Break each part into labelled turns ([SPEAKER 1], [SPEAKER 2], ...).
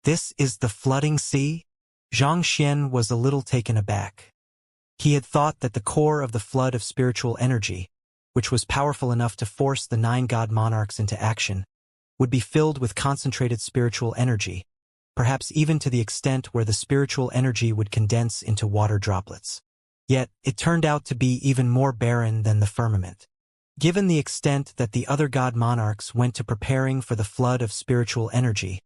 [SPEAKER 1] This is the flooding sea? Xianxia was a little taken aback. He had thought that the core of the flood of spiritual energy, which was powerful enough to force the 9 god monarchs into action, would be filled with concentrated spiritual energy, perhaps even to the extent where the spiritual energy would condense into water droplets. Yet, it turned out to be even more barren than the firmament. Given the extent that the other god monarchs went to preparing for the flood of spiritual energy,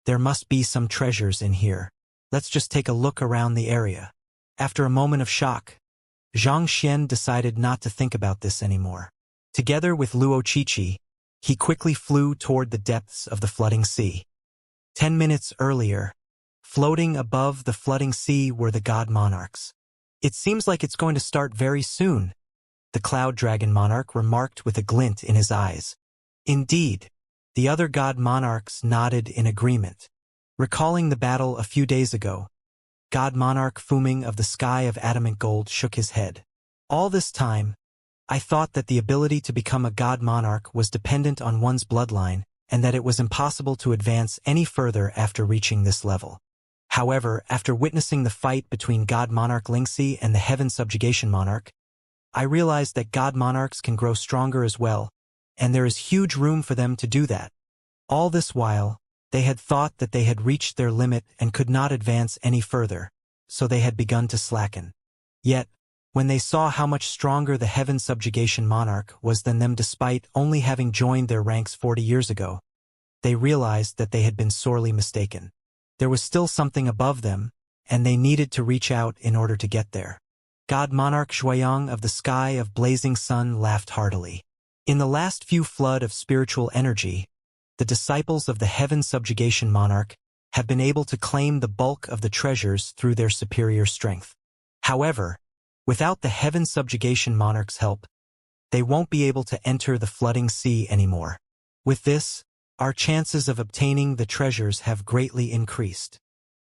[SPEAKER 1] there must be some treasures in here. Let's just take a look around the area. After a moment of shock, Xianxia decided not to think about this anymore. Together with Luo Qiqi, he quickly flew toward the depths of the flooding sea. 10 minutes earlier, floating above the flooding sea were the god monarchs. It seems like it's going to start very soon, the cloud dragon monarch remarked with a glint in his eyes. Indeed, the other god monarchs nodded in agreement. Recalling the battle a few days ago, God Monarch Fuming of the Sky of Adamant Gold shook his head. All this time, I thought that the ability to become a god monarch was dependent on one's bloodline, and that it was impossible to advance any further after reaching this level. However, after witnessing the fight between God Monarch Lingxi and the Heaven Subjugation Monarch, I realized that god monarchs can grow stronger as well, and there is huge room for them to do that. All this while, they had thought that they had reached their limit and could not advance any further, so they had begun to slacken. Yet, when they saw how much stronger the Heaven Subjugation Monarch was than them despite only having joined their ranks 40 years ago, they realized that they had been sorely mistaken. There was still something above them, and they needed to reach out in order to get there. God Monarch Shuiyang of the Sky of Blazing Sun laughed heartily. In the last few flood of spiritual energy, the disciples of the Heaven Subjugation Monarch have been able to claim the bulk of the treasures through their superior strength. However, without the Heaven Subjugation Monarch's help, they won't be able to enter the flooding sea anymore. With this, our chances of obtaining the treasures have greatly increased.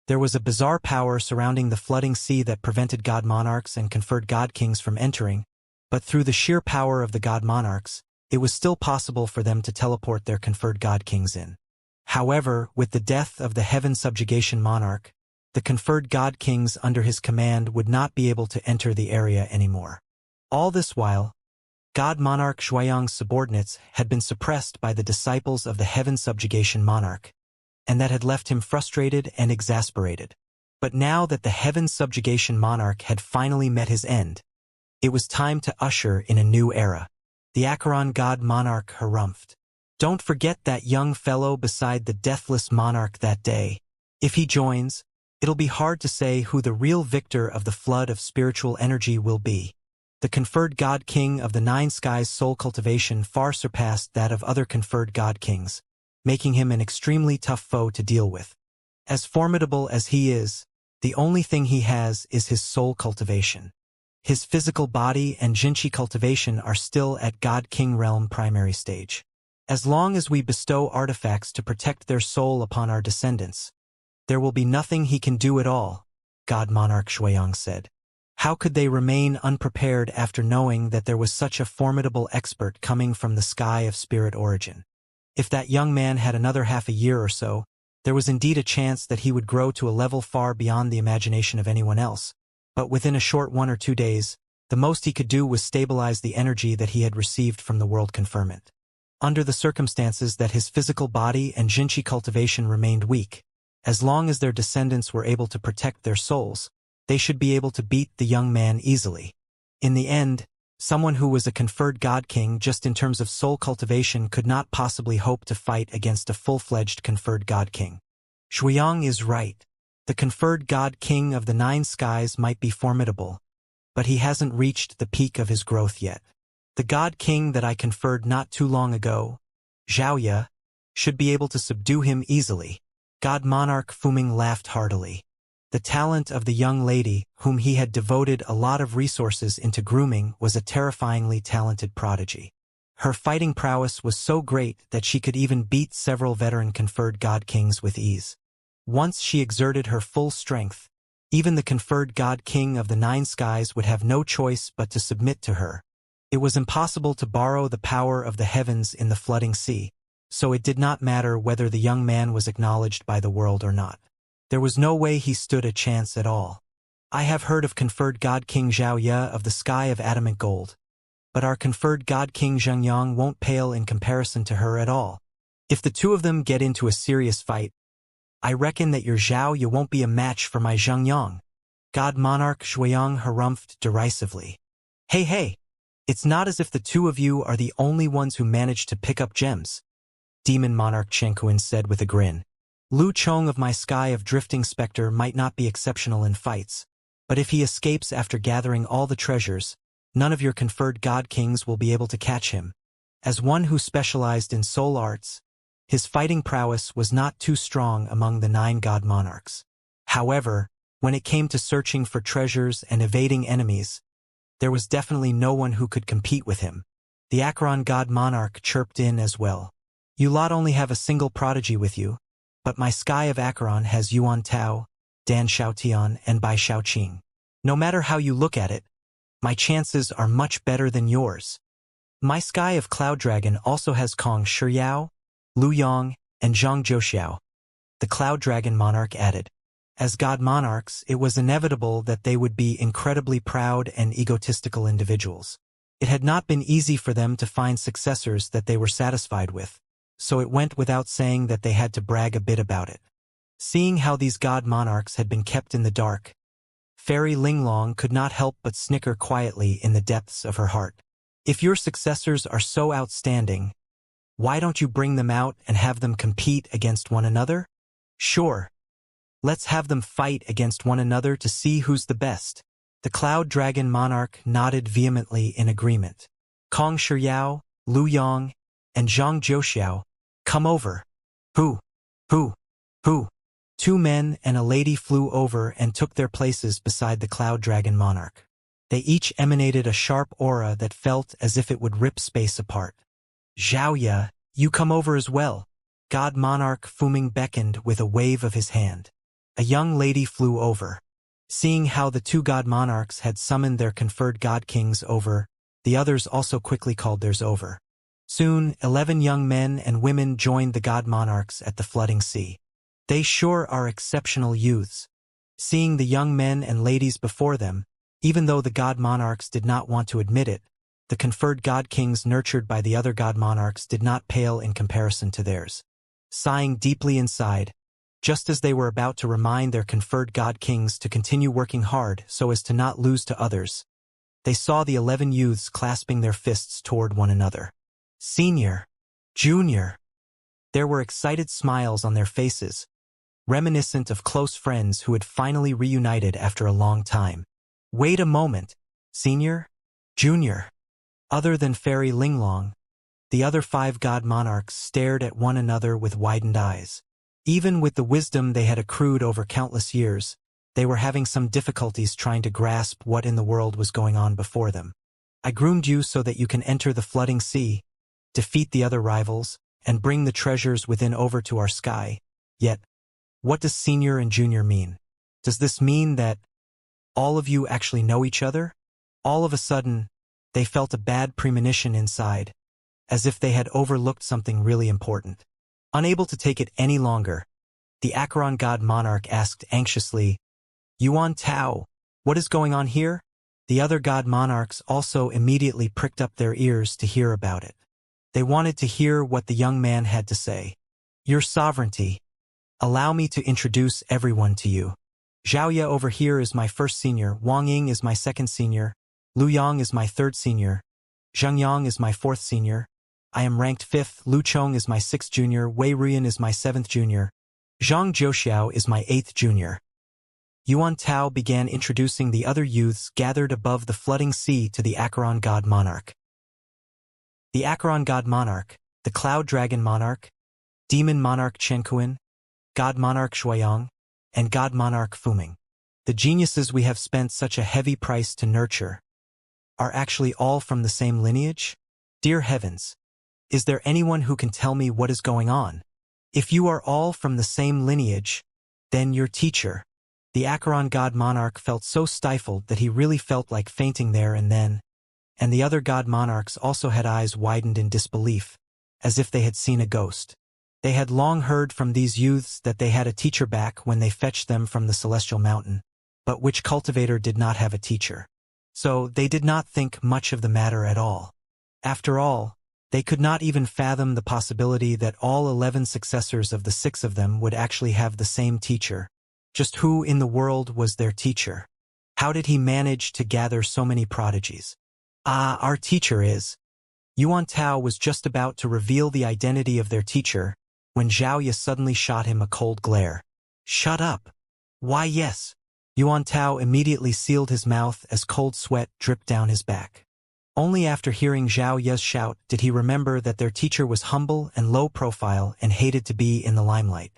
[SPEAKER 1] There was a bizarre power surrounding the flooding sea that prevented god monarchs and conferred god kings from entering, but through the sheer power of the god monarchs, it was still possible for them to teleport their conferred god kings in. However, with the death of the Heaven Subjugation Monarch, the conferred god kings under his command would not be able to enter the area anymore. All this while, God Monarch Shuiyang's subordinates had been suppressed by the disciples of the Heaven Subjugation Monarch, and that had left him frustrated and exasperated. But now that the Heaven Subjugation Monarch had finally met his end, it was time to usher in a new era. The Acheron God Monarch harumphed. Don't forget that young fellow beside the deathless monarch that day. If he joins, it'll be hard to say who the real victor of the flood of spiritual energy will be. The conferred God King of the Nine Skies' soul cultivation far surpassed that of other conferred God Kings, making him an extremely tough foe to deal with. As formidable as he is, the only thing he has is his soul cultivation. His physical body and Jinchi cultivation are still at God King realm primary stage. As long as we bestow artifacts to protect their soul upon our descendants, there will be nothing he can do at all, God Monarch Shuiyang said. How could they remain unprepared after knowing that there was such a formidable expert coming from the sky of spirit origin? If that young man had another half a year or so, there was indeed a chance that he would grow to a level far beyond the imagination of anyone else. But within a short 1 or 2 days, the most he could do was stabilize the energy that he had received from the world conferment. Under the circumstances that his physical body and Jinchi cultivation remained weak, as long as their descendants were able to protect their souls, they should be able to beat the young man easily. In the end, someone who was a conferred God King just in terms of soul cultivation could not possibly hope to fight against a full-fledged conferred God King. Shuiyang is right. The conferred God King of the Nine Skies might be formidable, but he hasn't reached the peak of his growth yet. The God King that I conferred not too long ago, Xiaoya, should be able to subdue him easily. God Monarch Fuming laughed heartily. The talent of the young lady, whom he had devoted a lot of resources into grooming, was a terrifyingly talented prodigy. Her fighting prowess was so great that she could even beat several veteran conferred God Kings with ease. Once she exerted her full strength, even the conferred God King of the Nine Skies would have no choice but to submit to her. It was impossible to borrow the power of the heavens in the flooding sea, so it did not matter whether the young man was acknowledged by the world or not. There was no way he stood a chance at all. I have heard of conferred God King Xiaoya of the sky of adamant gold, but our conferred God King Zhengyang won't pale in comparison to her at all. If the two of them get into a serious fight, I reckon that your Zhao Ye won't be a match for my Zhengyang. God Monarch Shuiyang harumphed derisively. Hey, it's not as if the two of you are the only ones who managed to pick up gems, Demon Monarch Qianquan said with a grin. Lu Chong of my sky of drifting specter might not be exceptional in fights, but if he escapes after gathering all the treasures, none of your conferred god kings will be able to catch him. As one who specialized in soul arts, his fighting prowess was not too strong among the 9 god monarchs. However, when it came to searching for treasures and evading enemies, there was definitely no one who could compete with him. The Acheron god monarch chirped in as well. You lot only have a single prodigy with you, but my sky of Acheron has Yuan Tao, Dan Xiaotian, and Bai Xiaoqing. No matter how you look at it, my chances are much better than yours. My sky of Cloud Dragon also has Kong Shiyao, Lu Yang, and Zhang Zhouxiao. The Cloud Dragon monarch added. As god monarchs, it was inevitable that they would be incredibly proud and egotistical individuals. It had not been easy for them to find successors that they were satisfied with, so it went without saying that they had to brag a bit about it. Seeing how these god monarchs had been kept in the dark, Fairy Linglong could not help but snicker quietly in the depths of her heart. If your successors are so outstanding, why don't you bring them out and have them compete against one another? Sure. Let's have them fight against one another to see who's the best. The Cloud Dragon monarch nodded vehemently in agreement. Kong Shiyao, Lu Yang, and Zhang Zhouxiao, come over. Who? 2 men and a lady flew over and took their places beside the Cloud Dragon monarch. They each emanated a sharp aura that felt as if it would rip space apart. Xiaoya, you come over as well. God Monarch Fuming beckoned with a wave of his hand. A young lady flew over. Seeing how the 2 god monarchs had summoned their conferred god kings over, the others also quickly called theirs over. Soon, 11 young men and women joined the god monarchs at the flooding sea. They sure are exceptional youths. Seeing the young men and ladies before them, even though the god monarchs did not want to admit it, the conferred god kings nurtured by the other god monarchs did not pale in comparison to theirs. Sighing deeply inside, just as they were about to remind their conferred god kings to continue working hard so as to not lose to others, they saw the 11 youths clasping their fists toward one another. Senior, junior. There were excited smiles on their faces, reminiscent of close friends who had finally reunited after a long time. Wait a moment, senior, junior. Other than Fairy Linglong, the other 5 god monarchs stared at one another with widened eyes. Even with the wisdom they had accrued over countless years, they were having some difficulties trying to grasp what in the world was going on before them. I groomed you so that you can enter the flooding sea, defeat the other rivals, and bring the treasures within over to our sky. Yet, what does senior and junior mean? Does this mean that all of you actually know each other? All of a sudden, they felt a bad premonition inside, as if they had overlooked something really important. Unable to take it any longer, the Acheron god monarch asked anxiously, Yuan Tao, what is going on here? The other god monarchs also immediately pricked up their ears to hear about it. They wanted to hear what the young man had to say. Your sovereignty. Allow me to introduce everyone to you. Xiaoya over here is my first senior, Wang Ying is my second senior, Lu Yang is my third senior, Zhengyang is my fourth senior, I am ranked 5th, Lu Chong is my 6th junior, Wei Ruyan is my 7th junior, Zhang Zhouxiao is my 8th junior. Yuan Tao began introducing the other youths gathered above the flooding sea to the Acheron god monarch. The Acheron god monarch, the Cloud Dragon monarch, Demon monarch Qianquan, God monarch Shuiyang, and God monarch Fuming. The geniuses we have spent such a heavy price to nurture are actually all from the same lineage? Dear heavens! Is there anyone who can tell me what is going on? If you are all from the same lineage, then your teacher. The Acheron god monarch felt so stifled that he really felt like fainting there and then, and the other god monarchs also had eyes widened in disbelief. as if they had seen a ghost. They had long heard from these youths that they had a teacher back when they fetched them from the celestial mountain, but which cultivator did not have a teacher? So they did not think much of the matter at all. After all, they could not even fathom the possibility that all 11 successors of the 6 of them would actually have the same teacher. Just who in the world was their teacher? How did he manage to gather so many prodigies? Ah, our teacher is. Yuan Tao was just about to reveal the identity of their teacher when Xiaoya suddenly shot him a cold glare. Shut up. Why yes. Yuan Tao immediately sealed his mouth as cold sweat dripped down his back. Only after hearing Zhao Ye's shout did he remember that their teacher was humble and low profile and hated to be in the limelight.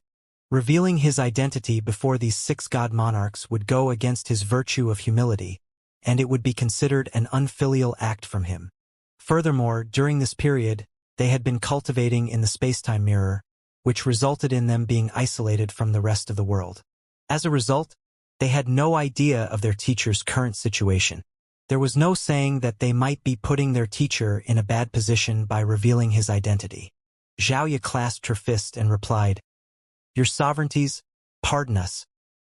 [SPEAKER 1] Revealing his identity before these 6 god monarchs would go against his virtue of humility, and it would be considered an unfilial act from him. Furthermore, during this period, they had been cultivating in the space-time mirror, which resulted in them being isolated from the rest of the world. As a result, they had no idea of their teacher's current situation. There was no saying that they might be putting their teacher in a bad position by revealing his identity. Xiaoya clasped her fist and replied, Your sovereignties, pardon us,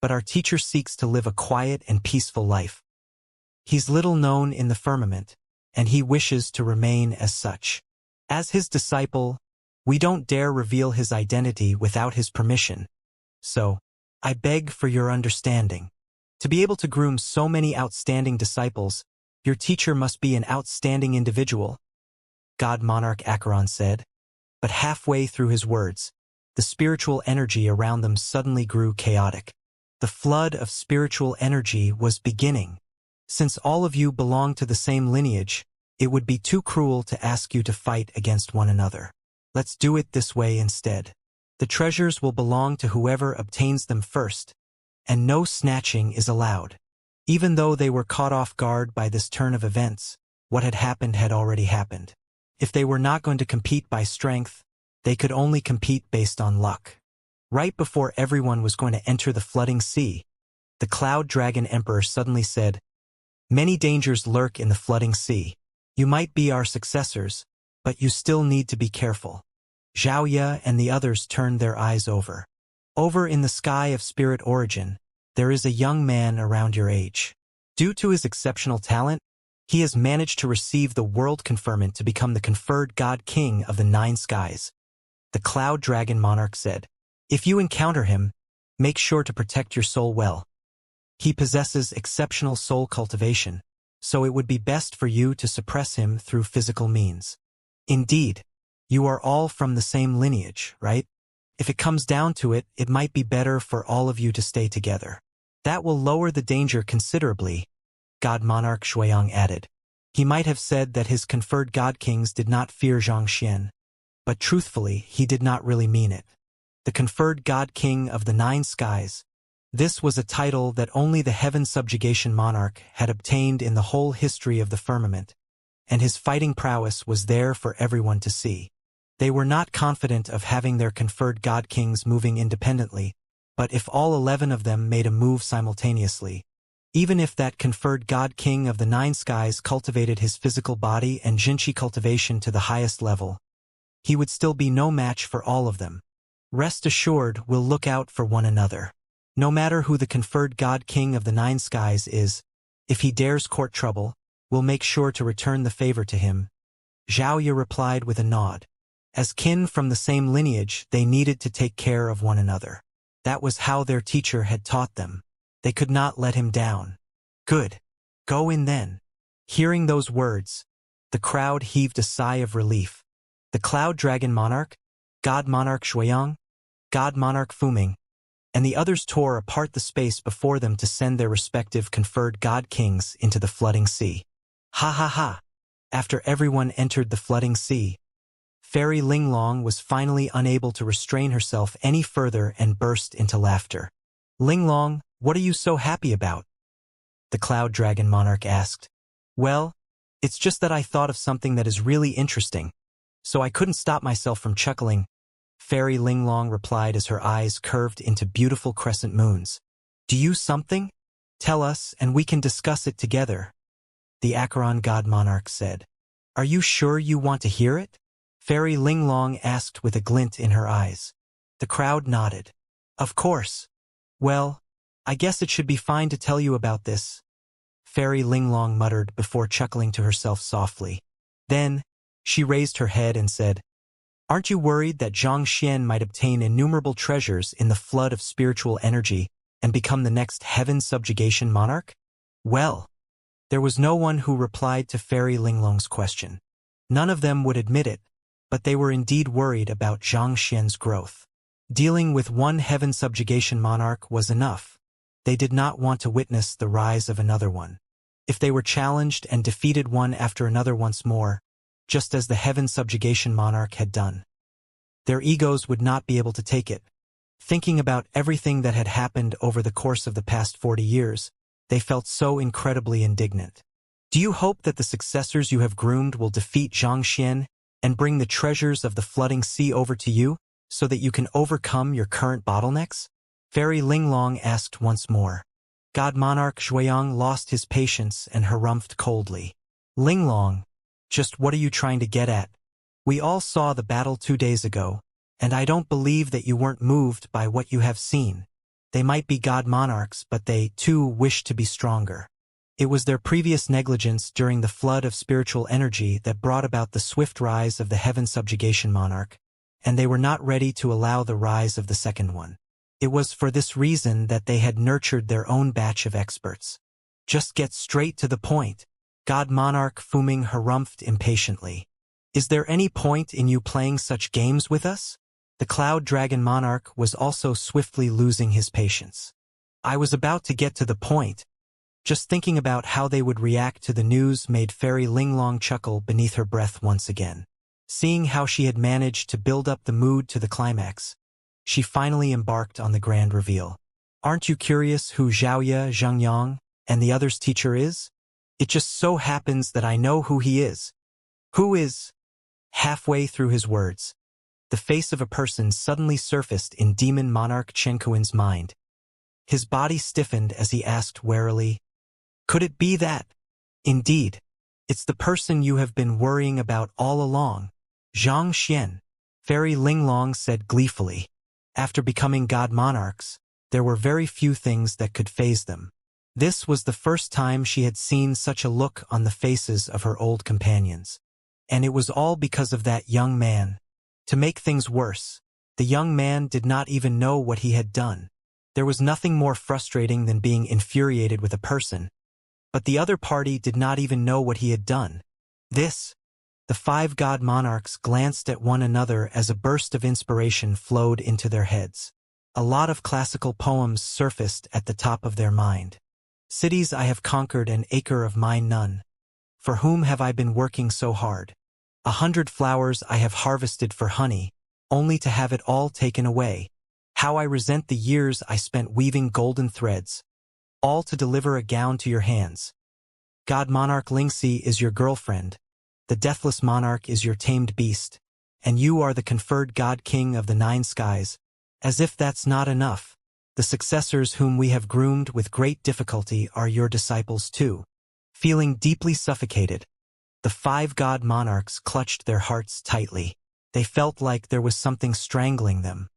[SPEAKER 1] but our teacher seeks to live a quiet and peaceful life. He's little known in the firmament, and he wishes to remain as such. As his disciple, we don't dare reveal his identity without his permission, so I beg for your understanding. To be able to groom so many outstanding disciples, your teacher must be an outstanding individual, God Monarch Acheron said. But halfway through his words, the spiritual energy around them suddenly grew chaotic. The flood of spiritual energy was beginning. Since all of you belong to the same lineage, it would be too cruel to ask you to fight against one another. Let's do it this way instead. The treasures will belong to whoever obtains them first, and no snatching is allowed. Even though they were caught off guard by this turn of events, what had already happened. If they were not going to compete by strength, they could only compete based on luck. Right before everyone was going to enter the flooding sea, the Cloud Dragon Emperor suddenly said, Many dangers lurk in the flooding sea. You might be our successors, but you still need to be careful. Zhao Ye and the others turned their eyes over. Over in the sky of spirit origin, there is a young man around your age. Due to his exceptional talent, he has managed to receive the world conferment to become the conferred God King of the 9 skies. The Cloud Dragon Monarch said, If you encounter him, make sure to protect your soul well. He possesses exceptional soul cultivation, so it would be best for you to suppress him through physical means. Indeed, you are all from the same lineage, right? If it comes down to it, it might be better for all of you to stay together. That will lower the danger considerably, God Monarch Shuiyang added. He might have said that his conferred God Kings did not fear Xianxia, but truthfully, he did not really mean it. The conferred God King of the 9 skies. This was a title that only the Heaven Subjugation Monarch had obtained in the whole history of the firmament, and his fighting prowess was there for everyone to see. They were not confident of having their conferred God Kings moving independently, but if all 11 of them made a move simultaneously, even if that conferred God King of the 9 skies cultivated his physical body and Jinchi cultivation to the highest level, he would still be no match for all of them. Rest assured, we'll look out for one another. No matter who the conferred God King of the 9 skies is, if he dares court trouble, we'll make sure to return the favor to him. Zhao Ye replied with a nod. As kin from the same lineage, they needed to take care of one another. That was how their teacher had taught them. They could not let him down. Good. Go in then. Hearing those words, the crowd heaved a sigh of relief. The Cloud Dragon Monarch, God Monarch Shuiyang, God Monarch Fuming, and the others tore apart the space before them to send their respective conferred God Kings into the flooding sea. Ha ha ha! After everyone entered the flooding sea, Fairy Linglong was finally unable to restrain herself any further and burst into laughter. Linglong, what are you so happy about? The Cloud Dragon Monarch asked. Well, it's just that I thought of something that is really interesting, so I couldn't stop myself from chuckling. Fairy Linglong replied as her eyes curved into beautiful crescent moons. Do you something? Tell us and we can discuss it together. The Acheron God Monarch said. Are you sure you want to hear it? Fairy Linglong asked with a glint in her eyes. The crowd nodded. Of course. Well, I guess it should be fine to tell you about this, Fairy Linglong muttered before chuckling to herself softly. Then, she raised her head and said, Aren't you worried that Xianxia might obtain innumerable treasures in the flood of spiritual energy and become the next heaven subjugation monarch? Well, there was no one who replied to Fairy Linglong's question. None of them would admit it, but they were indeed worried about Xianxia's growth. Dealing with one heaven subjugation monarch was enough. They did not want to witness the rise of another one. If they were challenged and defeated one after another once more, just as the heaven subjugation monarch had done, their egos would not be able to take it. Thinking about everything that had happened over the course of the past 40 years, they felt so incredibly indignant. Do you hope that the successors you have groomed will defeat Xianxia and bring the treasures of the flooding sea over to you, so that you can overcome your current bottlenecks? Fairy Linglong asked once more. God Monarch Xueyang lost his patience and harumphed coldly. Linglong, just what are you trying to get at? We all saw the battle 2 days ago, and I don't believe that you weren't moved by what you have seen. They might be God Monarchs, but they, too, wish to be stronger. It was their previous negligence during the flood of spiritual energy that brought about the swift rise of the heaven subjugation monarch, and they were not ready to allow the rise of the second one. It was for this reason that they had nurtured their own batch of experts. Just get straight to the point, God Monarch Fuming harumphed impatiently. Is there any point in you playing such games with us? The Cloud Dragon Monarch was also swiftly losing his patience. I was about to get to the point. Just thinking about how they would react to the news made Fairy Linglong chuckle beneath her breath once again. Seeing how she had managed to build up the mood to the climax, she finally embarked on the grand reveal. Aren't you curious who Xiaoya Zhengyang and the other's teacher is? It just so happens that I know who he is. Who is? Halfway through his words, the face of a person suddenly surfaced in Demon Monarch Chen Kuan's mind. His body stiffened as he asked warily, Could it be that? Indeed, it's the person you have been worrying about all along, Xianxia, Fairy Linglong said gleefully. After becoming God Monarchs, there were very few things that could faze them. This was the first time she had seen such a look on the faces of her old companions. And it was all because of that young man. To make things worse, the young man did not even know what he had done. There was nothing more frustrating than being infuriated with a person, but the other party did not even know what he had done. The 5 God Monarchs glanced at one another as a burst of inspiration flowed into their heads. A lot of classical poems surfaced at the top of their mind. Cities I have conquered, an acre of mine none. For whom have I been working so hard? 100 flowers I have harvested for honey, only to have it all taken away. How I resent the years I spent weaving golden threads, all to deliver a gown to your hands. God Monarch Lingxi is your girlfriend, the Deathless Monarch is your tamed beast, and you are the conferred God King of the 9 skies. As if that's not enough, the successors whom we have groomed with great difficulty are your disciples too. Feeling deeply suffocated, the 5 God Monarchs clutched their hearts tightly. They felt like there was something strangling them.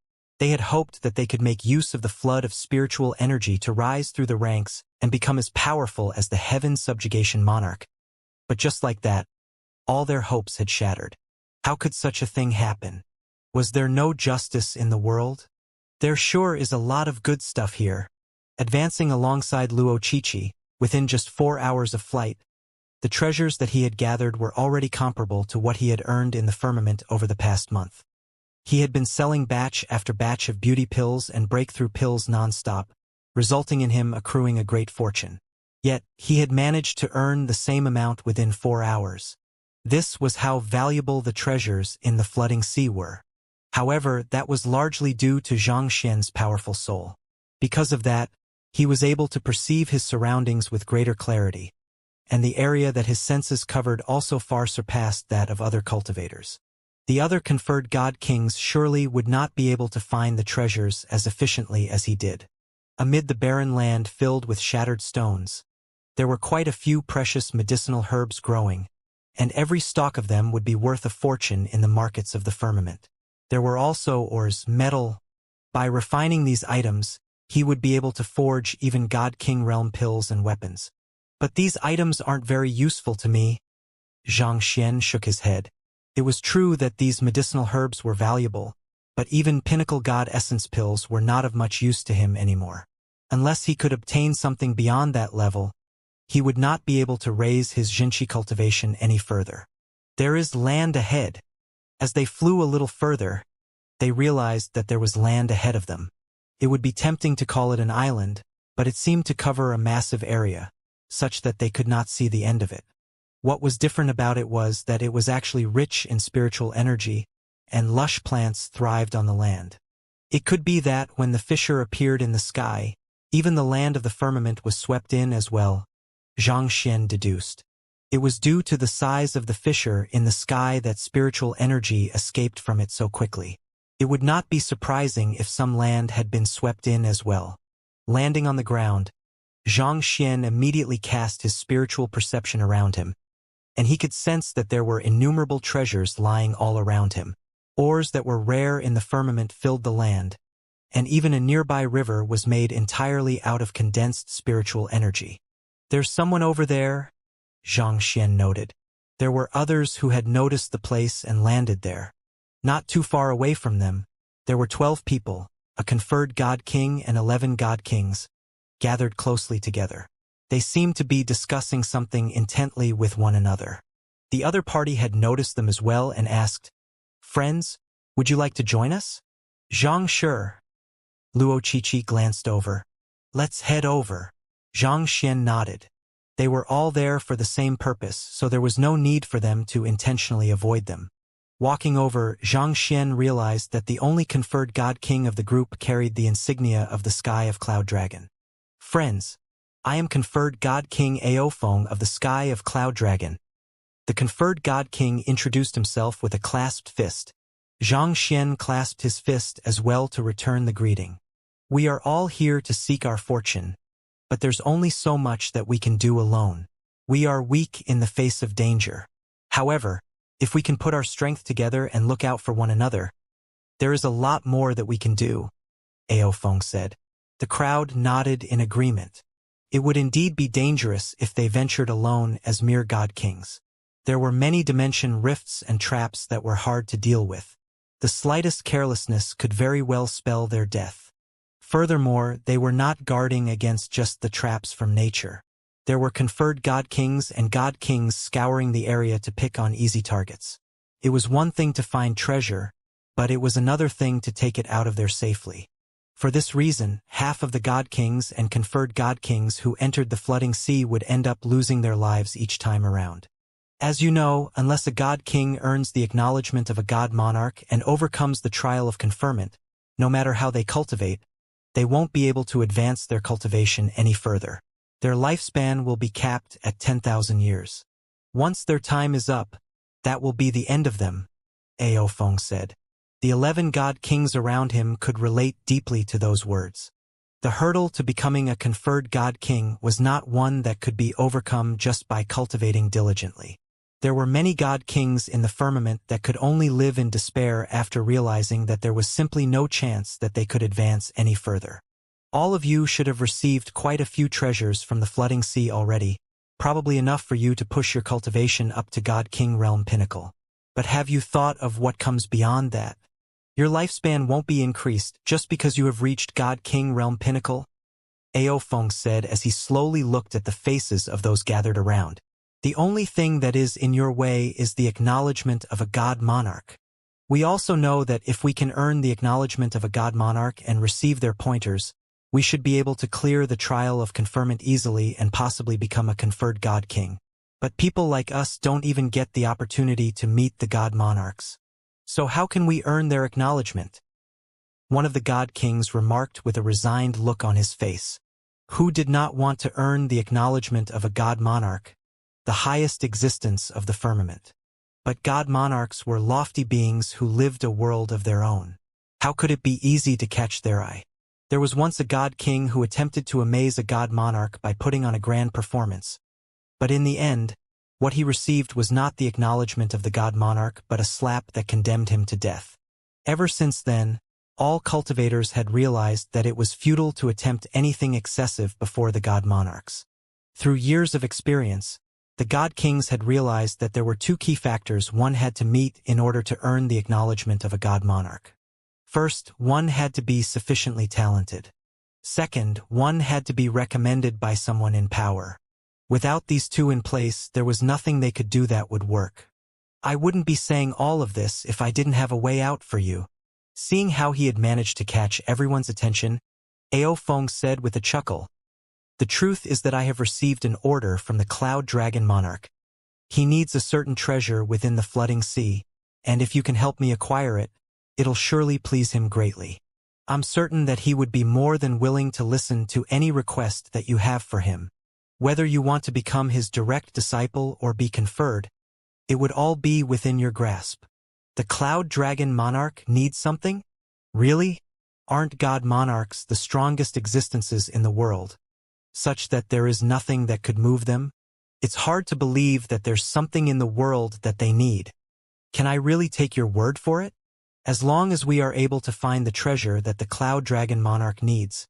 [SPEAKER 1] They had hoped that they could make use of the flood of spiritual energy to rise through the ranks and become as powerful as the heaven subjugation monarch. But just like that, all their hopes had shattered. How could such a thing happen? Was there no justice in the world? There sure is a lot of good stuff here. Advancing alongside Luo Chichi, within just 4 hours of flight, the treasures that he had gathered were already comparable to what he had earned in the firmament over the past month. He had been selling batch after batch of beauty pills and breakthrough pills non-stop, resulting in him accruing a great fortune. Yet, he had managed to earn the same amount within 4 hours. This was how valuable the treasures in the flooding sea were. However, that was largely due to Xianxia's powerful soul. Because of that, he was able to perceive his surroundings with greater clarity, and the area that his senses covered also far surpassed that of other cultivators. The other conferred God Kings surely would not be able to find the treasures as efficiently as he did. Amid the barren land filled with shattered stones, there were quite a few precious medicinal herbs growing, and every stalk of them would be worth a fortune in the markets of the firmament. There were also ores, metal. By refining these items, he would be able to forge even God-King realm pills and weapons. But these items aren't very useful to me. Xianxia shook his head. It was true that these medicinal herbs were valuable, but even pinnacle god essence pills were not of much use to him anymore. Unless he could obtain something beyond that level, he would not be able to raise his Xianxia cultivation any further. There is land ahead. As they flew a little further, they realized that there was land ahead of them. It would be tempting to call it an island, but it seemed to cover a massive area, such that they could not see the end of it. What was different about it was that it was actually rich in spiritual energy, and lush plants thrived on the land. It could be that when the fissure appeared in the sky, even the land of the firmament was swept in as well, Xianxia deduced. It was due to the size of the fissure in the sky that spiritual energy escaped from it so quickly. It would not be surprising if some land had been swept in as well. Landing on the ground, Xianxia immediately cast his spiritual perception around him, and he could sense that there were innumerable treasures lying all around him. Ores that were rare in the firmament filled the land, and even a nearby river was made entirely out of condensed spiritual energy. "There's someone over there," Xianxia noted. There were others who had noticed the place and landed there. Not too far away from them, there were 12 people, a conferred god king and 11 god kings, gathered closely together. They seemed to be discussing something intently with one another. The other party had noticed them as well and asked, "Friends, would you like to join us?" "Zhang sure." Luo Qiqi glanced over. "Let's head over." Xianxia nodded. They were all there for the same purpose, so there was no need for them to intentionally avoid them. Walking over, Xianxia realized that the only conferred god king of the group carried the insignia of the Sky of Cloud Dragon. "Friends, I am conferred god king Aofeng of the Sky of Cloud Dragon." The conferred god king introduced himself with a clasped fist. Xianxia clasped his fist as well to return the greeting. "We are all here to seek our fortune, but there's only so much that we can do alone. We are weak in the face of danger. However, if we can put our strength together and look out for one another, there is a lot more that we can do," Aofeng said. The crowd nodded in agreement. It would indeed be dangerous if they ventured alone as mere god kings. There were many dimension rifts and traps that were hard to deal with. The slightest carelessness could very well spell their death. Furthermore, they were not guarding against just the traps from nature. There were conferred god kings and god kings scouring the area to pick on easy targets. It was one thing to find treasure, but it was another thing to take it out of there safely. For this reason, half of the god kings and conferred god kings who entered the flooding sea would end up losing their lives each time around. As you know, unless a god king earns the acknowledgement of a god monarch and overcomes the trial of conferment, no matter how they cultivate, they won't be able to advance their cultivation any further. Their lifespan will be capped at 10,000 years. Once their time is up, that will be the end of them, Aofeng said. The 11 god kings around him could relate deeply to those words. The hurdle to becoming a conferred god king was not one that could be overcome just by cultivating diligently. There were many god kings in the firmament that could only live in despair after realizing that there was simply no chance that they could advance any further. All of you should have received quite a few treasures from the flooding sea already, probably enough for you to push your cultivation up to god king realm pinnacle. But have you thought of what comes beyond that? Your lifespan won't be increased just because you have reached god king realm pinnacle, Aofeng said as he slowly looked at the faces of those gathered around. The only thing that is in your way is the acknowledgement of a god monarch. We also know that if we can earn the acknowledgement of a god monarch and receive their pointers, we should be able to clear the trial of conferment easily and possibly become a conferred god king. But people like us don't even get the opportunity to meet the god monarchs. So how can we earn their acknowledgement? One of the god kings remarked with a resigned look on his face. Who did not want to earn the acknowledgement of a god monarch, the highest existence of the firmament? But god monarchs were lofty beings who lived a world of their own. How could it be easy to catch their eye? There was once a god king who attempted to amaze a god monarch by putting on a grand performance. But in the end, What he received was not the acknowledgement of the god monarch, but a slap that condemned him to death. Ever since then, all cultivators had realized that it was futile to attempt anything excessive before the god monarchs. Through years of experience, the god kings had realized that there were two key factors one had to meet in order to earn the acknowledgement of a god monarch. First, one had to be sufficiently talented. Second, one had to be recommended by someone in power. Without these two in place, there was nothing they could do that would work. I wouldn't be saying all of this if I didn't have a way out for you. Seeing how he had managed to catch everyone's attention, Ao Feng said with a chuckle, "The truth is that I have received an order from the Cloud Dragon Monarch. He needs a certain treasure within the flooding sea, and if you can help me acquire it, it'll surely please him greatly. I'm certain that he would be more than willing to listen to any request that you have for him. Whether you want to become his direct disciple or be conferred, it would all be within your grasp." The Cloud Dragon Monarch needs something? Really? Aren't god monarchs the strongest existences in the world, such that there is nothing that could move them? It's hard to believe that there's something in the world that they need. Can I really take your word for it? As long as we are able to find the treasure that the Cloud Dragon Monarch needs,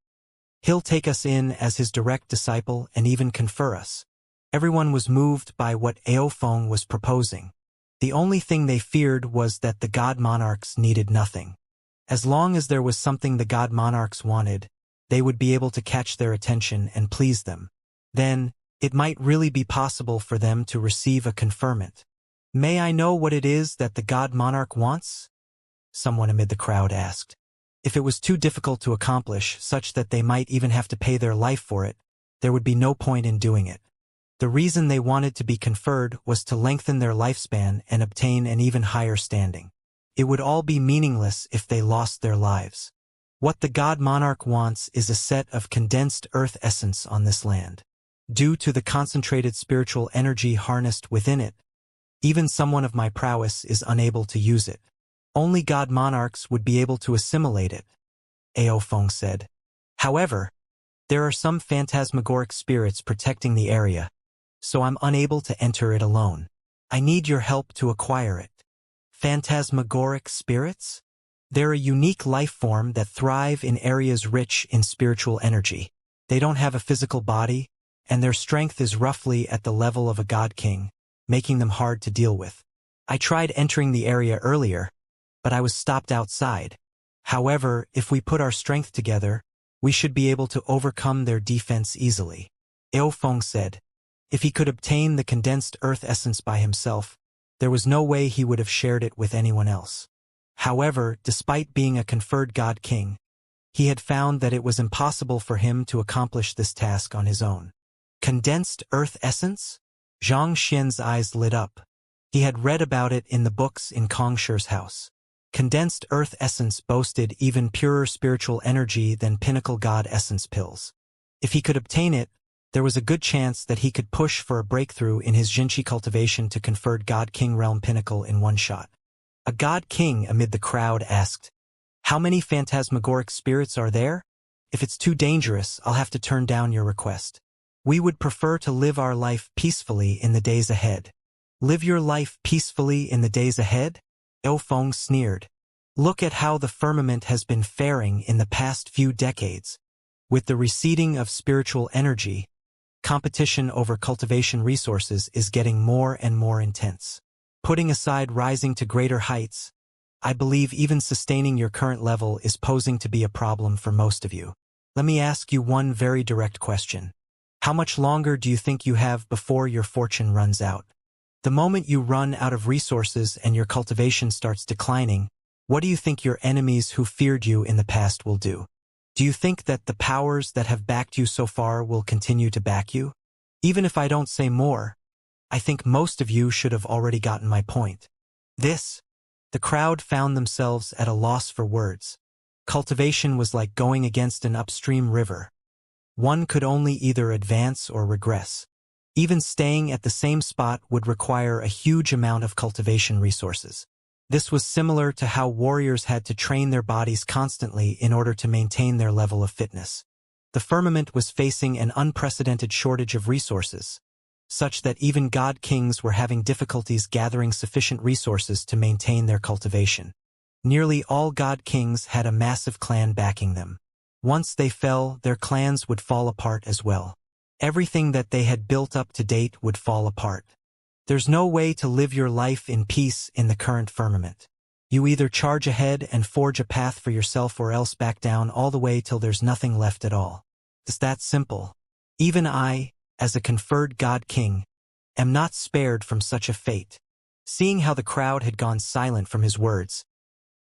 [SPEAKER 1] he'll take us in as his direct disciple and even confer us. Everyone was moved by what Ao Feng was proposing. The only thing they feared was that the god monarchs needed nothing. As long as there was something the god monarchs wanted, they would be able to catch their attention and please them. Then, it might really be possible for them to receive a conferment. "May I know what it is that the god monarch wants?" someone amid the crowd asked. If it was too difficult to accomplish, such that they might even have to pay their life for it, there would be no point in doing it. The reason they wanted to be conferred was to lengthen their lifespan and obtain an even higher standing. It would all be meaningless if they lost their lives. What the god monarch wants is a set of condensed earth essence on this land. Due to the concentrated spiritual energy harnessed within it, even someone of my prowess is unable to use it. Only god monarchs would be able to assimilate it, Ao Feng said. However, there are some phantasmagoric spirits protecting the area, so I'm unable to enter it alone. I need your help to acquire it. Phantasmagoric spirits? They're a unique life form that thrive in areas rich in spiritual energy. They don't have a physical body, and their strength is roughly at the level of a god king, making them hard to deal with. I tried entering the area earlier, but I was stopped outside. However, if we put our strength together, we should be able to overcome their defense easily. Ao Feng said. If he could obtain the condensed earth essence by himself, there was no way he would have shared it with anyone else. However, despite being a conferred god king, he had found that it was impossible for him to accomplish this task on his own. Condensed earth essence? Xianxia's eyes lit up. He had read about it in the books in Kongshi's house. Condensed earth essence boasted even purer spiritual energy than pinnacle god essence pills. If he could obtain it, there was a good chance that he could push for a breakthrough in his Xianxia cultivation to conferred god king realm pinnacle in one shot. A god king amid the crowd asked, "How many phantasmagoric spirits are there? If it's too dangerous, I'll have to turn down your request. We would prefer to live our life peacefully in the days ahead." Live your life peacefully in the days ahead? Ao Feng sneered. Look at how the firmament has been faring in the past few decades. With the receding of spiritual energy, competition over cultivation resources is getting more and more intense. Putting aside rising to greater heights, I believe even sustaining your current level is posing to be a problem for most of you. Let me ask you one very direct question. How much longer do you think you have before your fortune runs out? The moment you run out of resources and your cultivation starts declining, what do you think your enemies who feared you in the past will do? Do you think that the powers that have backed you so far will continue to back you? Even if I don't say more, I think most of you should have already gotten my point. The crowd found themselves at a loss for words. Cultivation was like going against an upstream river. One could only either advance or regress. Even staying at the same spot would require a huge amount of cultivation resources. This was similar to how warriors had to train their bodies constantly in order to maintain their level of fitness. The firmament was facing an unprecedented shortage of resources, such that even god kings were having difficulties gathering sufficient resources to maintain their cultivation. Nearly all god kings had a massive clan backing them. Once they fell, their clans would fall apart as well. Everything that they had built up to date would fall apart. There's no way to live your life in peace in the current firmament. You either charge ahead and forge a path for yourself or else back down all the way till there's nothing left at all. It's that simple. Even I, as a conferred god king, am not spared from such a fate. Seeing how the crowd had gone silent from his words,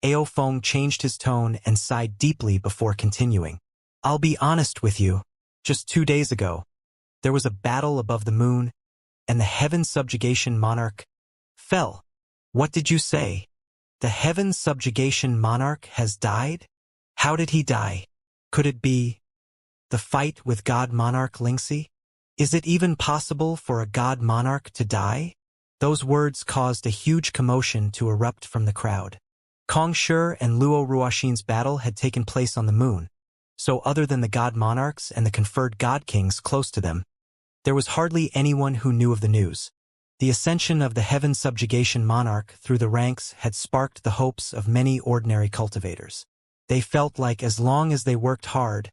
[SPEAKER 1] Ao Feng changed his tone and sighed deeply before continuing. I'll be honest with you. Just 2 days ago, there was a battle above the moon, and the heaven subjugation monarch fell. What did you say? The heaven subjugation monarch has died? How did he die? Could it be the fight with god monarch Xianxia? Is it even possible for a god monarch to die? Those words caused a huge commotion to erupt from the crowd. Kong Shi and Luo Ruoxin's battle had taken place on the moon, so other than the god monarchs and the conferred god kings close to them, there was hardly anyone who knew of the news. The ascension of the heaven subjugation monarch through the ranks had sparked the hopes of many ordinary cultivators. They felt like as long as they worked hard,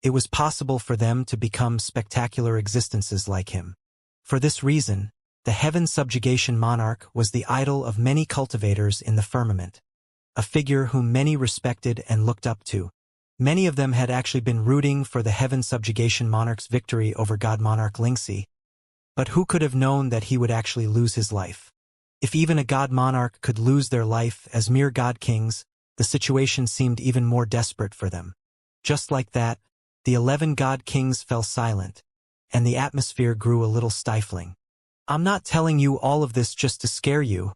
[SPEAKER 1] it was possible for them to become spectacular existences like him. For this reason, the heaven subjugation monarch was the idol of many cultivators in the firmament, a figure whom many respected and looked up to. Many of them had actually been rooting for the heaven subjugation monarch's victory over god monarch Xianxia, but who could have known that he would actually lose his life? If even a god monarch could lose their life as mere god kings, the situation seemed even more desperate for them. Just like that, the 11 god kings fell silent, and the atmosphere grew a little stifling. I'm not telling you all of this just to scare you,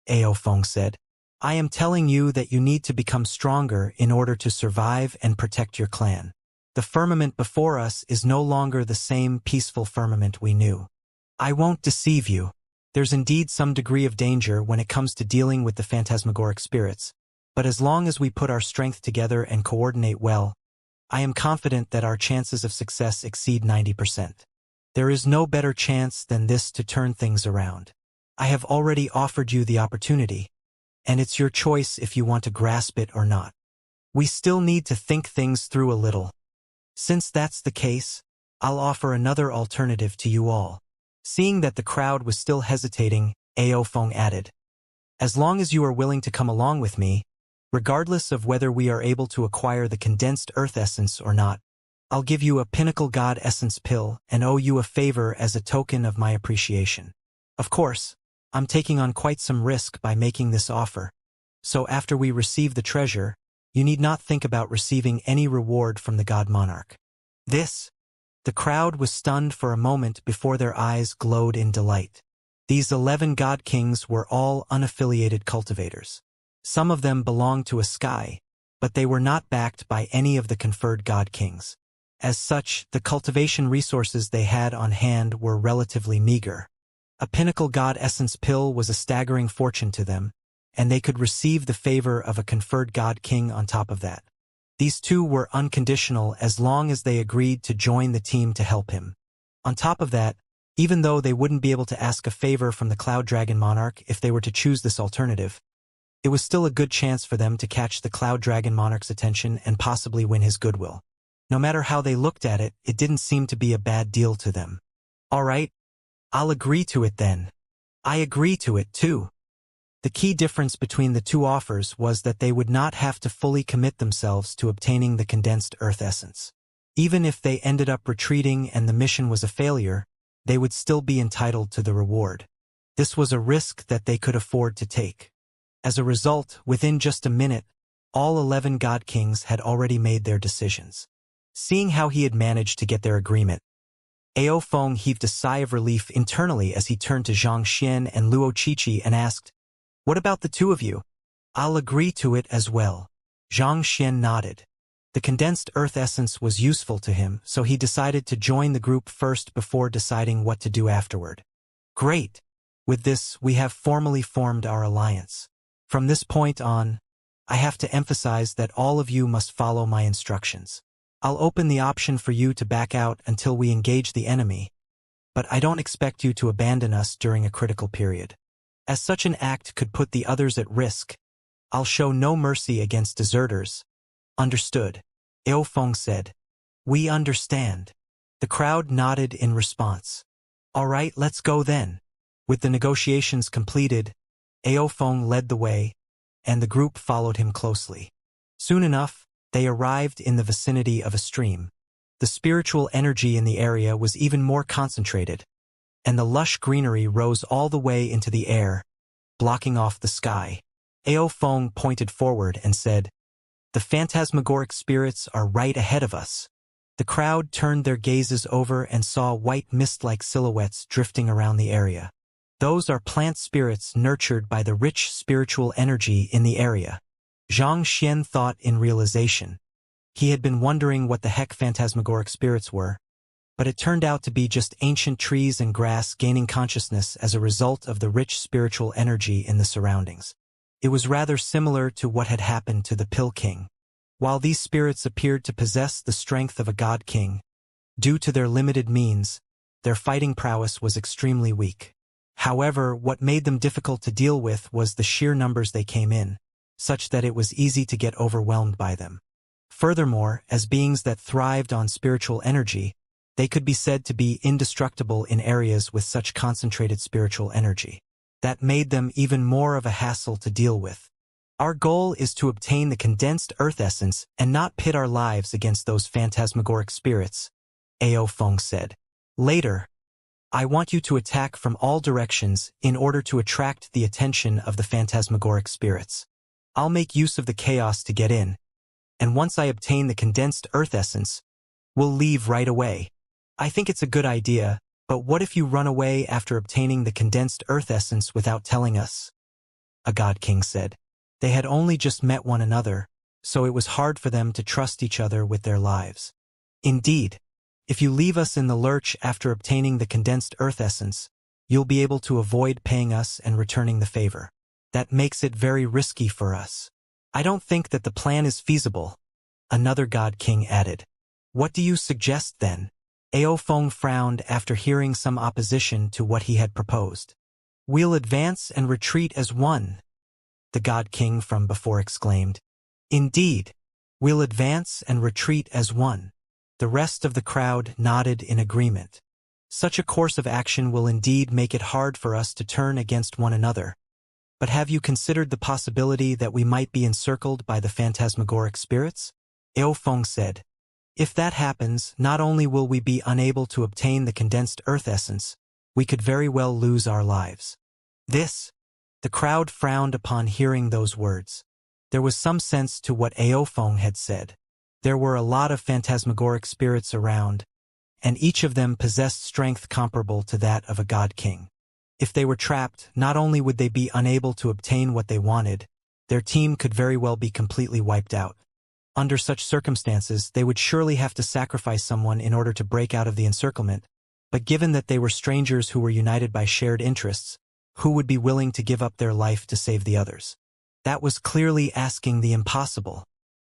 [SPEAKER 1] Ao Feng said. I am telling you that you need to become stronger in order to survive and protect your clan. The firmament before us is no longer the same peaceful firmament we knew. I won't deceive you. There's indeed some degree of danger when it comes to dealing with the phantasmagoric spirits, but as long as we put our strength together and coordinate well, I am confident that our chances of success exceed 90%. There is no better chance than this to turn things around. I have already offered you the opportunity, and it's your choice if you want to grasp it or not. We still need to think things through a little. Since that's the case, I'll offer another alternative to you all. Seeing that the crowd was still hesitating, Ao Feng added, as long as you are willing to come along with me, regardless of whether we are able to acquire the condensed earth essence or not, I'll give you a pinnacle god essence pill and owe you a favor as a token of my appreciation. Of course, I'm taking on quite some risk by making this offer, so after we receive the treasure, you need not think about receiving any reward from the god monarch. The crowd was stunned for a moment before their eyes glowed in delight. These 11 god kings were all unaffiliated cultivators. Some of them belonged to a sky, but they were not backed by any of the conferred god kings. As such, the cultivation resources they had on hand were relatively meager. A pinnacle god essence pill was a staggering fortune to them, and they could receive the favor of a conferred god king on top of that. These two were unconditional as long as they agreed to join the team to help him. On top of that, even though they wouldn't be able to ask a favor from the Cloud Dragon Monarch if they were to choose this alternative, it was still a good chance for them to catch the Cloud Dragon Monarch's attention and possibly win his goodwill. No matter how they looked at it, it didn't seem to be a bad deal to them. All right, I'll agree to it then. I agree to it too. The key difference between the two offers was that they would not have to fully commit themselves to obtaining the condensed earth essence. Even if they ended up retreating and the mission was a failure, they would still be entitled to the reward. This was a risk that they could afford to take. As a result, within just a minute, all 11 god kings had already made their decisions. Seeing how he had managed to get their agreement, Ao Feng heaved a sigh of relief internally as he turned to Xianxia and Luo Qiqi and asked, "What about the two of you?" "I'll agree to it as well." Xianxia nodded. The condensed earth essence was useful to him, so he decided to join the group first before deciding what to do afterward. Great! With this, we have formally formed our alliance. From this point on, I have to emphasize that all of you must follow my instructions. I'll open the option for you to back out until we engage the enemy, but I don't expect you to abandon us during a critical period. As such an act could put the others at risk, I'll show no mercy against deserters. Understood, Ao Feng said. We understand. The crowd nodded in response. All right, let's go then. With the negotiations completed, Ao Feng led the way, and the group followed him closely. Soon enough, they arrived in the vicinity of a stream. The spiritual energy in the area was even more concentrated, and the lush greenery rose all the way into the air, blocking off the sky. Ao Feng pointed forward and said, "The phantasmagoric spirits are right ahead of us." The crowd turned their gazes over and saw white mist-like silhouettes drifting around the area. Those are plant spirits nurtured by the rich spiritual energy in the area. Xianxia thought in realization. He had been wondering what the heck phantasmagoric spirits were, but it turned out to be just ancient trees and grass gaining consciousness as a result of the rich spiritual energy in the surroundings. It was rather similar to what had happened to the Pill King. While these spirits appeared to possess the strength of a god king, due to their limited means, their fighting prowess was extremely weak. However, what made them difficult to deal with was the sheer numbers they came in, such that it was easy to get overwhelmed by them. Furthermore, as beings that thrived on spiritual energy, they could be said to be indestructible in areas with such concentrated spiritual energy. That made them even more of a hassle to deal with. Our goal is to obtain the condensed earth essence and not pit our lives against those phantasmagoric spirits, Ao Feng said. Later, I want you to attack from all directions in order to attract the attention of the phantasmagoric spirits. I'll make use of the chaos to get in, and once I obtain the condensed earth essence, we'll leave right away. I think it's a good idea, but what if you run away after obtaining the condensed earth essence without telling us? A god king said. They had only just met one another, so it was hard for them to trust each other with their lives. Indeed, if you leave us in the lurch after obtaining the condensed earth essence, you'll be able to avoid paying us and returning the favor. That makes it very risky for us. I don't think that the plan is feasible, another god king added. What do you suggest then? Ao Feng frowned after hearing some opposition to what he had proposed. We'll advance and retreat as one, the god king from before exclaimed. Indeed, we'll advance and retreat as one. The rest of the crowd nodded in agreement. Such a course of action will indeed make it hard for us to turn against one another. But have you considered the possibility that we might be encircled by the phantasmagoric spirits? Ao Feng said. If that happens, not only will we be unable to obtain the condensed earth essence, we could very well lose our lives. The crowd frowned upon hearing those words. There was some sense to what Ao Feng had said. There were a lot of phantasmagoric spirits around, and each of them possessed strength comparable to that of a god king. If they were trapped, not only would they be unable to obtain what they wanted, their team could very well be completely wiped out. Under such circumstances, they would surely have to sacrifice someone in order to break out of the encirclement, but given that they were strangers who were united by shared interests, who would be willing to give up their life to save the others? That was clearly asking the impossible.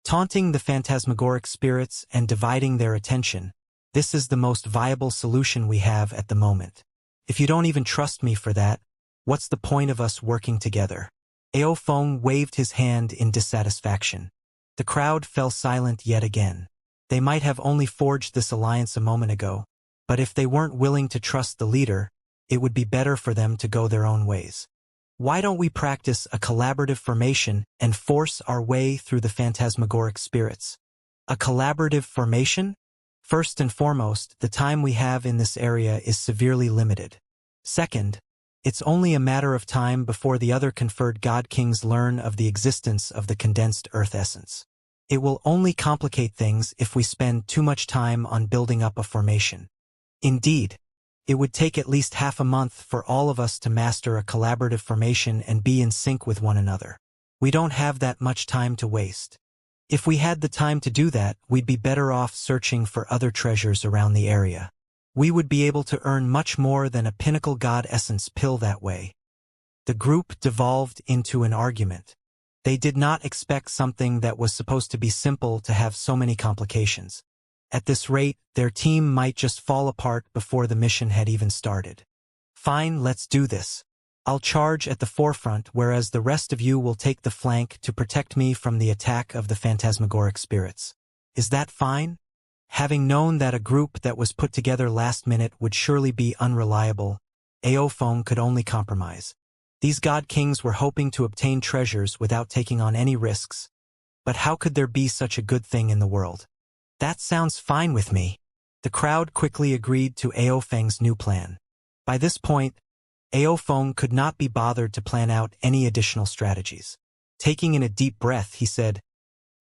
[SPEAKER 1] Taunting the phantasmagoric spirits and dividing their attention, this is the most viable solution we have at the moment. If you don't even trust me for that, what's the point of us working together? Ao Feng waved his hand in dissatisfaction. The crowd fell silent yet again. They might have only forged this alliance a moment ago, but if they weren't willing to trust the leader, it would be better for them to go their own ways. Why don't we practice a collaborative formation and force our way through the phantasmagoric spirits? A collaborative formation? First and foremost, the time we have in this area is severely limited. Second, it's only a matter of time before the other conferred god kings learn of the existence of the condensed earth essence. It will only complicate things if we spend too much time on building up a formation. Indeed, it would take at least half a month for all of us to master a collaborative formation and be in sync with one another. We don't have that much time to waste. If we had the time to do that, we'd be better off searching for other treasures around the area. We would be able to earn much more than a pinnacle god essence pill that way. The group devolved into an argument. They did not expect something that was supposed to be simple to have so many complications. At this rate, their team might just fall apart before the mission had even started. Fine, let's do this. I'll charge at the forefront, whereas the rest of you will take the flank to protect me from the attack of the phantasmagoric spirits. Is that fine? Having known that a group that was put together last minute would surely be unreliable, Aofeng could only compromise. These god kings were hoping to obtain treasures without taking on any risks. But how could there be such a good thing in the world? That sounds fine with me. The crowd quickly agreed to Aofeng's new plan. By this point, Aofeng could not be bothered to plan out any additional strategies. Taking in a deep breath, he said,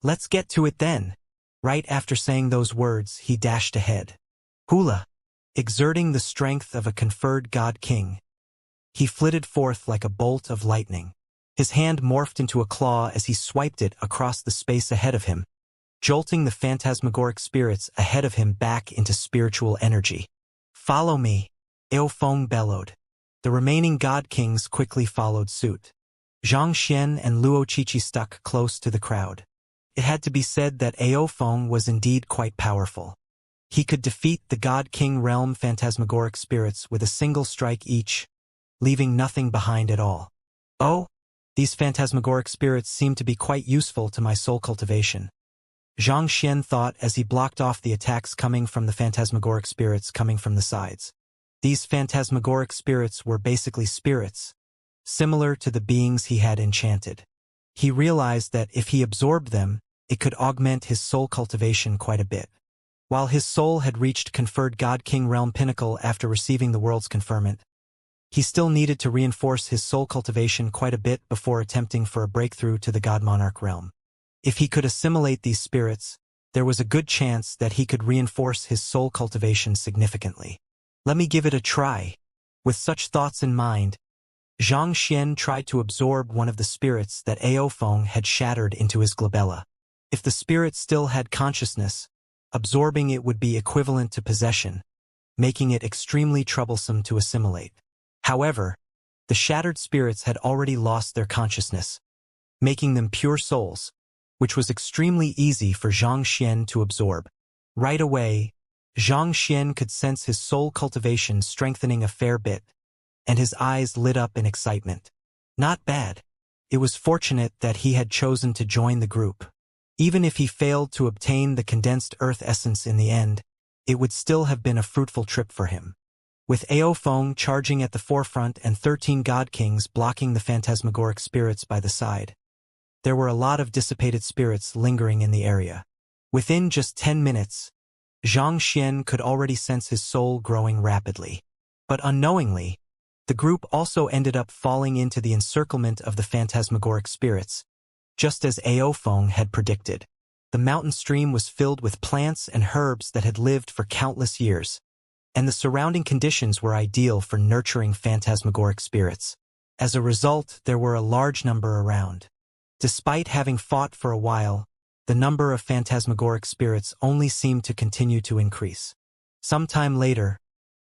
[SPEAKER 1] "Let's get to it then." Right after saying those words, he dashed ahead. Hula! Exerting the strength of a conferred god king, he flitted forth like a bolt of lightning. His hand morphed into a claw as he swiped it across the space ahead of him, jolting the phantasmagoric spirits ahead of him back into spiritual energy. "Follow me," Aofeng bellowed. The remaining god kings quickly followed suit. Xianxia and Luoqiqi stuck close to the crowd. It had to be said that Aofeng was indeed quite powerful. He could defeat the god king realm phantasmagoric spirits with a single strike each, leaving nothing behind at all. Oh, these phantasmagoric spirits seem to be quite useful to my soul cultivation, Xianxia thought as he blocked off the attacks coming from the phantasmagoric spirits coming from the sides. These phantasmagoric spirits were basically spirits, similar to the beings he had enchanted. He realized that if he absorbed them, it could augment his soul cultivation quite a bit. While his soul had reached conferred God King realm pinnacle after receiving the world's conferment, he still needed to reinforce his soul cultivation quite a bit before attempting for a breakthrough to the God Monarch realm. If he could assimilate these spirits, there was a good chance that he could reinforce his soul cultivation significantly. Let me give it a try. With such thoughts in mind, Xianxia tried to absorb one of the spirits that Aofeng had shattered into his glabella. If the spirit still had consciousness, absorbing it would be equivalent to possession, making it extremely troublesome to assimilate. However, the shattered spirits had already lost their consciousness, making them pure souls, which was extremely easy for Xianxia to absorb. Right away, Xianxia could sense his soul cultivation strengthening a fair bit, and his eyes lit up in excitement. Not bad. It was fortunate that he had chosen to join the group. Even if he failed to obtain the condensed earth essence in the end, it would still have been a fruitful trip for him. With Aofeng charging at the forefront and 13 god kings blocking the phantasmagoric spirits by the side, there were a lot of dissipated spirits lingering in the area. Within just 10 minutes, Xianxia could already sense his soul growing rapidly. But unknowingly, the group also ended up falling into the encirclement of the phantasmagoric spirits, just as Aofeng had predicted. The mountain stream was filled with plants and herbs that had lived for countless years, and the surrounding conditions were ideal for nurturing phantasmagoric spirits. As a result, there were a large number around. Despite having fought for a while, the number of phantasmagoric spirits only seemed to continue to increase. Sometime later,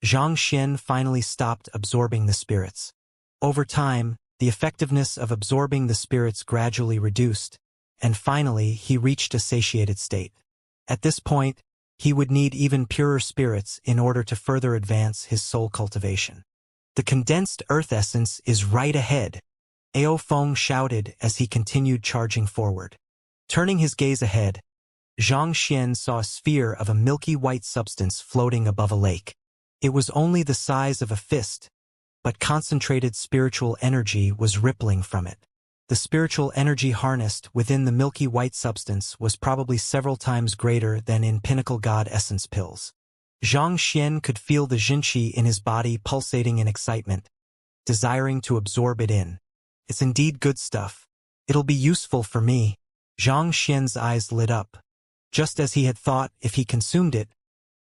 [SPEAKER 1] Xianxia finally stopped absorbing the spirits. Over time, the effectiveness of absorbing the spirits gradually reduced, and finally he reached a satiated state. At this point, he would need even purer spirits in order to further advance his soul cultivation. "The condensed earth essence is right ahead," Aofeng shouted as he continued charging forward. Turning his gaze ahead, Xianxia saw a sphere of a milky white substance floating above a lake. It was only the size of a fist, but concentrated spiritual energy was rippling from it. The spiritual energy harnessed within the milky white substance was probably several times greater than in pinnacle god essence pills. Xianxia could feel the jinqi in his body pulsating in excitement, desiring to absorb it in. It's indeed good stuff. It'll be useful for me. Xianxia's eyes lit up. Just as he had thought, if he consumed it,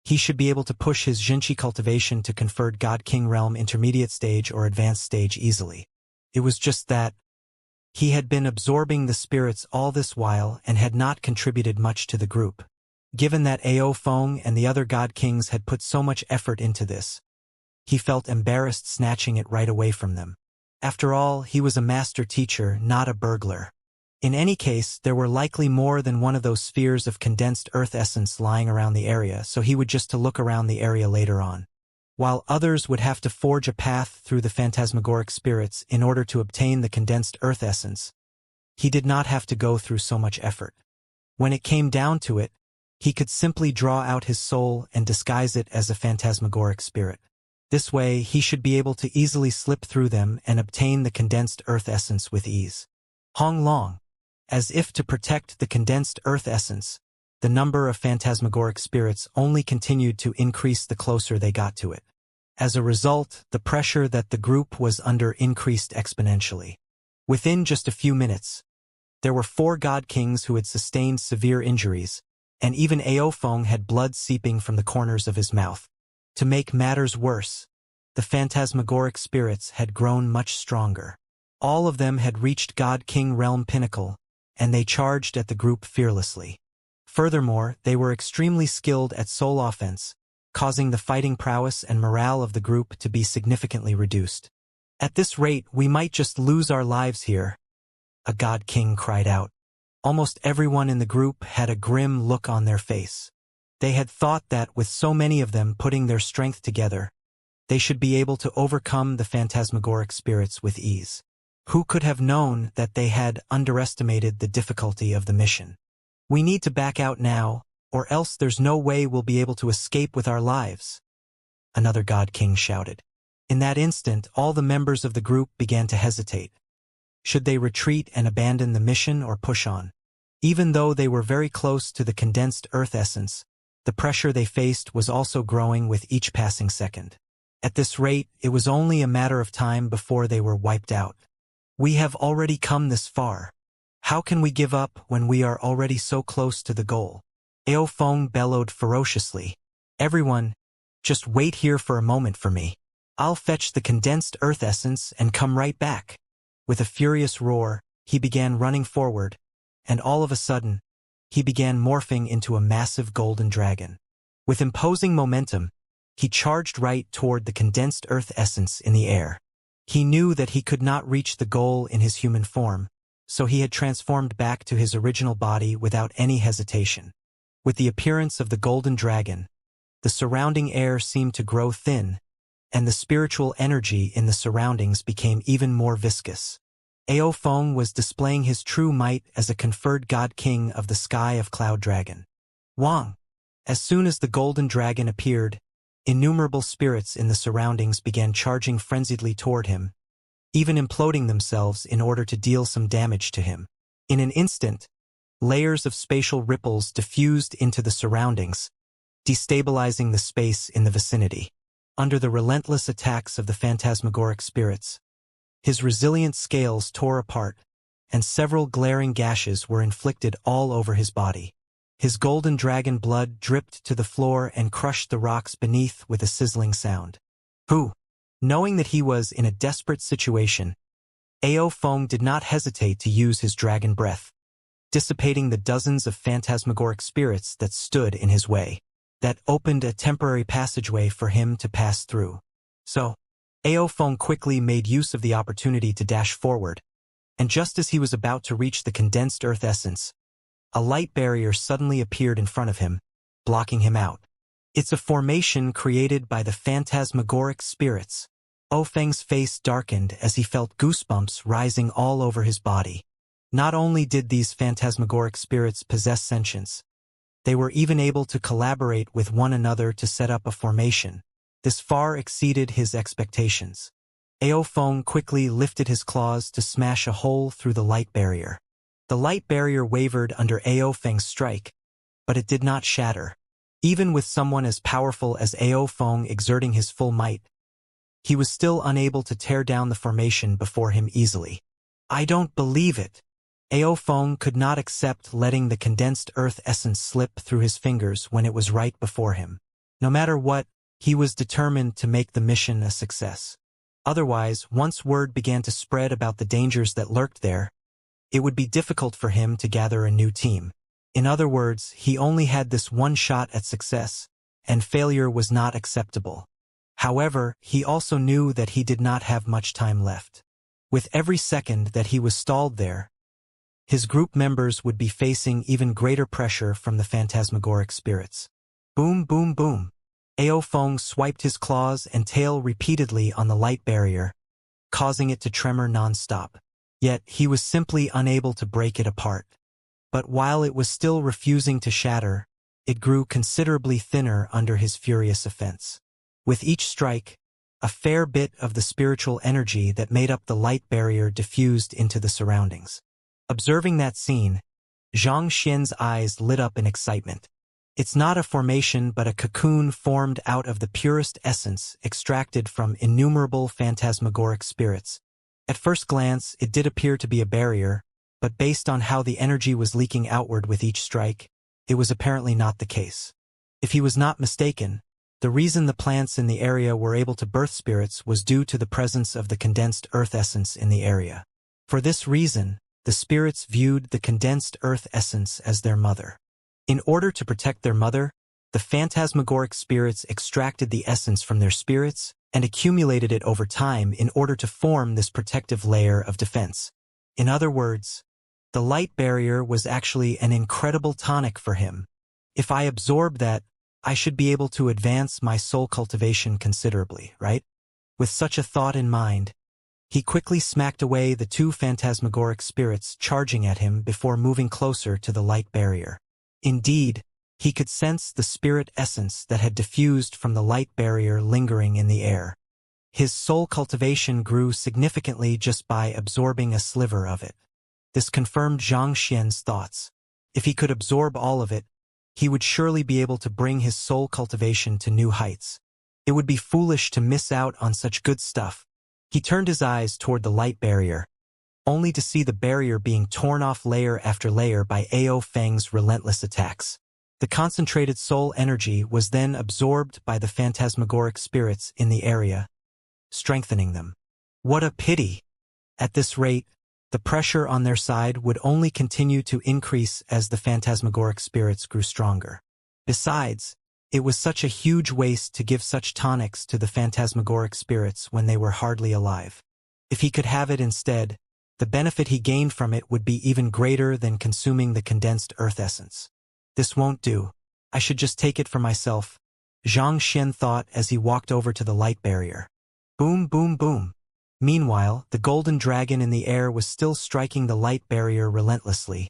[SPEAKER 1] he should be able to push his jinqi cultivation to conferred God King realm intermediate stage or advanced stage easily. It was just that he had been absorbing the spirits all this while and had not contributed much to the group. Given that Aofeng and the other god kings had put so much effort into this, he felt embarrassed snatching it right away from them. After all, he was a master teacher, not a burglar. In any case, there were likely more than one of those spheres of condensed earth essence lying around the area, so he would just to look around the area later on. While others would have to forge a path through the phantasmagoric spirits in order to obtain the condensed earth essence, he did not have to go through so much effort. When it came down to it, he could simply draw out his soul and disguise it as a phantasmagoric spirit. This way, he should be able to easily slip through them and obtain the condensed earth essence with ease. Hong Long. As if to protect the condensed earth essence, the number of phantasmagoric spirits only continued to increase the closer they got to it. As a result, the pressure that the group was under increased exponentially. Within just a few minutes, there were 4 god kings who had sustained severe injuries, and even Aofeng had blood seeping from the corners of his mouth. To make matters worse, the phantasmagoric spirits had grown much stronger. All of them had reached God King Realm Pinnacle, and they charged at the group fearlessly. Furthermore, they were extremely skilled at soul offense, causing the fighting prowess and morale of the group to be significantly reduced. At this rate, we might just lose our lives here, a god king cried out. Almost everyone in the group had a grim look on their face. They had thought that with so many of them putting their strength together, they should be able to overcome the phantasmagoric spirits with ease. Who could have known that they had underestimated the difficulty of the mission? We need to back out now, or else there's no way we'll be able to escape with our lives, another god king shouted. In that instant, all the members of the group began to hesitate. Should they retreat and abandon the mission or push on? Even though they were very close to the condensed earth essence, the pressure they faced was also growing with each passing second. At this rate, it was only a matter of time before they were wiped out. We have already come this far. How can we give up when we are already so close to the goal? Aofeng bellowed ferociously. Everyone, just wait here for a moment for me. I'll fetch the condensed earth essence and come right back. With a furious roar, he began running forward, and all of a sudden, he began morphing into a massive golden dragon. With imposing momentum, he charged right toward the condensed earth essence in the air. He knew that he could not reach the goal in his human form, so he had transformed back to his original body without any hesitation. With the appearance of the golden dragon, the surrounding air seemed to grow thin, and the spiritual energy in the surroundings became even more viscous. Aofeng was displaying his true might as a conferred god king of the sky of Cloud Dragon. Wang! As soon as the golden dragon appeared, innumerable spirits in the surroundings began charging frenziedly toward him, even imploding themselves in order to deal some damage to him. In an instant, layers of spatial ripples diffused into the surroundings, destabilizing the space in the vicinity. Under the relentless attacks of the phantasmagoric spirits, his resilient scales tore apart, and several glaring gashes were inflicted all over his body. His golden dragon blood dripped to the floor and crushed the rocks beneath with a sizzling sound. Who? Knowing that he was in a desperate situation, Aofeng did not hesitate to use his dragon breath, dissipating the dozens of phantasmagoric spirits that stood in his way. That opened a temporary passageway for him to pass through. So, Aofeng quickly made use of the opportunity to dash forward, and just as he was about to reach the condensed earth essence, a light barrier suddenly appeared in front of him, blocking him out. It's a formation created by the phantasmagoric spirits. Aofeng's face darkened as he felt goosebumps rising all over his body. Not only did these phantasmagoric spirits possess sentience, they were even able to collaborate with one another to set up a formation. This far exceeded his expectations. Aofeng quickly lifted his claws to smash a hole through the light barrier. The light barrier wavered under Aofeng's strike, but it did not shatter. Even with someone as powerful as Aofeng exerting his full might, he was still unable to tear down the formation before him easily. I don't believe it. Aofeng could not accept letting the condensed earth essence slip through his fingers when it was right before him. No matter what, he was determined to make the mission a success. Otherwise, once word began to spread about the dangers that lurked there, it would be difficult for him to gather a new team. In other words, he only had this one shot at success, and failure was not acceptable. However, he also knew that he did not have much time left. With every second that he was stalled there, his group members would be facing even greater pressure from the phantasmagoric spirits. Boom, boom, boom. Ao Feng swiped his claws and tail repeatedly on the light barrier, causing it to tremor non-stop. Yet he was simply unable to break it apart. But while it was still refusing to shatter, it grew considerably thinner under his furious offense. With each strike, a fair bit of the spiritual energy that made up the light barrier diffused into the surroundings. Observing that scene, Xianxia's eyes lit up in excitement. It's not a formation but a cocoon formed out of the purest essence extracted from innumerable phantasmagoric spirits. At first glance, it did appear to be a barrier, but based on how the energy was leaking outward with each strike, it was apparently not the case. If he was not mistaken, the reason the plants in the area were able to birth spirits was due to the presence of the condensed earth essence in the area. For this reason, the spirits viewed the condensed earth essence as their mother. In order to protect their mother, the phantasmagoric spirits extracted the essence from their spirits and accumulated it over time in order to form this protective layer of defense. In other words, the light barrier was actually an incredible tonic for him. If I absorb that, I should be able to advance my soul cultivation considerably, right? With such a thought in mind, he quickly smacked away the two phantasmagoric spirits charging at him before moving closer to the light barrier. Indeed, he could sense the spirit essence that had diffused from the light barrier lingering in the air. His soul cultivation grew significantly just by absorbing a sliver of it. This confirmed Xianxia's thoughts. If he could absorb all of it, he would surely be able to bring his soul cultivation to new heights. It would be foolish to miss out on such good stuff. He turned his eyes toward the light barrier, only to see the barrier being torn off layer after layer by Ao Feng's relentless attacks. The concentrated soul energy was then absorbed by the phantasmagoric spirits in the area, strengthening them. What a pity! At this rate, the pressure on their side would only continue to increase as the phantasmagoric spirits grew stronger. Besides, it was such a huge waste to give such tonics to the phantasmagoric spirits when they were hardly alive. If he could have it instead, the benefit he gained from it would be even greater than consuming the condensed earth essence. This won't do. I should just take it for myself, Xianxia thought as he walked over to the light barrier. Boom, boom, boom. Meanwhile, the golden dragon in the air was still striking the light barrier relentlessly,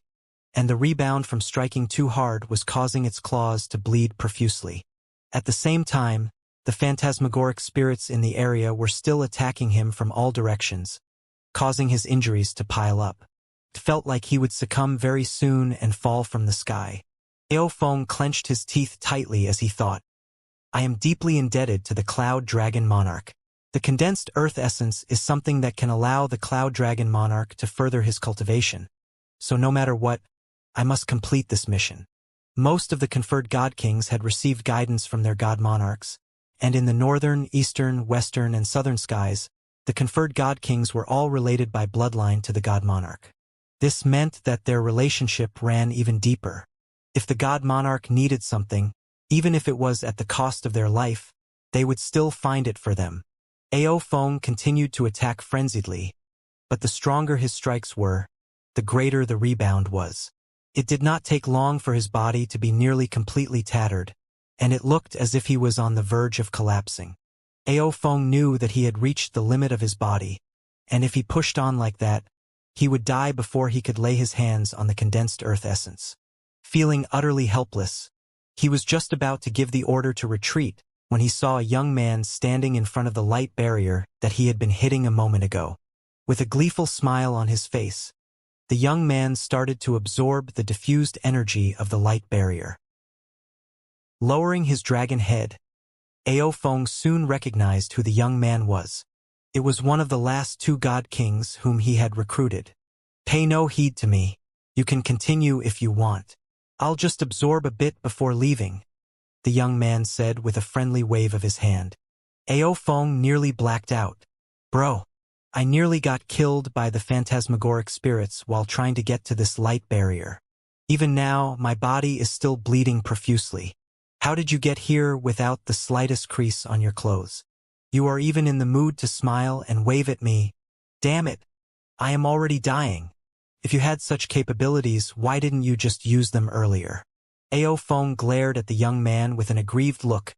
[SPEAKER 1] and the rebound from striking too hard was causing its claws to bleed profusely. At the same time, the phantasmagoric spirits in the area were still attacking him from all directions, causing his injuries to pile up. It felt like he would succumb very soon and fall from the sky. Ao Feng clenched his teeth tightly as he thought, I am deeply indebted to the Cloud Dragon Monarch. The condensed earth essence is something that can allow the Cloud Dragon Monarch to further his cultivation. So no matter what, I must complete this mission. Most of the conferred god kings had received guidance from their god monarchs, and in the northern, eastern, western, and southern skies, the conferred god kings were all related by bloodline to the god monarch. This meant that their relationship ran even deeper. If the god monarch needed something, even if it was at the cost of their life, they would still find it for them. Ao Feng continued to attack frenziedly, but the stronger his strikes were, the greater the rebound was. It did not take long for his body to be nearly completely tattered, and it looked as if he was on the verge of collapsing. Ao Feng knew that he had reached the limit of his body, and if he pushed on like that, he would die before he could lay his hands on the condensed earth essence. Feeling utterly helpless, he was just about to give the order to retreat when he saw a young man standing in front of the light barrier that he had been hitting a moment ago. With a gleeful smile on his face, the young man started to absorb the diffused energy of the light barrier. Lowering his dragon head, Ao Feng soon recognized who the young man was. It was one of the last two god kings whom he had recruited. Pay no heed to me. You can continue if you want. I'll just absorb a bit before leaving, the young man said with a friendly wave of his hand. Ao Feng nearly blacked out. Bro, I nearly got killed by the phantasmagoric spirits while trying to get to this light barrier. Even now, my body is still bleeding profusely. How did you get here without the slightest crease on your clothes? You are even in the mood to smile and wave at me. Damn it, I am already dying. If you had such capabilities, why didn't you just use them earlier? Ao Feng glared at the young man with an aggrieved look,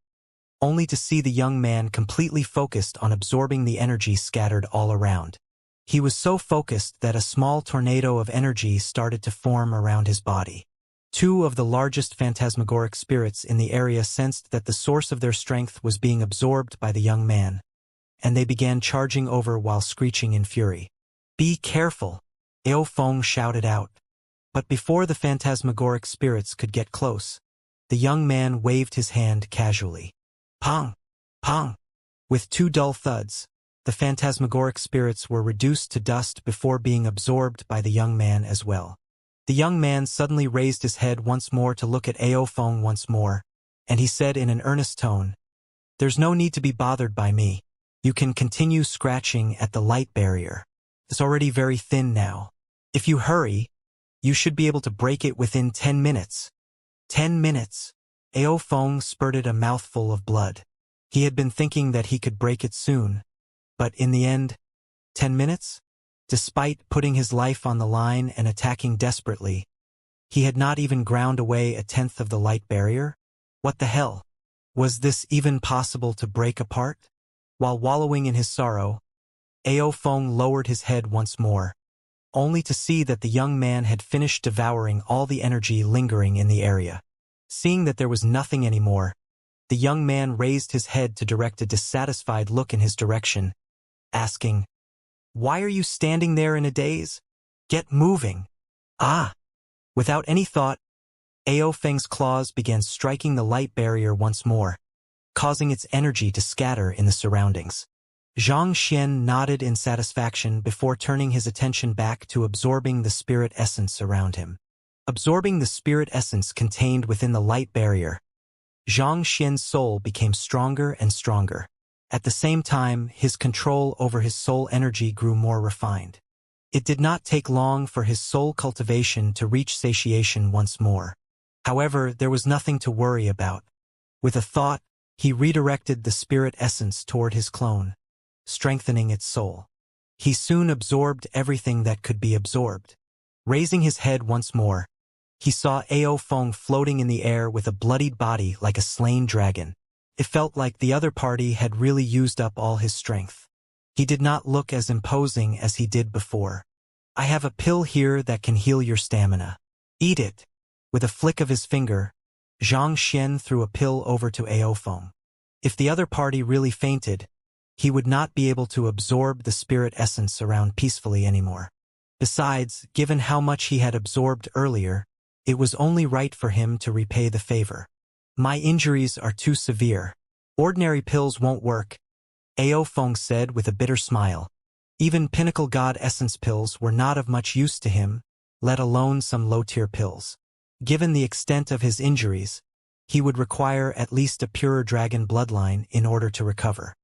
[SPEAKER 1] only to see the young man completely focused on absorbing the energy scattered all around. He was so focused that a small tornado of energy started to form around his body. Two of the largest phantasmagoric spirits in the area sensed that the source of their strength was being absorbed by the young man, and they began charging over while screeching in fury. "Be careful!" Ao Feng shouted out. But before the phantasmagoric spirits could get close, the young man waved his hand casually. Pong! Pong! With two dull thuds, the phantasmagoric spirits were reduced to dust before being absorbed by the young man as well. The young man suddenly raised his head once more to look at Ao Feng once more, and he said in an earnest tone, "There's no need to be bothered by me. You can continue scratching at the light barrier. It's already very thin now. If you hurry, you should be able to break it within 10 minutes. 10 minutes. Ao Feng spurted a mouthful of blood. He had been thinking that he could break it soon, but in the end, 10 minutes? Despite putting his life on the line and attacking desperately, he had not even ground away a tenth of the light barrier? What the hell? Was this even possible to break apart? While wallowing in his sorrow, Ao Feng lowered his head once more, only to see that the young man had finished devouring all the energy lingering in the area. Seeing that there was nothing anymore, the young man raised his head to direct a dissatisfied look in his direction, asking, "Why are you standing there in a daze? Get moving!" Ah! Without any thought, Ao Feng's claws began striking the light barrier once more, causing its energy to scatter in the surroundings. Xianxia nodded in satisfaction before turning his attention back to absorbing the spirit essence around him. Absorbing the spirit essence contained within the light barrier, Xianxia's soul became stronger and stronger. At the same time, his control over his soul energy grew more refined. It did not take long for his soul cultivation to reach satiation once more. However, there was nothing to worry about. With a thought, he redirected the spirit essence toward his clone, strengthening its soul. He soon absorbed everything that could be absorbed. Raising his head once more, he saw Ao Feng floating in the air with a bloodied body like a slain dragon. It felt like the other party had really used up all his strength. He did not look as imposing as he did before. "I have a pill here that can heal your stamina. Eat it." With a flick of his finger, Xianxia threw a pill over to Ao Feng. If the other party really fainted, he would not be able to absorb the spirit essence around peacefully anymore. Besides, given how much he had absorbed earlier, it was only right for him to repay the favor. "My injuries are too severe. Ordinary pills won't work," Ao Feng said with a bitter smile. Even Pinnacle God Essence pills were not of much use to him, let alone some low-tier pills. Given the extent of his injuries, he would require at least a purer dragon bloodline in order to recover.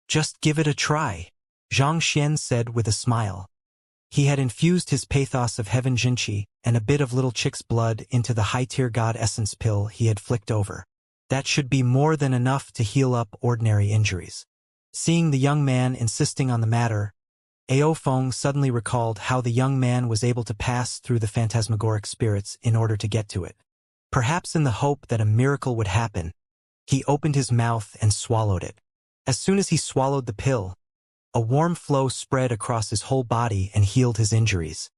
[SPEAKER 1] "Just give it a try," Xianxia said with a smile. He had infused his pathos of heaven Jinchi and a bit of little chick's blood into the high-tier God Essence pill he had flicked over. That should be more than enough to heal up ordinary injuries. Seeing the young man insisting on the matter, Ao Feng suddenly recalled how the young man was able to pass through the phantasmagoric spirits in order to get to it. Perhaps in the hope that a miracle would happen, he opened his mouth and swallowed it. As soon as he swallowed the pill, a warm flow spread across his whole body and healed his injuries.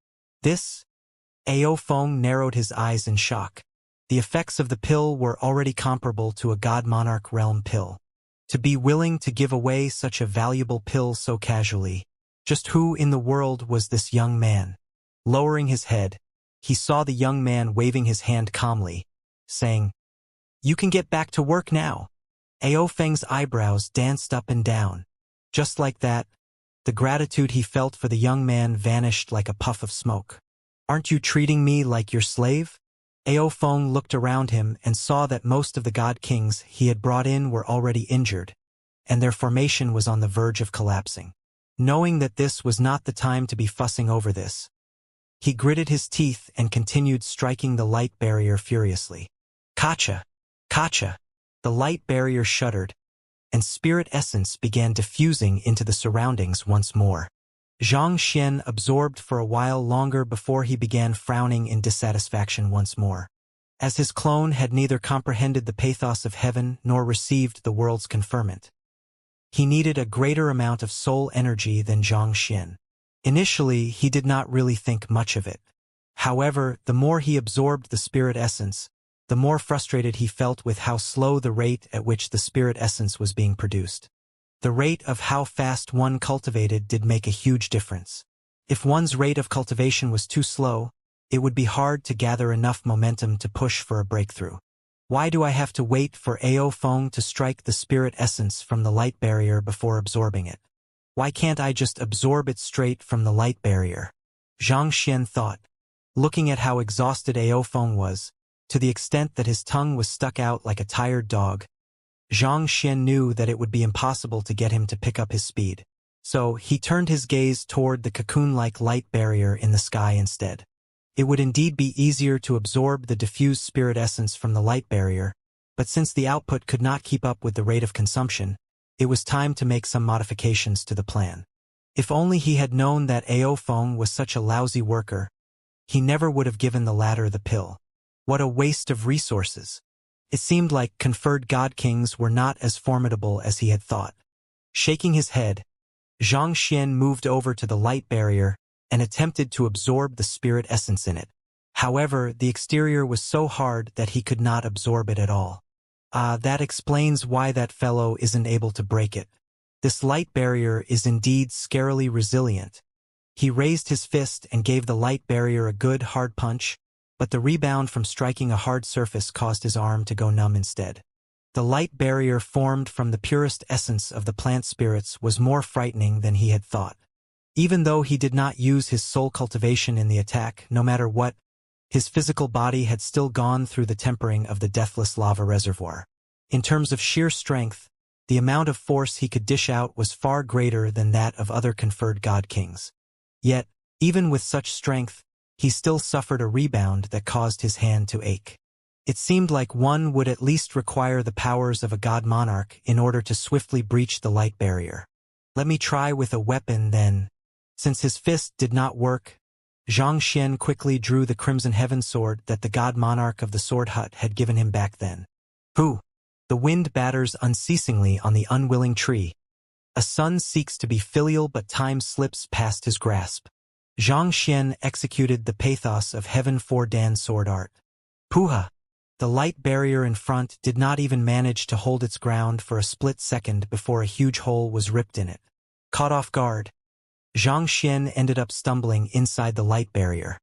[SPEAKER 1] This? Ao Feng narrowed his eyes in shock. The effects of the pill were already comparable to a God Monarch realm pill. To be willing to give away such a valuable pill so casually, just who in the world was this young man? Lowering his head, he saw the young man waving his hand calmly, saying, "You can get back to work now." Ao Feng's eyebrows danced up and down. Just like that, the gratitude he felt for the young man vanished like a puff of smoke. "Aren't you treating me like your slave?" Ao Feng looked around him and saw that most of the god kings he had brought in were already injured, and their formation was on the verge of collapsing. Knowing that this was not the time to be fussing over this, he gritted his teeth and continued striking the light barrier furiously. Kacha! Kacha! The light barrier shuddered, and spirit essence began diffusing into the surroundings once more. Xianxia absorbed for a while longer before he began frowning in dissatisfaction once more. As his clone had neither comprehended the pathos of heaven nor received the world's conferment. He needed a greater amount of soul energy than Xianxia. Initially, he did not really think much of it. However, the more he absorbed the spirit essence, the more frustrated he felt with how slow the rate at which the spirit essence was being produced. The rate of how fast one cultivated did make a huge difference. If one's rate of cultivation was too slow, it would be hard to gather enough momentum to push for a breakthrough. Why do I have to wait for Ao Feng to strike the spirit essence from the light barrier before absorbing it? Why can't I just absorb it straight from the light barrier? Xianxia thought, looking at how exhausted Ao Feng was, to the extent that his tongue was stuck out like a tired dog. Xianxia knew that it would be impossible to get him to pick up his speed. So, he turned his gaze toward the cocoon-like light barrier in the sky instead. It would indeed be easier to absorb the diffused spirit essence from the light barrier, but since the output could not keep up with the rate of consumption, it was time to make some modifications to the plan. If only he had known that Ao Feng was such a lousy worker, he never would have given the latter the pill. What a waste of resources. It seemed like conferred god kings were not as formidable as he had thought. Shaking his head, Xianxia moved over to the light barrier and attempted to absorb the spirit essence in it. However, the exterior was so hard that he could not absorb it at all. That explains why that fellow isn't able to break it. This light barrier is indeed scarily resilient. He raised his fist and gave the light barrier a good hard punch, but the rebound from striking a hard surface caused his arm to go numb instead. The light barrier formed from the purest essence of the plant spirits was more frightening than he had thought. Even though he did not use his soul cultivation in the attack, no matter what, his physical body had still gone through the tempering of the deathless lava reservoir. In terms of sheer strength, the amount of force he could dish out was far greater than that of other conferred god kings. Yet, even with such strength, he still suffered a rebound that caused his hand to ache. It seemed like one would at least require the powers of a god monarch in order to swiftly breach the light barrier. Let me try with a weapon then. Since his fist did not work, Xianxia quickly drew the crimson heaven sword that the god monarch of the sword hut had given him back then. Who? The wind batters unceasingly on the unwilling tree. A son seeks to be filial but time slips past his grasp. Xianxia executed the pathos of heaven for Dan sword art. Puha! The light barrier in front did not even manage to hold its ground for a split second before a huge hole was ripped in it. Caught off guard, Xianxia ended up stumbling inside the light barrier.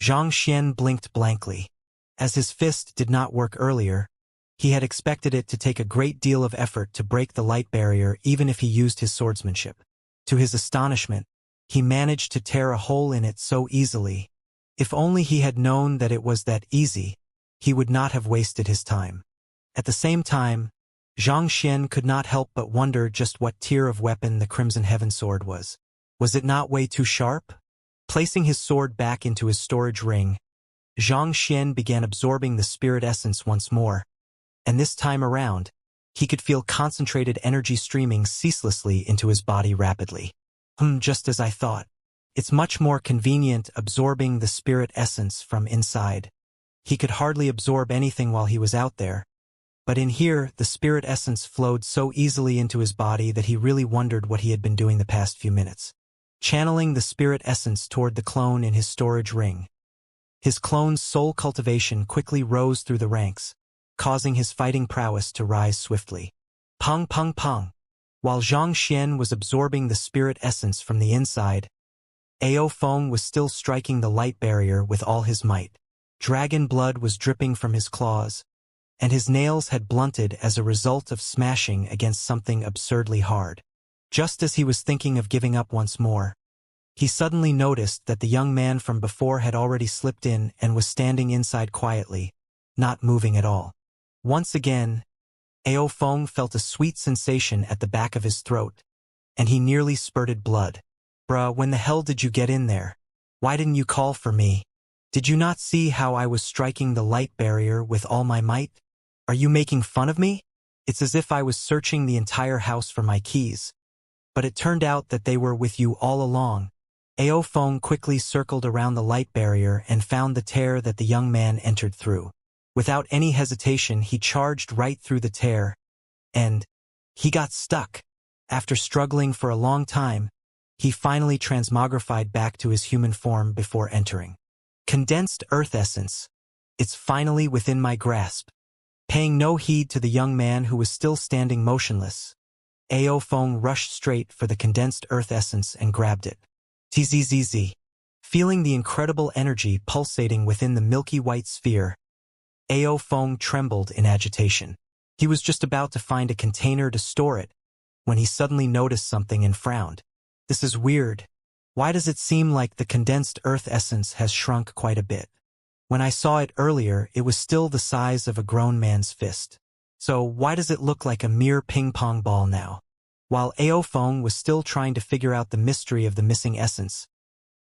[SPEAKER 1] Xianxia blinked blankly. As his fist did not work earlier, he had expected it to take a great deal of effort to break the light barrier even if he used his swordsmanship. To his astonishment, he managed to tear a hole in it so easily. If only he had known that it was that easy, he would not have wasted his time. At the same time, Xianxia could not help but wonder just what tier of weapon the Crimson Heaven sword was. Was it not way too sharp? Placing his sword back into his storage ring, Xianxia began absorbing the spirit essence once more, and this time around, he could feel concentrated energy streaming ceaselessly into his body rapidly. Just as I thought. It's much more convenient absorbing the spirit essence from inside. He could hardly absorb anything while he was out there, but in here, the spirit essence flowed so easily into his body that he really wondered what he had been doing the past few minutes. Channeling the spirit essence toward the clone in his storage ring. His clone's soul cultivation quickly rose through the ranks, causing his fighting prowess to rise swiftly. Pong pong pong. While Xianxia was absorbing the spirit essence from the inside, Ao Feng was still striking the light barrier with all his might. Dragon blood was dripping from his claws, and his nails had blunted as a result of smashing against something absurdly hard. Just as he was thinking of giving up once more, he suddenly noticed that the young man from before had already slipped in and was standing inside quietly, not moving at all. Once again, Ao Feng felt a sweet sensation at the back of his throat, and he nearly spurted blood. Bruh, when the hell did you get in there? Why didn't you call for me? Did you not see how I was striking the light barrier with all my might? Are you making fun of me? It's as if I was searching the entire house for my keys. but it turned out that they were with you all along. Ao Feng quickly circled around the light barrier and found the tear that the young man entered through. Without any hesitation, he charged right through the tear, and he got stuck. After struggling for a long time, he finally transmogrified back to his human form before entering. Condensed earth essence. It's finally within my grasp. Paying no heed to the young man who was still standing motionless, Ao Feng rushed straight for the condensed earth essence and grabbed it. Tzz. Feeling the incredible energy pulsating within the milky white sphere, Ao Feng trembled in agitation. He was just about to find a container to store it when he suddenly noticed something and frowned. This is weird. Why does it seem like the condensed earth essence has shrunk quite a bit? When I saw it earlier, it was still the size of a grown man's fist. So why does it look like a mere ping-pong ball now? While Ao Feng was still trying to figure out the mystery of the missing essence,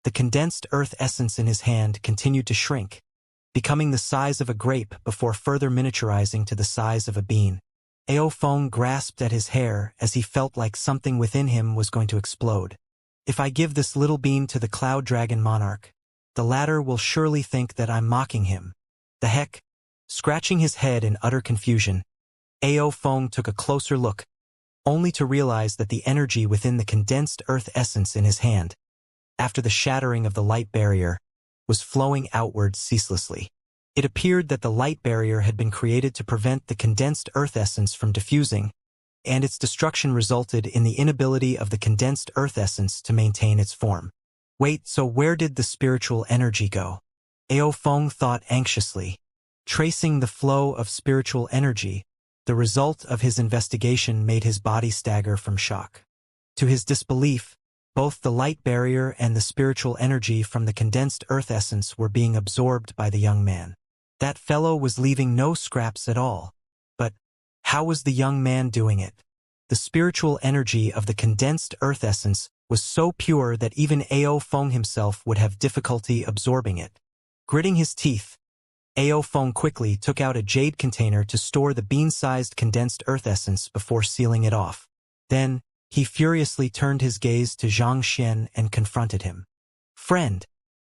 [SPEAKER 1] the condensed earth essence in his hand continued to shrink, becoming the size of a grape before further miniaturizing to the size of a bean. Ao Feng grasped at his hair as he felt like something within him was going to explode. If I give this little bean to the Cloud Dragon Monarch, the latter will surely think that I'm mocking him. The heck? Scratching his head in utter confusion, Ao Feng took a closer look, only to realize that the energy within the condensed earth essence in his hand, after the shattering of the light barrier, was flowing outward ceaselessly. It appeared that the light barrier had been created to prevent the condensed earth essence from diffusing, and its destruction resulted in the inability of the condensed earth essence to maintain its form. Wait, so where did the spiritual energy go? Ao Feng thought anxiously. Tracing the flow of spiritual energy, the result of his investigation made his body stagger from shock. To his disbelief, both the light barrier and the spiritual energy from the condensed earth essence were being absorbed by the young man. That fellow was leaving no scraps at all. But how was the young man doing it? The spiritual energy of the condensed earth essence was so pure that even Ao Feng himself would have difficulty absorbing it. Gritting his teeth, Ao Feng quickly took out a jade container to store the bean-sized condensed earth essence before sealing it off. Then, he furiously turned his gaze to Xianxia and confronted him. Friend,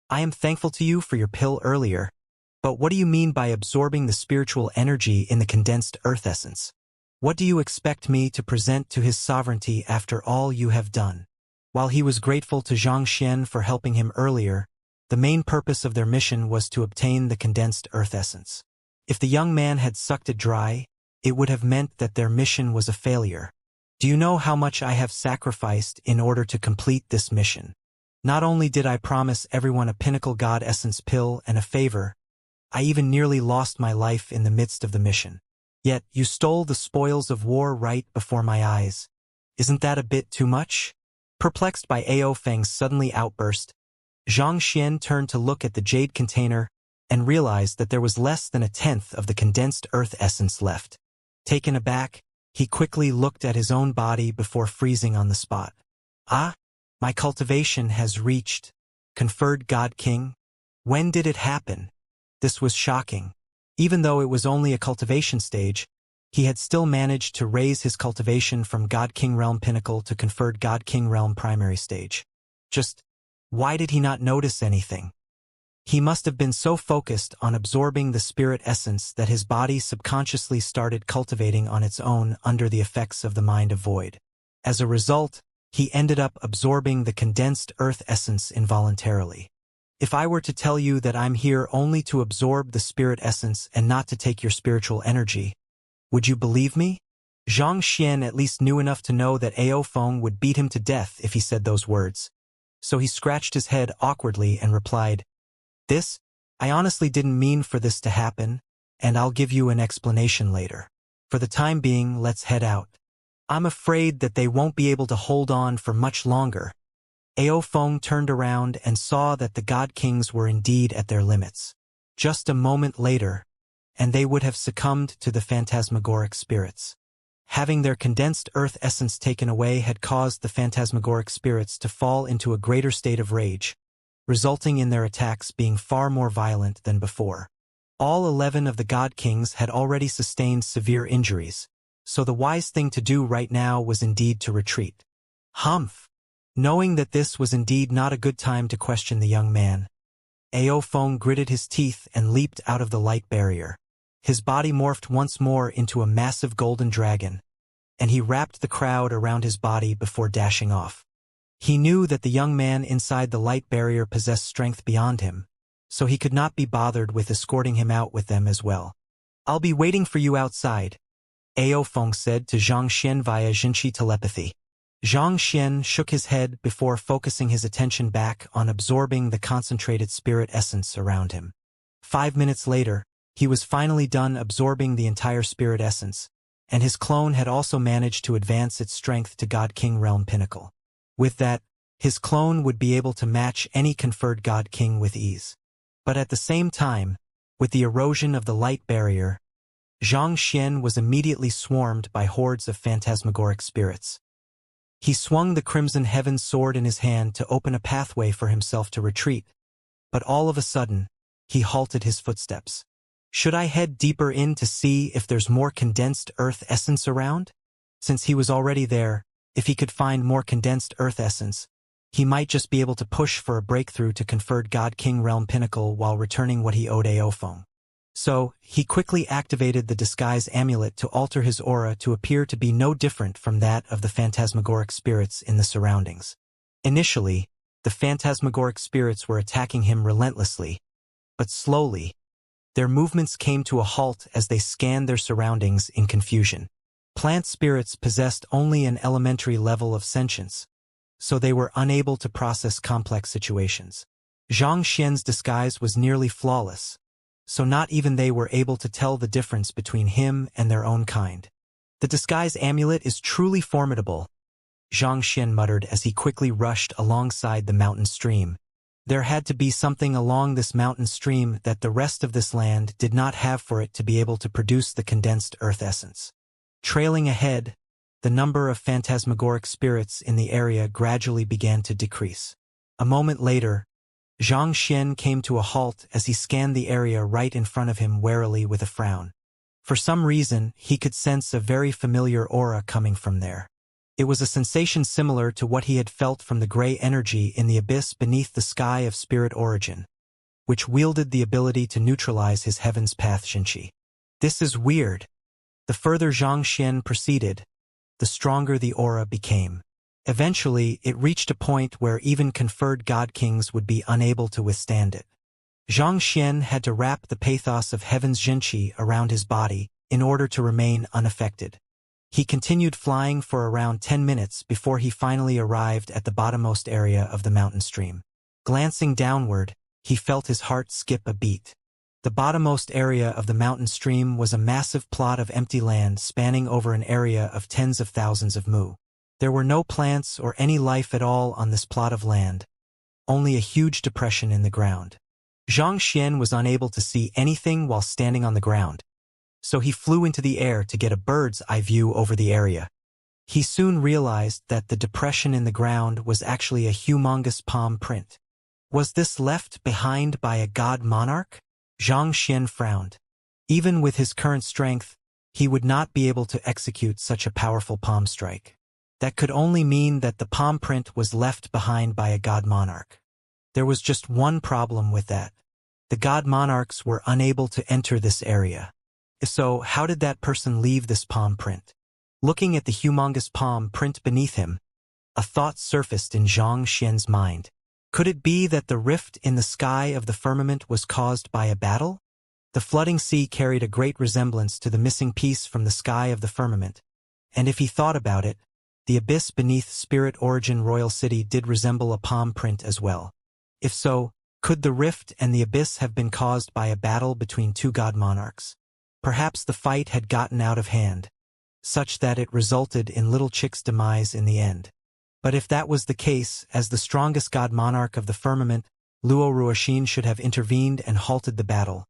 [SPEAKER 1] I am thankful to you for your pill earlier, but what do you mean by absorbing the spiritual energy in the condensed earth essence? What do you expect me to present to his sovereignty after all you have done? While he was grateful to Xianxia for helping him earlier, the main purpose of their mission was to obtain the condensed earth essence. If the young man had sucked it dry, it would have meant that their mission was a failure. Do you know how much I have sacrificed in order to complete this mission? Not only did I promise everyone a pinnacle god essence pill and a favor, I even nearly lost my life in the midst of the mission. Yet you stole the spoils of war right before my eyes. Isn't that a bit too much? Perplexed by Ao Feng's suddenly outburst, Xianxia turned to look at the jade container and realized that there was less than a tenth of the condensed earth essence left. Taken aback, he quickly looked at his own body before freezing on the spot. Ah, my cultivation has reached. Conferred God King? When did it happen? This was shocking. Even though it was only a cultivation stage, he had still managed to raise his cultivation from God King Realm Pinnacle to conferred God King Realm Primary Stage. Just, why did he not notice anything? He must have been so focused on absorbing the spirit essence that his body subconsciously started cultivating on its own under the effects of the mind of void. As a result, he ended up absorbing the condensed earth essence involuntarily. If I were to tell you that I'm here only to absorb the spirit essence and not to take your spiritual energy, would you believe me? Xianxia at least knew enough to know that Ao Feng would beat him to death if he said those words. So he scratched his head awkwardly and replied, I honestly didn't mean for this to happen, and I'll give you an explanation later. For the time being, let's head out. I'm afraid that they won't be able to hold on for much longer. Ao Feng turned around and saw that the God Kings were indeed at their limits. Just a moment later, and they would have succumbed to the phantasmagoric spirits. Having their condensed earth essence taken away had caused the phantasmagoric spirits to fall into a greater state of rage, resulting in their attacks being far more violent than before. All 11 of the God Kings had already sustained severe injuries, so the wise thing to do right now was indeed to retreat. Humph! Knowing that this was indeed not a good time to question the young man, Ao Feng gritted his teeth and leaped out of the light barrier. His body morphed once more into a massive golden dragon, and he wrapped the crowd around his body before dashing off. He knew that the young man inside the light barrier possessed strength beyond him, so he could not be bothered with escorting him out with them as well. "I'll be waiting for you outside," Ao Feng said to Xianxia via Jinqi telepathy. Xianxia shook his head before focusing his attention back on absorbing the concentrated spirit essence around him. 5 minutes later, he was finally done absorbing the entire spirit essence, and his clone had also managed to advance its strength to God King Realm Pinnacle. With that, his clone would be able to match any conferred God King with ease. But at the same time, with the erosion of the light barrier, Xianxia was immediately swarmed by hordes of phantasmagoric spirits. He swung the Crimson Heaven sword in his hand to open a pathway for himself to retreat, but all of a sudden, he halted his footsteps. Should I head deeper in to see if there's more condensed earth essence around? Since he was already there, if he could find more condensed earth essence, he might just be able to push for a breakthrough to conferred God King Realm Pinnacle while returning what he owed Ao Feng. So, he quickly activated the disguise amulet to alter his aura to appear to be no different from that of the phantasmagoric spirits in the surroundings. Initially, the phantasmagoric spirits were attacking him relentlessly, but slowly, their movements came to a halt as they scanned their surroundings in confusion. Plant spirits possessed only an elementary level of sentience, so they were unable to process complex situations. Xianxia's disguise was nearly flawless, so not even they were able to tell the difference between him and their own kind. "The disguise amulet is truly formidable," Xianxia muttered as he quickly rushed alongside the mountain stream. There had to be something along this mountain stream that the rest of this land did not have for it to be able to produce the condensed earth essence. Trailing ahead, the number of phantasmagoric spirits in the area gradually began to decrease. A moment later, Xianxia came to a halt as he scanned the area right in front of him warily with a frown. For some reason, he could sense a very familiar aura coming from there. It was a sensation similar to what he had felt from the gray energy in the abyss beneath the sky of spirit origin, which wielded the ability to neutralize his heaven's path Jinqi. "This is weird." The further Xianxia proceeded, the stronger the aura became. Eventually, it reached a point where even conferred God Kings would be unable to withstand it. Xianxia had to wrap the pathos of heaven's Jinqi around his body in order to remain unaffected. He continued flying for around 10 minutes before he finally arrived at the bottommost area of the mountain stream. Glancing downward, he felt his heart skip a beat. The bottommost area of the mountain stream was a massive plot of empty land spanning over an area of tens of thousands of mu. There were no plants or any life at all on this plot of land, only a huge depression in the ground. Xianxia was unable to see anything while standing on the ground, so he flew into the air to get a bird's eye view over the area. He soon realized that the depression in the ground was actually a humongous palm print. Was this left behind by a god monarch? Xianxia frowned. Even with his current strength, he would not be able to execute such a powerful palm strike. That could only mean that the palm print was left behind by a god monarch. There was just one problem with that. The god monarchs were unable to enter this area. So how did that person leave this palm print? Looking at the humongous palm print beneath him, a thought surfaced in Xianxia's mind. Could it be that the rift in the sky of the firmament was caused by a battle? The flooding sea carried a great resemblance to the missing piece from the sky of the firmament, and if he thought about it, the abyss beneath Spirit Origin Royal City did resemble a palm print as well. If so, could the rift and the abyss have been caused by a battle between two god monarchs? Perhaps the fight had gotten out of hand, such that it resulted in Little Chick's demise in the end. But if that was the case, as the strongest god monarch of the firmament, Luo Ruoxin should have intervened and halted the battle,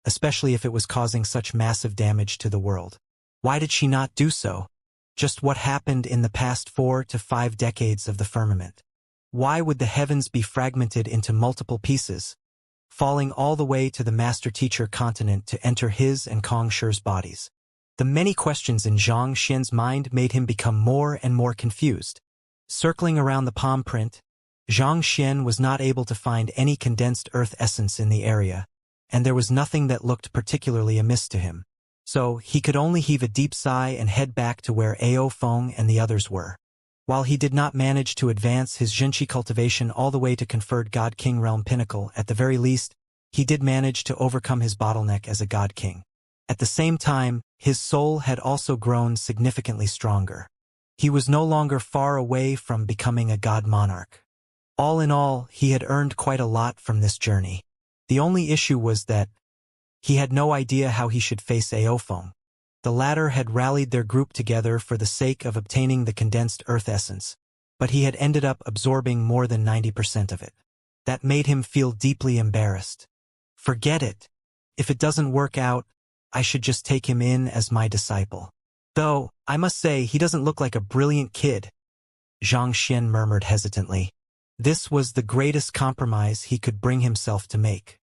[SPEAKER 1] especially if it was causing such massive damage to the world. Why did she not do so? Just what happened in the past 4 to 5 decades of the firmament? Why would the heavens be fragmented into multiple pieces, falling all the way to the Master-Teacher continent to enter his and Kong Shi's bodies? The many questions in Xianxia's mind made him become more and more confused. Circling around the palm print, Xianxia was not able to find any condensed earth essence in the area, and there was nothing that looked particularly amiss to him. So, he could only heave a deep sigh and head back to where Ao Feng and the others were. While he did not manage to advance his Jinchi cultivation all the way to conferred God King realm pinnacle, at the very least, he did manage to overcome his bottleneck as a God King. At the same time, his soul had also grown significantly stronger. He was no longer far away from becoming a God Monarch. All in all, he had earned quite a lot from this journey. The only issue was that he had no idea how he should face Ao Feng. The latter had rallied their group together for the sake of obtaining the condensed earth essence, but he had ended up absorbing more than 90% of it. That made him feel deeply embarrassed. Forget it. If it doesn't work out, I should just take him in as my disciple. Though, I must say he doesn't look like a brilliant kid, Xianxia murmured hesitantly. This was the greatest compromise he could bring himself to make.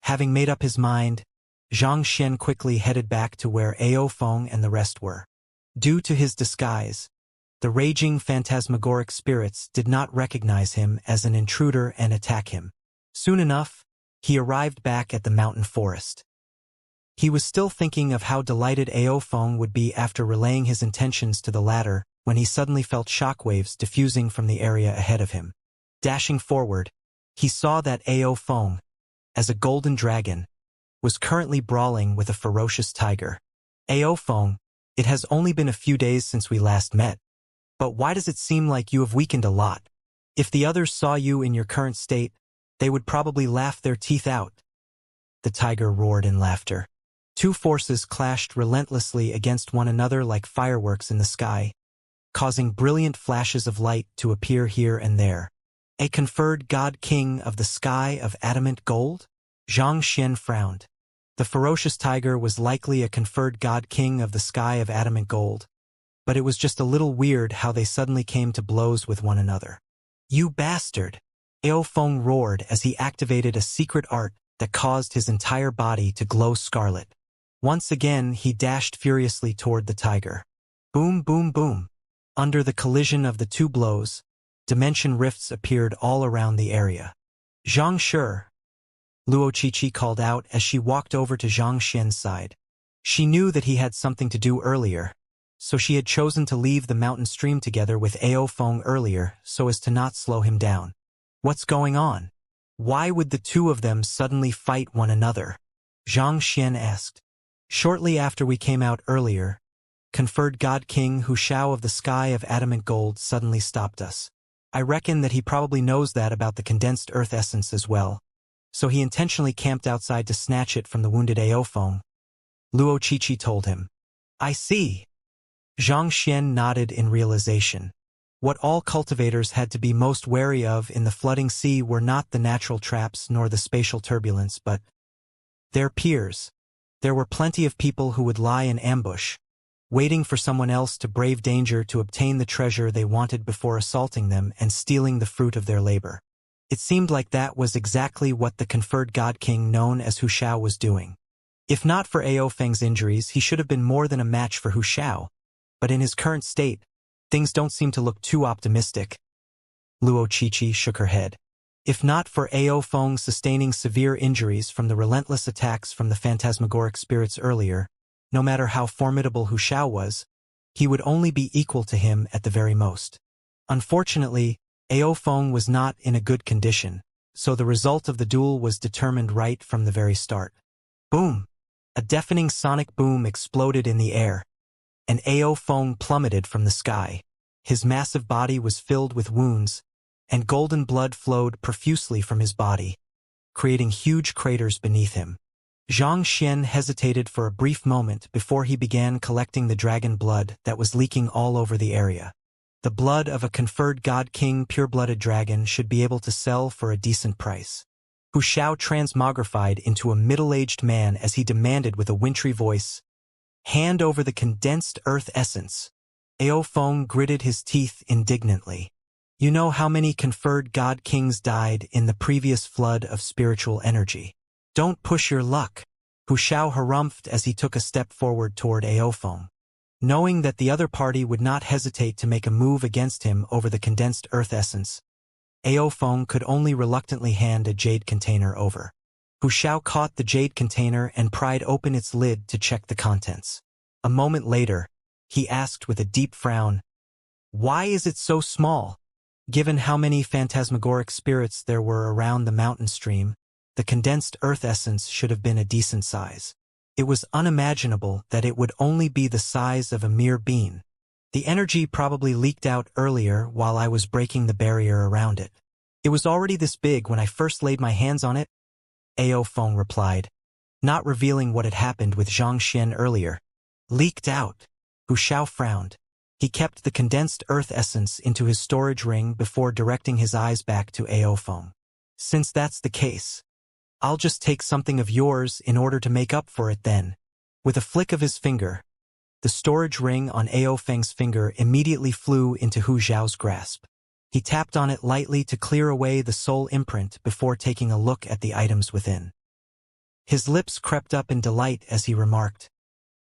[SPEAKER 1] Having made up his mind, Xianxia quickly headed back to where Ao Feng and the rest were. Due to his disguise, the raging phantasmagoric spirits did not recognize him as an intruder and attack him. Soon enough, he arrived back at the mountain forest. He was still thinking of how delighted Ao Feng would be after relaying his intentions to the latter when he suddenly felt shockwaves diffusing from the area ahead of him. Dashing forward, he saw that Ao Feng, as a golden dragon, was currently brawling with a ferocious tiger. Ao Feng, it has only been a few days since we last met, but why does it seem like you have weakened a lot? If the others saw you in your current state, they would probably laugh their teeth out. The tiger roared in laughter. Two forces clashed relentlessly against one another like fireworks in the sky, causing brilliant flashes of light to appear here and there. A conferred God King of the sky of adamant gold? Xianxia frowned. The ferocious tiger was likely a conferred God King of the sky of adamant gold, but it was just a little weird how they suddenly came to blows with one another. You bastard! Ao Feng roared as he activated a secret art that caused his entire body to glow scarlet. Once again, he dashed furiously toward the tiger. Boom, boom, boom. Under the collision of the two blows, dimension rifts appeared all around the area. Xianxia, Luoqiqi called out as she walked over to Xianxia's side. She knew that he had something to do earlier, so she had chosen to leave the mountain stream together with Ao Feng earlier so as to not slow him down. What's going on? Why would the two of them suddenly fight one another? Xianxia asked. Shortly after we came out earlier, conferred God King Wuxia of the sky of adamant gold suddenly stopped us. I reckon that he probably knows that about the condensed earth essence as well, so he intentionally camped outside to snatch it from the wounded Ao Feng. Luoqiqi told him. I see. Xianxia nodded in realization. What all cultivators had to be most wary of in the flooding sea were not the natural traps nor the spatial turbulence, but their peers. There were plenty of people who would lie in ambush, waiting for someone else to brave danger to obtain the treasure they wanted before assaulting them and stealing the fruit of their labor. It seemed like that was exactly what the conferred God King known as Wuxia was doing. If not for Ao Feng's injuries, he should have been more than a match for Wuxia, but in his current state, things don't seem to look too optimistic. Luoqiqi shook her head. If not for Ao Feng sustaining severe injuries from the relentless attacks from the phantasmagoric spirits earlier, no matter how formidable Wuxia was, he would only be equal to him at the very most. Unfortunately, Ao Feng was not in a good condition, so the result of the duel was determined right from the very start. Boom! A deafening sonic boom exploded in the air, and Ao Feng plummeted from the sky. His massive body was filled with wounds, and golden blood flowed profusely from his body, creating huge craters beneath him. Xianxia hesitated for a brief moment before he began collecting the dragon blood that was leaking all over the area. The blood of a conferred God King pure-blooded dragon should be able to sell for a decent price. Wuxia transmogrified into a middle-aged man as he demanded with a wintry voice, "Hand over the condensed earth essence." Ao Feng gritted his teeth indignantly. You know how many conferred God Kings died in the previous flood of spiritual energy. Don't push your luck. Wuxia harumphed as he took a step forward toward Ao Feng. Knowing that the other party would not hesitate to make a move against him over the condensed earth essence, Aofeng could only reluctantly hand a jade container over. Hu Xiao caught the jade container and pried open its lid to check the contents. A moment later, he asked with a deep frown, "Why is it so small?" Given how many phantasmagoric spirits there were around the mountain stream, the condensed earth essence should have been a decent size. It was unimaginable that it would only be the size of a mere bean. The energy probably leaked out earlier while I was breaking the barrier around it. It was already this big when I first laid my hands on it, Aofeng replied, not revealing what had happened with Xianxia earlier. Leaked out. Hu Xiao frowned. He kept the condensed earth essence into his storage ring before directing his eyes back to Aofeng. Since that's the case, I'll just take something of yours in order to make up for it then. With a flick of his finger, the storage ring on Aofeng's finger immediately flew into Hu Xiao's grasp. He tapped on it lightly to clear away the soul imprint before taking a look at the items within. His lips crept up in delight as he remarked,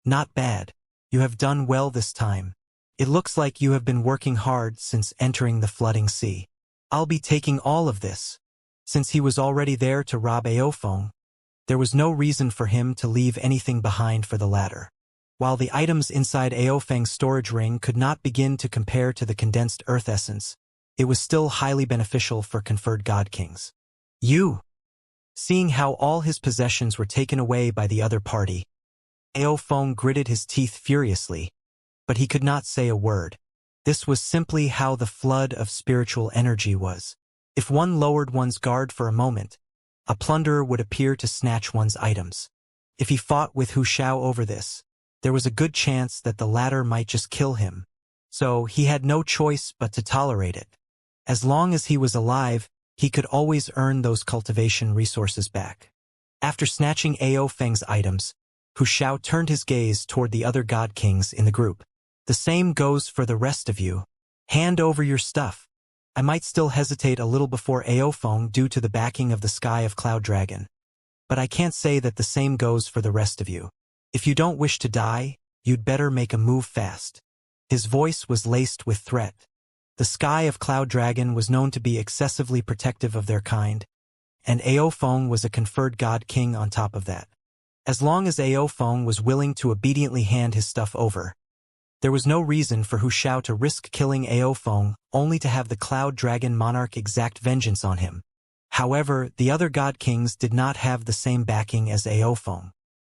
[SPEAKER 1] "Not bad. You have done well this time. It looks like you have been working hard since entering the flooding sea. I'll be taking all of this." Since he was already there to rob Aofeng, there was no reason for him to leave anything behind for the latter. While the items inside Aofeng's storage ring could not begin to compare to the condensed earth essence, it was still highly beneficial for conferred god kings. You! Seeing how all his possessions were taken away by the other party, Aofeng gritted his teeth furiously, but he could not say a word. This was simply how the flood of spiritual energy was. If one lowered one's guard for a moment, a plunderer would appear to snatch one's items. If he fought with Hu Xiao over this, there was a good chance that the latter might just kill him. So he had no choice but to tolerate it. As long as he was alive, he could always earn those cultivation resources back. After snatching Aofeng's items, Hu Xiao turned his gaze toward the other god kings in the group. The same goes for the rest of you. Hand over your stuff. I might still hesitate a little before Aofeng due to the backing of the Sky of Cloud Dragon. But I can't say that the same goes for the rest of you. If you don't wish to die, you'd better make a move fast. His voice was laced with threat. The Sky of Cloud Dragon was known to be excessively protective of their kind, and Aofeng was a conferred god king on top of that. As long as Aofeng was willing to obediently hand his stuff over, there was no reason for Hu Xiao to risk killing Aofeng only to have the Cloud Dragon Monarch exact vengeance on him. However, the other god kings did not have the same backing as Aofeng.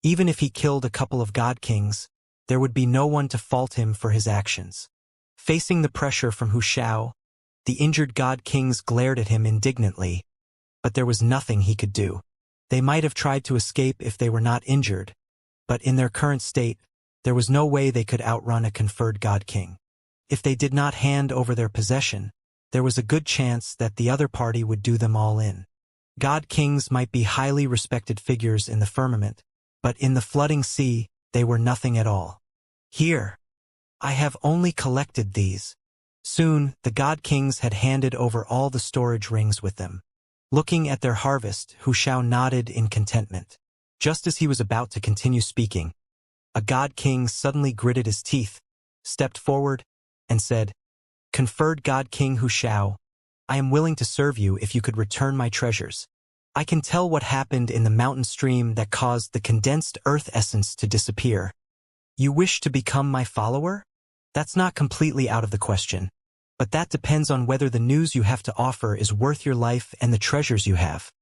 [SPEAKER 1] Even if he killed a couple of god kings, there would be no one to fault him for his actions. Facing the pressure from Hu Xiao, the injured god kings glared at him indignantly, but there was nothing he could do. They might have tried to escape if they were not injured, but in their current state, there was no way they could outrun a conferred god king. If they did not hand over their possession, there was a good chance that the other party would do them all in. God kings might be highly respected figures in the firmament, but in the flooding sea, they were nothing at all. Here, I have only collected these. Soon, the god kings had handed over all the storage rings with them. Looking at their harvest, Hu Xiao nodded in contentment. Just as he was about to continue speaking, a god king suddenly gritted his teeth, stepped forward, and said, "Conferred God King Hu Xiao, I am willing to serve you if you could return my treasures. I can tell what happened in the mountain stream that caused the condensed earth essence to disappear. You wish to become my follower? That's not completely out of the question, but that depends on whether the news you have to offer is worth your life and the treasures you have,"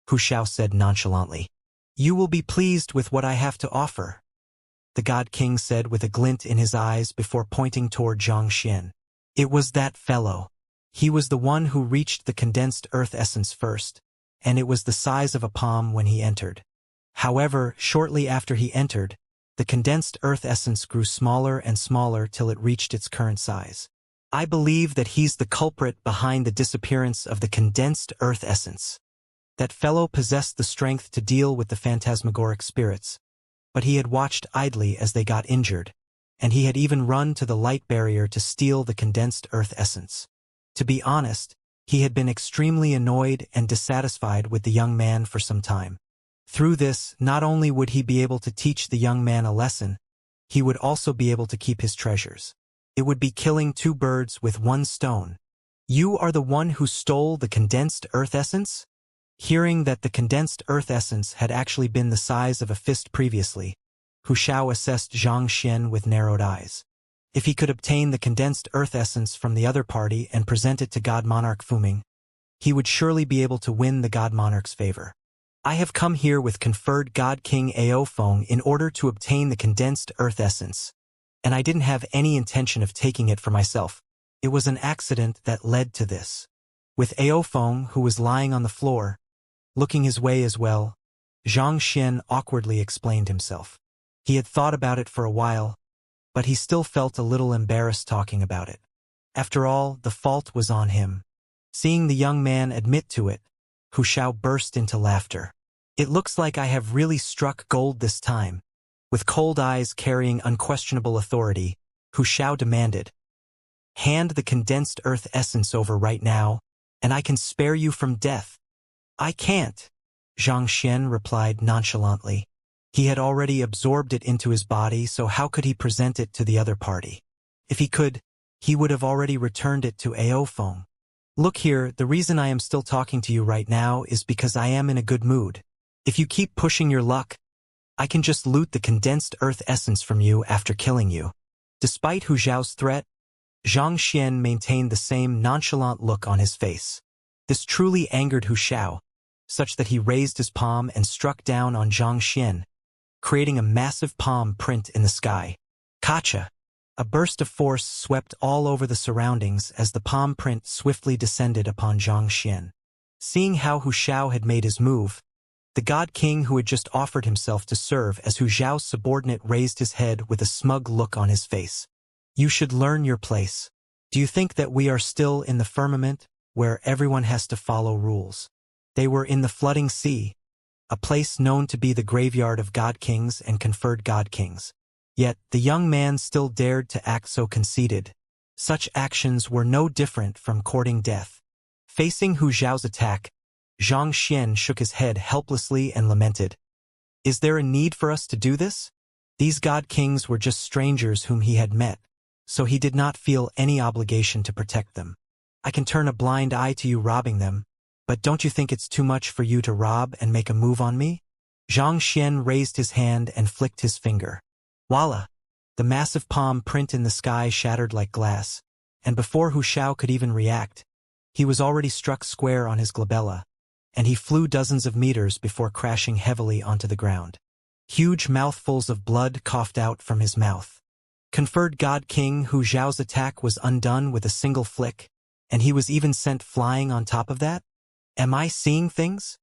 [SPEAKER 1] Hu Xiao said nonchalantly. "You will be pleased with what I have to offer," the god king said with a glint in his eyes before pointing toward Xianxia. It was that fellow. He was the one who reached the condensed earth essence first, and it was the size of a palm when he entered. However, shortly after he entered, the condensed earth essence grew smaller and smaller till it reached its current size. I believe that he's the culprit behind the disappearance of the condensed earth essence. That fellow possessed the strength to deal with the phantasmagoric spirits, but he had watched idly as they got injured, and he had even run to the light barrier to steal the condensed earth essence. To be honest, he had been extremely annoyed and dissatisfied with the young man for some time. Through this, not only would he be able to teach the young man a lesson, he would also be able to keep his treasures. It would be killing two birds with one stone. You are the one who stole the condensed earth essence? Hearing that the condensed earth essence had actually been the size of a fist previously, Wuxia assessed Xianxia with narrowed eyes. If he could obtain the condensed earth essence from the other party and present it to God Monarch Fuming, he would surely be able to win the God Monarch's favor. I have come here with conferred God King Ao Feng in order to obtain the condensed earth essence, and I didn't have any intention of taking it for myself. It was an accident that led to this. With Ao Feng, who was lying on the floor, looking his way as well, Xianxia awkwardly explained himself. He had thought about it for a while, but he still felt a little embarrassed talking about it. After all, the fault was on him. Seeing the young man admit to it, Wuxia burst into laughter. It looks like I have really struck gold this time. With cold eyes carrying unquestionable authority, Wuxia demanded, "Hand the condensed earth essence over right now, and I can spare you from death." "I can't," Xianxia replied nonchalantly. He had already absorbed it into his body, so how could he present it to the other party? If he could, he would have already returned it to Ao Feng. "Look here, the reason I am still talking to you right now is because I am in a good mood. If you keep pushing your luck, I can just loot the condensed earth essence from you after killing you." Despite Wuxia's threat, Xianxia maintained the same nonchalant look on his face. This truly angered Wuxia, such that he raised his palm and struck down on Xianxia, creating a massive palm print in the sky. Kacha! A burst of force swept all over the surroundings as the palm print swiftly descended upon Xianxia. Seeing how Wuxia had made his move, the God King who had just offered himself to serve as Wuxia's subordinate raised his head with a smug look on his face. "You should learn your place. Do you think that we are still in the firmament, where everyone has to follow rules?" They were in the flooding sea, a place known to be the graveyard of God Kings and conferred God Kings. Yet, the young man still dared to act so conceited. Such actions were no different from courting death. Facing Wuxia's attack, Xianxia shook his head helplessly and lamented, "Is there a need for us to do this?" These God Kings were just strangers whom he had met, so he did not feel any obligation to protect them. "I can turn a blind eye to you robbing them, but don't you think it's too much for you to rob and make a move on me?" Xianxia raised his hand and flicked his finger. Voila! The massive palm print in the sky shattered like glass, and before Wuxia could even react, he was already struck square on his glabella, and he flew dozens of meters before crashing heavily onto the ground. Huge mouthfuls of blood coughed out from his mouth. Conferred God King Wuxia's attack was undone with a single flick, and he was even sent flying on top of that? Am I seeing things?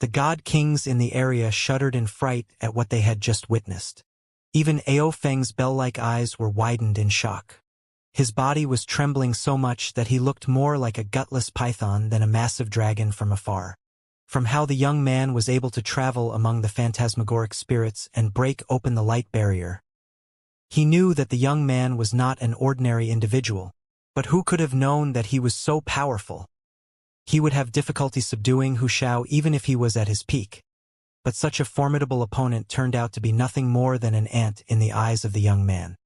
[SPEAKER 1] The God Kings in the area shuddered in fright at what they had just witnessed. Even Ao Feng's bell-like eyes were widened in shock. His body was trembling so much that he looked more like a gutless python than a massive dragon from afar. From how the young man was able to travel among the phantasmagoric spirits and break open the light barrier, he knew that the young man was not an ordinary individual, but who could have known that he was so powerful? He would have difficulty subduing Wuxia even if he was at his peak. But such a formidable opponent turned out to be nothing more than an ant in the eyes of the young man.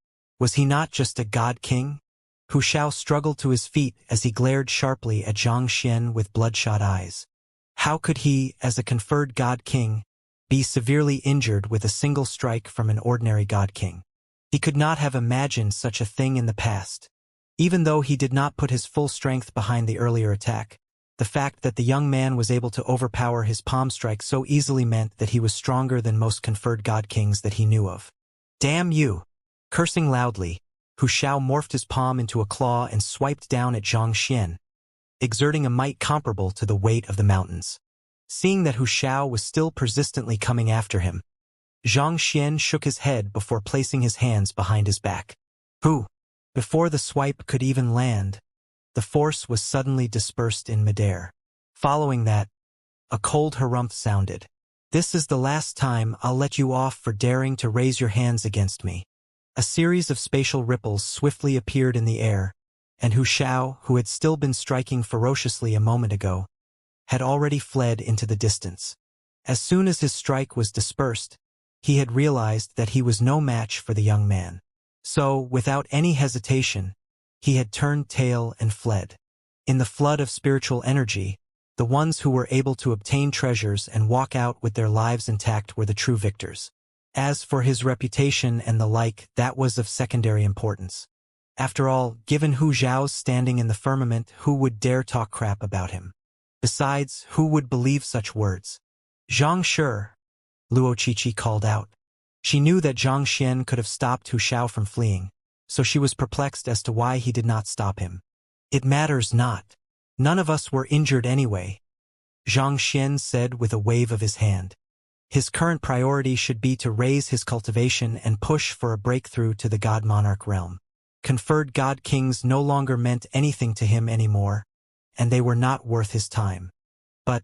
[SPEAKER 1] Was he not just a God King? Wuxia struggled to his feet as he glared sharply at Xianxia with bloodshot eyes. How could he, as a conferred God King, be severely injured with a single strike from an ordinary God King? He could not have imagined such a thing in the past. Even though he did not put his full strength behind the earlier attack, the fact that the young man was able to overpower his palm strike so easily meant that he was stronger than most conferred God Kings that he knew of. "Damn you!" Cursing loudly, Wuxia morphed his palm into a claw and swiped down at Xianxia, exerting a might comparable to the weight of the mountains. Seeing that Wuxia was still persistently coming after him, Xianxia shook his head before placing his hands behind his back. "Who?" Before the swipe could even land, the force was suddenly dispersed in midair. Following that, a cold harumph sounded. "This is the last time I'll let you off for daring to raise your hands against me." A series of spatial ripples swiftly appeared in the air, and Wuxia, who had still been striking ferociously a moment ago, had already fled into the distance. As soon as his strike was dispersed, he had realized that he was no match for the young man. So, without any hesitation, he had turned tail and fled. In the flood of spiritual energy, the ones who were able to obtain treasures and walk out with their lives intact were the true victors. As for his reputation and the like, that was of secondary importance. After all, given Hu Zhao's standing in the firmament, who would dare talk crap about him? Besides, who would believe such words? Xianxia, Luo Qiqi called out. She knew that Zhang Xian could have stopped Hu Zhao from fleeing, so she was perplexed as to why he did not stop him. It matters not. None of us were injured anyway, Zhang Xian said with a wave of his hand. His current priority should be to raise his cultivation and push for a breakthrough to the God Monarch realm. Conferred God Kings no longer meant anything to him anymore, and they were not worth his time. But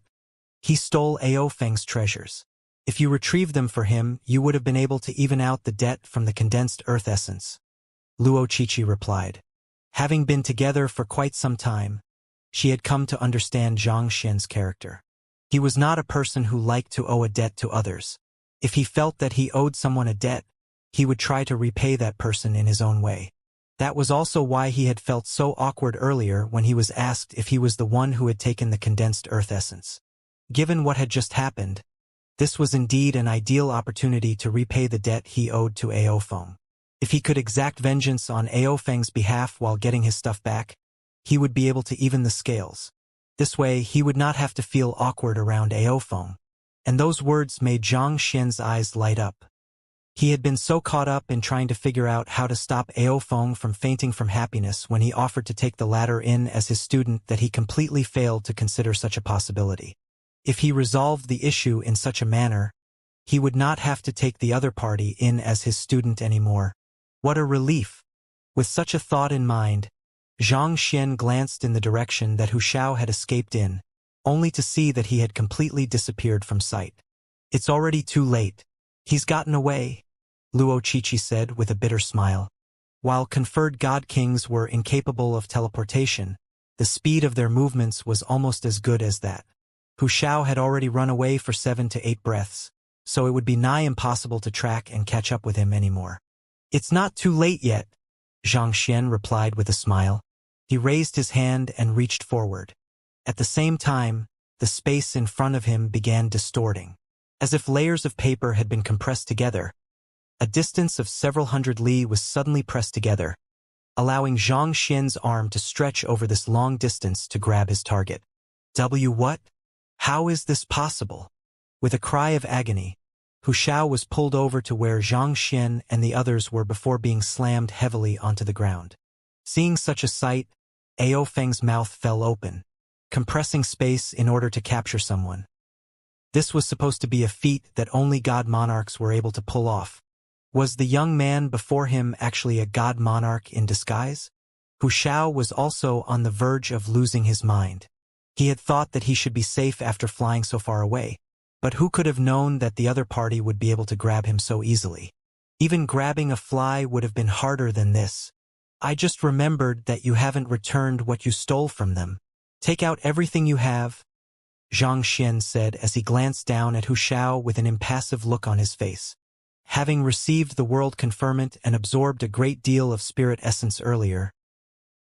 [SPEAKER 1] he stole Ao Feng's treasures. If you retrieved them for him, you would have been able to even out the debt from the condensed earth essence, Luo Qiqi replied. Having been together for quite some time, she had come to understand Zhang Xian's character. He was not a person who liked to owe a debt to others. If he felt that he owed someone a debt, he would try to repay that person in his own way. That was also why he had felt so awkward earlier when he was asked if he was the one who had taken the condensed earth essence. Given what had just happened, this was indeed an ideal opportunity to repay the debt he owed to Ao Feng. If he could exact vengeance on Ao Feng's behalf while getting his stuff back, he would be able to even the scales. This way, he would not have to feel awkward around Ao Feng. And those words made Zhang Xian's eyes light up. He had been so caught up in trying to figure out how to stop Ao Feng from fainting from happiness when he offered to take the latter in as his student that he completely failed to consider such a possibility. If he resolved the issue in such a manner, he would not have to take the other party in as his student anymore. What a relief! With such a thought in mind, Zhang Xian glanced in the direction that Hu Zhao had escaped in, only to see that he had completely disappeared from sight. It's already too late. He's gotten away, Luo Qiqi said with a bitter smile. While conferred God Kings were incapable of teleportation, the speed of their movements was almost as good as that. Hu Zhao had already run away for 7 to 8 breaths, so it would be nigh impossible to track and catch up with him anymore. It's not too late yet, Zhang Xian replied with a smile. He raised his hand and reached forward. At the same time, the space in front of him began distorting. As if layers of paper had been compressed together, a distance of several hundred li was suddenly pressed together, allowing Zhang Xian's arm to stretch over this long distance to grab his target. What? How is this possible? With a cry of agony, Hu Zhao was pulled over to where Zhang Xian and the others were before being slammed heavily onto the ground. Seeing such a sight, Ao Feng's mouth fell open, compressing space in order to capture someone. This was supposed to be a feat that only God Monarchs were able to pull off. Was the young man before him actually a God Monarch in disguise? Hu Zhao was also on the verge of losing his mind. He had thought that he should be safe after flying so far away, but who could have known that the other party would be able to grab him so easily? Even grabbing a fly would have been harder than this. I just remembered that you haven't returned what you stole from them. Take out everything you have, Zhang Xian said as he glanced down at Hu Zhao with an impassive look on his face. Having received the world conferment and absorbed a great deal of spirit essence earlier,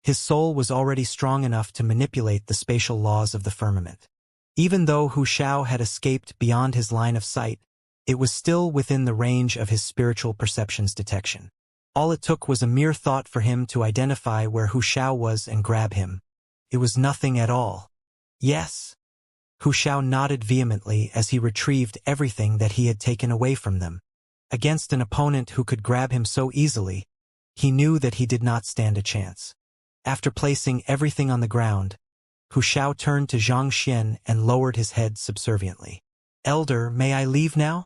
[SPEAKER 1] his soul was already strong enough to manipulate the spatial laws of the firmament. Even though Hu Zhao had escaped beyond his line of sight, it was still within the range of his spiritual perception's detection. All it took was a mere thought for him to identify where Hu Zhao was and grab him. It was nothing at all. Yes. Hu Zhao nodded vehemently as he retrieved everything that he had taken away from them. Against an opponent who could grab him so easily, he knew that he did not stand a chance. After placing everything on the ground, Hu Zhao turned to Zhang Xian and lowered his head subserviently. Elder, may I leave now?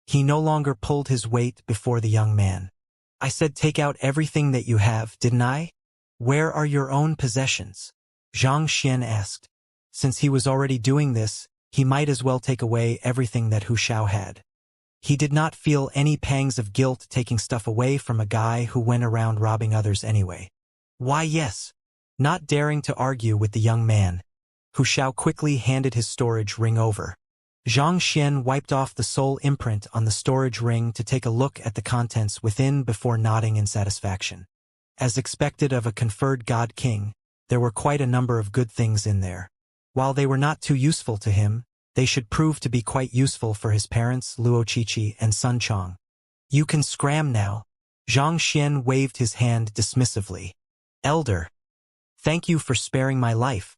[SPEAKER 1] He no longer pulled his weight before the young man. I said take out everything that you have, didn't I? Where are your own possessions? Zhang Xian asked. Since he was already doing this, he might as well take away everything that Hu Zhao had. He did not feel any pangs of guilt taking stuff away from a guy who went around robbing others anyway. Why yes. Not daring to argue with the young man, Hu Zhao quickly handed his storage ring over. Xianxia wiped off the soul imprint on the storage ring to take a look at the contents within before nodding in satisfaction. As expected of a conferred god king, there were quite a number of good things in there. While they were not too useful to him, they should prove to be quite useful for his parents Luoqiqi and Sun Chong. You can scram now. Xianxia waved his hand dismissively. Elder, thank you for sparing my life.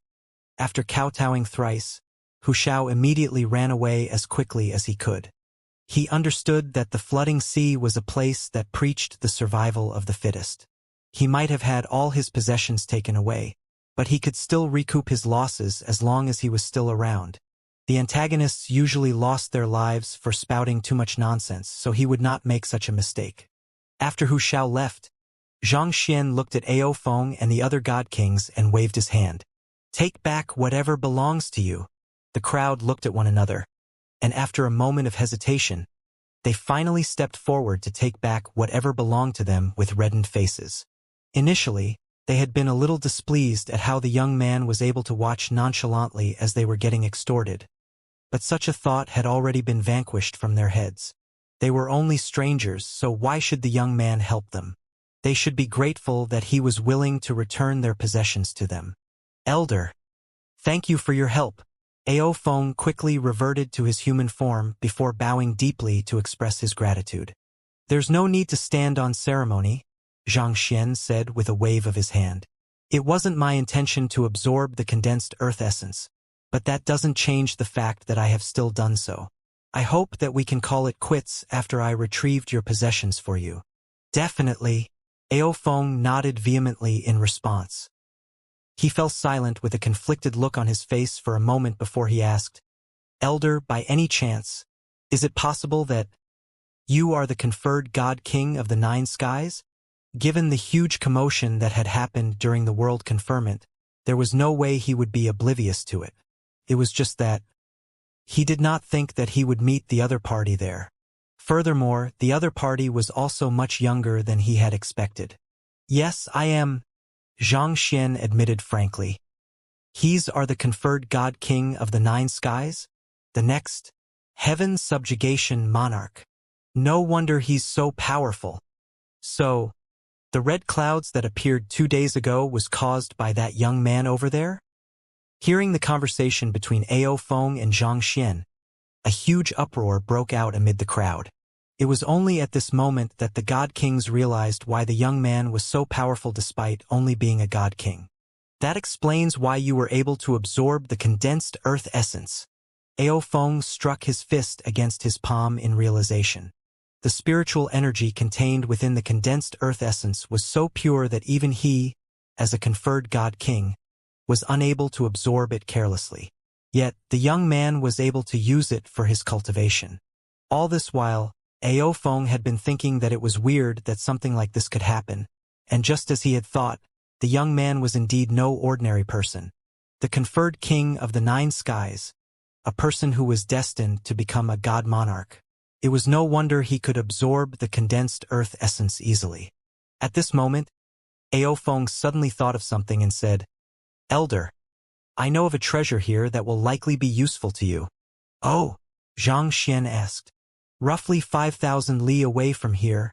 [SPEAKER 1] After kowtowing thrice, Wuxia immediately ran away as quickly as he could. He understood that the flooding sea was a place that preached the survival of the fittest. He might have had all his possessions taken away, but he could still recoup his losses as long as he was still around. The antagonists usually lost their lives for spouting too much nonsense, so he would not make such a mistake. After Wuxia left, Xianxia looked at Ao Feng and the other god kings and waved his hand. Take back whatever belongs to you. The crowd looked at one another, and after a moment of hesitation, they finally stepped forward to take back whatever belonged to them with reddened faces. Initially, they had been a little displeased at how the young man was able to watch nonchalantly as they were getting extorted. But such a thought had already been vanquished from their heads. They were only strangers, so why should the young man help them? They should be grateful that he was willing to return their possessions to them. Elder, thank you for your help. Ao Feng quickly reverted to his human form before bowing deeply to express his gratitude. There's no need to stand on ceremony, Xianxia said with a wave of his hand. It wasn't my intention to absorb the condensed earth essence, but that doesn't change the fact that I have still done so. I hope that we can call it quits after I retrieved your possessions for you. Definitely, Ao Feng nodded vehemently in response. He fell silent with a conflicted look on his face for a moment before he asked, Elder, by any chance, is it possible that you are the conferred god king of the nine skies? Given the huge commotion that had happened during the world conferment, there was no way he would be oblivious to it. It was just that he did not think that he would meet the other party there. Furthermore, the other party was also much younger than he had expected. Yes, I am, Xianxia admitted frankly. He's are the conferred god king of the nine skies? The next heaven subjugation monarch. No wonder he's so powerful. So, the red clouds that appeared 2 days ago was caused by that young man over there? Hearing the conversation between Ao Feng and Xianxia, a huge uproar broke out amid the crowd. It was only at this moment that the god kings realized why the young man was so powerful despite only being a god king. That explains why you were able to absorb the condensed earth essence. Ao Feng struck his fist against his palm in realization. The spiritual energy contained within the condensed earth essence was so pure that even he, as a conferred god king, was unable to absorb it carelessly. Yet, the young man was able to use it for his cultivation. All this while, Ao Feng had been thinking that it was weird that something like this could happen, and just as he had thought, the young man was indeed no ordinary person. The conferred king of the nine skies, a person who was destined to become a god monarch. It was no wonder he could absorb the condensed earth essence easily. At this moment, Ao Feng suddenly thought of something and said, Elder, I know of a treasure here that will likely be useful to you. Oh, Xianxia asked. Roughly 5,000 li away from here,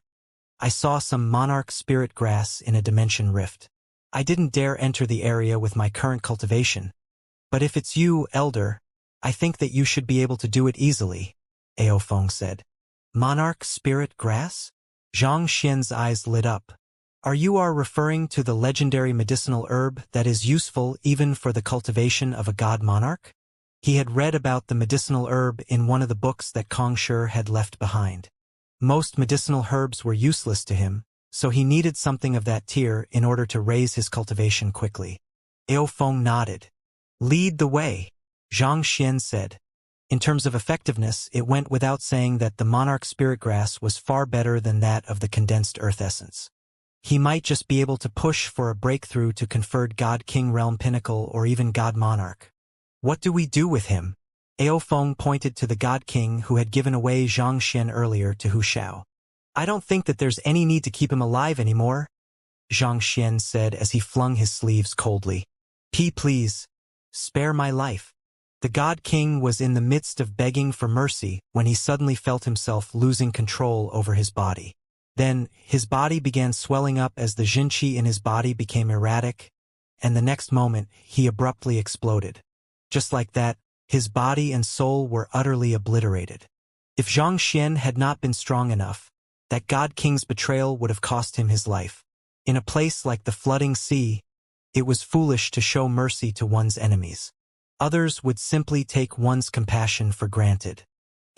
[SPEAKER 1] I saw some monarch spirit grass in a dimension rift. I didn't dare enter the area with my current cultivation. But if it's you, Elder, I think that you should be able to do it easily, Ao Feng said. Monarch spirit grass? Xianxia's eyes lit up. Are you referring to the legendary medicinal herb that is useful even for the cultivation of a god monarch? He had read about the medicinal herb in one of the books that Kong Shi had left behind. Most medicinal herbs were useless to him, so he needed something of that tier in order to raise his cultivation quickly. Ao Feng nodded. Lead the way, Xianxia said. In terms of effectiveness, it went without saying that the monarch spirit grass was far better than that of the condensed earth essence. He might just be able to push for a breakthrough to conferred god king realm pinnacle or even god monarch. What do we do with him? Ao Feng pointed to the god king who had given away Xianxia earlier to Wuxia. I don't think that there's any need to keep him alive anymore, Xianxia said as he flung his sleeves coldly. Please, spare my life. The God King was in the midst of begging for mercy when he suddenly felt himself losing control over his body. Then, his body began swelling up as the Jinqi in his body became erratic, and the next moment, he abruptly exploded. Just like that, his body and soul were utterly obliterated. If Xianxia had not been strong enough, that God King's betrayal would have cost him his life. In a place like the flooding sea, it was foolish to show mercy to one's enemies. Others would simply take one's compassion for granted.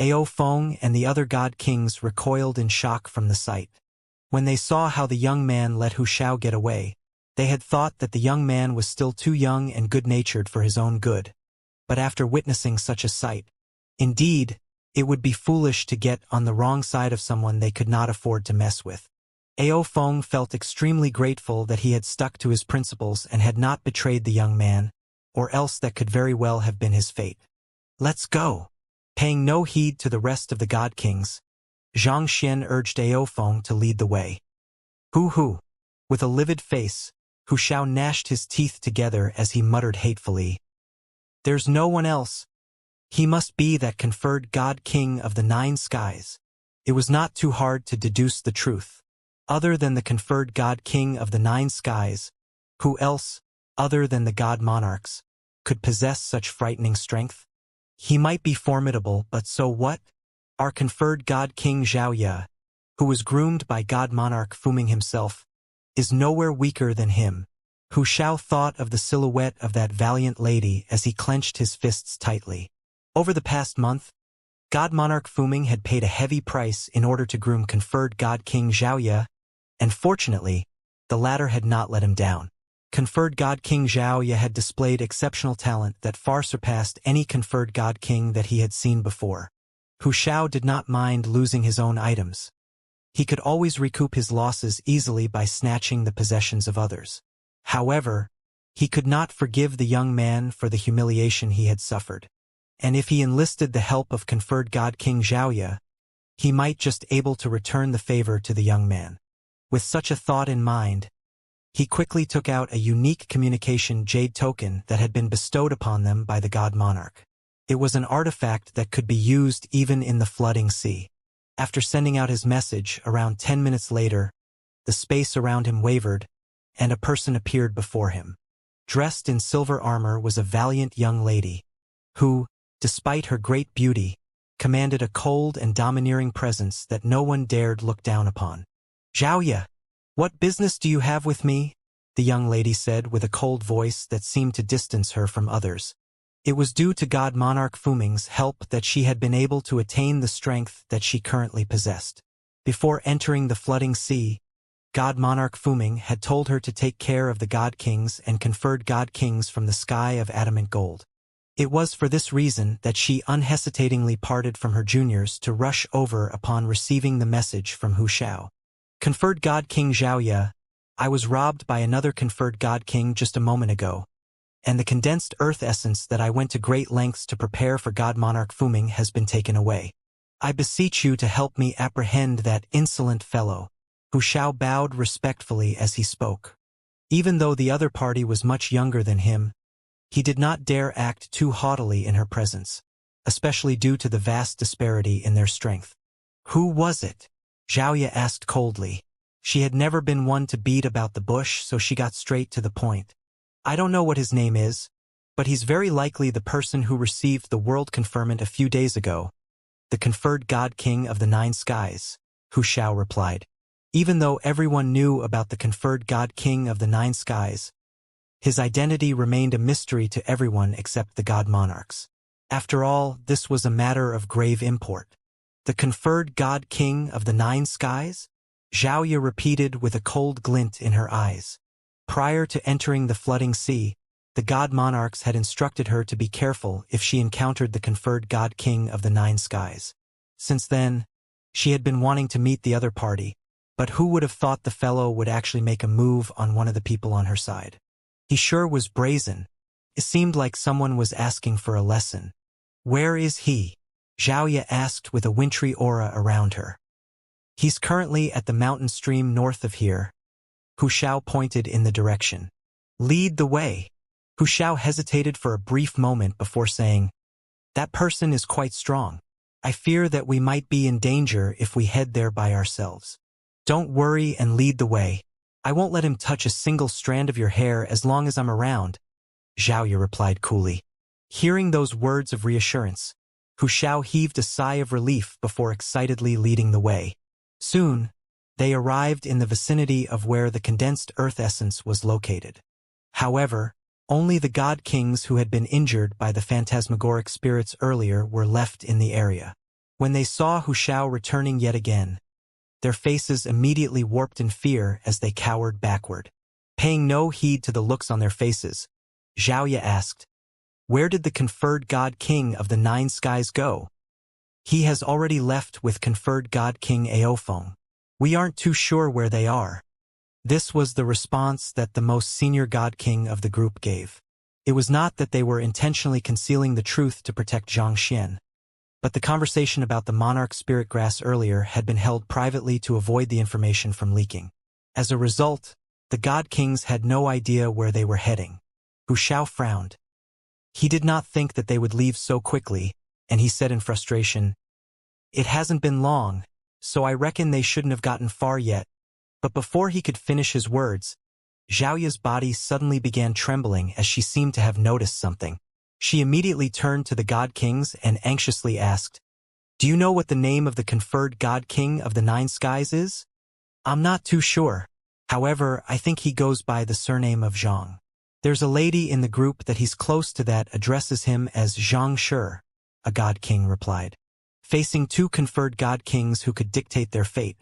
[SPEAKER 1] Ao Feng and the other God Kings recoiled in shock from the sight. When they saw how the young man let Hu Xiao get away, they had thought that the young man was still too young and good-natured for his own good. But after witnessing such a sight, indeed, it would be foolish to get on the wrong side of someone they could not afford to mess with. Ao Feng felt extremely grateful that he had stuck to his principles and had not betrayed the young man, or else that could very well have been his fate. "Let's go." Paying no heed to the rest of the God Kings, Xianxia urged Ao Feng to lead the way. Hu. With a livid face, Hu Xiao gnashed his teeth together as he muttered hatefully, "There's no one else. He must be that conferred God King of the 9 skies." It was not too hard to deduce the truth. Other than the conferred God King of the 9 skies, who else, other than the God Monarchs, could possess such frightening strength? He might be formidable, but so what? Our conferred God King Xiaoya, who was groomed by God Monarch Fuming himself, is nowhere weaker than him. Hu Xiao thought of the silhouette of that valiant lady as he clenched his fists tightly. Over the past month, God Monarch Fuming had paid a heavy price in order to groom conferred God King Xiaoya, and fortunately, the latter had not let him down. Conferred God King Xiaoya had displayed exceptional talent that far surpassed any conferred God King that he had seen before. Hu Xiao did not mind losing his own items. He could always recoup his losses easily by snatching the possessions of others. However, he could not forgive the young man for the humiliation he had suffered. And if he enlisted the help of conferred God King Xiaoya, he might just able to return the favor to the young man. With such a thought in mind, he quickly took out a unique communication jade token that had been bestowed upon them by the God Monarch. It was an artifact that could be used even in the flooding sea. After sending out his message, around 10 minutes later, the space around him wavered, and a person appeared before him. Dressed in silver armor was a valiant young lady, who, despite her great beauty, commanded a cold and domineering presence that no one dared look down upon. "Xiaoya, what business do you have with me?" the young lady said with a cold voice that seemed to distance her from others. It was due to God Monarch Fuming's help that she had been able to attain the strength that she currently possessed. Before entering the flooding sea, God Monarch Fuming had told her to take care of the God Kings and conferred God Kings from the sky of adamant gold. It was for this reason that she unhesitatingly parted from her juniors to rush over upon receiving the message from Hu Xiao. "Conferred God King Xiaoya, I was robbed by another conferred God King just a moment ago, and the condensed earth essence that I went to great lengths to prepare for God Monarch Fuming has been taken away. I beseech you to help me apprehend that insolent fellow." Hu Xiao bowed respectfully as he spoke. Even though the other party was much younger than him, he did not dare act too haughtily in her presence, especially due to the vast disparity in their strength. "Who was it?" Xiaoya asked coldly. She had never been one to beat about the bush, so she got straight to the point. "I don't know what his name is, but he's very likely the person who received the world conferment a few days ago, the conferred God King of the 9 skies," Hu Xiao replied. Even though everyone knew about the conferred God King of the 9 skies, his identity remained a mystery to everyone except the God Monarchs. After all, this was a matter of grave import. "The conferred God King of the 9 skies?" Xiaoya repeated with a cold glint in her eyes. Prior to entering the flooding sea, the God Monarchs had instructed her to be careful if she encountered the conferred God King of the 9 skies. Since then, she had been wanting to meet the other party, but who would have thought the fellow would actually make a move on one of the people on her side? He sure was brazen. It seemed like someone was asking for a lesson. "Where is he?" Xiaoya asked with a wintry aura around her. "He's currently at the mountain stream north of here." Hu Xiao pointed in the direction. "Lead the way." Hu Xiao hesitated for a brief moment before saying, "That person is quite strong. I fear that we might be in danger if we head there by ourselves. Don't worry and lead the way. I won't let him touch a single strand of your hair as long as I'm around," Xiaoya replied coolly. Hearing those words of reassurance, Hu Xiao heaved a sigh of relief before excitedly leading the way. Soon, they arrived in the vicinity of where the condensed earth essence was located. However, only the god kings who had been injured by the phantasmagoric spirits earlier were left in the area. When they saw Hu Xiao returning yet again, their faces immediately warped in fear as they cowered backward. Paying no heed to the looks on their faces, Xiaoya asked, "Where did the conferred god king of the nine skies go?" "He has already left with conferred god king Aofeng. We aren't too sure where they are." This was the response that the most senior god king of the group gave. It was not that they were intentionally concealing the truth to protect Xianxia, but the conversation about the monarch spirit grass earlier had been held privately to avoid the information from leaking. As a result, the god kings had no idea where they were heading. Hu Xiao frowned. He did not think that they would leave so quickly, and he said in frustration, "It hasn't been long, so I reckon they shouldn't have gotten far yet." But before he could finish his words, Xiaoya's body suddenly began trembling as she seemed to have noticed something. She immediately turned to the god kings and anxiously asked, "Do you know what the name of the conferred god king of the nine skies is?" "I'm not too sure. However, I think he goes by the surname of Zhang. There's a lady in the group that he's close to that addresses him as Zhang Shi," a god king replied. Facing two conferred god kings who could dictate their fate,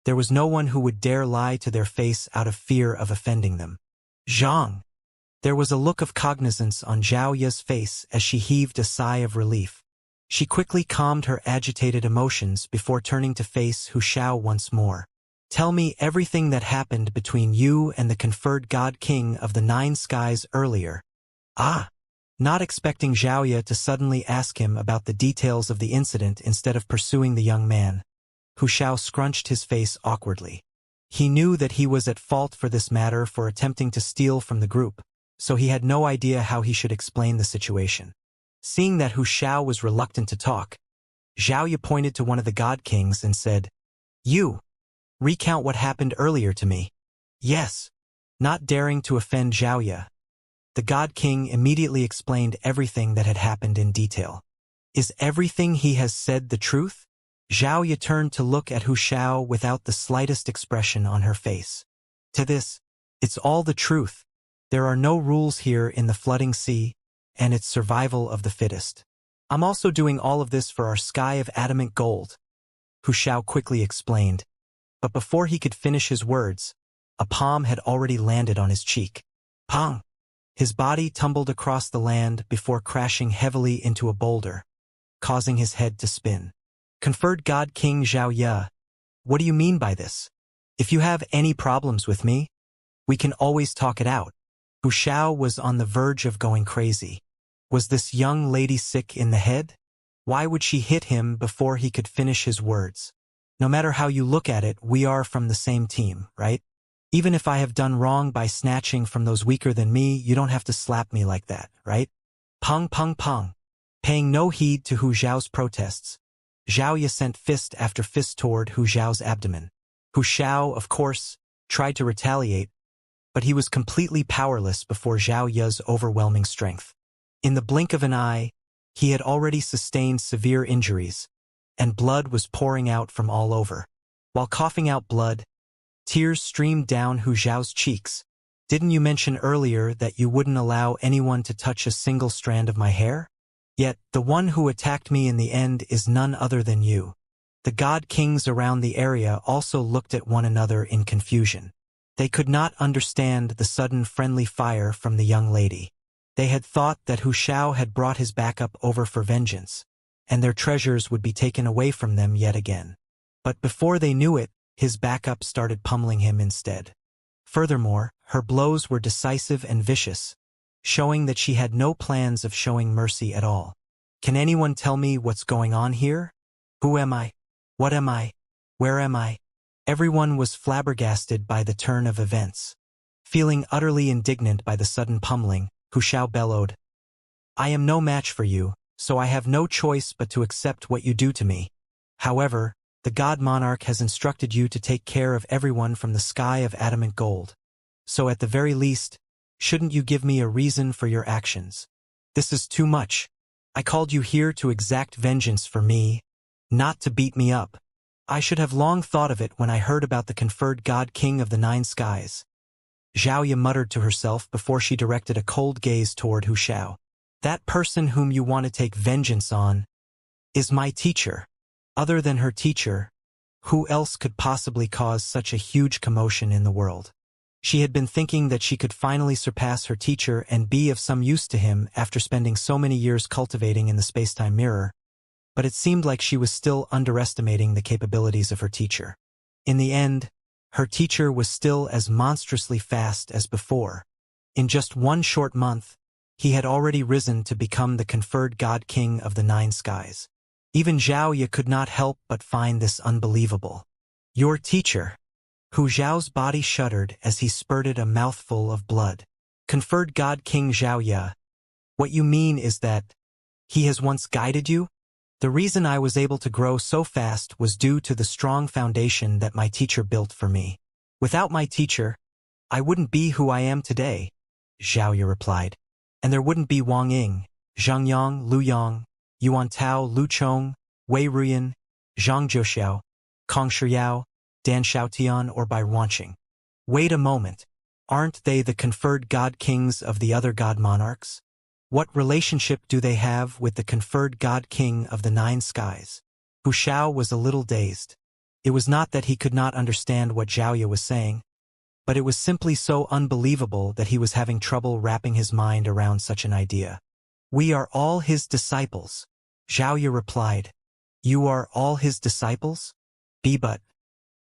[SPEAKER 1] there was no one who would dare lie to their face out of fear of offending them. "Zhang." There was a look of cognizance on Zhao Ya's face as she heaved a sigh of relief. She quickly calmed her agitated emotions before turning to face Hu Xiao once more. "Tell me everything that happened between you and the conferred god king of the nine skies earlier." "Ah." Not expecting Xiaoya to suddenly ask him about the details of the incident instead of pursuing the young man, Hu Xiao scrunched his face awkwardly. He knew that he was at fault for this matter for attempting to steal from the group, so he had no idea how he should explain the situation. Seeing that Hu Xiao was reluctant to talk, Xiaoya pointed to one of the god kings and said, "You, recount what happened earlier to me." "Yes." Not daring to offend Xiaoya, the god king immediately explained everything that had happened in detail. "Is everything he has said the truth?" Xiaoya turned to look at Hu Xiao without the slightest expression on her face. "To this, it's all the truth. There are no rules here in the flooding sea, and it's survival of the fittest. I'm also doing all of this for our sky of adamant gold," Hu Xiao quickly explained. But before he could finish his words, a palm had already landed on his cheek. Pong! His body tumbled across the land before crashing heavily into a boulder, causing his head to spin. "Conferred God King Zhao Ya, what do you mean by this? If you have any problems with me, we can always talk it out." Hu Xiao was on the verge of going crazy. Was this young lady sick in the head? Why would she hit him before he could finish his words? No matter how you look at it, we are from the same team, right? Even if I have done wrong by snatching from those weaker than me, you don't have to slap me like that, right? Pong pong pong. Paying no heed to Hu Xiao's protests, Xiaoya sent fist after fist toward Hu Xiao's abdomen. Hu Xiao, of course, tried to retaliate, but he was completely powerless before Zhao Ya's overwhelming strength. In the blink of an eye, he had already sustained severe injuries, and blood was pouring out from all over. While coughing out blood, tears streamed down Hu Xiao's cheeks. "Didn't you mention earlier that you wouldn't allow anyone to touch a single strand of my hair? Yet, the one who attacked me in the end is none other than you." The god kings around the area also looked at one another in confusion. They could not understand the sudden friendly fire from the young lady. They had thought that Hu Xiao had brought his backup over for vengeance, and their treasures would be taken away from them yet again. But before they knew it, his backup started pummeling him instead. Furthermore, her blows were decisive and vicious, showing that she had no plans of showing mercy at all. "Can anyone tell me what's going on here? Who am I? What am I? Where am I?" Everyone was flabbergasted by the turn of events. Feeling utterly indignant by the sudden pummeling, Hu Shao bellowed. I am no match for you, so I have no choice but to accept what you do to me. However, the God Monarch has instructed you to take care of everyone from the sky of adamant gold. So at the very least, shouldn't you give me a reason for your actions? This is too much. I called you here to exact vengeance for me, not to beat me up. I should have long thought of it when I heard about the conferred God King of the Nine Skies. Xiaoya muttered to herself before she directed a cold gaze toward Hu Shao. That person whom you want to take vengeance on is my teacher. Other than her teacher, who else could possibly cause such a huge commotion in the world? She had been thinking that she could finally surpass her teacher and be of some use to him after spending so many years cultivating in the space-time mirror, but it seemed like she was still underestimating the capabilities of her teacher. In the end, her teacher was still as monstrously fast as before. In just one short month, he had already risen to become the conferred God King of the Nine Skies. Even Xiaoya could not help but find this unbelievable. Your teacher. Hu Zhao's body shuddered as he spurted a mouthful of blood. Conferred God King Xiaoya. What you mean is that he has once guided you? The reason I was able to grow so fast was due to the strong foundation that my teacher built for me. Without my teacher, I wouldn't be who I am today, Xiaoya replied. And there wouldn't be Wang Ying, Zhang Yang, Lu Yang, Yuan Tao, Lu Chong, Wei Ruyan, Zhang Zhouxiao, Kong Shiyao, Dan Xiaotian, or Bai Wanqing. Wait a moment. Aren't they the conferred God Kings of the other God Monarchs? What relationship do they have with the conferred God King of the Nine Skies? Hu Shao was a little dazed. It was not that he could not understand what Xiaoya was saying, but it was simply so unbelievable that he was having trouble wrapping his mind around such an idea. We are all his disciples, Xiaoya replied. You are all his disciples? But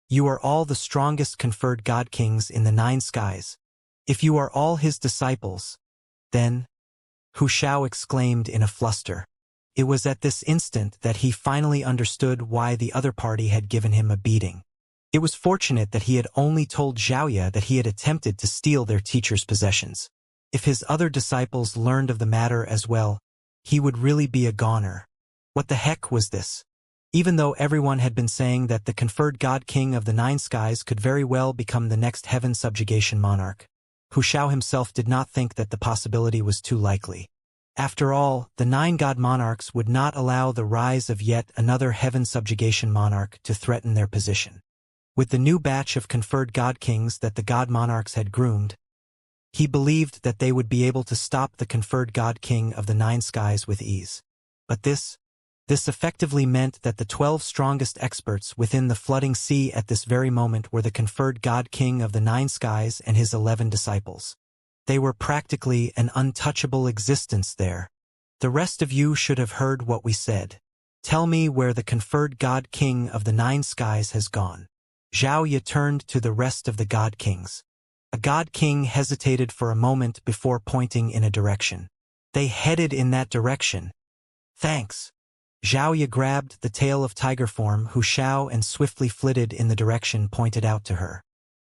[SPEAKER 1] you are all the strongest conferred God Kings in the Nine Skies. If you are all his disciples, then... Hu Shao exclaimed in a fluster. It was at this instant that he finally understood why the other party had given him a beating. It was fortunate that he had only told Xiaoya that he had attempted to steal their teacher's possessions. If his other disciples learned of the matter as well, he would really be a goner. What the heck was this? Even though everyone had been saying that the conferred God King of the Nine Skies could very well become the next heaven subjugation monarch, Hu Shao himself did not think that the possibility was too likely. After all, the Nine God Monarchs would not allow the rise of yet another heaven subjugation monarch to threaten their position. With the new batch of conferred God Kings that the God Monarchs had groomed, he believed that they would be able to stop the conferred God King of the Nine Skies with ease. But this effectively meant that the 12 strongest experts within the flooding sea at this very moment were the conferred God King of the Nine Skies and his 11 disciples. They were practically an untouchable existence there. The rest of you should have heard what we said. Tell me where the conferred God King of the Nine Skies has gone. Xiaoya turned to the rest of the God Kings. A God King hesitated for a moment before pointing in a direction. They headed in that direction. Thanks. Xiaoya grabbed the tail of tiger form Hu Shao and swiftly flitted in the direction pointed out to her.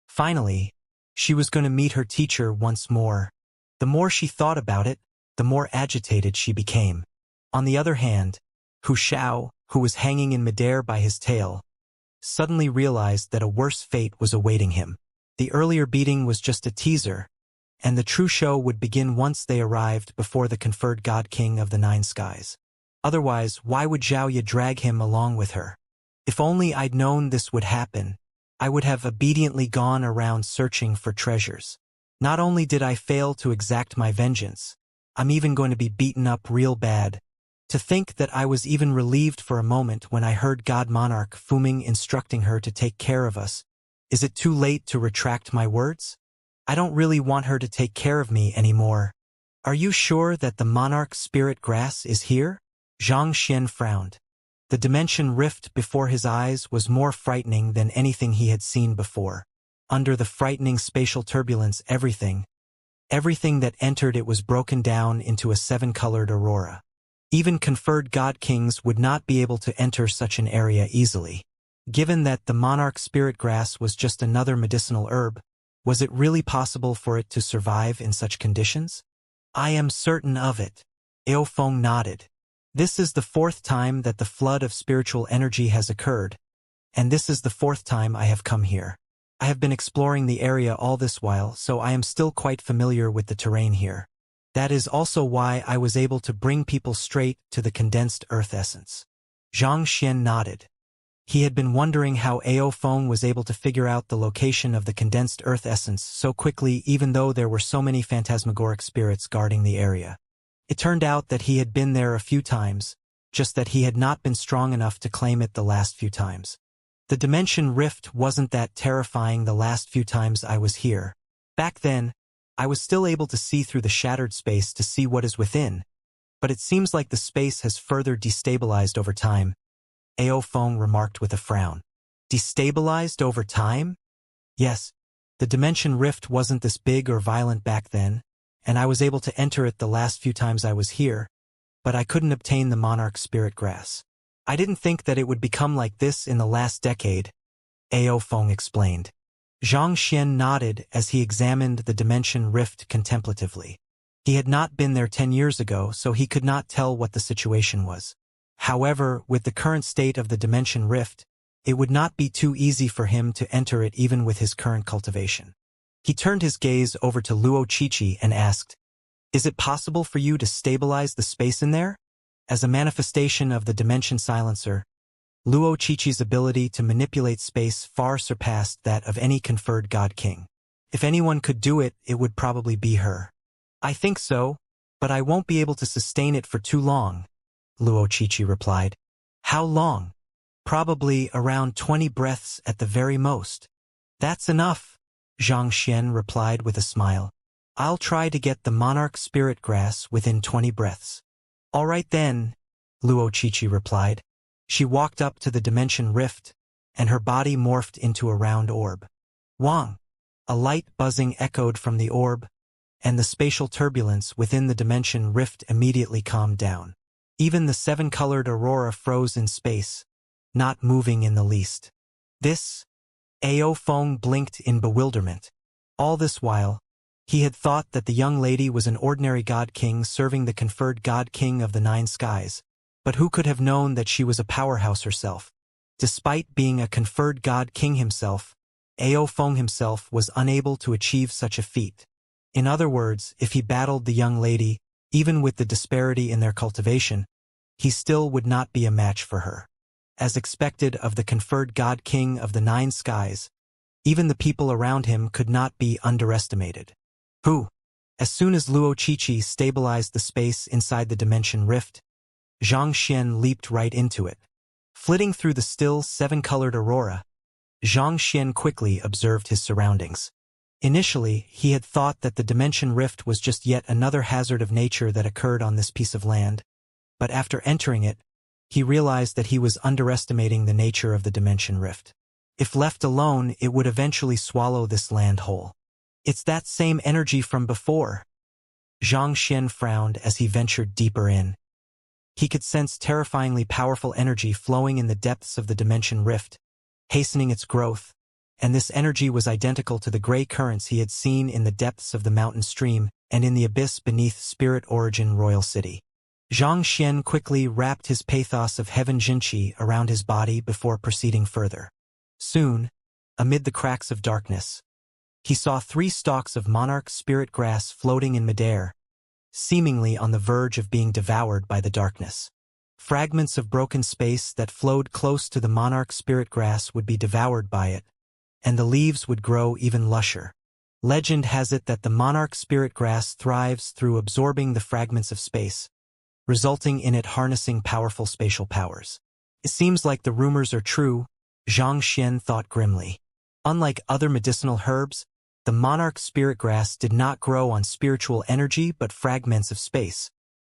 [SPEAKER 1] Finally, she was going to meet her teacher once more. The more she thought about it, the more agitated she became. On the other hand, Hu Shao, who was hanging in midair by his tail, suddenly realized that a worse fate was awaiting him. The earlier beating was just a teaser, and the true show would begin once they arrived before the conferred God King of the Nine Skies. Otherwise, why would Xiaoya drag him along with her? If only I'd known this would happen, I would have obediently gone around searching for treasures. Not only did I fail to exact my vengeance, I'm even going to be beaten up real bad. To think that I was even relieved for a moment when I heard God Monarch Fuming instructing her to take care of us. Is it too late to retract my words? I don't really want her to take care of me anymore. Are you sure that the Monarch Spirit Grass is here? Xianxia frowned. The dimension rift before his eyes was more frightening than anything he had seen before. Under the frightening spatial turbulence, everything that entered it was broken down into a 7-colored aurora. Even conferred God Kings would not be able to enter such an area easily. Given that the Monarch Spirit Grass was just another medicinal herb, was it really possible for it to survive in such conditions? I am certain of it. Aofeng nodded. This is the fourth time that the flood of spiritual energy has occurred, and this is the fourth time I have come here. I have been exploring the area all this while, so I am still quite familiar with the terrain here. That is also why I was able to bring people straight to the condensed earth essence. Xianxia nodded. He had been wondering how Aofeng was able to figure out the location of the condensed earth essence so quickly, even though there were so many phantasmagoric spirits guarding the area. It turned out that he had been there a few times, just that he had not been strong enough to claim it the last few times. The dimension rift wasn't that terrifying the last few times I was here. Back then, I was still able to see through the shattered space to see what is within, but it seems like the space has further destabilized over time, Aofeng remarked with a frown. Destabilized over time? Yes, the dimension rift wasn't this big or violent back then, and I was able to enter it the last few times I was here, but I couldn't obtain the monarch spirit grass. I didn't think that it would become like this in the last decade, Aofeng explained. Xianxia nodded as he examined the dimension rift contemplatively. He had not been there 10 years ago, so he could not tell what the situation was. However, with the current state of the dimension rift, it would not be too easy for him to enter it even with his current cultivation. He turned his gaze over to Luo Qiqi and asked, "Is it possible for you to stabilize the space in there?" As a manifestation of the dimension silencer, Luo Qiqi's ability to manipulate space far surpassed that of any conferred god king. If anyone could do it, it would probably be her. I think so, but I won't be able to sustain it for too long, Luo Qiqi replied. How long? Probably around 20 breaths at the very most. That's enough, Xianxia replied with a smile. I'll try to get the monarch spirit grass within 20 breaths. All right then, Luo Qiqi replied. She walked up to the dimension rift, and her body morphed into a round orb. Wang! A light buzzing echoed from the orb, and the spatial turbulence within the dimension rift immediately calmed down. Even the seven-colored aurora froze in space, not moving in the least. This? Aofeng blinked in bewilderment. All this while, he had thought that the young lady was an ordinary god king serving the conferred god king of the nine skies, but who could have known that she was a powerhouse herself? Despite being a conferred god king himself, Aofeng himself was unable to achieve such a feat. In other words, if he battled the young lady, even with the disparity in their cultivation, he still would not be a match for her. As expected of the conferred god king of the nine skies, even the people around him could not be underestimated. Who? As soon as Luo Qiqi stabilized the space inside the dimension rift, Xianxia leaped right into it. Flitting through the still seven-colored aurora, Xianxia quickly observed his surroundings. Initially, he had thought that the dimension rift was just yet another hazard of nature that occurred on this piece of land, but after entering it, he realized that he was underestimating the nature of the dimension rift. If left alone, it would eventually swallow this land whole. It's that same energy from before. Xianxia frowned as he ventured deeper in. He could sense terrifyingly powerful energy flowing in the depths of the dimension rift, hastening its growth, and this energy was identical to the gray currents he had seen in the depths of the mountain stream and in the abyss beneath Spirit Origin Royal City. Xianxia quickly wrapped his pathos of heaven Jinqi around his body before proceeding further. Soon, amid the cracks of darkness, he saw 3 stalks of monarch spirit grass floating in midair, seemingly on the verge of being devoured by the darkness. Fragments of broken space that flowed close to the monarch spirit grass would be devoured by it, and the leaves would grow even lusher. Legend has it that the monarch spirit grass thrives through absorbing the fragments of space, resulting in it harnessing powerful spatial powers. It seems like the rumors are true, Xianxia thought grimly. Unlike other medicinal herbs, the monarch spirit grass did not grow on spiritual energy but fragments of space,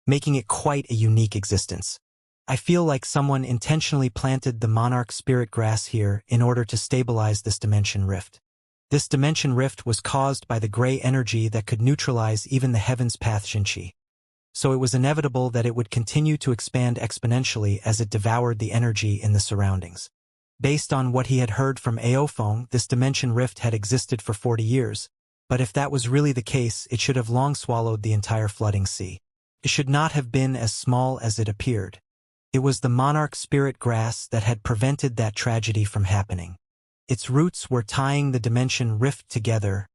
[SPEAKER 1] making it quite a unique existence. I feel like someone intentionally planted the monarch spirit grass here in order to stabilize this dimension rift. This dimension rift was caused by the gray energy that could neutralize even the heaven's path Jinqi. So it was inevitable that it would continue to expand exponentially as it devoured the energy in the surroundings. Based on what he had heard from Aofeng, this dimension rift had existed for 40 years, But if that was really the case, it should have long swallowed the entire flooding sea. It should not have been as small as it appeared. It was the monarch spirit grass that had prevented that tragedy from happening. Its roots were tying the dimension rift together,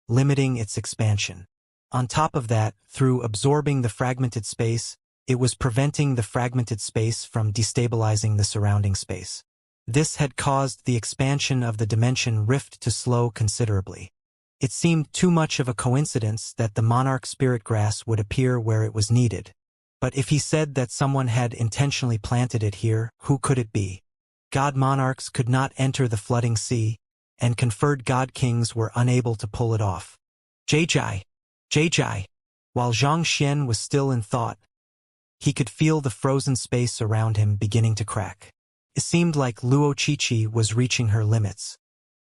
[SPEAKER 1] limiting its expansion. On top of that, through absorbing the fragmented space, it was preventing the fragmented space from destabilizing the surrounding space. This had caused the expansion of the dimension rift to slow considerably. It seemed too much of a coincidence that the monarch spirit grass would appear where it was needed. But if he said that someone had intentionally planted it here, who could it be? God monarchs could not enter the flooding sea, and conferred god kings were unable to pull it off. Jai. While Xianxia was still in thought, he could feel the frozen space around him beginning to crack. It seemed like Luo Qiqi was reaching her limits.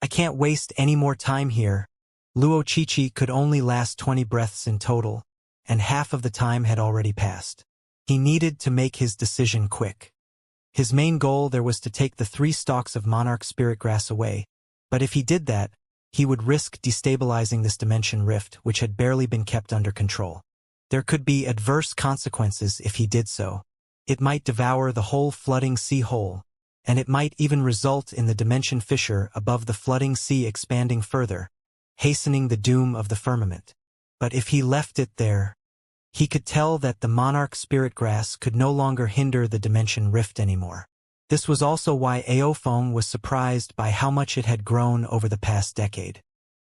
[SPEAKER 1] I can't waste any more time here. Luo Qiqi could only last 20 breaths in total, and half of the time had already passed. He needed to make his decision quick. His main goal there was to take the 3 stalks of monarch spirit grass away, but if he did that, he would risk destabilizing this dimension rift which had barely been kept under control. There could be adverse consequences if he did so. It might devour the whole flooding sea whole, and it might even result in the dimension fissure above the flooding sea expanding further, hastening the doom of the firmament. But if he left it there, he could tell that the monarch spirit grass could no longer hinder the dimension rift anymore. This was also why Aofeng was surprised by how much it had grown over the past decade.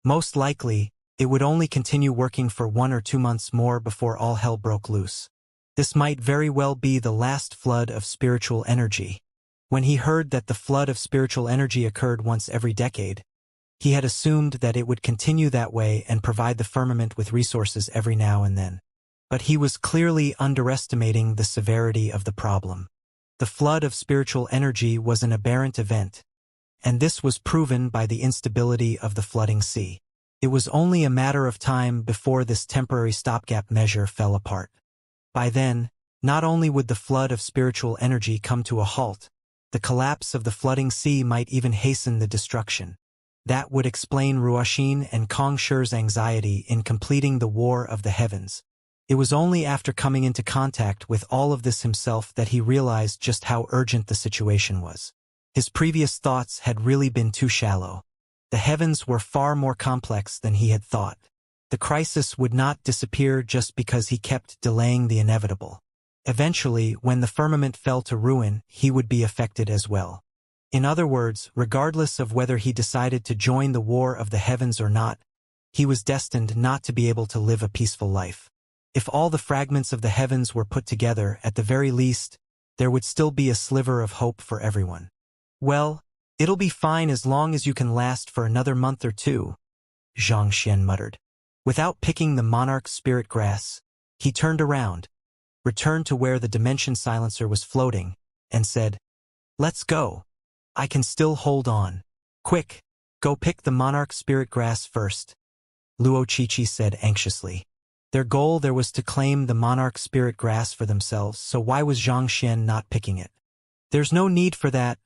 [SPEAKER 1] Most likely, it would only continue working for 1 or 2 months more before all hell broke loose. This might very well be the last flood of spiritual energy. When he heard that the flood of spiritual energy occurred once every decade, he had assumed that it would continue that way and provide the firmament with resources every now and then. But he was clearly underestimating the severity of the problem. The flood of spiritual energy was an aberrant event, and this was proven by the instability of the flooding sea. It was only a matter of time before this temporary stopgap measure fell apart. By then, not only would the flood of spiritual energy come to a halt, the collapse of the flooding sea might even hasten the destruction. That would explain Ruoxin and Kong Shi's anxiety in completing the War of the Heavens. It was only after coming into contact with all of this himself that he realized just how urgent the situation was. His previous thoughts had really been too shallow. The heavens were far more complex than he had thought. The crisis would not disappear just because he kept delaying the inevitable. Eventually, when the firmament fell to ruin, he would be affected as well. In other words, regardless of whether he decided to join the War of the Heavens or not, he was destined not to be able to live a peaceful life. If all the fragments of the heavens were put together, at the very least, there would still be a sliver of hope for everyone. Well, it'll be fine as long as you can last for another month or 2, Xianxia muttered. Without picking the monarch spirit grass, he turned around, returned to where the dimension silencer was floating, and said, "Let's go. I can still hold on. Quick, go pick the monarch spirit grass first," Luo Qiqi said anxiously. Their goal there was to claim the monarch spirit grass for themselves, so why was Xianxia not picking it? "There's no need for that,"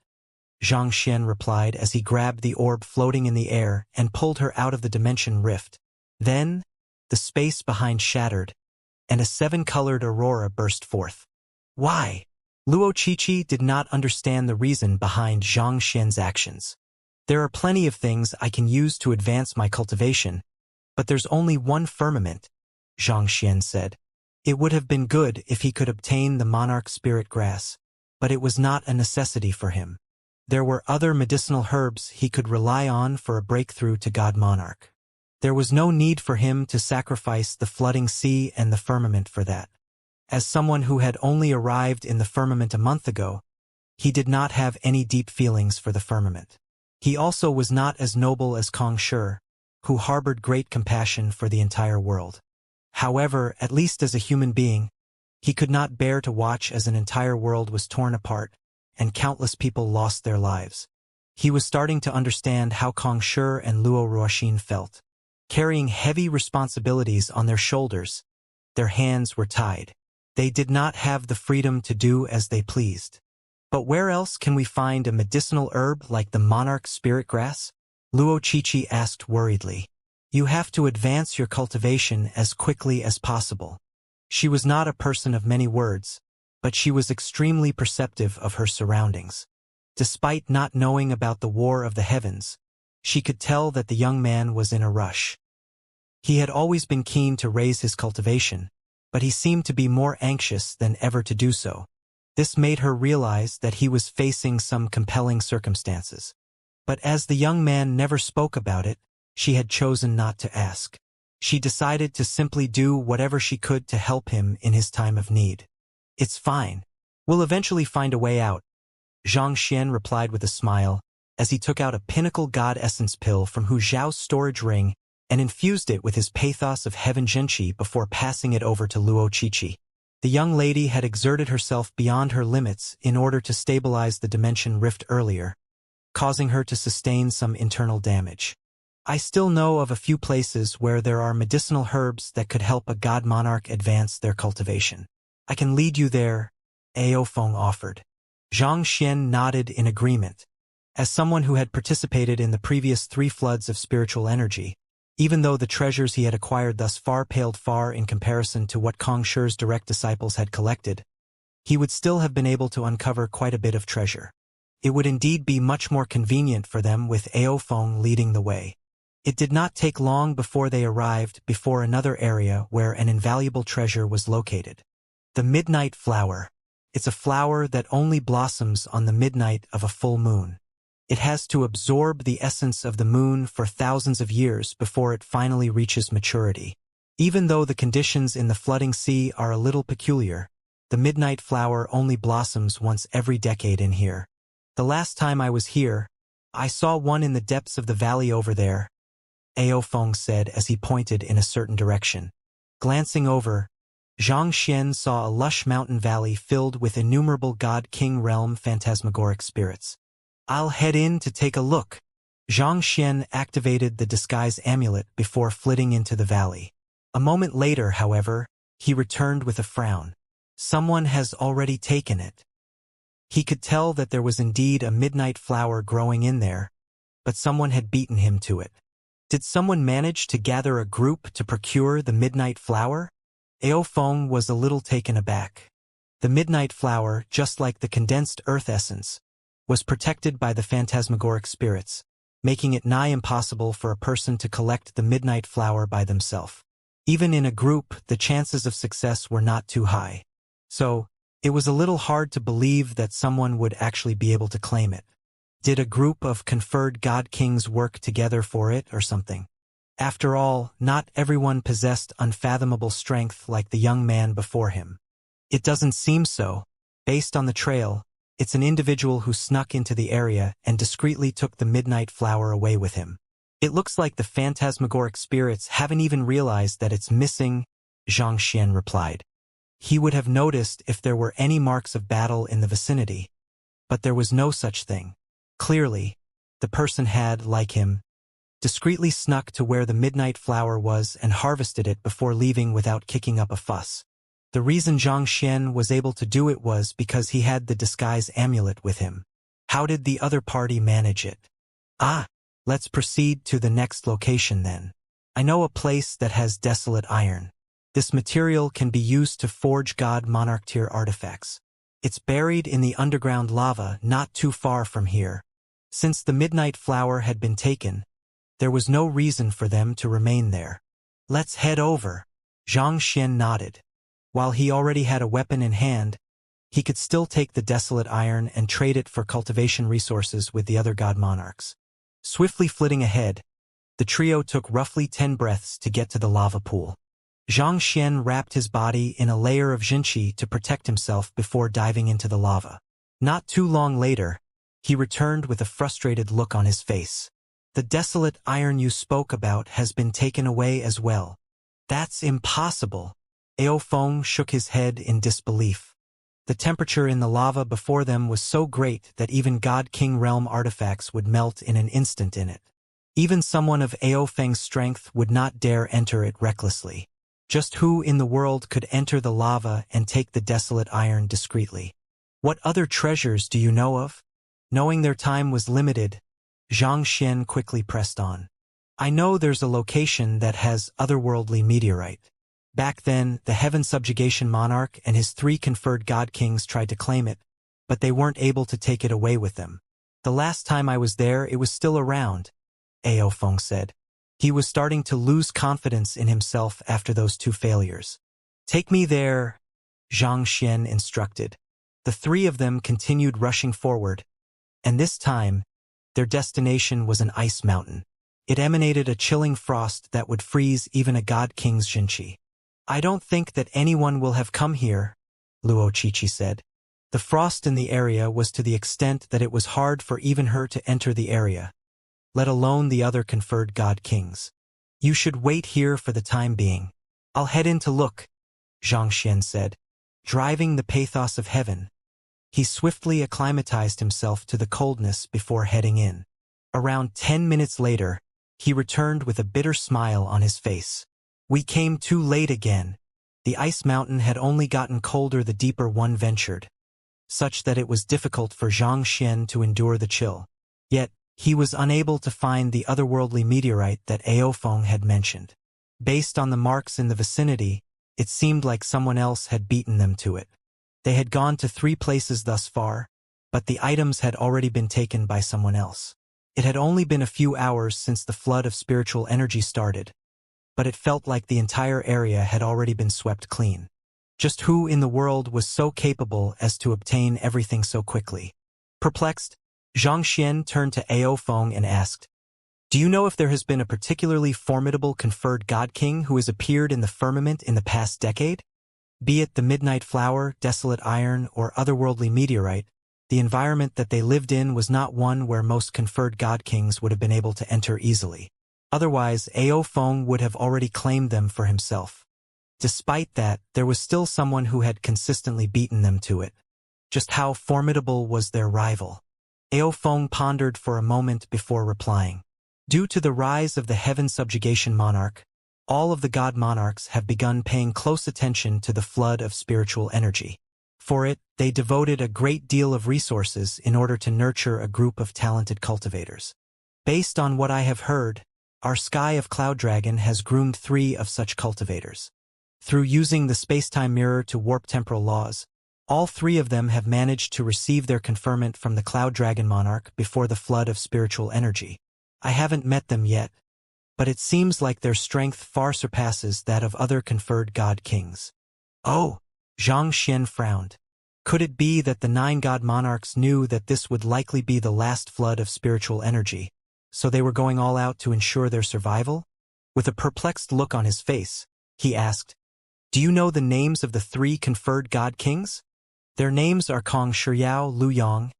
[SPEAKER 1] Xianxia replied as he grabbed the orb floating in the air and pulled her out of the dimension rift. Then, the space behind shattered, and a 7-colored aurora burst forth. Why? Luo Qiqi did not understand the reason behind Xianxia's actions. "There are plenty of things I can use to advance my cultivation, but there's only one firmament," Xianxia said. It would have been good if he could obtain the monarch spirit grass, but it was not a necessity for him. There were other medicinal herbs he could rely on for a breakthrough to God Monarch. There was no need for him to sacrifice the flooding sea and the firmament for that. As someone who had only arrived in the firmament a month ago, he did not have any deep feelings for the firmament. He also was not as noble as Kong Shi, who harbored great compassion for the entire world. However, at least as a human being, he could not bear to watch as an entire world was torn apart and countless people lost their lives. He was starting to understand how Kong Shi and Luo Ruoxin felt. Carrying heavy responsibilities on their shoulders, their hands were tied. They did not have the freedom to do as they pleased. But where else can we find a medicinal herb like the monarch spirit grass? Luo Qiqi asked worriedly. You have to advance your cultivation as quickly as possible. She was not a person of many words, but she was extremely perceptive of her surroundings. Despite not knowing about the War of the Heavens, she could tell that the young man was in a rush. He had always been keen to raise his cultivation, but he seemed to be more anxious than ever to do so. This made her realize that he was facing some compelling circumstances. But as the young man never spoke about it, she had chosen not to ask. She decided to simply do whatever she could to help him in his time of need. It's fine. We'll eventually find a way out, Xianxia replied with a smile, as he took out a pinnacle god essence pill from Hu Zhao's storage ring and infused it with his pathos of heaven Zhenqi before passing it over to Luo Qiqi. The young lady had exerted herself beyond her limits in order to stabilize the dimension rift earlier, causing her to sustain some internal damage. I still know of a few places where there are medicinal herbs that could help a god monarch advance their cultivation. I can lead you there, Aofeng offered. Xianxia nodded in agreement. As someone who had participated in the previous 3 floods of spiritual energy, even though the treasures he had acquired thus far paled far in comparison to what Kong Shi's direct disciples had collected, he would still have been able to uncover quite a bit of treasure. It would indeed be much more convenient for them with Aofeng leading the way. It did not take long before they arrived before another area where an invaluable treasure was located. The midnight flower. It's a flower that only blossoms on the midnight of a full moon. It has to absorb the essence of the moon for thousands of years before it finally reaches maturity. Even though the conditions in the flooding sea are a little peculiar, the midnight flower only blossoms once every decade in here. The last time I was here, I saw one in the depths of the valley over there, Aofeng said as he pointed in a certain direction. Glancing over, Xianxia saw a lush mountain valley filled with innumerable god-king realm phantasmagoric spirits. I'll head in to take a look. Xianxia activated the disguise amulet before flitting into the valley. A moment later, however, he returned with a frown. Someone has already taken it. He could tell that there was indeed a midnight flower growing in there, but someone had beaten him to it. Did someone manage to gather a group to procure the midnight flower? Aofeng was a little taken aback. The midnight flower, just like the condensed earth essence, was protected by the phantasmagoric spirits, making it nigh impossible for a person to collect the midnight flower by themselves. Even in a group, the chances of success were not too high. So, it was a little hard to believe that someone would actually be able to claim it. Did a group of conferred god-kings work together for it or something? After all, not everyone possessed unfathomable strength like the young man before him. It doesn't seem so. Based on the trail, it's an individual who snuck into the area and discreetly took the midnight flower away with him. It looks like the phantasmagoric spirits haven't even realized that it's missing, Xianxia replied. He would have noticed if there were any marks of battle in the vicinity, but there was no such thing. Clearly, the person had, like him, discreetly snuck to where the midnight flower was and harvested it before leaving without kicking up a fuss. The reason Xianxia was able to do it was because he had the disguise amulet with him. How did the other party manage it? Let's proceed to the next location then. I know a place that has desolate iron. This material can be used to forge god monarch tier artifacts. It's buried in the underground lava not too far from here. Since the midnight flower had been taken, there was no reason for them to remain there. Let's head over. Xianxia nodded. While he already had a weapon in hand, he could still take the desolate iron and trade it for cultivation resources with the other god monarchs. Swiftly flitting ahead, the trio took roughly 10 breaths to get to the lava pool. Xianxia wrapped his body in a layer of Zhenqi to protect himself before diving into the lava. Not too long later, he returned with a frustrated look on his face. The desolate iron you spoke about has been taken away as well. That's impossible. Aofeng shook his head in disbelief. The temperature in the lava before them was so great that even God-King realm artifacts would melt in an instant in it. Even someone of Aofeng's strength would not dare enter it recklessly. Just who in the world could enter the lava and take the desolate iron discreetly? What other treasures do you know of? Knowing their time was limited, Xianxia quickly pressed on. I know there's a location that has otherworldly meteorite. Back then, the heaven subjugation monarch and his 3 conferred god kings tried to claim it, but they weren't able to take it away with them. The last time I was there, it was still around, Ao Feng said. He was starting to lose confidence in himself after those 2 failures. Take me there, Xianxia instructed. The 3 of them continued rushing forward, and this time, their destination was an ice mountain. It emanated a chilling frost that would freeze even a god king's Xianxia. I don't think that anyone will have come here, Luo Chichi said. The frost in the area was to the extent that it was hard for even her to enter the area, let alone the other conferred god kings. You should wait here for the time being. I'll head in to look, Xianxia said, driving the pathos of heaven. He swiftly acclimatized himself to the coldness before heading in. Around 10 minutes later, he returned with a bitter smile on his face. We came too late again. The ice mountain had only gotten colder the deeper one ventured, such that it was difficult for Xianxia to endure the chill. Yet, he was unable to find the otherworldly meteorite that Ao Feng had mentioned. Based on the marks in the vicinity, it seemed like someone else had beaten them to it. They had gone to 3 places thus far, but the items had already been taken by someone else. It had only been a few hours since the flood of spiritual energy started, but it felt like the entire area had already been swept clean. Just who in the world was so capable as to obtain everything so quickly? Perplexed, Xianxia turned to Ao Feng and asked, Do you know if there has been a particularly formidable conferred god king who has appeared in the firmament in the past decade? Be it the midnight flower, desolate iron, or otherworldly meteorite, the environment that they lived in was not one where most conferred god kings would have been able to enter easily. Otherwise, Ao Feng would have already claimed them for himself. Despite that, there was still someone who had consistently beaten them to it. Just how formidable was their rival? Ao Feng pondered for a moment before replying. Due to the rise of the heaven subjugation monarch, all of the god monarchs have begun paying close attention to the flood of spiritual energy. For it, they devoted a great deal of resources in order to nurture a group of talented cultivators. Based on what I have heard, our Sky of Cloud Dragon has groomed 3 of such cultivators. Through using the space-time mirror to warp temporal laws, all 3 of them have managed to receive their conferment from the Cloud Dragon Monarch before the flood of spiritual energy. I haven't met them yet, but it seems like their strength far surpasses that of other conferred god kings. Oh, Xianxia frowned. Could it be that the 9 god monarchs knew that this would likely be the last flood of spiritual energy, so they were going all out to ensure their survival? With a perplexed look on his face, he asked, Do you know the names of the 3 conferred god kings? Their names are Kong Shiao Lu Yang,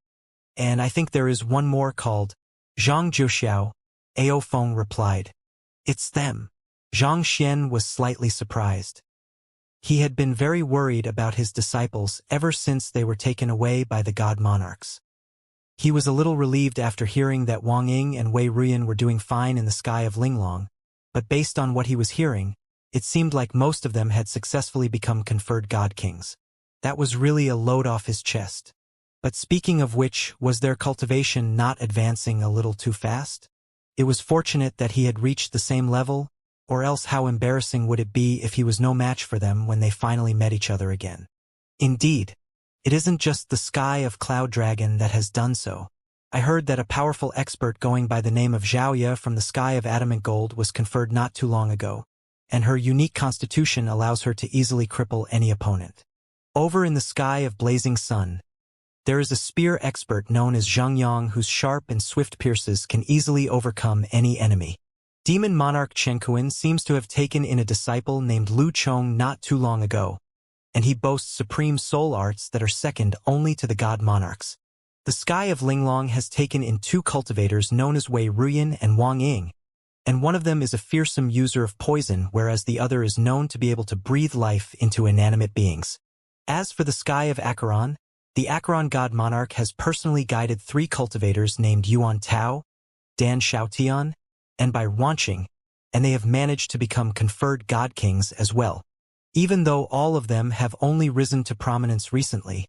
[SPEAKER 1] and I think there is one more called Zhang Jiuxiao, Ao Feng replied. It's them. Xianxia was slightly surprised. He had been very worried about his disciples ever since they were taken away by the god monarchs. He was a little relieved after hearing that Wang Ying and Wei Ruyan were doing fine in the sky of Linglong, but based on what he was hearing, it seemed like most of them had successfully become conferred god kings. That was really a load off his chest. But speaking of which, was their cultivation not advancing a little too fast? It was fortunate that he had reached the same level, or else how embarrassing would it be if he was no match for them when they finally met each other again. Indeed, it isn't just the Sky of Cloud Dragon that has done so. I heard that a powerful expert going by the name of Xiaoya from the Sky of Adamant Gold was conferred not too long ago, and her unique constitution allows her to easily cripple any opponent. Over in the Sky of Blazing Sun, there is a spear expert known as Zhang Yang whose sharp and swift pierces can easily overcome any enemy. Demon Monarch Chen Kuan seems to have taken in a disciple named Lu Chong not too long ago, and he boasts supreme soul arts that are second only to the god monarchs. The Sky of Linglong has taken in 2 cultivators known as Wei Ruyan and Wang Ying, and one of them is a fearsome user of poison, whereas the other is known to be able to breathe life into inanimate beings. As for the Sky of Acheron, the Acheron god monarch has personally guided 3 cultivators named Yuan Tao, Dan Xiaotian, and by Wanqing, and they have managed to become conferred god kings as well. Even though all of them have only risen to prominence recently,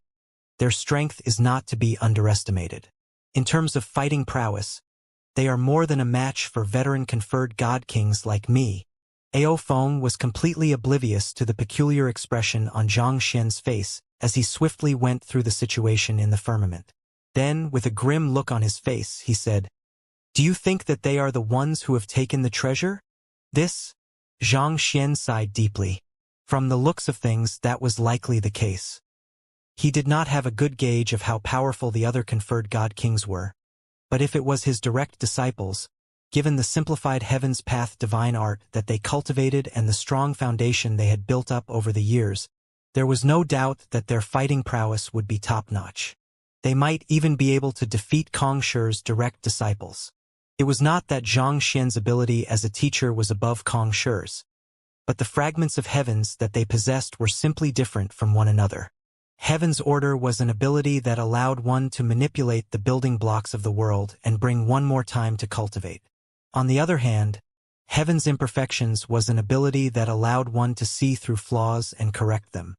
[SPEAKER 1] their strength is not to be underestimated. In terms of fighting prowess, They are more than a match for veteran conferred god kings like me. Ao Feng was completely oblivious to the peculiar expression on Zhang Xian's face as he swiftly went through the situation in the firmament. Then, with a grim look on his face, he said, "Do you think that they are the ones who have taken the treasure?" This? Zhang Xian sighed deeply. From the looks of things, that was likely the case. He did not have a good gauge of how powerful the other conferred god kings were. But if it was his direct disciples, given the simplified heaven's path divine art that they cultivated and the strong foundation they had built up over the years, there was no doubt that their fighting prowess would be top-notch. They might even be able to defeat Kong Shi's direct disciples. It was not that Zhang Xian's ability as a teacher was above Kong Shi's, but the fragments of heavens that they possessed were simply different from one another. Heaven's order was an ability that allowed one to manipulate the building blocks of the world and bring one more time to cultivate. On the other hand, Heaven's imperfections was an ability that allowed one to see through flaws and correct them.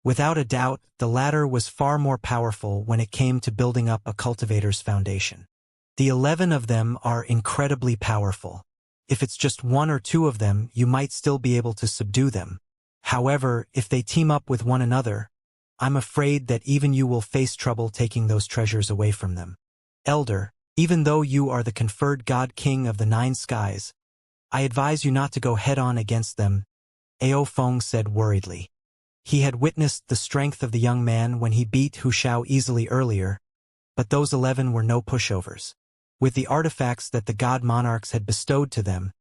[SPEAKER 1] Without a doubt, the latter was far more powerful when it came to building up a cultivator's foundation. The 11 of them are incredibly powerful. If it's just one or two of them, you might still be able to subdue them. However, if they team up with one another, I'm afraid that even you will face trouble taking those treasures away from them. Elder, even though you are the conferred god king of the 9 skies, I advise you not to go head-on against them, Ao Feng said worriedly. He had witnessed the strength of the young man when he beat Wuxia easily earlier, but those 11 were no pushovers. With the artifacts that the god monarchs had bestowed to them,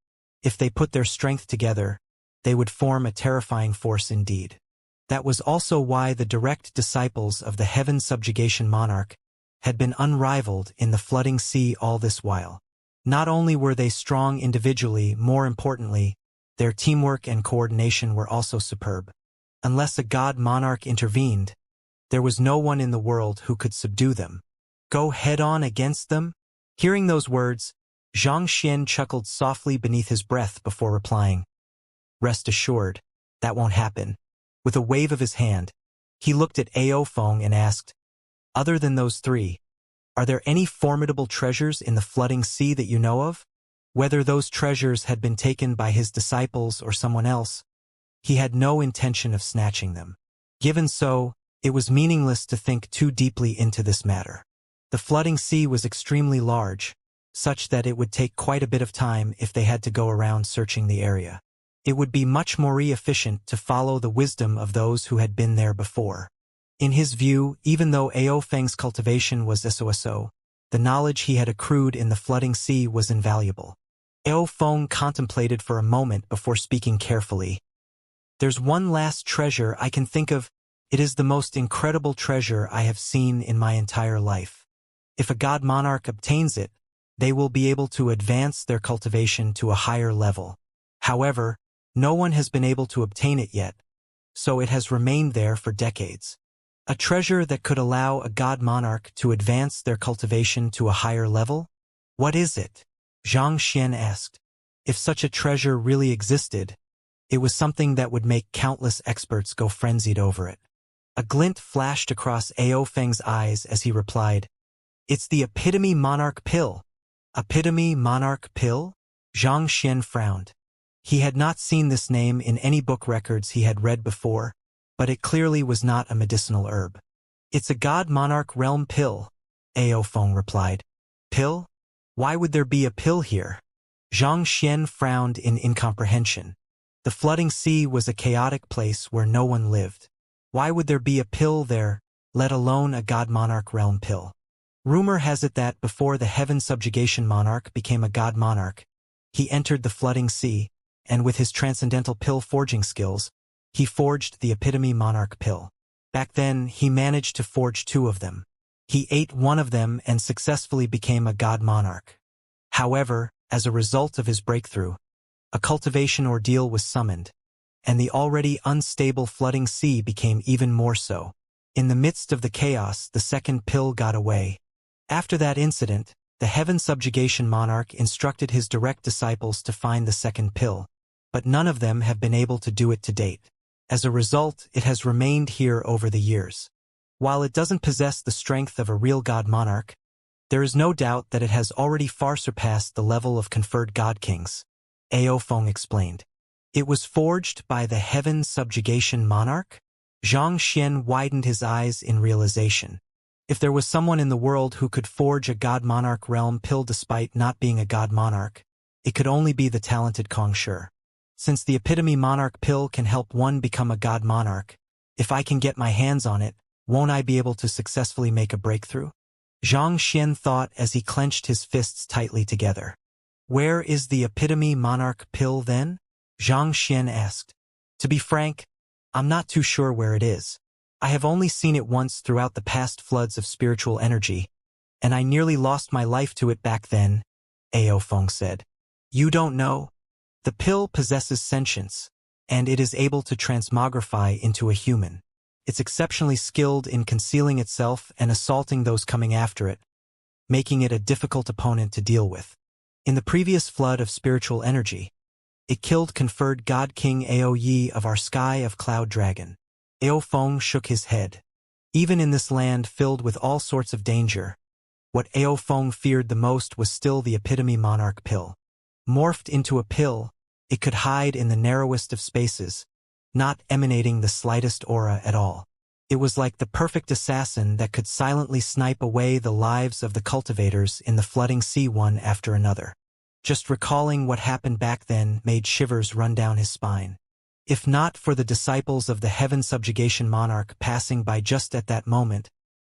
[SPEAKER 1] if they put their strength together, they would form a terrifying force indeed. That was also why the direct disciples of the heaven subjugation monarch had been unrivaled in the flooding sea all this while. Not only were they strong individually, more importantly, their teamwork and coordination were also superb. Unless a god monarch intervened, there was no one in the world who could subdue them. Go head-on against them? Hearing those words, Zhang Xian chuckled softly beneath his breath before replying, "Rest assured, that won't happen." With a wave of his hand, he looked at Ao Feng and asked, "Other than those 3, are there any formidable treasures in the flooding sea that you know of?" Whether those treasures had been taken by his disciples or someone else, he had no intention of snatching them. Given so, it was meaningless to think too deeply into this matter. The flooding sea was extremely large, such that it would take quite a bit of time if they had to go around searching the area. It would be much more efficient to follow the wisdom of those who had been there before. In his view, even though Ao Feng's cultivation was so, the knowledge he had accrued in the flooding sea was invaluable. Ao Feng contemplated for a moment before speaking carefully. "There's one last treasure I can think of. It is the most incredible treasure I have seen in my entire life. If a god monarch obtains it, they will be able to advance their cultivation to a higher level. However, no one has been able to obtain it yet, so it has remained there for decades. A treasure that could allow a god monarch to advance their cultivation to a higher level? What is it?" Zhang Xian asked. If such a treasure really existed, it was something that would make countless experts go frenzied over it. A glint flashed across Ao Feng's eyes as he replied, "It's the Epitome Monarch Pill." Epitome Monarch Pill? Zhang Xian frowned. He had not seen this name in any book records he had read before, but it clearly was not a medicinal herb. "It's a god monarch realm pill," Ao Feng replied. "Pill? Why would there be a pill here?" Zhang Xian frowned in incomprehension. The flooding sea was a chaotic place where no one lived. Why would there be a pill there, let alone a god monarch realm pill? Rumor has it that before the heaven subjugation monarch became a god monarch, he entered the flooding sea, and with his transcendental pill forging skills, he forged the Epitome Monarch Pill. Back then, he managed to forge 2 of them. He ate one of them and successfully became a god monarch. However, as a result of his breakthrough, a cultivation ordeal was summoned, and the already unstable flooding sea became even more so. In the midst of the chaos, the second pill got away. After that incident, the heaven subjugation monarch instructed his direct disciples to find the second pill, but none of them have been able to do it to date. As a result, it has remained here over the years. While it doesn't possess the strength of a real god monarch, There is no doubt that it has already far surpassed the level of conferred god kings, Ao Feng explained. It was forged by the heaven subjugation monarch? Xianxia widened his eyes in realization. If there was someone in the world who could forge a god monarch realm pill despite not being a god monarch, it could only be the talented Kong Shi. Since the epitome monarch pill can help one become a god monarch, if I can get my hands on it, won't I be able to successfully make a breakthrough? Zhang Xian thought as he clenched his fists tightly together. Where is the epitome monarch pill then? Zhang Xian asked. To be frank, I'm not too sure where it is. I have only seen it once throughout the past floods of spiritual energy, and I nearly lost my life to it back then, Ao Feng said. You don't know? The pill possesses sentience, and it is able to transmogrify into a human. It's exceptionally skilled in concealing itself and assaulting those coming after it, making it a difficult opponent to deal with. In the previous flood of spiritual energy, it killed conferred God King Ao Yi of our Sky of Cloud Dragon. Ao Feng shook his head. Even in this land filled with all sorts of danger, what Ao Feng feared the most was still the epitome monarch pill. Morphed into a pill, it could hide in the narrowest of spaces, not emanating the slightest aura at all. It was like the perfect assassin that could silently snipe away the lives of the cultivators in the flooding sea one after another. Just recalling what happened back then made shivers run down his spine. If not for the disciples of the heaven subjugation monarch passing by just at that moment,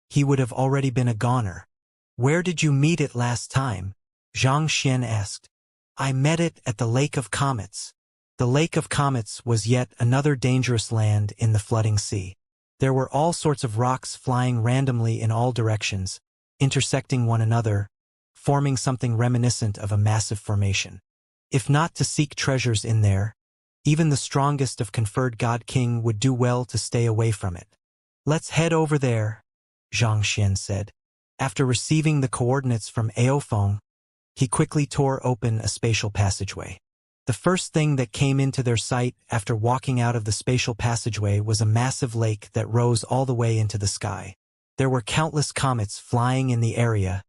[SPEAKER 1] he would have already been a goner. Where did you meet it last time? Zhang Xian asked. I met it at the Lake of Comets. The Lake of Comets was yet another dangerous land in the flooding sea. There were all sorts of rocks flying randomly in all directions, intersecting one another, forming something reminiscent of a massive formation. If not to seek treasures in there, even the strongest of conferred God King would do well to stay away from it. Let's head over there, Zhang Xian said. After receiving the coordinates from Ao Feng, he quickly tore open a spatial passageway. The first thing that came into their sight after walking out of the spatial passageway was a massive lake that rose all the way into the sky. There were countless comets flying in the area,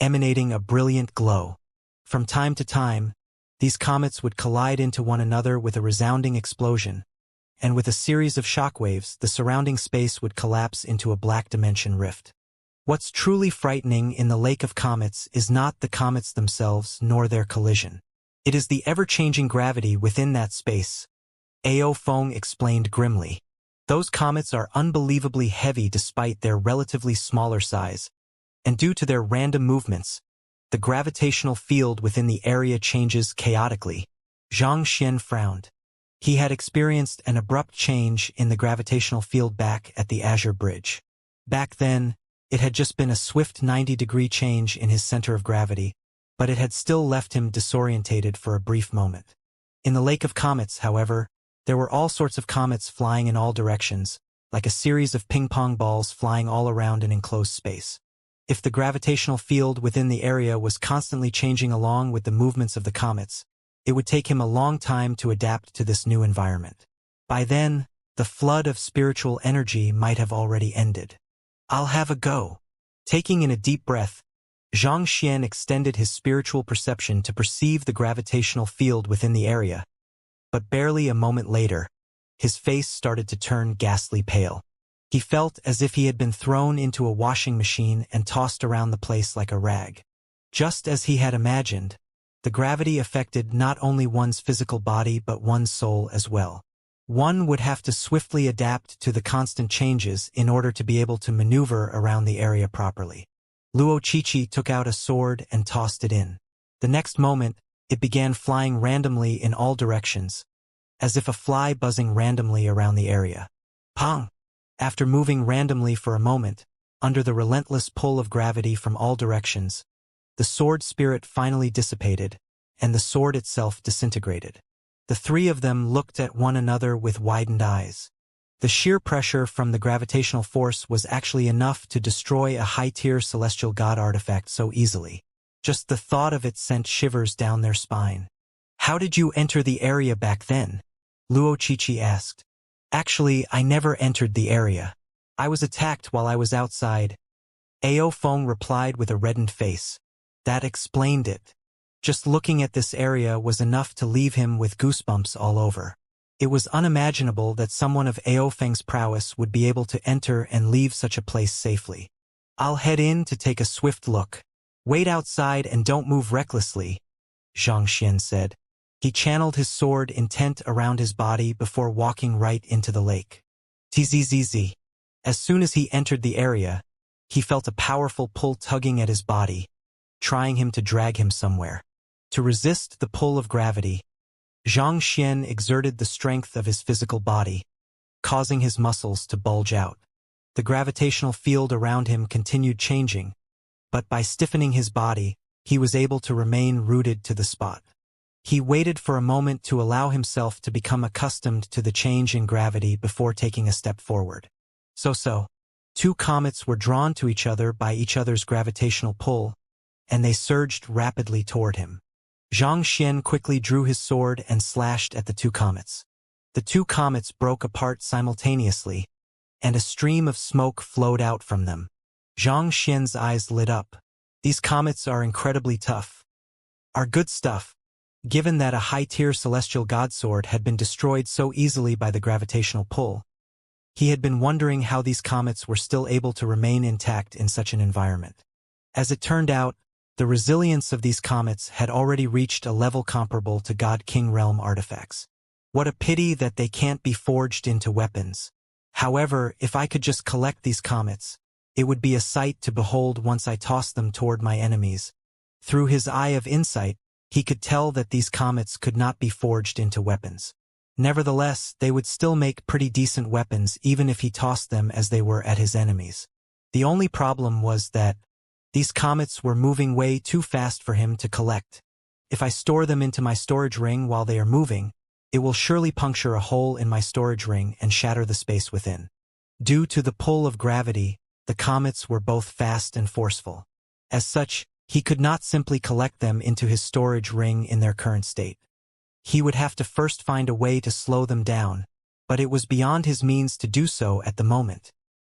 [SPEAKER 1] emanating a brilliant glow. From time to time, these comets would collide into one another with a resounding explosion, and with a series of shockwaves, the surrounding space would collapse into a black dimension rift. What's truly frightening in the Lake of Comets is not the comets themselves nor their collision. It is the ever-changing gravity within that space, Ao Feng explained grimly. Those comets are unbelievably heavy despite their relatively smaller size, and due to their random movements, the gravitational field within the area changes chaotically. Zhang Xian frowned. He had experienced an abrupt change in the gravitational field back at the Azure Bridge. Back then, it had just been a swift 90-degree change in his center of gravity, but it had still left him disorientated for a brief moment. In the Lake of Comets, however, there were all sorts of comets flying in all directions, like a series of ping-pong balls flying all around an enclosed space. If the gravitational field within the area was constantly changing along with the movements of the comets, it would take him a long time to adapt to this new environment. By then, the flood of spiritual energy might have already ended. I'll have a go. Taking in a deep breath, Zhang Xian extended his spiritual perception to perceive the gravitational field within the area, but barely a moment later, his face started to turn ghastly pale. He felt as if he had been thrown into a washing machine and tossed around the place like a rag. Just as he had imagined, the gravity affected not only one's physical body but one's soul as well. One would have to swiftly adapt to the constant changes in order to be able to maneuver around the area properly. Luo Qiqi took out a sword and tossed it in. The next moment, it began flying randomly in all directions, as if a fly buzzing randomly around the area. Pong! After moving randomly for a moment, under the relentless pull of gravity from all directions, the sword spirit finally dissipated, and the sword itself disintegrated. The three of them looked at one another with widened eyes. The sheer pressure from the gravitational force was actually enough to destroy a high-tier celestial god artifact so easily. Just the thought of it sent shivers down their spine. How did you enter the area back then? Luo Qiqi asked. Actually, I never entered the area. I was attacked while I was outside, Ao Feng replied with a reddened face. That explained it. Just looking at this area was enough to leave him with goosebumps all over. It was unimaginable that someone of Ao Feng's prowess would be able to enter and leave such a place safely. I'll head in to take a swift look. Wait outside and don't move recklessly, Xianxia said. He channeled his sword intent around his body before walking right into the lake. Tzz. As soon as he entered the area, he felt a powerful pull tugging at his body, trying him to drag him somewhere. To resist the pull of gravity, Xianxia exerted the strength of his physical body, causing his muscles to bulge out. The gravitational field around him continued changing, but by stiffening his body, he was able to remain rooted to the spot. He waited for a moment to allow himself to become accustomed to the change in gravity before taking a step forward. So. Two comets were drawn to each other by each other's gravitational pull, and they surged rapidly toward him. Xianxia quickly drew his sword and slashed at the two comets. The two comets broke apart simultaneously, and a stream of smoke flowed out from them. Xianxia's eyes lit up. These comets are incredibly tough. Are good stuff, given that a high-tier celestial godsword had been destroyed so easily by the gravitational pull. He had been wondering how these comets were still able to remain intact in such an environment. As it turned out, the resilience of these comets had already reached a level comparable to God King Realm artifacts. What a pity that they can't be forged into weapons. However, if I could just collect these comets, it would be a sight to behold once I tossed them toward my enemies. Through his eye of insight, he could tell that these comets could not be forged into weapons. Nevertheless, they would still make pretty decent weapons even if he tossed them as they were at his enemies. The only problem was that these comets were moving way too fast for him to collect. If I store them into my storage ring while they are moving, it will surely puncture a hole in my storage ring and shatter the space within. Due to the pull of gravity, the comets were both fast and forceful. As such, he could not simply collect them into his storage ring in their current state. He would have to first find a way to slow them down, but it was beyond his means to do so at the moment.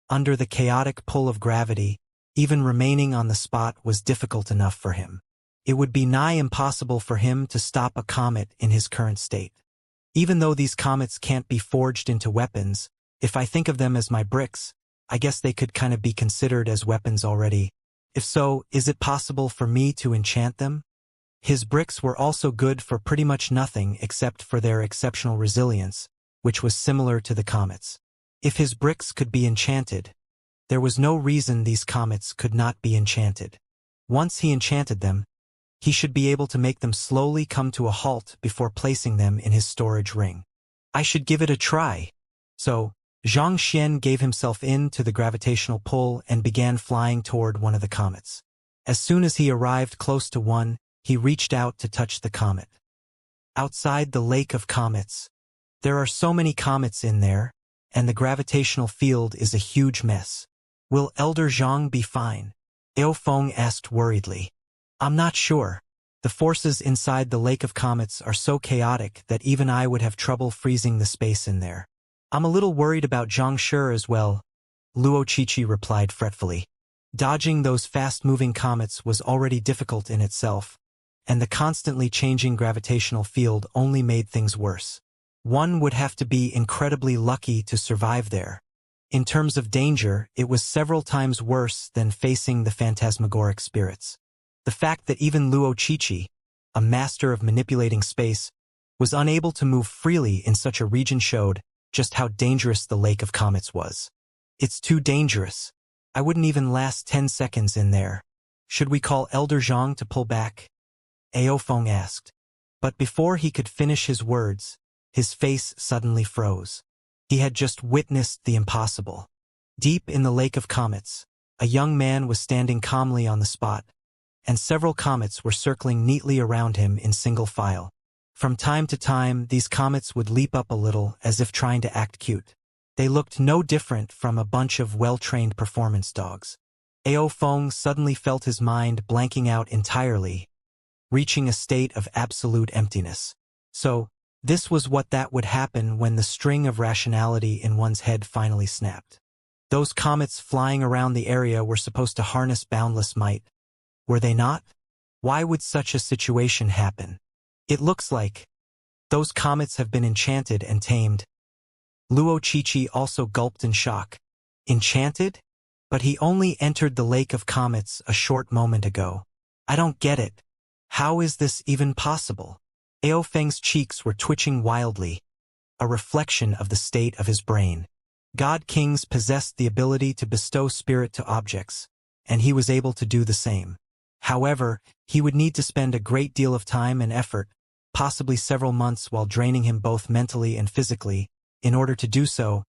[SPEAKER 1] Under the chaotic pull of gravity, even remaining on the spot was difficult enough for him. It would be nigh impossible for him to stop a comet in his current state. Even though these comets can't be forged into weapons, if I think of them as my bricks, I guess they could kind of be considered as weapons already. If so, is it possible for me to enchant them? His bricks were also good for pretty much nothing except for their exceptional resilience, which was similar to the comets. If his bricks could be enchanted, there was no reason these comets could not be enchanted. Once he enchanted them, he should be able to make them slowly come to a halt before placing them in his storage ring. I should give it a try. So, Xianxia gave himself in to the gravitational pull and began flying toward one of the comets. As soon as he arrived close to one, he reached out to touch the comet. Outside the lake of comets, there are so many comets in there, and the gravitational field is a huge mess. Will Elder Zhang be fine? Ao Feng asked worriedly. I'm not sure. The forces inside the lake of comets are so chaotic that even I would have trouble freezing the space in there. I'm a little worried about Xianxia as well, Luo Qiqi replied fretfully. Dodging those fast-moving comets was already difficult in itself, and the constantly changing gravitational field only made things worse. One would have to be incredibly lucky to survive there. In terms of danger, it was several times worse than facing the phantasmagoric spirits. The fact that even Luo Qiqi, a master of manipulating space, was unable to move freely in such a region showed just how dangerous the Lake of Comets was. It's too dangerous. I wouldn't even last 10 seconds in there. Should we call Elder Zhang to pull back? Ao Feng asked. But before he could finish his words, his face suddenly froze. He had just witnessed the impossible. Deep in the Lake of Comets, a young man was standing calmly on the spot, and several comets were circling neatly around him in single file. From time to time, these comets would leap up a little as if trying to act cute. They looked no different from a bunch of well-trained performance dogs. Ao Feng suddenly felt his mind blanking out entirely, reaching a state of absolute emptiness. So, this was what that would happen when the string of rationality in one's head finally snapped. Those comets flying around the area were supposed to harness boundless might. Were they not? Why would such a situation happen? It looks like those comets have been enchanted and tamed. Luo Chichi also gulped in shock. Enchanted? But he only entered the lake of comets a short moment ago. I don't get it. How is this even possible? Ao Feng's cheeks were twitching wildly, a reflection of the state of his brain. God Kings possessed the ability to bestow spirit to objects, and he was able to do the same. However, he would need to spend a great deal of time and effort, possibly several months while draining him both mentally and physically, in order to do so.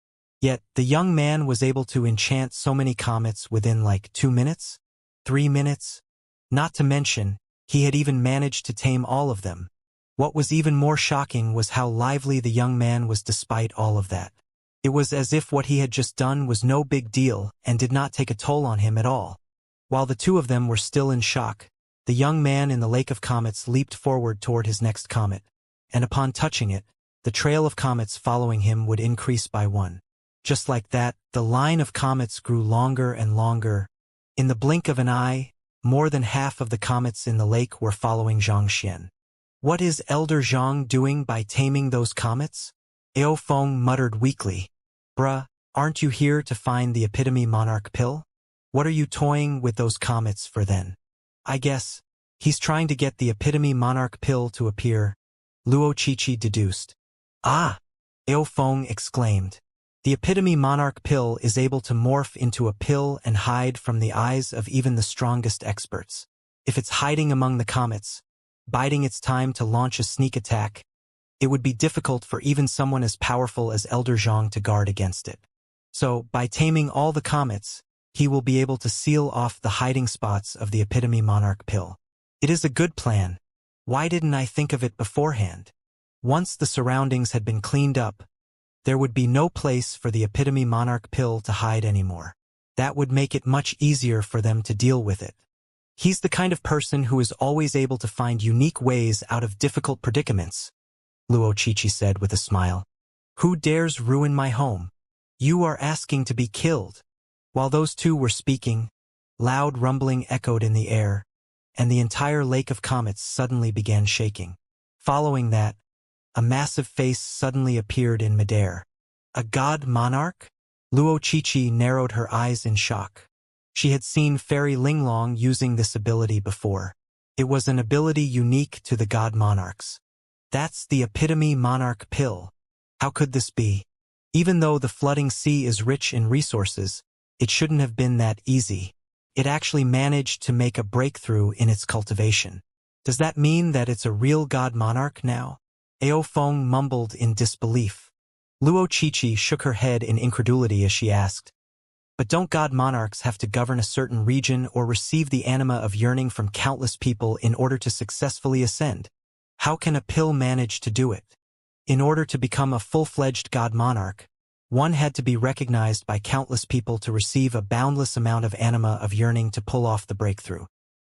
[SPEAKER 1] Yet, the young man was able to enchant so many comets within like 2 minutes? 3 minutes? Not to mention, he had even managed to tame all of them. What was even more shocking was how lively the young man was despite all of that. It was as if what he had just done was no big deal and did not take a toll on him at all. While the two of them were still in shock, the young man in the lake of comets leaped forward toward his next comet, and upon touching it, the trail of comets following him would increase by 1. Just like that, the line of comets grew longer and longer. In the blink of an eye, more than half of the comets in the lake were following Xianxia. What is Elder Zhang doing by taming those comets? Ao Feng muttered weakly. Bruh, aren't you here to find the epitome monarch pill? What are you toying with those comets for then? I guess he's trying to get the epitome monarch pill to appear, Luo Chichi deduced. Ah! Ao Feng exclaimed. The epitome monarch pill is able to morph into a pill and hide from the eyes of even the strongest experts. If it's hiding among the comets, biding its time to launch a sneak attack, it would be difficult for even someone as powerful as Elder Zhang to guard against it. So, by taming all the comets, he will be able to seal off the hiding spots of the epitome monarch pill. It is a good plan. Why didn't I think of it beforehand? Once the surroundings had been cleaned up, there would be no place for the epitome monarch pill to hide anymore. That would make it much easier for them to deal with it. He's the kind of person who is always able to find unique ways out of difficult predicaments, Luo Chichi said with a smile. Who dares ruin my home? You are asking to be killed. While those two were speaking, loud rumbling echoed in the air, and the entire lake of comets suddenly began shaking. Following that, a massive face suddenly appeared in midair. A god monarch? Luo Chichi narrowed her eyes in shock. She had seen Fairy Linglong using this ability before. It was an ability unique to the god monarchs. That's the epitome monarch pill. How could this be? Even though the flooding sea is rich in resources, it shouldn't have been that easy. It actually managed to make a breakthrough in its cultivation. Does that mean that it's a real god monarch now? Ao Feng mumbled in disbelief. Luo Chichi shook her head in incredulity as she asked, But don't god monarchs have to govern a certain region or receive the anima of yearning from countless people in order to successfully ascend? How can a pill manage to do it? In order to become a full-fledged god monarch, one had to be recognized by countless people to receive a boundless amount of anima of yearning to pull off the breakthrough.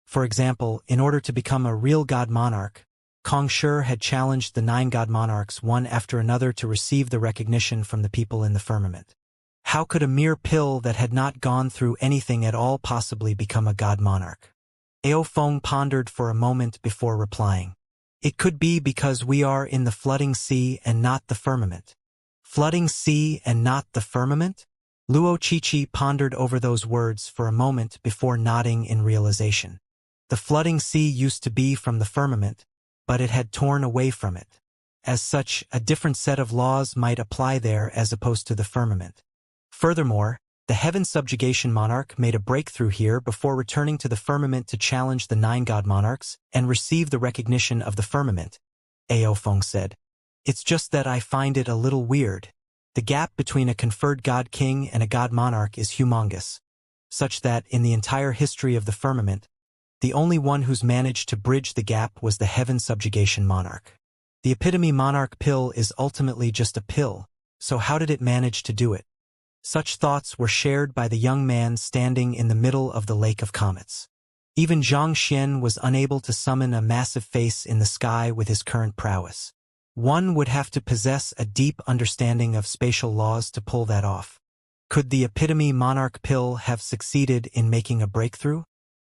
[SPEAKER 1] For example, in order to become a real god monarch, Kong Shi had challenged the 9 god monarchs one after another to receive the recognition from the people in the firmament. How could a mere pill that had not gone through anything at all possibly become a god monarch? Ao Feng pondered for a moment before replying. It could be because we are in the flooding sea and not the firmament. Flooding sea and not the firmament? Luo Chichi pondered over those words for a moment before nodding in realization. The flooding sea used to be from the firmament, but it had torn away from it. As such, a different set of laws might apply there as opposed to the firmament. Furthermore, the heaven subjugation monarch made a breakthrough here before returning to the firmament to challenge the 9 god monarchs and receive the recognition of the firmament, Ao Feng said. It's just that I find it a little weird. The gap between a conferred god king and a god monarch is humongous, such that in the entire history of the firmament, the only one who's managed to bridge the gap was the heaven subjugation monarch. The epitome monarch pill is ultimately just a pill, so how did it manage to do it? Such thoughts were shared by the young man standing in the middle of the lake of comets. Even Zhang Xian was unable to summon a massive face in the sky with his current prowess. One would have to possess a deep understanding of spatial laws to pull that off. Could the epitome monarch pill have succeeded in making a breakthrough?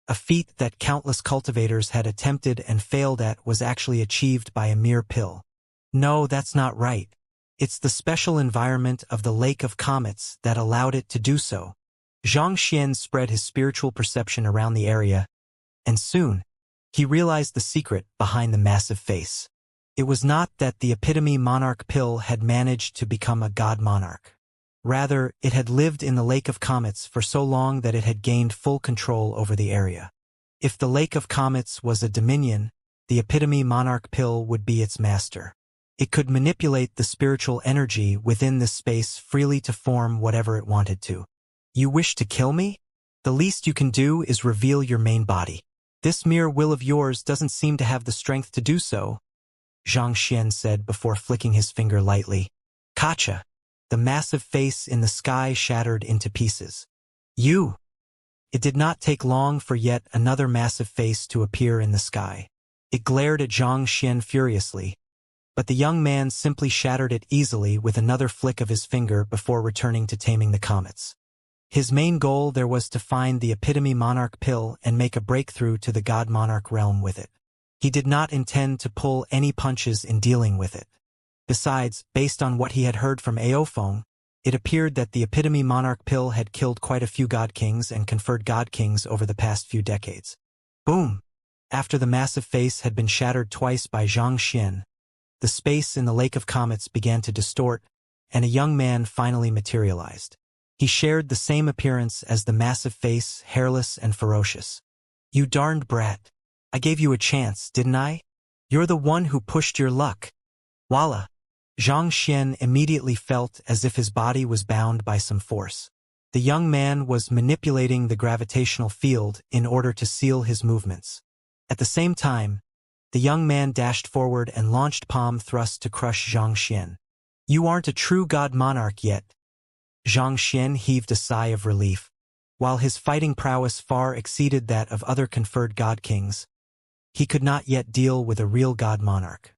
[SPEAKER 1] A feat that countless cultivators had attempted and failed at was actually achieved by a mere pill. No, that's not right. It's the special environment of the Lake of Comets that allowed it to do so. Xianxia spread his spiritual perception around the area, and soon, he realized the secret behind the massive face. It was not that the epitome monarch pill had managed to become a god monarch. Rather, it had lived in the Lake of Comets for so long that it had gained full control over the area. If the Lake of Comets was a dominion, the epitome monarch pill would be its master. It could manipulate the spiritual energy within this space freely to form whatever it wanted to. You wish to kill me? The least you can do is reveal your main body. This mere will of yours doesn't seem to have the strength to do so, Xianxia said before flicking his finger lightly. Kacha! The massive face in the sky shattered into pieces. You! It did not take long for yet another massive face to appear in the sky. It glared at Xianxia furiously, but the young man simply shattered it easily with another flick of his finger before returning to taming the comets. His main goal there was to find the epitome monarch pill and make a breakthrough to the god monarch realm with it. He did not intend to pull any punches in dealing with it. Besides, based on what he had heard from Aofeng, it appeared that the epitome monarch pill had killed quite a few god kings and conferred god kings over the past few decades. Boom! After the massive face had been shattered twice by Xianxia, the space in the Lake of Comets began to distort, and a young man finally materialized. He shared the same appearance as the massive face, hairless and ferocious. You darned brat. I gave you a chance, didn't I? You're the one who pushed your luck. Voila! Xianxia immediately felt as if his body was bound by some force. The young man was manipulating the gravitational field in order to seal his movements. At the same time, the young man dashed forward and launched palm thrust to crush Xianxia. You aren't a true god monarch yet. Xianxia heaved a sigh of relief. While his fighting prowess far exceeded that of other conferred god kings, he could not yet deal with a real god monarch.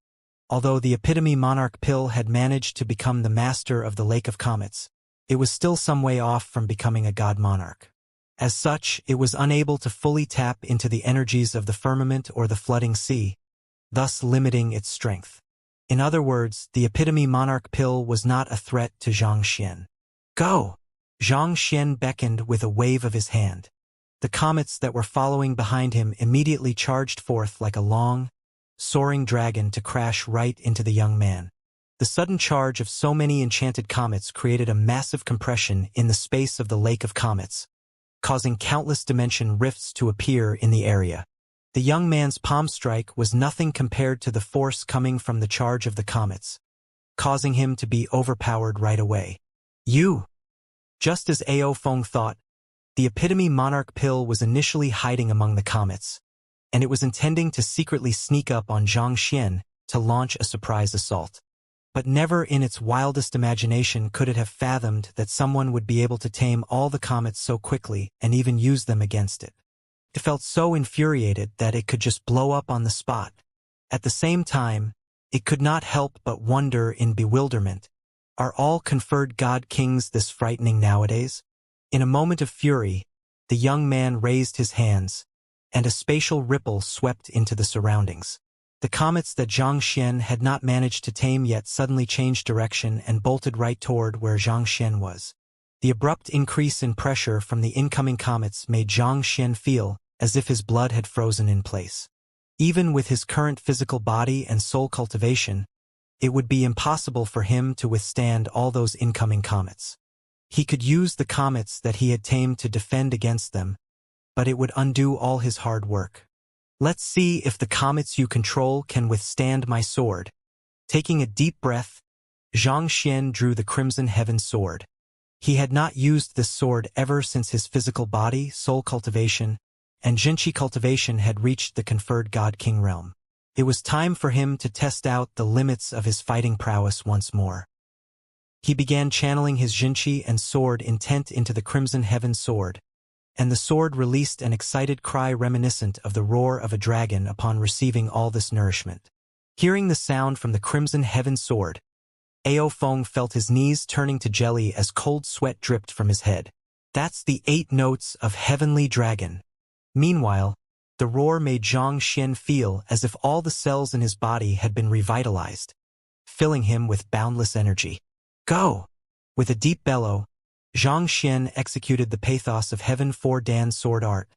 [SPEAKER 1] Although the epitome monarch pill had managed to become the master of the Lake of Comets, it was still some way off from becoming a god monarch. As such, it was unable to fully tap into the energies of the firmament or the flooding sea, thus limiting its strength. In other words, the epitome monarch pill was not a threat to Xianxia. Go! Xianxia beckoned with a wave of his hand. The comets that were following behind him immediately charged forth like a long, soaring dragon to crash right into the young man. The sudden charge of so many enchanted comets created a massive compression in the space of the Lake of Comets, causing countless dimension rifts to appear in the area. The young man's palm strike was nothing compared to the force coming from the charge of the comets, causing him to be overpowered right away. You! Just as Aofeng thought, the epitome monarch pill was initially hiding among the comets, and it was intending to secretly sneak up on Xianxia to launch a surprise assault. But never in its wildest imagination could it have fathomed that someone would be able to tame all the comets so quickly and even use them against it. It felt so infuriated that it could just blow up on the spot. At the same time, it could not help but wonder in bewilderment, are all conferred god kings this frightening nowadays? In a moment of fury, the young man raised his hands, and a spatial ripple swept into the surroundings. The comets that Xianxia had not managed to tame yet suddenly changed direction and bolted right toward where Xianxia was. The abrupt increase in pressure from the incoming comets made Xianxia feel as if his blood had frozen in place. Even with his current physical body and soul cultivation, it would be impossible for him to withstand all those incoming comets. He could use the comets that he had tamed to defend against them, but it would undo all his hard work. Let's see if the comets you control can withstand my sword. Taking a deep breath, Xianxia drew the Crimson Heaven Sword. He had not used this sword ever since his physical body, soul cultivation, and Jinchi cultivation had reached the conferred God King realm. It was time for him to test out the limits of his fighting prowess once more. He began channeling his Jinchi and sword intent into the Crimson Heaven Sword, and the sword released an excited cry reminiscent of the roar of a dragon upon receiving all this nourishment. Hearing the sound from the Crimson Heaven Sword, Ao Feng felt his knees turning to jelly as cold sweat dripped from his head. That's the 8 notes of Heavenly Dragon. Meanwhile, the roar made Xianxia feel as if all the cells in his body had been revitalized, filling him with boundless energy. Go! With a deep bellow, Xianxia executed the pathos of Heaven 4 Dan sword art,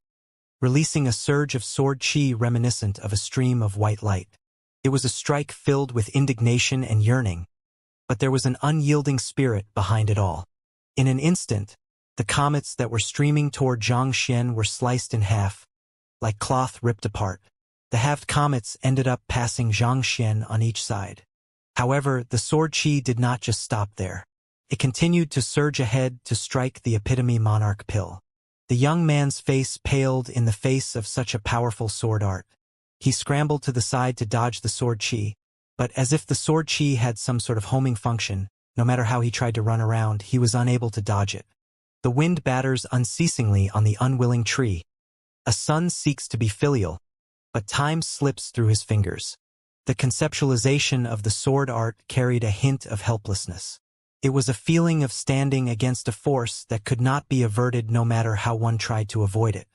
[SPEAKER 1] releasing a surge of sword chi reminiscent of a stream of white light. It was a strike filled with indignation and yearning, but there was an unyielding spirit behind it all. In an instant, the comets that were streaming toward Xianxia were sliced in half, like cloth ripped apart. The halved comets ended up passing Xianxia on each side. However, the sword chi did not just stop there. It continued to surge ahead to strike the epitome monarch pill. The young man's face paled in the face of such a powerful sword art. He scrambled to the side to dodge the sword chi, but as if the sword chi had some sort of homing function, no matter how he tried to run around, he was unable to dodge it. The wind batters unceasingly on the unwilling tree. A son seeks to be filial, but time slips through his fingers. The conceptualization of the sword art carried a hint of helplessness. It was a feeling of standing against a force that could not be averted no matter how one tried to avoid it.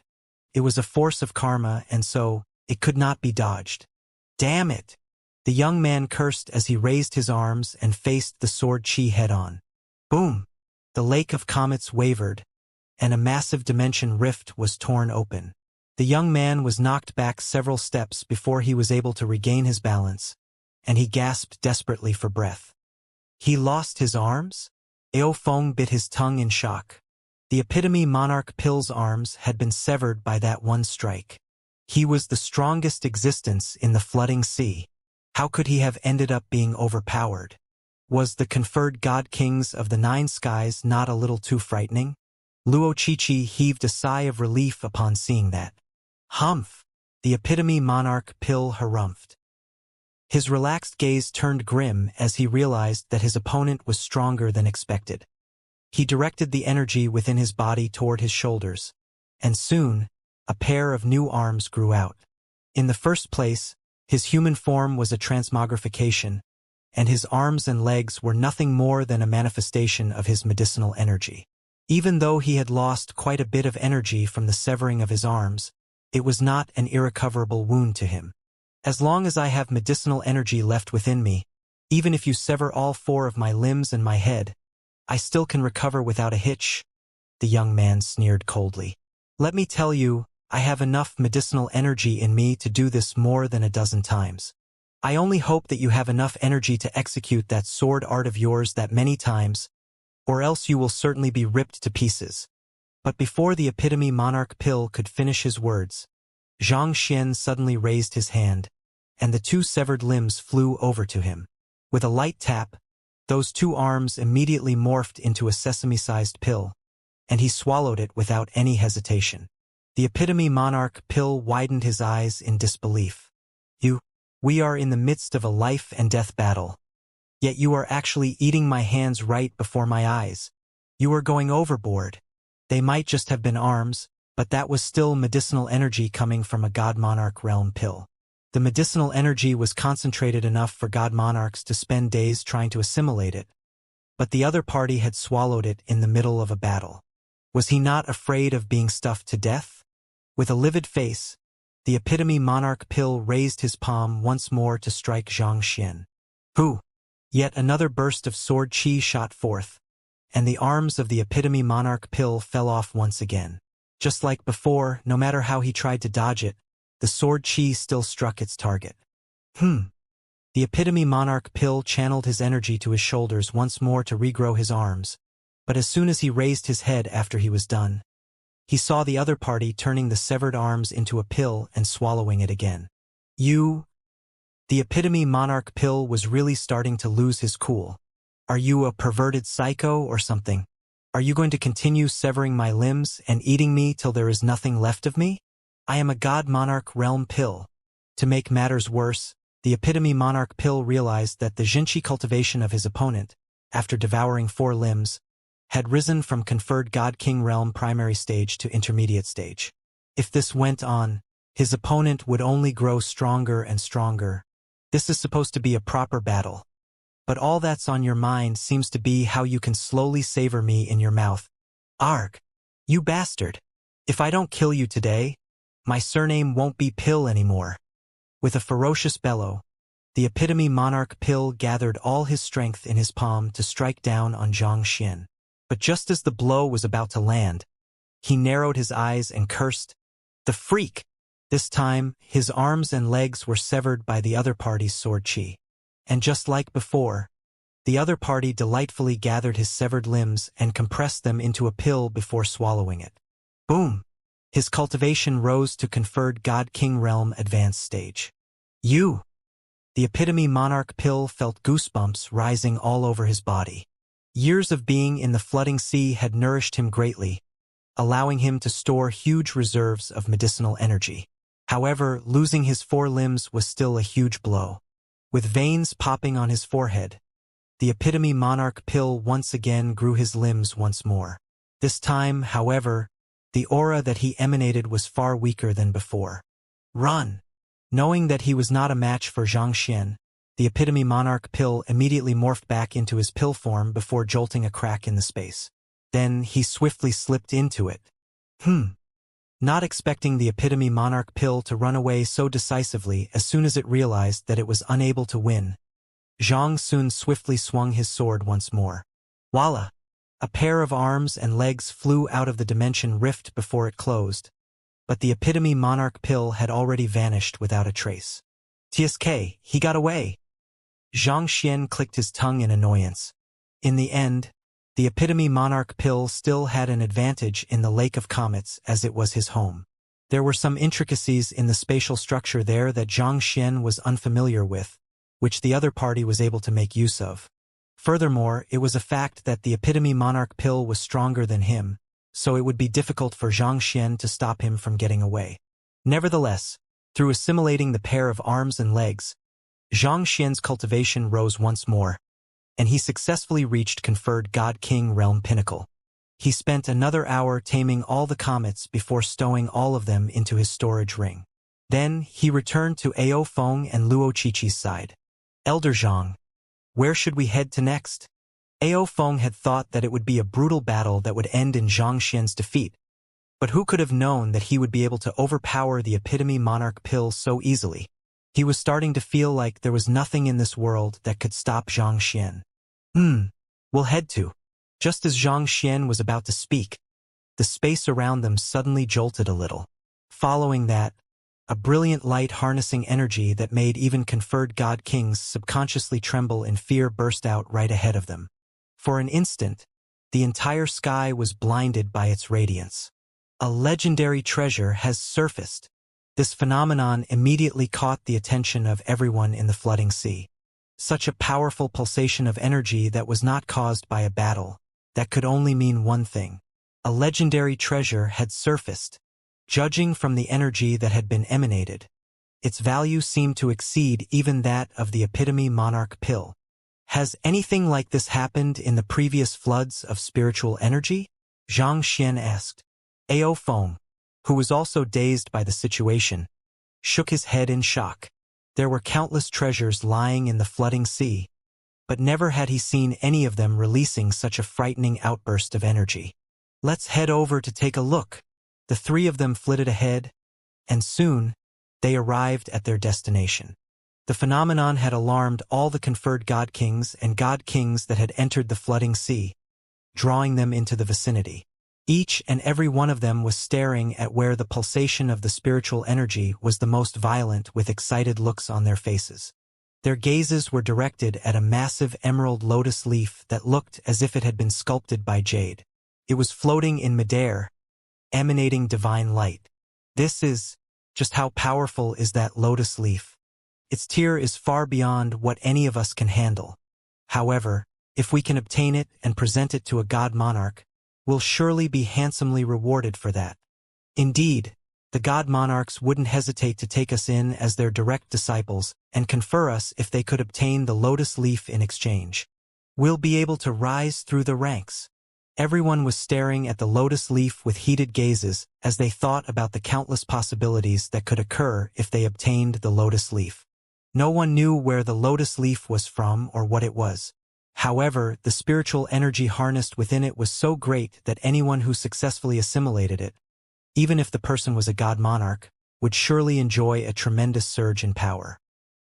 [SPEAKER 1] It was a force of karma, and so it could not be dodged. Damn it! The young man cursed as he raised his arms and faced the sword chi head-on. Boom! The lake of comets wavered, and a massive dimension rift was torn open. The young man was knocked back several steps before he was able to regain his balance, and he gasped desperately for breath. He lost his arms? Ao Feng bit his tongue in shock. The epitome monarch pill's arms had been severed by that one strike. He was the strongest existence in the flooding sea. How could he have ended up being overpowered? Was the conferred god kings of the 9 skies not a little too frightening? Luo Chichi heaved a sigh of relief upon seeing that. Humph! The epitome monarch pill harumphed. His relaxed gaze turned grim as he realized that his opponent was stronger than expected. He directed the energy within his body toward his shoulders, and soon, a pair of new arms grew out. In the first place, his human form was a transmogrification, and his arms and legs were nothing more than a manifestation of his medicinal energy. Even though he had lost quite a bit of energy from the severing of his arms, it was not an irrecoverable wound to him. As long as I have medicinal energy left within me, even if you sever all 4 of my limbs and my head, I still can recover without a hitch, the young man sneered coldly. Let me tell you, I have enough medicinal energy in me to do this more than a dozen times. I only hope that you have enough energy to execute that sword art of yours that many times, or else you will certainly be ripped to pieces. But before the epitome monarch pill could finish his words, Xianxia suddenly raised his hand, and the 2 severed limbs flew over to him. With a light tap, those 2 arms immediately morphed into a sesame-sized pill, and he swallowed it without any hesitation. The epitome monarch pill widened his eyes in disbelief. We are in the midst of a life-and-death battle. Yet you are actually eating my hands right before my eyes. You are going overboard. They might just have been arms, but that was still medicinal energy coming from a god monarch realm pill. The medicinal energy was concentrated enough for god monarchs to spend days trying to assimilate it, but the other party had swallowed it in the middle of a battle. Was he not afraid of being stuffed to death? With a livid face, the epitome monarch pill raised his palm once more to strike Xianxia. Who? Yet another burst of sword chi shot forth, and the arms of the epitome monarch pill fell off once again. Just like before, no matter how he tried to dodge it, the sword chi still struck its target. The epitome monarch pill channeled his energy to his shoulders once more to regrow his arms, but as soon as he raised his head after he was done, he saw the other party turning the severed arms into a pill and swallowing it again. The epitome monarch pill was really starting to lose his cool. Are you a perverted psycho or something? Are you going to continue severing my limbs and eating me till there is nothing left of me? I am a god monarch realm pill. To make matters worse, the epitome monarch pill realized that the Xianxia cultivation of his opponent, after devouring 4 limbs, had risen from conferred god king realm primary stage to intermediate stage. If this went on, his opponent would only grow stronger and stronger. This is supposed to be a proper battle. but all that's on your mind seems to be how you can slowly savor me in your mouth. Arg! You bastard! If I don't kill you today, my surname won't be Pill anymore. With a ferocious bellow, the epitome monarch Pill gathered all his strength in his palm to strike down on Xianxia. But just as the blow was about to land, he narrowed his eyes and cursed, "The freak!" This time, his arms and legs were severed by the other party's sword chi. And just like before, the other party delightfully gathered his severed limbs and compressed them into a pill before swallowing it. Boom! His cultivation rose to conferred God King Realm Advanced Stage. You! The epitome monarch Pill felt goosebumps rising all over his body. Years of being in the flooding sea had nourished him greatly, allowing him to store huge reserves of medicinal energy. However, losing his 4 limbs was still a huge blow. With veins popping on his forehead, the epitome monarch Pill once again grew his limbs once more. This time, however, the aura that he emanated was far weaker than before. Run! Knowing that he was not a match for Xianxia, the epitome monarch Pill immediately morphed back into his pill form before jolting a crack in the space. Then he swiftly slipped into it. Not expecting the epitome monarch Pill to run away so decisively as soon as it realized that it was unable to win, Zhang Sun swiftly swung his sword once more. Voila! A pair of arms and legs flew out of the dimension rift before it closed, but the epitome monarch Pill had already vanished without a trace. TSK, he got away! Xianxia clicked his tongue in annoyance. In the end, the epitome monarch Pill still had an advantage in the Lake of Comets as it was his home. There were some intricacies in the spatial structure there that Xianxia was unfamiliar with, which the other party was able to make use of. Furthermore, it was a fact that the epitome monarch Pill was stronger than him, so it would be difficult for Xianxia to stop him from getting away. Nevertheless, through assimilating the pair of arms and legs, Xianxia's cultivation rose once more, and he successfully reached conferred God King Realm Pinnacle. He spent another hour taming all the comets before stowing all of them into his storage ring. Then, he returned to Ao Feng and Luo Qiqi's side. Elder Zhang, where should we head to next? Ao Feng had thought that it would be a brutal battle that would end in Xianxia's defeat, but who could have known that he would be able to overpower the epitome monarch Pill so easily? He was starting to feel like there was nothing in this world that could stop Xianxia. We'll head to. Just as Xianxia was about to speak, the space around them suddenly jolted a little. Following that, a brilliant light harnessing energy that made even conferred God Kings subconsciously tremble in fear burst out right ahead of them. For an instant, the entire sky was blinded by its radiance. A legendary treasure has surfaced. This phenomenon immediately caught the attention of everyone in the flooding sea. Such a powerful pulsation of energy that was not caused by a battle, that could only mean one thing. A legendary treasure had surfaced. Judging from the energy that had been emanated, its value seemed to exceed even that of the epitome monarch Pill. Has anything like this happened in the previous floods of spiritual energy? Xianxia asked. Ao Feng, who was also dazed by the situation, shook his head in shock. There were countless treasures lying in the flooding sea, but never had he seen any of them releasing such a frightening outburst of energy. Let's head over to take a look. The 3 of them flitted ahead, and soon, they arrived at their destination. The phenomenon had alarmed all the conferred God Kings and God Kings that had entered the flooding sea, drawing them into the vicinity. Each and every one of them was staring at where the pulsation of the spiritual energy was the most violent with excited looks on their faces. Their gazes were directed at a massive emerald lotus leaf that looked as if it had been sculpted by jade. It was floating in midair, emanating divine light. This is just how powerful is that lotus leaf. Its tier is far beyond what any of us can handle. However, if we can obtain it and present it to a god monarch, we'll surely be handsomely rewarded for that. Indeed, the god monarchs wouldn't hesitate to take us in as their direct disciples and confer us if they could obtain the lotus leaf in exchange. We'll be able to rise through the ranks. Everyone was staring at the lotus leaf with heated gazes as they thought about the countless possibilities that could occur if they obtained the lotus leaf. No one knew where the lotus leaf was from or what it was. However, the spiritual energy harnessed within it was so great that anyone who successfully assimilated it, even if the person was a god monarch, would surely enjoy a tremendous surge in power.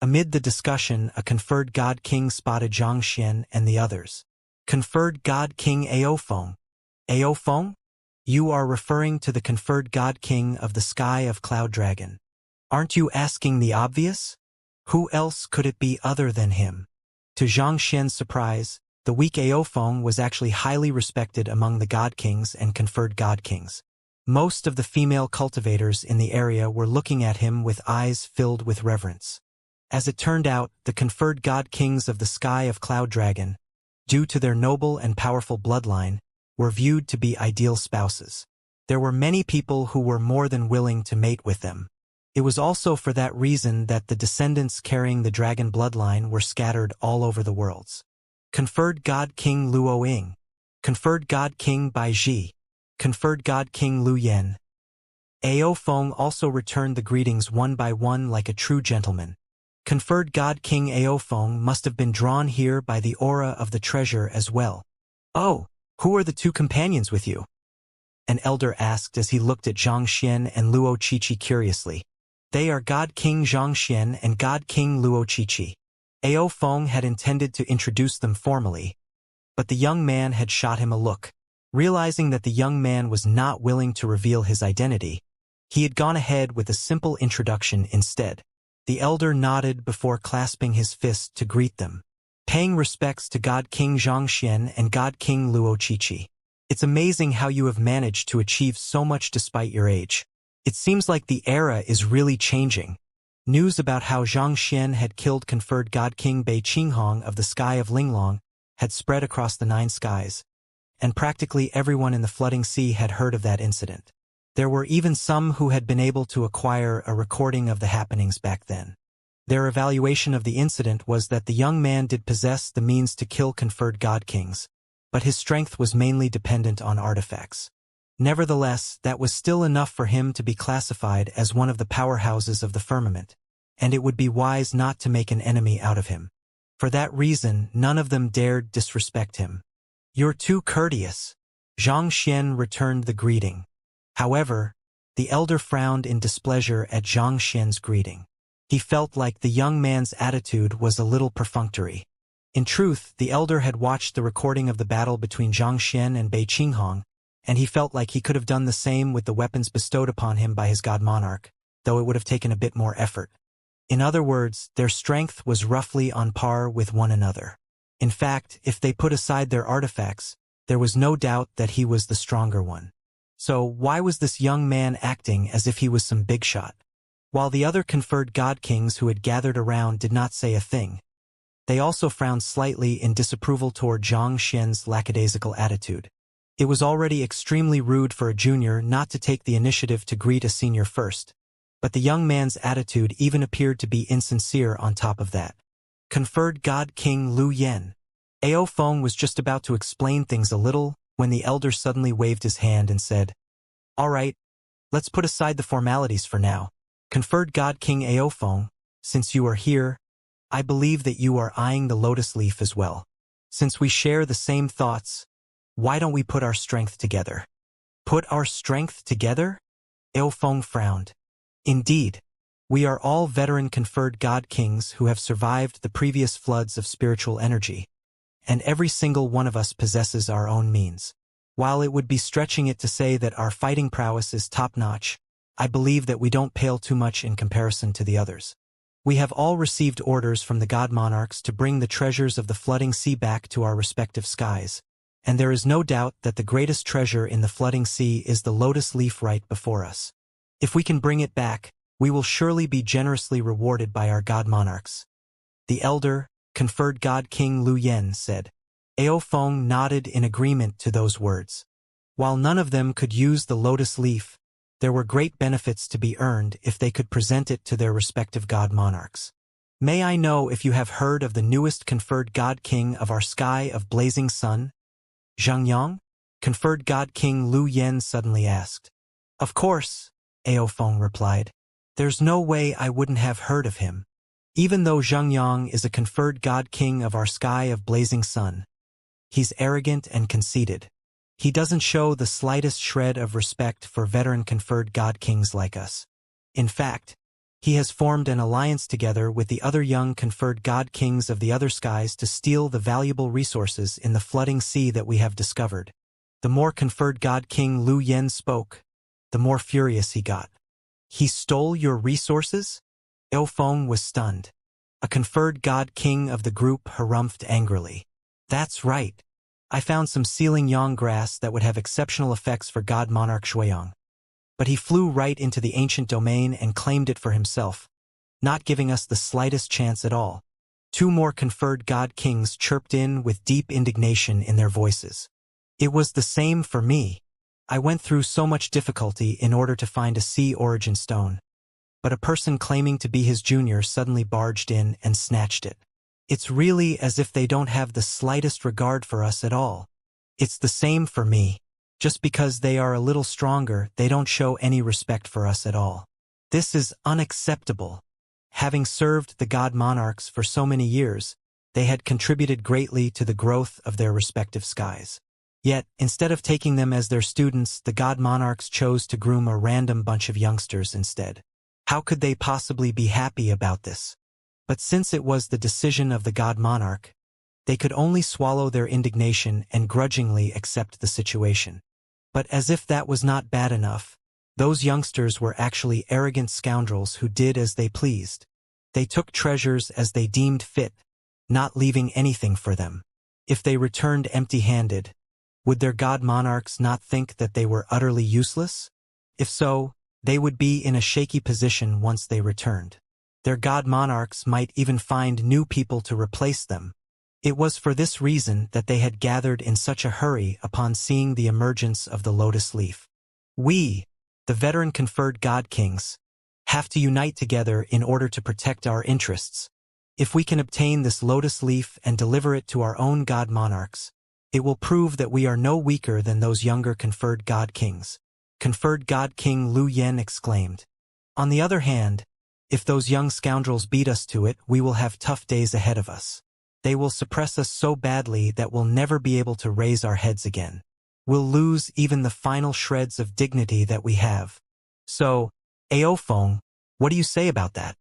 [SPEAKER 1] Amid the discussion, a conferred god king spotted Xianxia and the others. Conferred god king Aofeng. Aofeng? You are referring to the conferred god king of the sky of Cloud Dragon. Aren't you asking the obvious? Who else could it be other than him? To Xianxia's surprise, the weak Aofeng was actually highly respected among the god kings and conferred god kings. Most of the female cultivators in the area were looking at him with eyes filled with reverence. As it turned out, the conferred god kings of the sky of Cloud Dragon, due to their noble and powerful bloodline, were viewed to be ideal spouses. There were many people who were more than willing to mate with them. It was also for that reason that the descendants carrying the dragon bloodline were scattered all over the worlds. Conferred God King Luo Ying. Conferred God King Bai Ji. Conferred God King Lu Yen. Aofeng also returned the greetings one by one like a true gentleman. Conferred God King Aofeng must have been drawn here by the aura of the treasure as well. Oh, who are the two companions with you? An elder asked as he looked at Xianxia and Luo Qiqi curiously. They are God King Xianxia and God King Luo Qiqi. Aofeng had intended to introduce them formally, but the young man had shot him a look. Realizing that the young man was not willing to reveal his identity, he had gone ahead with a simple introduction instead. The elder nodded before clasping his fist to greet them, paying respects to God King Xianxia and God King Luo Qiqi. It's amazing how you have managed to achieve so much despite your age. It seems like the era is really changing. News about how Xianxia had killed conferred God King Bei Qinghong of the sky of Linglong had spread across the 9 skies, and practically everyone in the flooding sea had heard of that incident. There were even some who had been able to acquire a recording of the happenings back then. Their evaluation of the incident was that the young man did possess the means to kill conferred god kings, but his strength was mainly dependent on artifacts. Nevertheless, that was still enough for him to be classified as one of the powerhouses of the firmament, and it would be wise not to make an enemy out of him. For that reason, none of them dared disrespect him. "You're too courteous." Xianxia returned the greeting. However, the elder frowned in displeasure at Xianxia's greeting. He felt like the young man's attitude was a little perfunctory. In truth, the elder had watched the recording of the battle between Xianxia and Bei Qinghong, and he felt like he could have done the same with the weapons bestowed upon him by his god monarch, though it would have taken a bit more effort. In other words, their strength was roughly on par with one another. In fact, if they put aside their artifacts, there was no doubt that he was the stronger one. So why was this young man acting as if he was some big shot? While the other conferred god kings who had gathered around did not say a thing, they also frowned slightly in disapproval toward Xianxia's lackadaisical attitude. It was already extremely rude for a junior not to take the initiative to greet a senior first, but the young man's attitude even appeared to be insincere on top of that. Conferred God King Lu Yen. Aofeng was just about to explain things a little when the elder suddenly waved his hand and said, "All right, let's put aside the formalities for now. Conferred God King Aofeng, since you are here, I believe that you are eyeing the lotus leaf as well. Since we share the same thoughts, why don't we put our strength together?" "Put our strength together?" Aofeng frowned. "Indeed. We are all veteran conferred god kings who have survived the previous floods of spiritual energy, and every single one of us possesses our own means. While it would be stretching it to say that our fighting prowess is top-notch, I believe that we don't pale too much in comparison to the others. We have all received orders from the god monarchs to bring the treasures of the flooding sea back to our respective skies, and there is no doubt that the greatest treasure in the flooding sea is the lotus leaf right before us. If we can bring it back, we will surely be generously rewarded by our god monarchs." The elder, conferred god King Lu Yen, said. Aofeng nodded in agreement to those words. While none of them could use the lotus leaf, there were great benefits to be earned if they could present it to their respective god monarchs. "May I know if you have heard of the newest conferred god king of our sky of blazing sun?" Xiangyang, conferred god King Lu Yen suddenly asked. "Of course," Aofeng replied. "There's no way I wouldn't have heard of him. Even though Xianxia is a conferred god king of our sky of blazing sun, he's arrogant and conceited. He doesn't show the slightest shred of respect for veteran conferred god kings like us. In fact, he has formed an alliance together with the other young conferred god kings of the other skies to steal the valuable resources in the flooding sea that we have discovered. The more conferred god king Lu Yen spoke, the more furious he got. He stole your resources? Eo Feng was stunned. A conferred god king of the group harumphed angrily. That's right. I found some sealing yang grass that would have exceptional effects for God Monarch Shuiyang. But he flew right into the ancient domain and claimed it for himself, not giving us the slightest chance at all. Two more conferred god kings chirped in with deep indignation in their voices. It was the same for me. I went through so much difficulty in order to find a sea origin stone. But a person claiming to be his junior suddenly barged in and snatched it. It's really as if they don't have the slightest regard for us at all. It's the same for me. Just because they are a little stronger, they don't show any respect for us at all. This is unacceptable. Having served the god monarchs for so many years, they had contributed greatly to the growth of their respective skies. Yet, instead of taking them as their students, the god monarchs chose to groom a random bunch of youngsters instead. How could they possibly be happy about this? But since it was the decision of the god monarch, they could only swallow their indignation and grudgingly accept the situation. But as if that was not bad enough, those youngsters were actually arrogant scoundrels who did as they pleased. They took treasures as they deemed fit, not leaving anything for them. If they returned empty-handed, would their god monarchs not think that they were utterly useless? If so, they would be in a shaky position once they returned. Their god monarchs might even find new people to replace them. It was for this reason that they had gathered in such a hurry upon seeing the emergence of the lotus leaf. We, the veteran conferred god kings, have to unite together in order to protect our interests. If we can obtain this lotus leaf and deliver it to our own god monarchs, it will prove that we are no weaker than those younger conferred god kings. Conferred god king Lu Yen exclaimed. On the other hand, if those young scoundrels beat us to it, we will have tough days ahead of us. They will suppress us so badly that we'll never be able to raise our heads again. We'll lose even the final shreds of dignity that we have. So, Eo Feng, what do you say about that?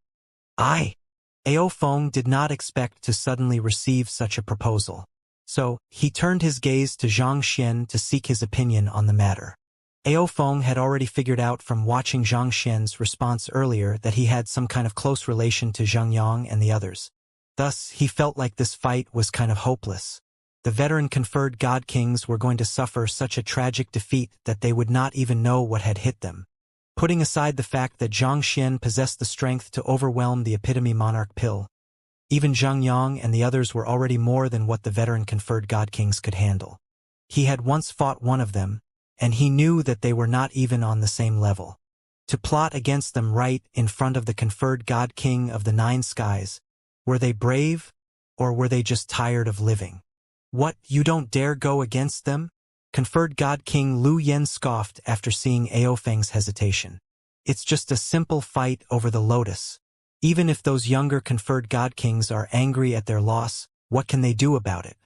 [SPEAKER 1] Eo Feng did not expect to suddenly receive such a proposal. So, he turned his gaze to Xianxia to seek his opinion on the matter. Eo Feng had already figured out from watching Xianxia's response earlier that he had some kind of close relation to Xiangyang and the others. Thus, he felt like this fight was kind of hopeless. The veteran conferred god kings were going to suffer such a tragic defeat that they would not even know what had hit them. Putting aside the fact that Xianxia possessed the strength to overwhelm the epitome monarch pill, even Xiangyang and the others were already more than what the veteran conferred god kings could handle. He had once fought one of them, and he knew that they were not even on the same level. To plot against them right in front of the conferred god king of the nine skies, were they brave, or were they just tired of living? What, you don't dare go against them? Conferred god king Lu Yen scoffed after seeing Eo Feng's hesitation. It's just a simple fight over the lotus. Even if those younger conferred god kings are angry at their loss, what can they do about it?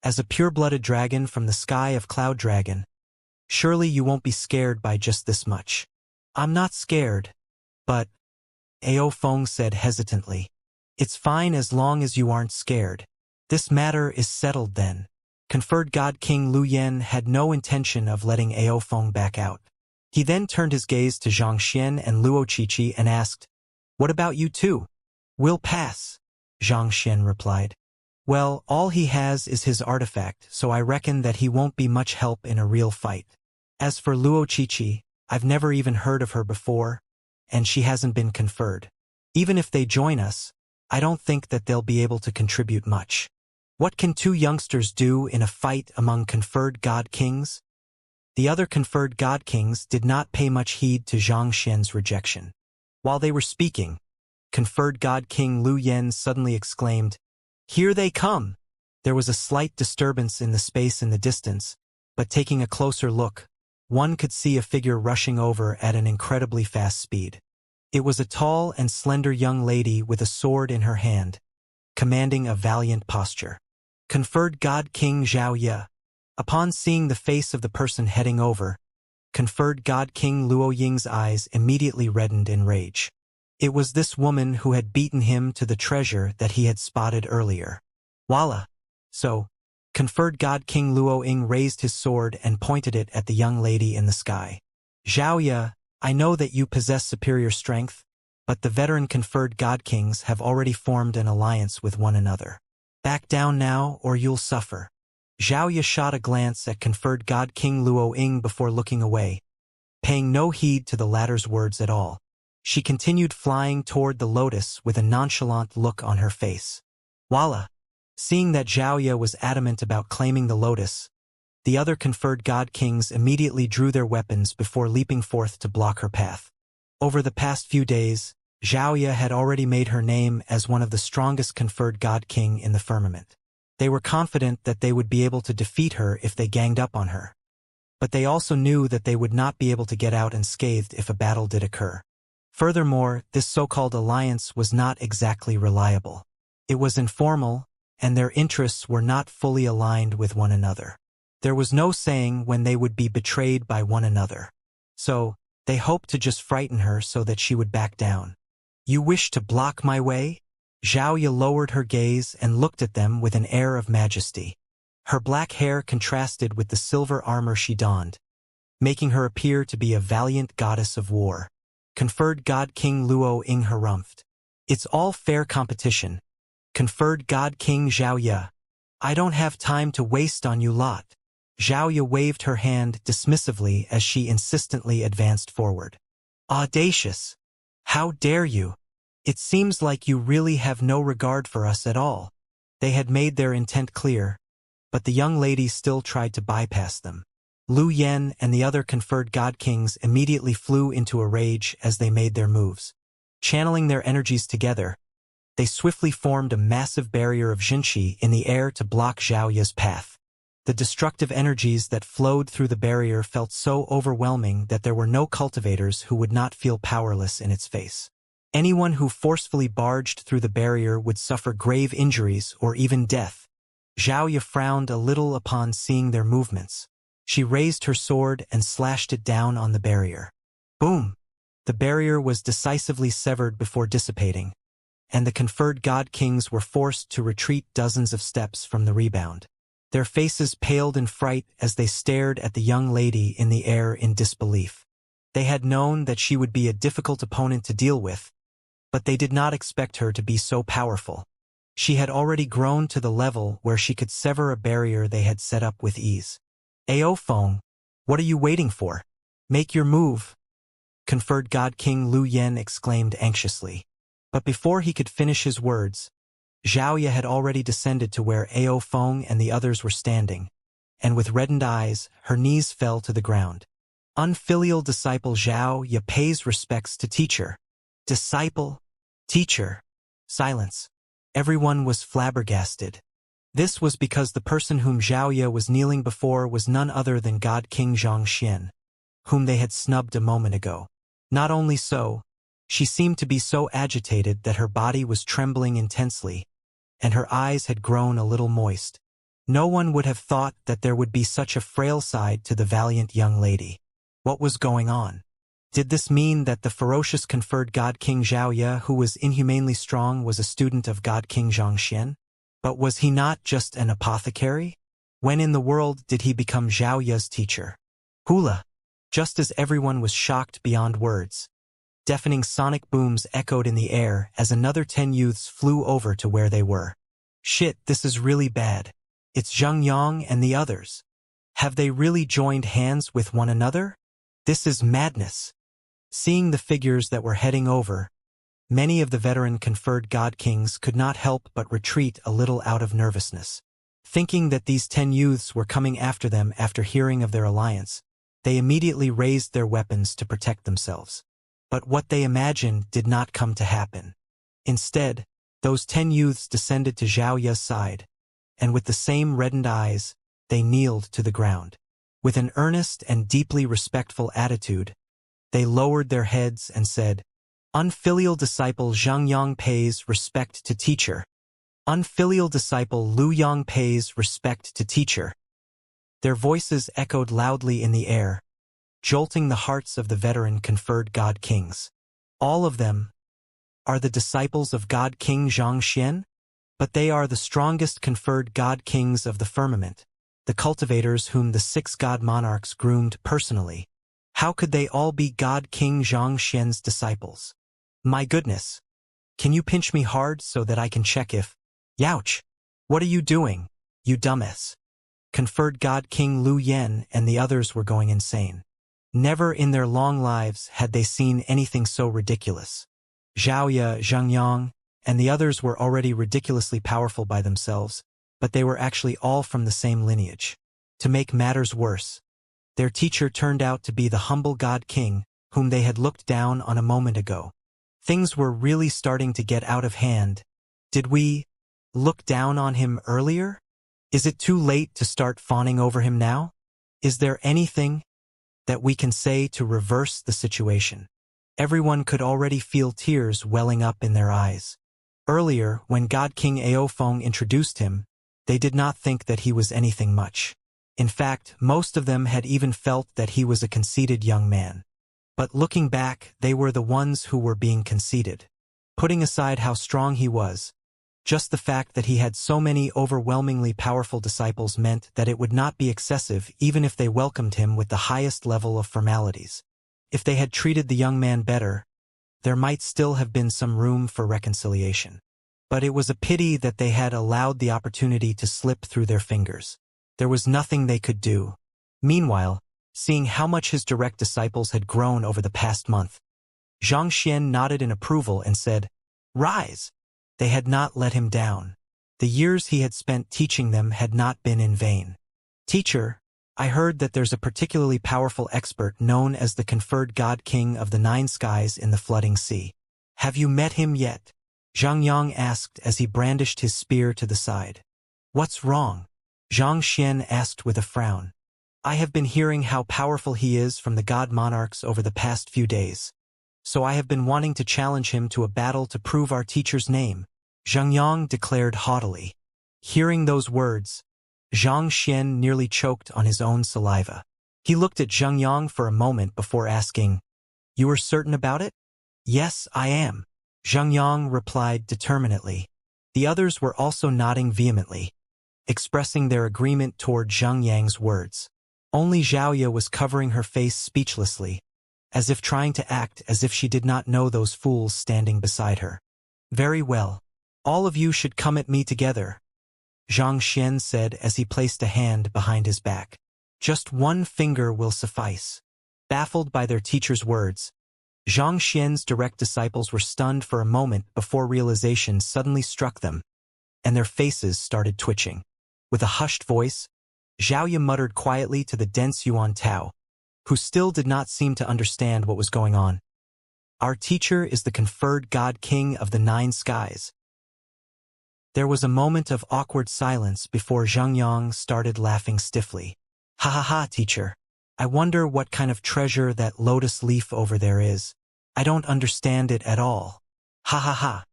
[SPEAKER 1] As a pure-blooded dragon from the sky of Cloud Dragon, surely you won't be scared by just this much. I'm not scared, but, Eo Feng said hesitantly. It's fine as long as you aren't scared. This matter is settled then. Conferred god king Lu Yen had no intention of letting Eo Feng back out. He then turned his gaze to Xianxia and Luoqiqi and asked, "What about you two?" "We'll pass," Xianxia replied. "Well, all he has is his artifact, so I reckon that he won't be much help in a real fight. As for Luoqiqi, I've never even heard of her before, and she hasn't been conferred. Even if they join us, I don't think that they'll be able to contribute much. What can two youngsters do in a fight among conferred god kings?" The other conferred god kings did not pay much heed to Xianxia's rejection. While they were speaking, conferred god king Lu Yen suddenly exclaimed, "Here they come!" There was a slight disturbance in the space in the distance, but taking a closer look, one could see a figure rushing over at an incredibly fast speed. It was a tall and slender young lady with a sword in her hand, commanding a valiant posture. Conferred God King Xiaoya. Upon seeing the face of the person heading over, conferred God King Luo Ying's eyes immediately reddened in rage. It was this woman who had beaten him to the treasure that he had spotted earlier. Voila! So, conferred God King Luo Ying raised his sword and pointed it at the young lady in the sky. Xiaoya, I know that you possess superior strength, but the veteran conferred God Kings have already formed an alliance with one another. Back down now or you'll suffer. Xiaoya shot a glance at conferred God King Luo Ying before looking away, paying no heed to the latter's words at all. She continued flying toward the lotus with a nonchalant look on her face. Voila! Seeing that Xiaoya was adamant about claiming the lotus, the other conferred God Kings immediately drew their weapons before leaping forth to block her path. Over the past few days, Xiaoya had already made her name as one of the strongest conferred God King in the firmament. They were confident that they would be able to defeat her if they ganged up on her. But they also knew that they would not be able to get out unscathed if a battle did occur. Furthermore, this so-called alliance was not exactly reliable. It was informal, and their interests were not fully aligned with one another. There was no saying when they would be betrayed by one another. So, they hoped to just frighten her so that she would back down. You wish to block my way? Xiaoya lowered her gaze and looked at them with an air of majesty. Her black hair contrasted with the silver armor she donned, making her appear to be a valiant goddess of war. Conferred God King Luo Ying harumphed. It's all fair competition. Conferred God King Xiaoya. I don't have time to waste on you lot. Xiaoya waved her hand dismissively as she insistently advanced forward. Audacious! How dare you! It seems like you really have no regard for us at all. They had made their intent clear, but the young lady still tried to bypass them. Lu Yen and the other conferred God Kings immediately flew into a rage as they made their moves. Channeling their energies together, they swiftly formed a massive barrier of Xinqi in the air to block Xiaoya's path. The destructive energies that flowed through the barrier felt so overwhelming that there were no cultivators who would not feel powerless in its face. Anyone who forcefully barged through the barrier would suffer grave injuries or even death. Xiaoya frowned a little upon seeing their movements. She raised her sword and slashed it down on the barrier. Boom! The barrier was decisively severed before dissipating, and the conferred God Kings were forced to retreat dozens of steps from the rebound. Their faces paled in fright as they stared at the young lady in the air in disbelief. They had known that she would be a difficult opponent to deal with, but they did not expect her to be so powerful. She had already grown to the level where she could sever a barrier they had set up with ease. Ao Feng, what are you waiting for? Make your move, conferred God King Lu Yen exclaimed anxiously. But before he could finish his words, Xiaoya had already descended to where Ao Feng and the others were standing, and with reddened eyes, her knees fell to the ground. Unfilial disciple Xiaoya pays respects to teacher. Disciple? Teacher? Silence. Everyone was flabbergasted. This was because the person whom Xiaoya was kneeling before was none other than God King Xianxia, whom they had snubbed a moment ago. Not only so, she seemed to be so agitated that her body was trembling intensely, and her eyes had grown a little moist. No one would have thought that there would be such a frail side to the valiant young lady. What was going on? Did this mean that the ferocious conferred God King Xiaoya, who was inhumanely strong, was a student of God King Xianxia? But was he not just an apothecary? When in the world did he become Xiaoya's teacher? Hula! Just as everyone was shocked beyond words, deafening sonic booms echoed in the air as another 10 youths flew over to where they were. Shit, this is really bad. It's Zheng Yang and the others. Have they really joined hands with one another? This is madness. Seeing the figures that were heading over, many of the veteran conferred God Kings could not help but retreat a little out of nervousness. Thinking that these 10 youths were coming after them after hearing of their alliance, they immediately raised their weapons to protect themselves. But what they imagined did not come to happen. Instead, those 10 youths descended to Xiaoya's side, and with the same reddened eyes, they kneeled to the ground. With an earnest and deeply respectful attitude, they lowered their heads and said, Unfilial disciple Zhangyang pays respect to teacher. Unfilial disciple Lu Yang pays respect to teacher. Their voices echoed loudly in the air, jolting the hearts of the veteran conferred God Kings. All of them are the disciples of God King Xianxia, but they are the strongest conferred God Kings of the firmament, the cultivators whom the 6 God monarchs groomed personally. How could they all be God King Xianxia's disciples? My goodness! Can you pinch me hard so that I can check if— Youch! What are you doing, you dumbass? Conferred God King Lu Yen and the others were going insane. Never in their long lives had they seen anything so ridiculous. Xiaoya, Zhangyang, and the others were already ridiculously powerful by themselves, but they were actually all from the same lineage. To make matters worse, their teacher turned out to be the humble God King, whom they had looked down on a moment ago. Things were really starting to get out of hand. Did we look down on him earlier? Is it too late to start fawning over him now? Is there anything that we can say to reverse the situation? Everyone could already feel tears welling up in their eyes. Earlier, when God King Aofeng introduced him, they did not think that he was anything much. In fact, most of them had even felt that he was a conceited young man. But looking back, they were the ones who were being conceited. Putting aside how strong he was, just the fact that he had so many overwhelmingly powerful disciples meant that it would not be excessive even if they welcomed him with the highest level of formalities. If they had treated the young man better, there might still have been some room for reconciliation. But it was a pity that they had allowed the opportunity to slip through their fingers. There was nothing they could do. Meanwhile, seeing how much his direct disciples had grown over the past month, Xianxia nodded in approval and said, "Rise!" They had not let him down. The years he had spent teaching them had not been in vain. "Teacher, I heard that there's a particularly powerful expert known as the conferred God King of the 9 skies in the flooding sea. Have you met him yet?" Zhangyang asked as he brandished his spear to the side. "What's wrong?" Xianxia asked with a frown. "I have been hearing how powerful he is from the God monarchs over the past few days. So I have been wanting to challenge him to a battle to prove our teacher's name," Zhangyang declared haughtily. Hearing those words, Xianxia nearly choked on his own saliva. He looked at Zhangyang for a moment before asking, "You are certain about it?" "Yes, I am," Zhangyang replied determinedly. The others were also nodding vehemently, expressing their agreement toward Zhangyang's words. Only Xiaoya was covering her face speechlessly, as if trying to act as if she did not know those fools standing beside her. "Very well. All of you should come at me together," Zhang said as he placed a hand behind his back. "Just one finger will suffice." Baffled by their teacher's words, Zhang direct disciples were stunned for a moment before realization suddenly struck them, and their faces started twitching. With a hushed voice, Xiaoya muttered quietly to the dense Yuan Tao, who still did not seem to understand what was going on. "Our teacher is the conferred God King of the 9 skies." There was a moment of awkward silence before Zhangyang started laughing stiffly. "Ha ha ha, teacher. I wonder what kind of treasure that lotus leaf over there is. I don't understand it at all. Ha ha ha."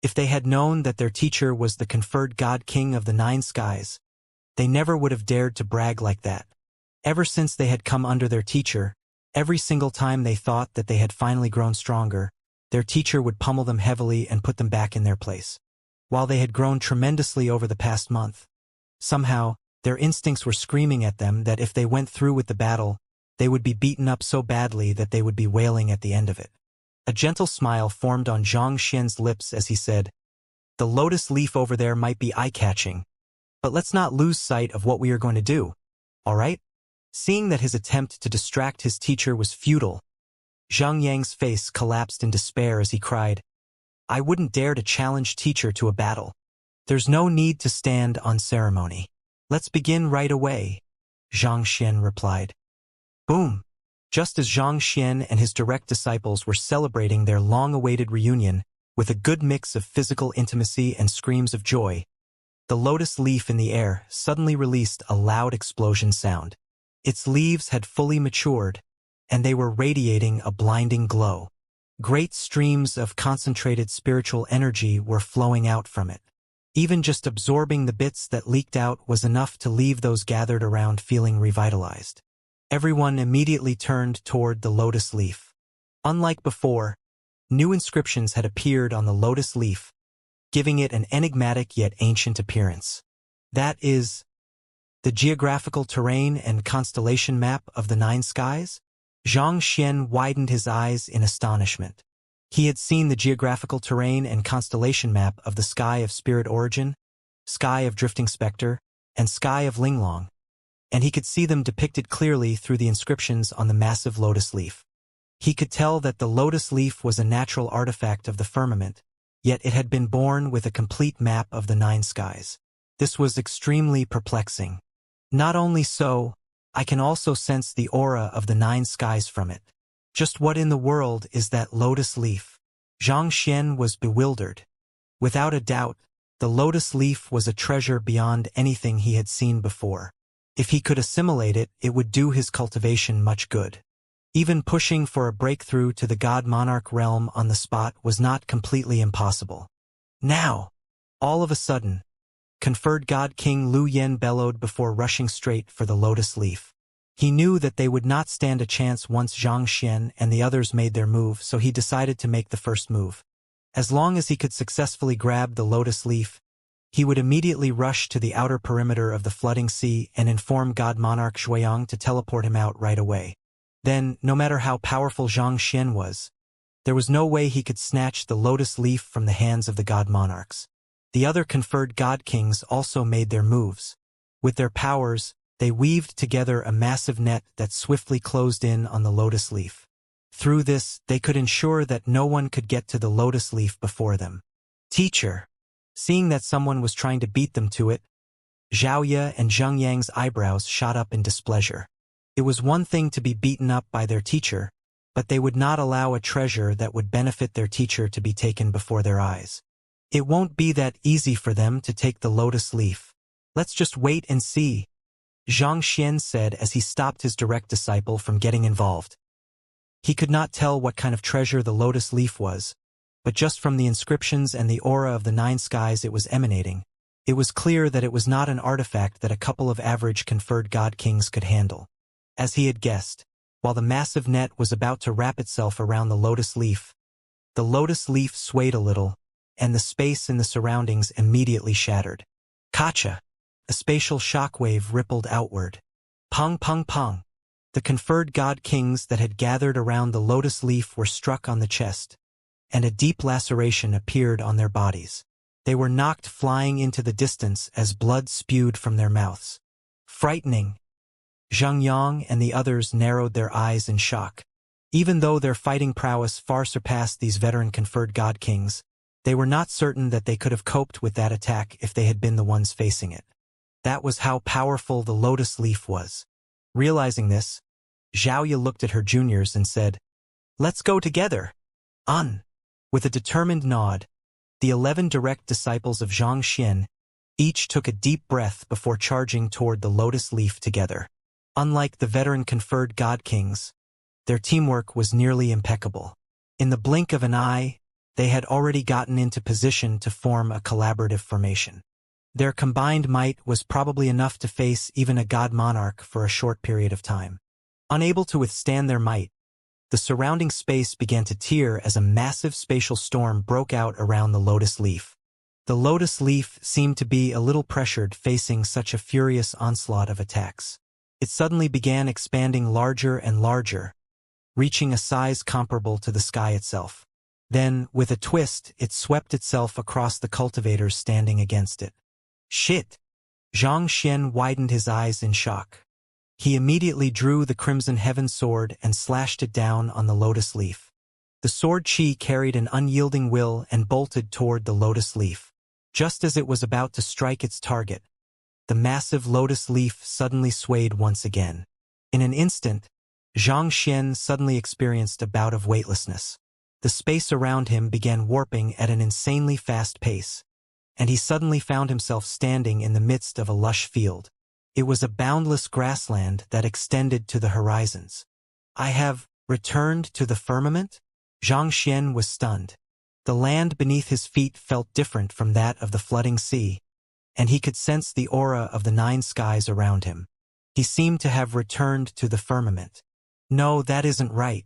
[SPEAKER 1] If they had known that their teacher was the conferred God King of the 9 skies, they never would have dared to brag like that. Ever since they had come under their teacher, every single time they thought that they had finally grown stronger, their teacher would pummel them heavily and put them back in their place. While they had grown tremendously over the past month, somehow, their instincts were screaming at them that if they went through with the battle, they would be beaten up so badly that they would be wailing at the end of it. A gentle smile formed on Zhang lips as he said, "The lotus leaf over there might be eye-catching, but let's not lose sight of what we are going to do, all right?" Seeing that his attempt to distract his teacher was futile, Zhang Yang's face collapsed in despair as he cried, "I wouldn't dare to challenge teacher to a battle. There's no need to stand on ceremony. Let's begin right away," Zhang replied. Boom! Just as Zhang and his direct disciples were celebrating their long-awaited reunion with a good mix of physical intimacy and screams of joy, the lotus leaf in the air suddenly released a loud explosion sound. Its leaves had fully matured, and they were radiating a blinding glow. Great streams of concentrated spiritual energy were flowing out from it. Even just absorbing the bits that leaked out was enough to leave those gathered around feeling revitalized. Everyone immediately turned toward the lotus leaf. Unlike before, new inscriptions had appeared on the lotus leaf, giving it an enigmatic yet ancient appearance. That is, the geographical terrain and constellation map of the nine skies? Xianxia widened his eyes in astonishment. He had seen the geographical terrain and constellation map of the Sky of Spirit Origin, Sky of Drifting Spectre, and Sky of Linglong, and he could see them depicted clearly through the inscriptions on the massive lotus leaf. He could tell that the lotus leaf was a natural artifact of the firmament, yet it had been born with a complete map of the nine skies. This was extremely perplexing. Not only so, I can also sense the aura of the nine skies from it. Just what in the world is that lotus leaf? Xianxia was bewildered. Without a doubt, the lotus leaf was a treasure beyond anything he had seen before. If he could assimilate it, it would do his cultivation much good. Even pushing for a breakthrough to the god-monarch realm on the spot was not completely impossible. Now, all of a sudden, conferred God King Lu Yen bellowed before rushing straight for the lotus leaf. He knew that they would not stand a chance once Xianxia and the others made their move, so he decided to make the first move. As long as he could successfully grab the lotus leaf, he would immediately rush to the outer perimeter of the flooding sea and inform God Monarch Shuiyang to teleport him out right away. Then, no matter how powerful Xianxia was, there was no way he could snatch the lotus leaf from the hands of the God Monarchs. The other conferred God Kings also made their moves. With their powers, they weaved together a massive net that swiftly closed in on the lotus leaf. Through this, they could ensure that no one could get to the lotus leaf before them. Teacher. Seeing that someone was trying to beat them to it, Xiaoya and Zheng Yang's eyebrows shot up in displeasure. It was one thing to be beaten up by their teacher, but they would not allow a treasure that would benefit their teacher to be taken before their eyes. It won't be that easy for them to take the lotus leaf. Let's just wait and see, Xianxia said as he stopped his direct disciple from getting involved. He could not tell what kind of treasure the lotus leaf was, but just from the inscriptions and the aura of the nine skies it was emanating, it was clear that it was not an artifact that a couple of average conferred god kings could handle. As he had guessed, while the massive net was about to wrap itself around the lotus leaf swayed a little, and the space in the surroundings immediately shattered. Kacha! A spatial shockwave rippled outward. Pong pong pong! The conferred god kings that had gathered around the lotus leaf were struck on the chest, and a deep laceration appeared on their bodies. They were knocked flying into the distance as blood spewed from their mouths. Frightening! Zheng Yang and the others narrowed their eyes in shock. Even though their fighting prowess far surpassed these veteran conferred god kings, they were not certain that they could have coped with that attack if they had been the ones facing it. That was how powerful the lotus leaf was. Realizing this, Xiaoya looked at her juniors and said, "Let's go together." With a determined nod, the 11 direct disciples of Xianxia each took a deep breath before charging toward the lotus leaf together. Unlike the veteran conferred god kings, their teamwork was nearly impeccable. In the blink of an eye, they had already gotten into position to form a collaborative formation. Their combined might was probably enough to face even a god monarch for a short period of time. Unable to withstand their might, the surrounding space began to tear as a massive spatial storm broke out around the lotus leaf. The lotus leaf seemed to be a little pressured facing such a furious onslaught of attacks. It suddenly began expanding larger and larger, reaching a size comparable to the sky itself. Then, with a twist, it swept itself across the cultivators standing against it. Shit! Xianxia widened his eyes in shock. He immediately drew the crimson heaven sword and slashed it down on the lotus leaf. The sword chi carried an unyielding will and bolted toward the lotus leaf. Just as it was about to strike its target, the massive lotus leaf suddenly swayed once again. In an instant, Xianxia suddenly experienced a bout of weightlessness. The space around him began warping at an insanely fast pace, and he suddenly found himself standing in the midst of a lush field. It was a boundless grassland that extended to the horizons. I have returned to the firmament? Xianxia was stunned. The land beneath his feet felt different from that of the flooding sea, and he could sense the aura of the 9 skies around him. He seemed to have returned to the firmament. No, that isn't right.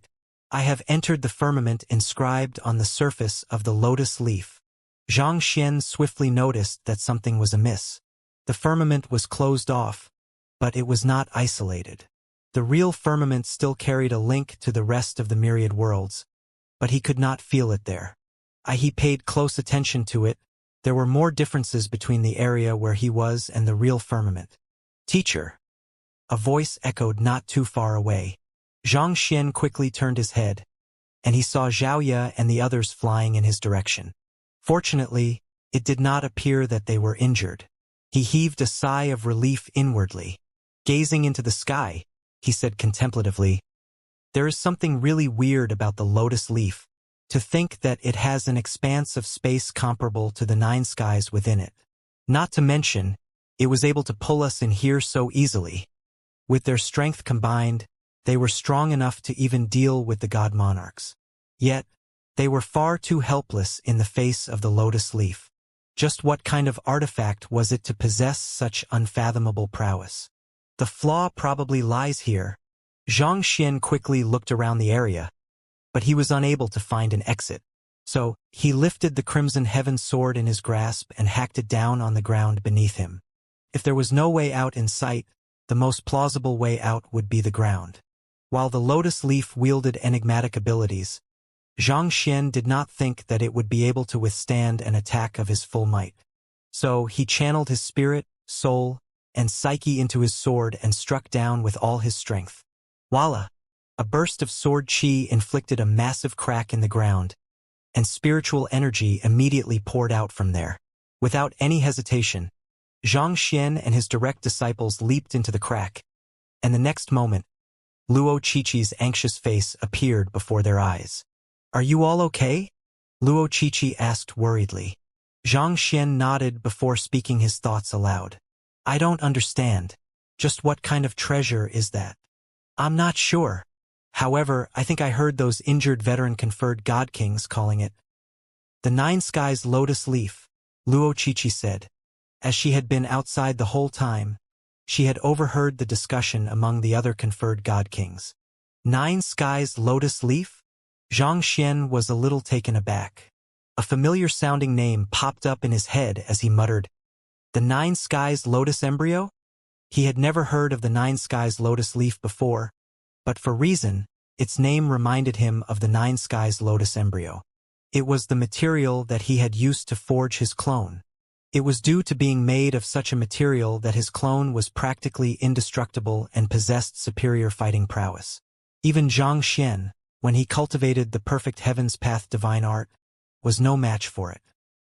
[SPEAKER 1] I have entered the firmament inscribed on the surface of the lotus leaf. Xianxia swiftly noticed that something was amiss. The firmament was closed off, but it was not isolated. The real firmament still carried a link to the rest of the myriad worlds, but he could not feel it there. He paid close attention to it. There were more differences between the area where he was and the real firmament. "Teacher!" A voice echoed not too far away. Xianxia quickly turned his head, and he saw Xiaoya and the others flying in his direction. Fortunately, it did not appear that they were injured. He heaved a sigh of relief inwardly. Gazing into the sky, he said contemplatively, "There is something really weird about the lotus leaf. To think that it has an expanse of space comparable to the 9 skies within it. Not to mention, it was able to pull us in here so easily. With their strength combined, they were strong enough to even deal with the god monarchs. Yet, they were far too helpless in the face of the lotus leaf. Just what kind of artifact was it to possess such unfathomable prowess? The flaw probably lies here." Xianxia quickly looked around the area, but he was unable to find an exit. So, he lifted the crimson heaven sword in his grasp and hacked it down on the ground beneath him. If there was no way out in sight, the most plausible way out would be the ground. While the lotus leaf wielded enigmatic abilities, Xianxia did not think that it would be able to withstand an attack of his full might. So, he channeled his spirit, soul, and psyche into his sword and struck down with all his strength. Voila! A burst of sword chi inflicted a massive crack in the ground, and spiritual energy immediately poured out from there. Without any hesitation, Xianxia and his direct disciples leaped into the crack, and the next moment, Luo Qiqi's anxious face appeared before their eyes. "Are you all okay?" Luo Qiqi asked worriedly. Xianxia nodded before speaking his thoughts aloud. "I don't understand. Just what kind of treasure is that?" "I'm not sure. However, I think I heard those injured veteran-conferred god kings calling it the 9 skies lotus leaf," Luo Qiqi said. As she had been outside the whole time, she had overheard the discussion among the other conferred god kings. 9 skies lotus leaf? Xianxia was a little taken aback. A familiar-sounding name popped up in his head as he muttered, "The 9 skies lotus embryo?" He had never heard of the 9 skies lotus leaf before, but for reason, its name reminded him of the 9 skies lotus embryo. It was the material that he had used to forge his clone. It was due to being made of such a material that his clone was practically indestructible and possessed superior fighting prowess. Even Xianxia, when he cultivated the perfect heaven's path divine art, was no match for it.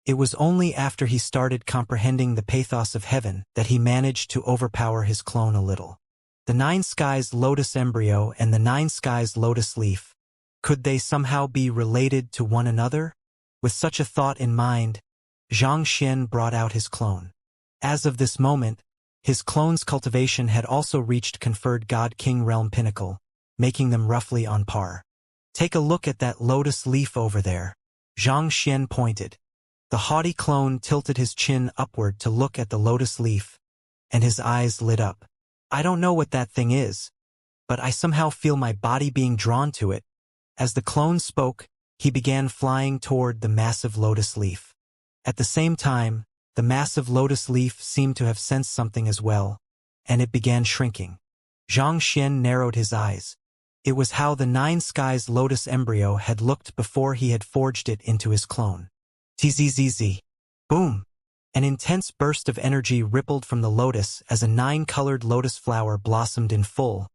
[SPEAKER 1] It was only after he started comprehending the pathos of heaven that he managed to overpower his clone a little. The 9 skies lotus embryo and the 9 skies lotus leaf. Could they somehow be related to one another? With such a thought in mind, Xianxia brought out his clone. As of this moment, his clone's cultivation had also reached conferred God King realm pinnacle, making them roughly on par. "Take a look at that lotus leaf over there." Xianxia pointed. The haughty clone tilted his chin upward to look at the lotus leaf, and his eyes lit up. "I don't know what that thing is, but I somehow feel my body being drawn to it." As the clone spoke, he began flying toward the massive lotus leaf. At the same time, the massive lotus leaf seemed to have sensed something as well, and it began shrinking. Xianxia narrowed his eyes. It was how the 9 skies lotus embryo had looked before he had forged it into his clone. Tzz. Boom! An intense burst of energy rippled from the lotus as a 9-colored lotus flower blossomed in full,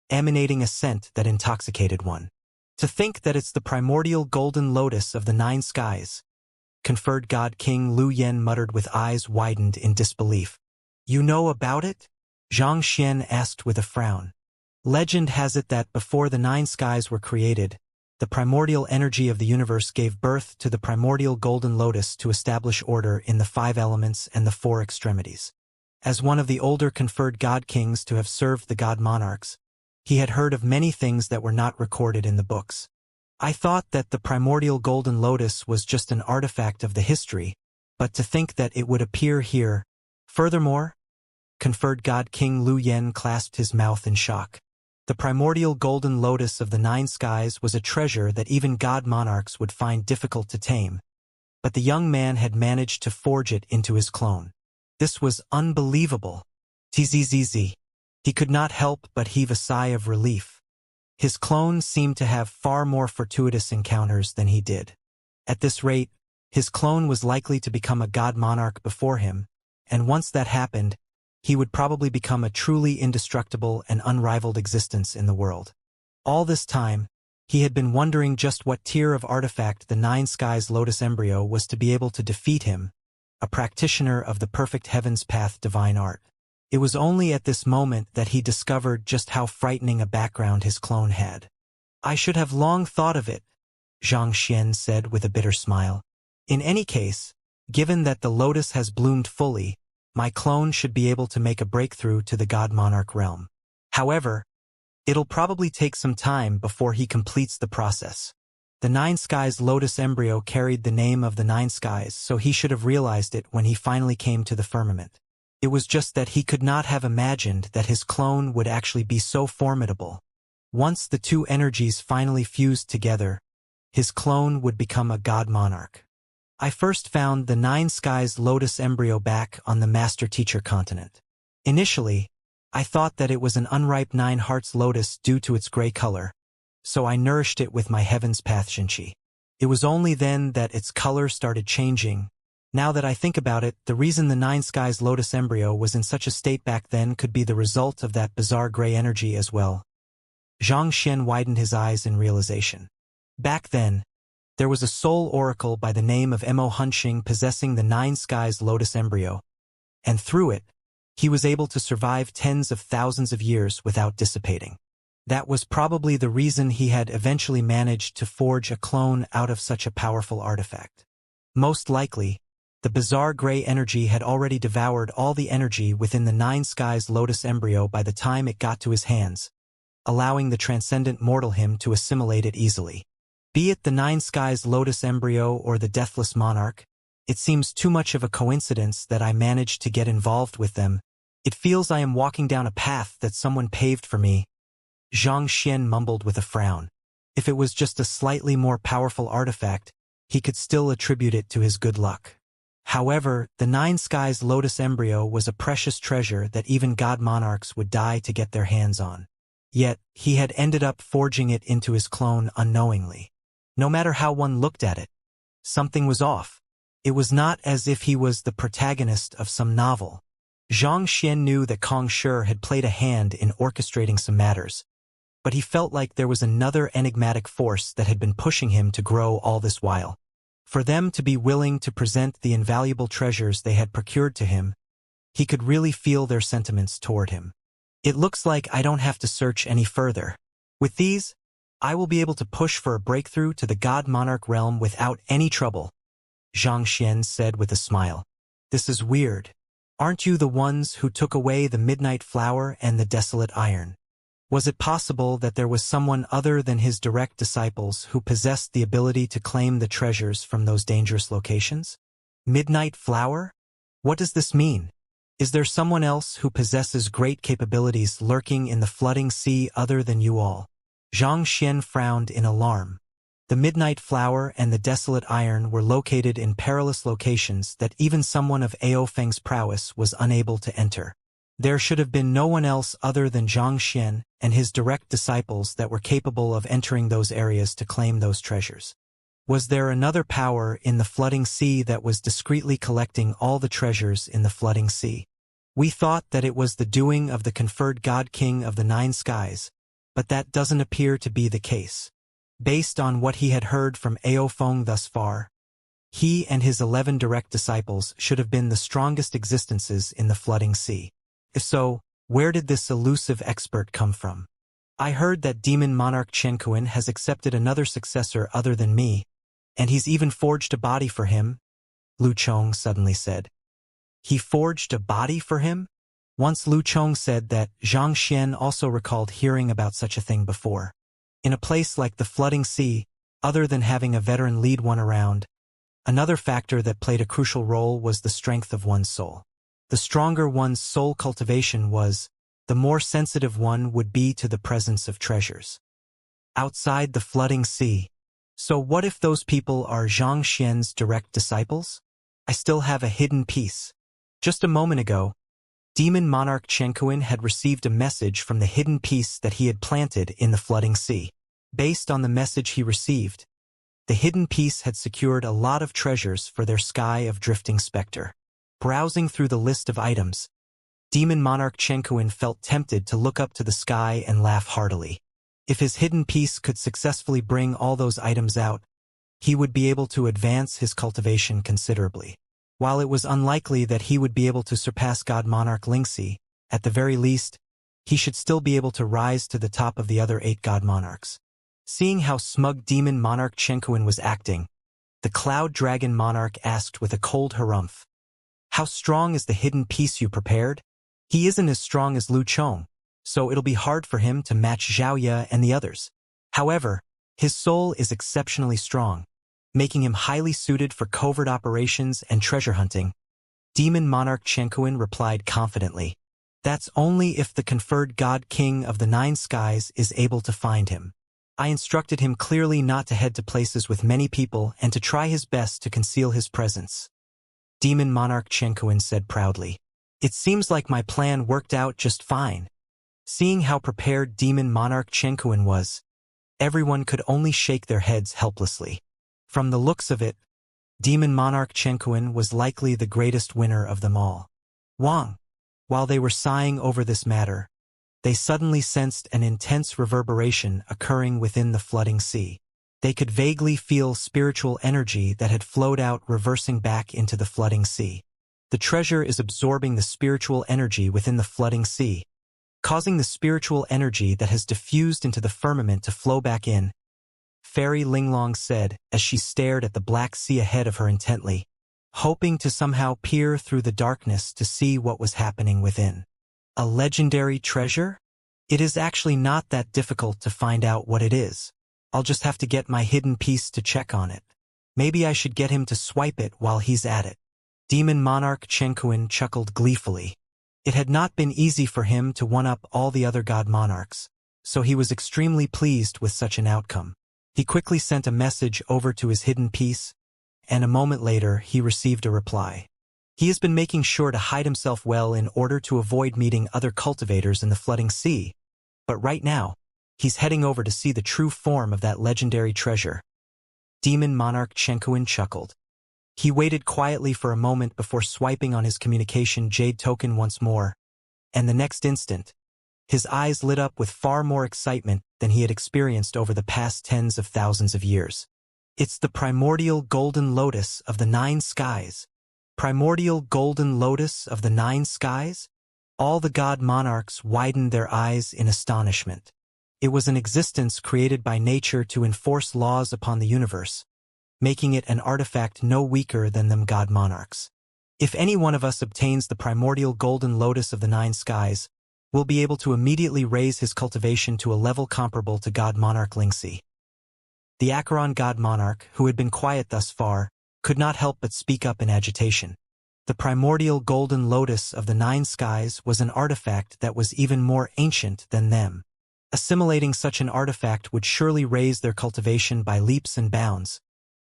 [SPEAKER 1] emanating a scent that intoxicated one. "To think that it's the primordial golden lotus of the 9 skies," conferred God King Lu Yen muttered with eyes widened in disbelief. "You know about it?" Xianxia asked with a frown. "Legend has it that before the 9 skies were created, the primordial energy of the universe gave birth to the primordial golden lotus to establish order in the 5 elements and the 4 extremities. As one of the older conferred god kings to have served the god monarchs, he had heard of many things that were not recorded in the books. I thought that the primordial golden lotus was just an artifact of the history, but to think that it would appear here. Furthermore, conferred God King Lu Yen clasped his mouth in shock. The primordial golden lotus of the nine skies was a treasure that even god monarchs would find difficult to tame, but the young man had managed to forge it into his clone. This was unbelievable. Tzz. He could not help but heave a sigh of relief. His clone seemed to have far more fortuitous encounters than he did. At this rate, his clone was likely to become a god monarch before him, and once that happened, he would probably become a truly indestructible and unrivaled existence in the world. All this time, he had been wondering just what tier of artifact the Nine Skies Lotus embryo was to be able to defeat him, a practitioner of the perfect heaven's path divine art. It was only at this moment that he discovered just how frightening a background his clone had. I should have long thought of it, Xianxia said with a bitter smile. In any case, given that the lotus has bloomed fully, my clone should be able to make a breakthrough to the god monarch realm. However, it'll probably take some time before he completes the process. The Nine Skies Lotus embryo carried the name of the Nine Skies, so he should have realized it when he finally came to the firmament. It was just that he could not have imagined that his clone would actually be so formidable. Once the two energies finally fused together, his clone would become a god monarch. I first found the Nine Skies Lotus embryo back on the Master Teacher continent. Initially, I thought that it was an unripe Nine Hearts lotus due to its gray color, so I nourished it with my Heaven's Path Xianxia. It was only then that its color started changing. Now that I think about it, the reason the Nine Skies Lotus embryo was in such a state back then could be the result of that bizarre gray energy as well. Xianxia widened his eyes in realization. Back then, there was a soul oracle by the name of Mo Hunxing possessing the Nine Skies Lotus embryo, and through it, he was able to survive tens of thousands of years without dissipating. That was probably the reason he had eventually managed to forge a clone out of such a powerful artifact. Most likely, the bizarre gray energy had already devoured all the energy within the Nine Skies Lotus embryo by the time it got to his hands, allowing the transcendent mortal him to assimilate it easily. Be it the Nine Skies Lotus embryo or the Deathless Monarch, it seems too much of a coincidence that I managed to get involved with them. It feels I am walking down a path that someone paved for me. Xianxia mumbled with a frown. If it was just a slightly more powerful artifact, he could still attribute it to his good luck. However, the Nine Skies Lotus embryo was a precious treasure that even god monarchs would die to get their hands on. Yet, he had ended up forging it into his clone unknowingly. No matter how one looked at it, something was off. It was not as if he was the protagonist of some novel. Xianxia knew that Kong Shi had played a hand in orchestrating some matters, but he felt like there was another enigmatic force that had been pushing him to grow all this while. For them to be willing to present the invaluable treasures they had procured to him, he could really feel their sentiments toward him. It looks like I don't have to search any further. With these, I will be able to push for a breakthrough to the god monarch realm without any trouble, Xianxia said with a smile. This is weird. Aren't you the ones who took away the midnight flower and the desolate iron? Was it possible that there was someone other than his direct disciples who possessed the ability to claim the treasures from those dangerous locations? Midnight flower? What does this mean? Is there someone else who possesses great capabilities lurking in the flooding sea other than you all? Xianxia frowned in alarm. The midnight flower and the desolate iron were located in perilous locations that even someone of Ao Feng's prowess was unable to enter. There should have been no one else other than Xianxia and his direct disciples that were capable of entering those areas to claim those treasures. Was there another power in the flooding sea that was discreetly collecting all the treasures in the flooding sea? We thought that it was the doing of the conferred God King of the Nine Skies, but that doesn't appear to be the case. Based on what he had heard from Ao Feng thus far, he and his 11 direct disciples should have been the strongest existences in the flooding sea. If so, where did this elusive expert come from? I heard that Demon Monarch Qianquan has accepted another successor other than me, and he's even forged a body for him, Lu Chong suddenly said. He forged a body for him? Once Lu Chong said that Xianxia also recalled hearing about such a thing before. In a place like the flooding sea, Other than having a veteran lead one around, another factor that played a crucial role was the strength of one's soul. The stronger one's soul cultivation was, the more sensitive one would be to the presence of treasures outside the flooding sea. So what if those people are Xianxia's direct disciples? I still have a hidden piece. Just a moment ago, Demon Monarch Chenkuin had received a message from the hidden piece that he had planted in the flooding sea. Based on the message he received, the hidden piece had secured a lot of treasures for their sky of drifting specter. Browsing through the list of items, Demon Monarch Chenkuin felt tempted to look up to the sky and laugh heartily. If his hidden piece could successfully bring all those items out, he would be able to advance his cultivation considerably. While it was unlikely that he would be able to surpass God Monarch Lingxi, at the very least, he should still be able to rise to the top of the other 8 God Monarchs. Seeing how smug Demon Monarch Chenkuin was acting, the Cloud Dragon Monarch asked with a cold harumph, "How strong is the hidden piece you prepared?" He isn't as strong as Lu Chong, so it'll be hard for him to match Xiaoya and the others. However, his soul is exceptionally strong, making him highly suited for covert operations and treasure hunting. Demon Monarch Chenkuin replied confidently, "That's only if the conferred God King of the 9 skies is able to find him. I instructed him clearly not to head to places with many people and to try his best to conceal his presence." Demon Monarch Chenkuin said proudly, "It seems like my plan worked out just fine." Seeing how prepared Demon Monarch Chenkuin was, everyone could only shake their heads helplessly. From the looks of it, Demon Monarch Chenkuin was likely the greatest winner of them all. Wang. While they were sighing over this matter, they suddenly sensed an intense reverberation occurring within the flooding sea. They could vaguely feel spiritual energy that had flowed out reversing back into the flooding sea. The treasure is absorbing the spiritual energy within the flooding sea, causing the spiritual energy that has diffused into the firmament to flow back in, Fairy Linglong said as she stared at the black sea ahead of her intently, hoping to somehow peer through the darkness to see what was happening within. A legendary treasure? It is actually not that difficult to find out what it is. I'll just have to get my hidden piece to check on it. Maybe I should get him to swipe it while he's at it. Demon Monarch Chenkuin chuckled gleefully. It had not been easy for him to one-up all the other God Monarchs, so he was extremely pleased with such an outcome. He quickly sent a message over to his hidden piece, and a moment later he received a reply. He has been making sure to hide himself well in order to avoid meeting other cultivators in the flooding sea, but right now, he's heading over to see the true form of that legendary treasure. Demon Monarch Chenkuin chuckled. He waited quietly for a moment before swiping on his communication jade token once more, and the next instant, his eyes lit up with far more excitement than he had experienced over the past tens of thousands of years. It's the primordial golden lotus of the 9 skies. Primordial golden lotus of the 9 skies? All the God Monarchs widened their eyes in astonishment. It was an existence created by nature to enforce laws upon the universe, making it an artifact no weaker than them God Monarchs. If any one of us obtains the primordial golden lotus of the 9 skies, we'll be able to immediately raise his cultivation to a level comparable to God Monarch Lingxi. The Acheron God Monarch, who had been quiet thus far, could not help but speak up in agitation. The primordial golden lotus of the 9 skies was an artifact that was even more ancient than them. Assimilating such an artifact would surely raise their cultivation by leaps and bounds,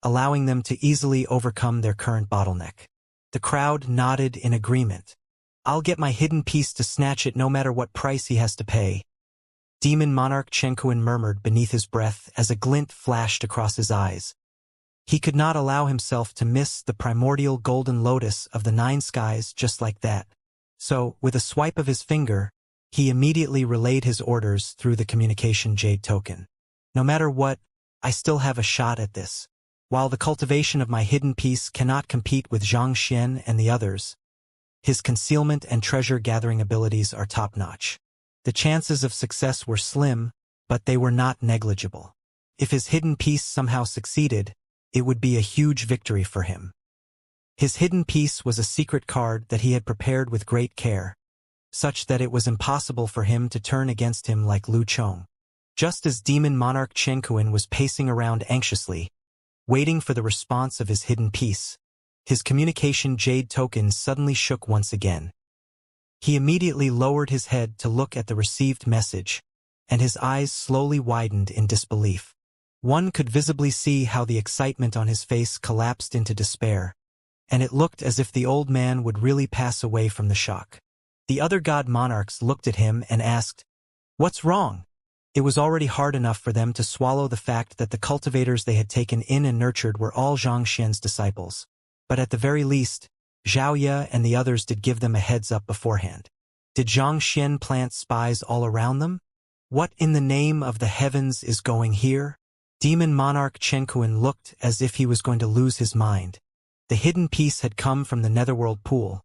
[SPEAKER 1] allowing them to easily overcome their current bottleneck. The crowd nodded in agreement. I'll get my hidden piece to snatch it no matter what price he has to pay. Demon Monarch Chenkuin murmured beneath his breath as a glint flashed across his eyes. He could not allow himself to miss the primordial golden lotus of the 9 skies just like that. So, with a swipe of his finger, he immediately relayed his orders through the communication jade token. No matter what, I still have a shot at this. While the cultivation of my hidden piece cannot compete with Xianxia and the others, his concealment and treasure-gathering abilities are top-notch. The chances of success were slim, but they were not negligible. If his hidden piece somehow succeeded, it would be a huge victory for him. His hidden piece was a secret card that he had prepared with great care, such that it was impossible for him to turn against him like Lu Chong. Just as demon monarch Chen was pacing around anxiously, waiting for the response of his hidden piece, his communication jade token suddenly shook once again. He immediately lowered his head to look at the received message, and his eyes slowly widened in disbelief. One could visibly see how the excitement on his face collapsed into despair, and it looked as if the old man would really pass away from the shock. The other god monarchs looked at him and asked, "What's wrong?" It was already hard enough for them to swallow the fact that the cultivators they had taken in and nurtured were all Xianxia's disciples. But at the very least, Xiaoya and the others did give them a heads-up beforehand. Did Xianxia plant spies all around them? What in the name of the heavens is going here? Demon monarch Chen looked as if he was going to lose his mind. The hidden piece had come from the netherworld pool,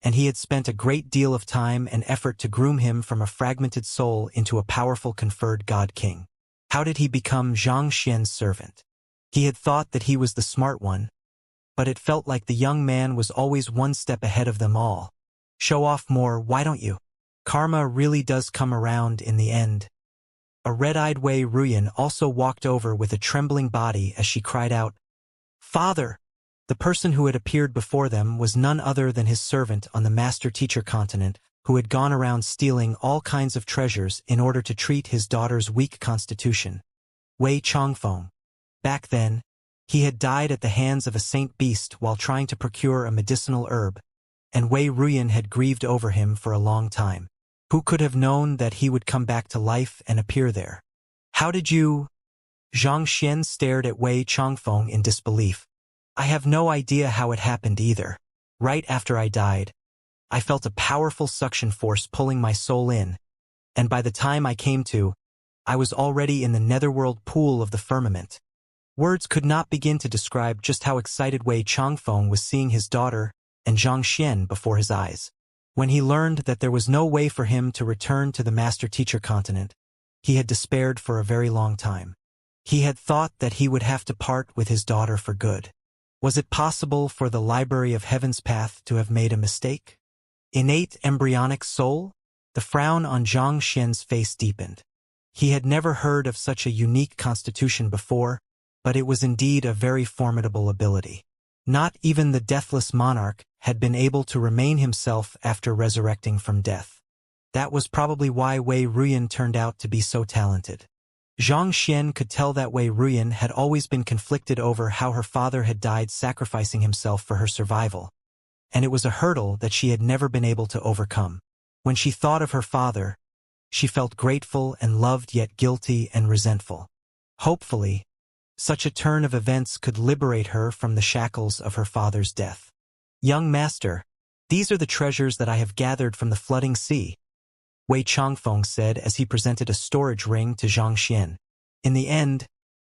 [SPEAKER 1] and he had spent a great deal of time and effort to groom him from a fragmented soul into a powerful conferred god king. How did he become Xianxia's servant? He had thought that he was the smart one, but it felt like the young man was always one step ahead of them all. Show off more, why don't you? Karma really does come around in the end. A red-eyed Wei Ruyan also walked over with a trembling body as she cried out, "Father!" The person who had appeared before them was none other than his servant on the master-teacher continent, who had gone around stealing all kinds of treasures in order to treat his daughter's weak constitution. Wei Changfeng. Back then, he had died at the hands of a saint beast while trying to procure a medicinal herb, and Wei Ruyan had grieved over him for a long time. Who could have known that he would come back to life and appear there? How did you? Xianxia stared at Wei Changfeng in disbelief. I have no idea how it happened either. Right after I died, I felt a powerful suction force pulling my soul in, and by the time I came to, I was already in the netherworld pool of the firmament. Words could not begin to describe just how excited Wei Changfeng was seeing his daughter and Xianxia before his eyes. When he learned that there was no way for him to return to the master-teacher continent, he had despaired for a very long time. He had thought that he would have to part with his daughter for good. Was it possible for the Library of Heaven's Path to have made a mistake? Innate embryonic soul? The frown on Xianxia's face deepened. He had never heard of such a unique constitution before, but it was indeed a very formidable ability. Not even the deathless monarch had been able to remain himself after resurrecting from death. That was probably why Wei Ruyan turned out to be so talented. Xianxia could tell that Wei Ruyan had always been conflicted over how her father had died sacrificing himself for her survival, and it was a hurdle that she had never been able to overcome. When she thought of her father, she felt grateful and loved yet guilty and resentful. Hopefully, such a turn of events could liberate her from the shackles of her father's death. Young master, these are the treasures that I have gathered from the flooding sea, Wei Changfeng said as he presented a storage ring to Xianxia. In the end,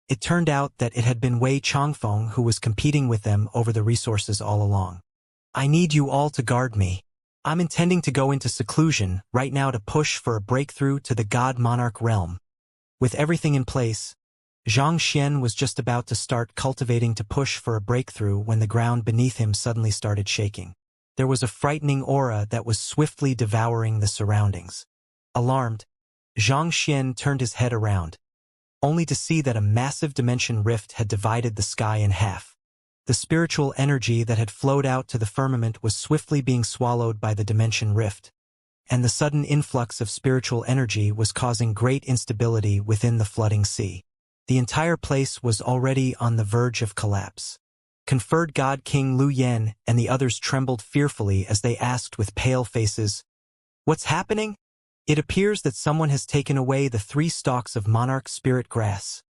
[SPEAKER 1] it turned out that it had been Wei Changfeng who was competing with them over the resources all along. I need you all to guard me. I'm intending to go into seclusion right now to push for a breakthrough to the God Monarch realm. With everything in place, Xianxia was just about to start cultivating to push for a breakthrough when the ground beneath him suddenly started shaking. There was a frightening aura that was swiftly devouring the surroundings. Alarmed, Xianxia turned his head around, only to see that a massive dimension rift had divided the sky in half. The spiritual energy that had flowed out to the firmament was swiftly being swallowed by the dimension rift, and the sudden influx of spiritual energy was causing great instability within the flooding sea. The entire place was already on the verge of collapse. Conferred God King Lu Yan and the others trembled fearfully as they asked with pale faces, "What's happening?" It appears that someone has taken away the 3 stalks of monarch spirit grass.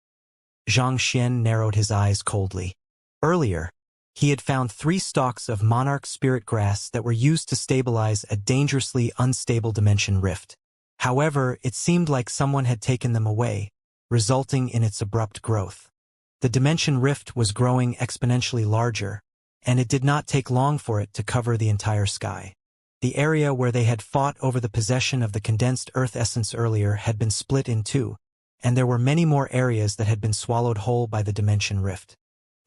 [SPEAKER 1] Xianxia narrowed his eyes coldly. Earlier, he had found 3 stalks of monarch spirit grass that were used to stabilize a dangerously unstable dimension rift. However, it seemed like someone had taken them away, resulting in its abrupt growth. The dimension rift was growing exponentially larger, and it did not take long for it to cover the entire sky. The area where they had fought over the possession of the condensed earth essence earlier had been split in 2, and there were many more areas that had been swallowed whole by the dimension rift.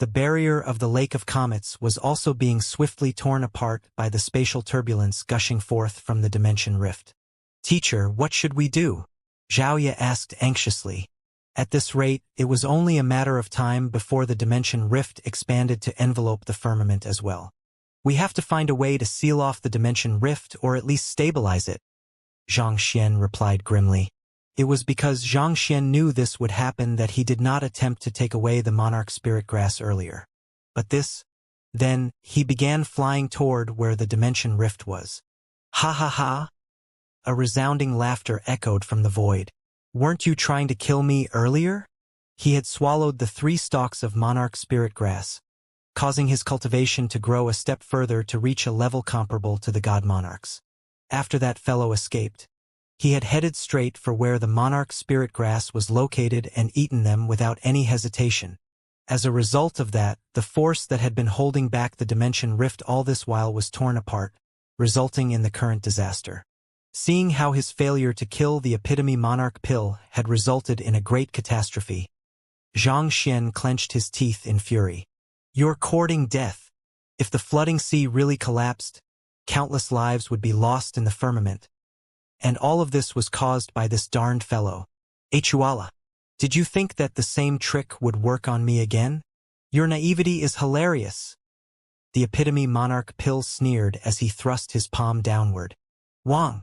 [SPEAKER 1] The barrier of the Lake of Comets was also being swiftly torn apart by the spatial turbulence gushing forth from the dimension rift. "Teacher, what should we do?" Xiaoya asked anxiously. At this rate, it was only a matter of time before the dimension rift expanded to envelope the firmament as well. We have to find a way to seal off the dimension rift or at least stabilize it, Xianxia replied grimly. It was because Xianxia knew this would happen that he did not attempt to take away the monarch spirit grass earlier. But then, he began flying toward where the dimension rift was. Ha ha ha! A resounding laughter echoed from the void. Weren't you trying to kill me earlier? He had swallowed the 3 stalks of monarch spirit grass, causing his cultivation to grow a step further to reach a level comparable to the god monarchs. After that fellow escaped, he had headed straight for where the monarch spirit grass was located and eaten them without any hesitation. As a result of that, the force that had been holding back the dimension rift all this while was torn apart, resulting in the current disaster. Seeing how his failure to kill the epitome monarch pill had resulted in a great catastrophe, Xianxia clenched his teeth in fury. You're courting death. If the flooding sea really collapsed, countless lives would be lost in the firmament. And all of this was caused by this darned fellow. Achuala, did you think that the same trick would work on me again? Your naivety is hilarious. The epitome monarch pill sneered as he thrust his palm downward. Wang.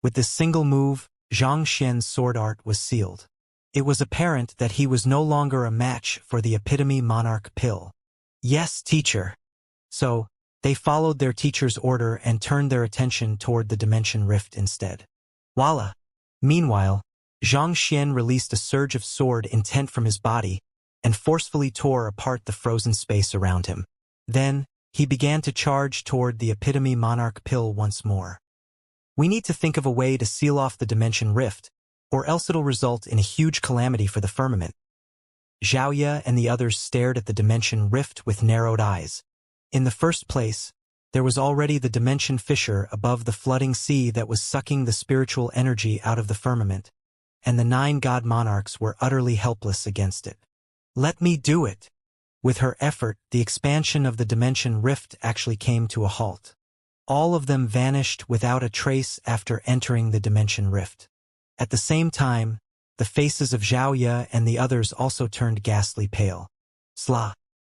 [SPEAKER 1] With this single move, Xianxia's sword art was sealed. It was apparent that he was no longer a match for the epitome monarch pill. Yes, teacher. So, they followed their teacher's order and turned their attention toward the dimension rift instead. Voila! Meanwhile, Xianxia released a surge of sword intent from his body and forcefully tore apart the frozen space around him. Then, he began to charge toward the epitome monarch pill once more. We need to think of a way to seal off the dimension rift, or else it'll result in a huge calamity for the firmament. Xiaoya and the others stared at the dimension rift with narrowed eyes. In the first place, there was already the dimension fissure above the flooding sea that was sucking the spiritual energy out of the firmament, and the 9 god monarchs were utterly helpless against it. Let me do it! With her effort, the expansion of the dimension rift actually came to a halt. All of them vanished without a trace after entering the dimension rift. At the same time, the faces of Xiaoya and the others also turned ghastly pale.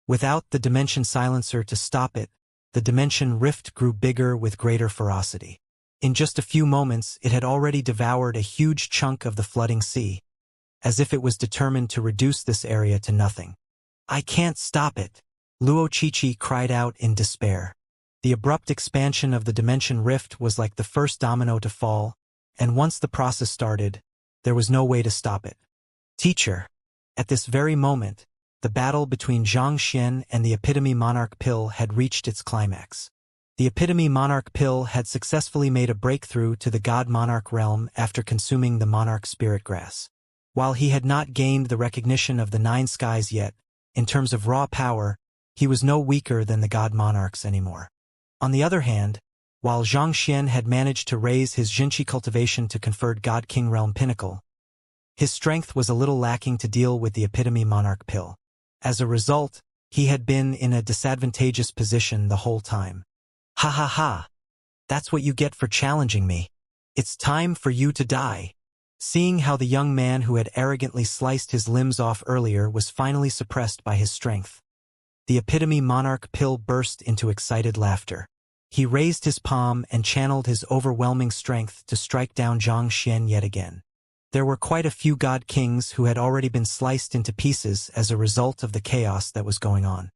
[SPEAKER 1] Without the dimension silencer to stop it, the dimension rift grew bigger with greater ferocity. In just a few moments, it had already devoured a huge chunk of the flooding sea, as if it was determined to reduce this area to nothing. I can't stop it, Luo Chichi cried out in despair. The abrupt expansion of the dimension rift was like the first domino to fall, and once the process started, there was no way to stop it. Teacher, at this very moment, the battle between Xianxia and the epitome monarch pill had reached its climax. The epitome monarch pill had successfully made a breakthrough to the god monarch realm after consuming the monarch spirit grass. While he had not gained the recognition of the 9 skies yet, in terms of raw power, he was no weaker than the god monarchs anymore. On the other hand, while Xianxia had managed to raise his Jinchi cultivation to conferred God King Realm pinnacle, his strength was a little lacking to deal with the epitome monarch pill. As a result, he had been in a disadvantageous position the whole time. Ha ha ha! That's what you get for challenging me. It's time for you to die. Seeing how the young man who had arrogantly sliced his limbs off earlier was finally suppressed by his strength, the epitome monarch pill burst into excited laughter. He raised his palm and channeled his overwhelming strength to strike down Xianxia yet again. There were quite a few god kings who had already been sliced into pieces as a result of the chaos that was going on.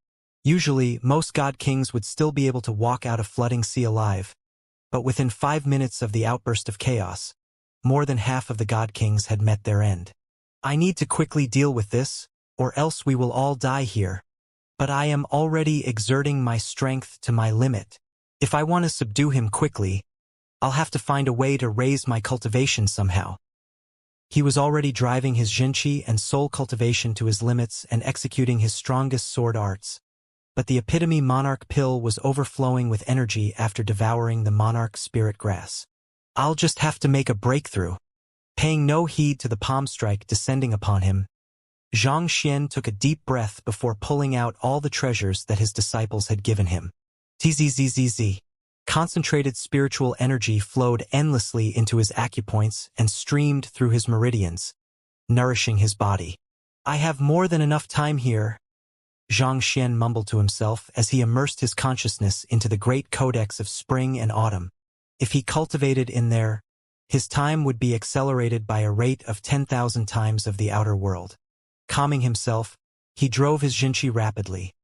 [SPEAKER 1] Usually, most god kings would still be able to walk out of flooding sea alive, but within 5 minutes of the outburst of chaos, more than half of the god kings had met their end. I need to quickly deal with this, or else we will all die here. But I am already exerting my strength to my limit. If I want to subdue him quickly, I'll have to find a way to raise my cultivation somehow. He was already driving his Jinchi and soul cultivation to his limits and executing his strongest sword arts. But the epitome monarch pill was overflowing with energy after devouring the monarch spirit grass. I'll just have to make a breakthrough. Paying no heed to the palm strike descending upon him, Xianxia took a deep breath before pulling out all the treasures that his disciples had given him. Tzzzzz. Concentrated spiritual energy flowed endlessly into his acupoints and streamed through his meridians, nourishing his body. I have more than enough time here, Xianxia mumbled to himself as he immersed his consciousness into the great codex of spring and autumn. If he cultivated in there, his time would be accelerated by a rate of 10,000 times of the outer world. Calming himself, he drove his Xianxia rapidly,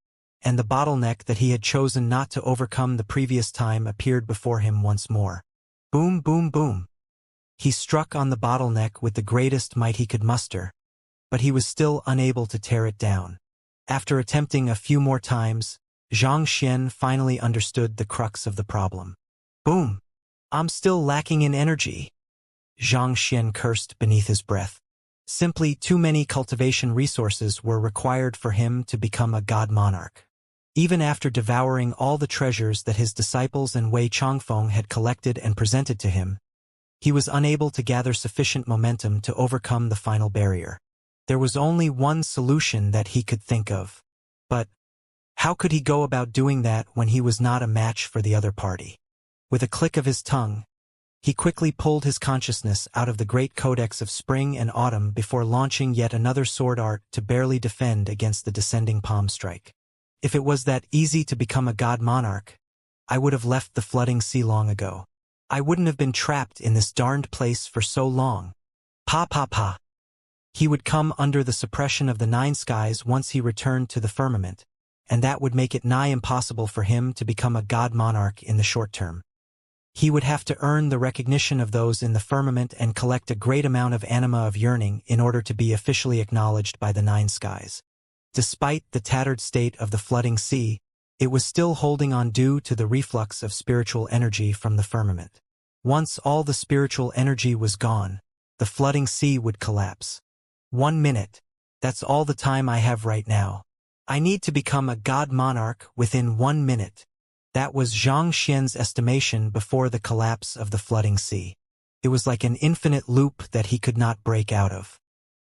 [SPEAKER 1] and the bottleneck that he had chosen not to overcome the previous time appeared before him once more. Boom, boom, boom. He struck on the bottleneck with the greatest might he could muster, but he was still unable to tear it down. After attempting a few more times, Xianxia finally understood the crux of the problem. Boom! I'm still lacking in energy, Xianxia cursed beneath his breath. Simply too many cultivation resources were required for him to become a god monarch. Even after devouring all the treasures that his disciples and Wei Changfeng had collected and presented to him, he was unable to gather sufficient momentum to overcome the final barrier. There was only one solution that he could think of. But how could he go about doing that when he was not a match for the other party? With a click of his tongue, he quickly pulled his consciousness out of the great codex of spring and autumn before launching yet another sword art to barely defend against the descending palm strike. If it was that easy to become a god monarch, I would have left the flooding sea long ago. I wouldn't have been trapped in this darned place for so long. Pa pa pa. He would come under the suppression of the 9 skies once he returned to the firmament, and that would make it nigh impossible for him to become a god monarch in the short term. He would have to earn the recognition of those in the firmament and collect a great amount of anima of yearning in order to be officially acknowledged by the 9 skies. Despite the tattered state of the flooding sea, it was still holding on due to the reflux of spiritual energy from the firmament. Once all the spiritual energy was gone, the flooding sea would collapse. 1 minute. That's all the time I have right now. I need to become a god monarch within 1 minute. That was Xianxia's estimation before the collapse of the flooding sea. It was like an infinite loop that he could not break out of.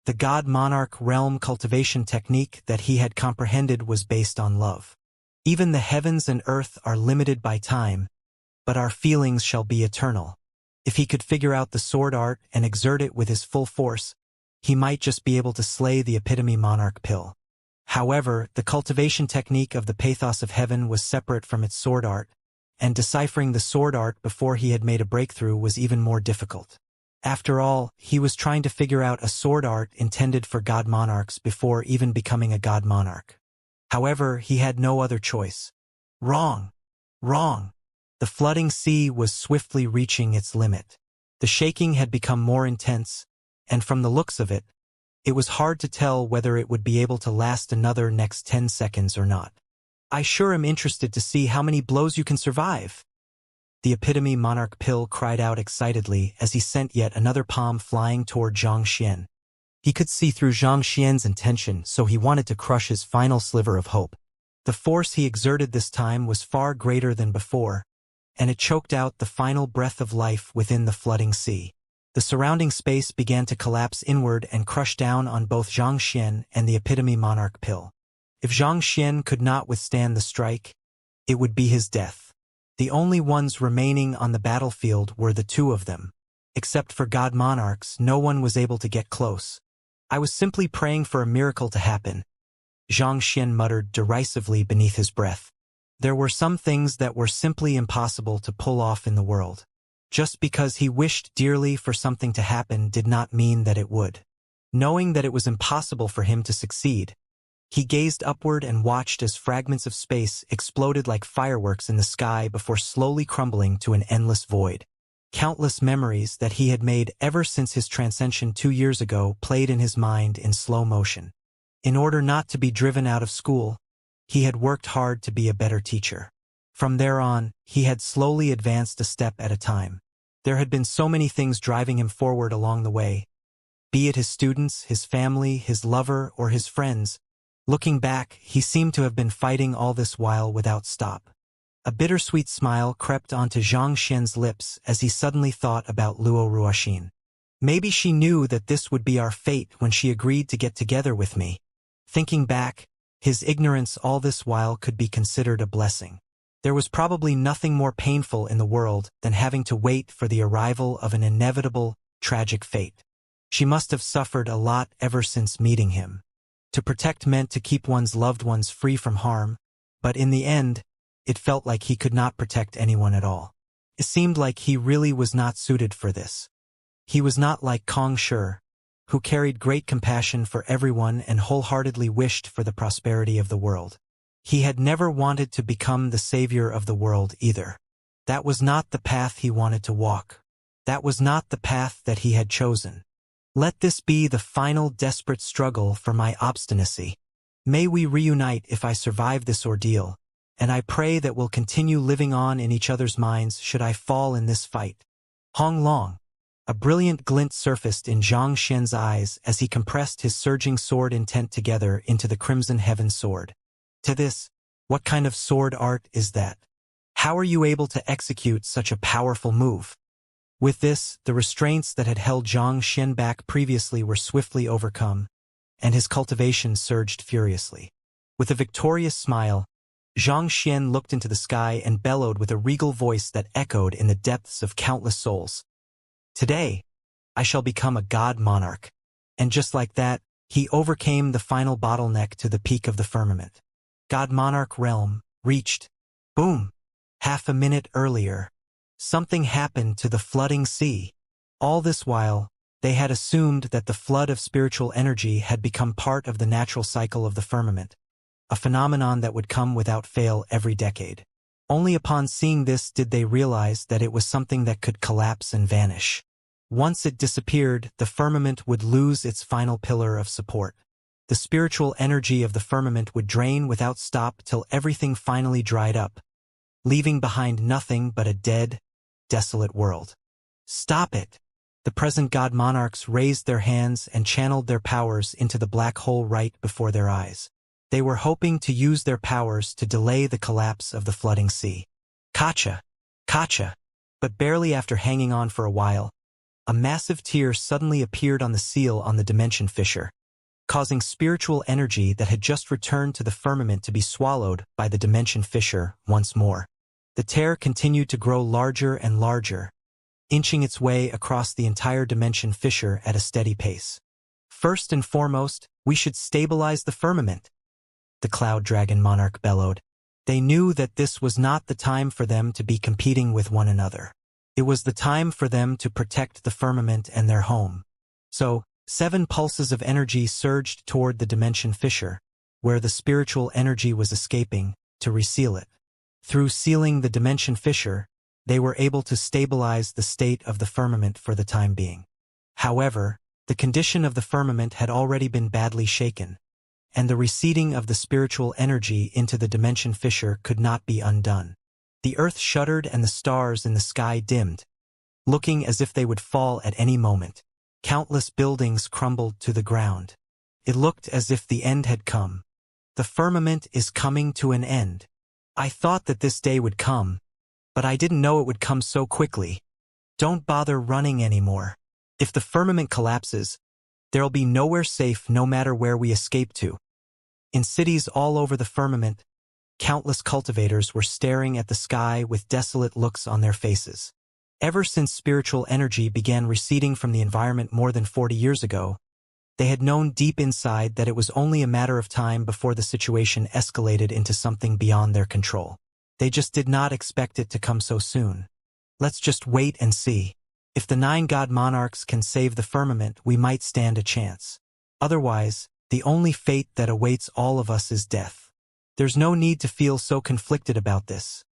[SPEAKER 1] The god monarch realm cultivation technique that he had comprehended was based on love. Even the heavens and earth are limited by time, but our feelings shall be eternal. If he could figure out the sword art and exert it with his full force, he might just be able to slay the epitome monarch pill. However, the cultivation technique of the pathos of heaven was separate from its sword art, and deciphering the sword art before he had made a breakthrough was even more difficult. After all, he was trying to figure out a sword art intended for god monarchs before even becoming a god monarch. However, he had no other choice. Wrong. Wrong. The flooding sea was swiftly reaching its limit. The shaking had become more intense, and from the looks of it, it was hard to tell whether it would be able to last another next 10 seconds or not. I sure am interested to see how many blows you can survive. The epitome monarch pill cried out excitedly as he sent yet another palm flying toward Xianxia. He could see through Xianxia's intention, so he wanted to crush his final sliver of hope. The force he exerted this time was far greater than before, and it choked out the final breath of life within the flooding sea. The surrounding space began to collapse inward and crush down on both Xianxia and the epitome monarch pill. If Xianxia could not withstand the strike, it would be his death. The only ones remaining on the battlefield were the 2 of them. Except for god monarchs, no one was able to get close. I was simply praying for a miracle to happen, Xianxia muttered derisively beneath his breath. There were some things that were simply impossible to pull off in the world. Just because he wished dearly for something to happen did not mean that it would. Knowing that it was impossible for him to succeed, he gazed upward and watched as fragments of space exploded like fireworks in the sky before slowly crumbling to an endless void. Countless memories that he had made ever since his transcension 2 years ago played in his mind in slow motion. In order not to be driven out of school, he had worked hard to be a better teacher. From there on, he had slowly advanced a step at a time. There had been so many things driving him forward along the way, be it his students, his family, his lover, or his friends. Looking back, he seemed to have been fighting all this while without stop. A bittersweet smile crept onto Xianxia's lips as he suddenly thought about Luo Ruoxin. Maybe she knew that this would be our fate when she agreed to get together with me. Thinking back, his ignorance all this while could be considered a blessing. There was probably nothing more painful in the world than having to wait for the arrival of an inevitable, tragic fate. She must have suffered a lot ever since meeting him. To protect meant to keep one's loved ones free from harm, but in the end, it felt like he could not protect anyone at all. It seemed like he really was not suited for this. He was not like Kong Shi, who carried great compassion for everyone and wholeheartedly wished for the prosperity of the world. He had never wanted to become the savior of the world either. That was not the path he wanted to walk. That was not the path that he had chosen. Let this be the final desperate struggle for my obstinacy. May we reunite if I survive this ordeal, and I pray that we'll continue living on in each other's minds should I fall in this fight. Hong Long. A brilliant glint surfaced in Xianxia's eyes as he compressed his surging sword intent together into the Crimson Heaven sword. To this, what kind of sword art is that? How are you able to execute such a powerful move? With this, the restraints that had held Xianxia back previously were swiftly overcome, and his cultivation surged furiously. With a victorious smile, Xianxia looked into the sky and bellowed with a regal voice that echoed in the depths of countless souls. Today, I shall become a god monarch. And just like that, he overcame the final bottleneck to the peak of the firmament. God monarch realm reached. Boom! Half a minute earlier, something happened to the flooding sea. All this while, they had assumed that the flood of spiritual energy had become part of the natural cycle of the firmament, a phenomenon that would come without fail every decade. Only upon seeing this did they realize that it was something that could collapse and vanish. Once it disappeared, the firmament would lose its final pillar of support. The spiritual energy of the firmament would drain without stop till everything finally dried up, leaving behind nothing but a dead, desolate world. Stop it! The present god monarchs raised their hands and channeled their powers into the black hole right before their eyes. They were hoping to use their powers to delay the collapse of the flooding sea. Kacha! Kacha! But barely after hanging on for a while, a massive tear suddenly appeared on the seal on the dimension fissure, causing spiritual energy that had just returned to the firmament to be swallowed by the dimension fissure once more. The tear continued to grow larger and larger, inching its way across the entire dimension fissure at a steady pace. First and foremost, we should stabilize the firmament, the Cloud Dragon monarch bellowed. They knew that this was not the time for them to be competing with one another. It was the time for them to protect the firmament and their home. So, 7 pulses of energy surged toward the dimension fissure, where the spiritual energy was escaping, to reseal it. Through sealing the dimension fissure, they were able to stabilize the state of the firmament for the time being. However, the condition of the firmament had already been badly shaken, and the receding of the spiritual energy into the dimension fissure could not be undone. The earth shuddered and the stars in the sky dimmed, looking as if they would fall at any moment. Countless buildings crumbled to the ground. It looked as if the end had come. The firmament is coming to an end. I thought that this day would come, but I didn't know it would come so quickly. Don't bother running anymore. If the firmament collapses, there'll be nowhere safe no matter where we escape to. In cities all over the firmament, countless cultivators were staring at the sky with desolate looks on their faces. Ever since spiritual energy began receding from the environment more than 40 years ago, they had known deep inside that it was only a matter of time before the situation escalated into something beyond their control. They just did not expect it to come so soon. Let's just wait and see. If the 9 god monarchs can save the firmament, we might stand a chance. Otherwise, the only fate that awaits all of us is death. There's no need to feel so conflicted about this.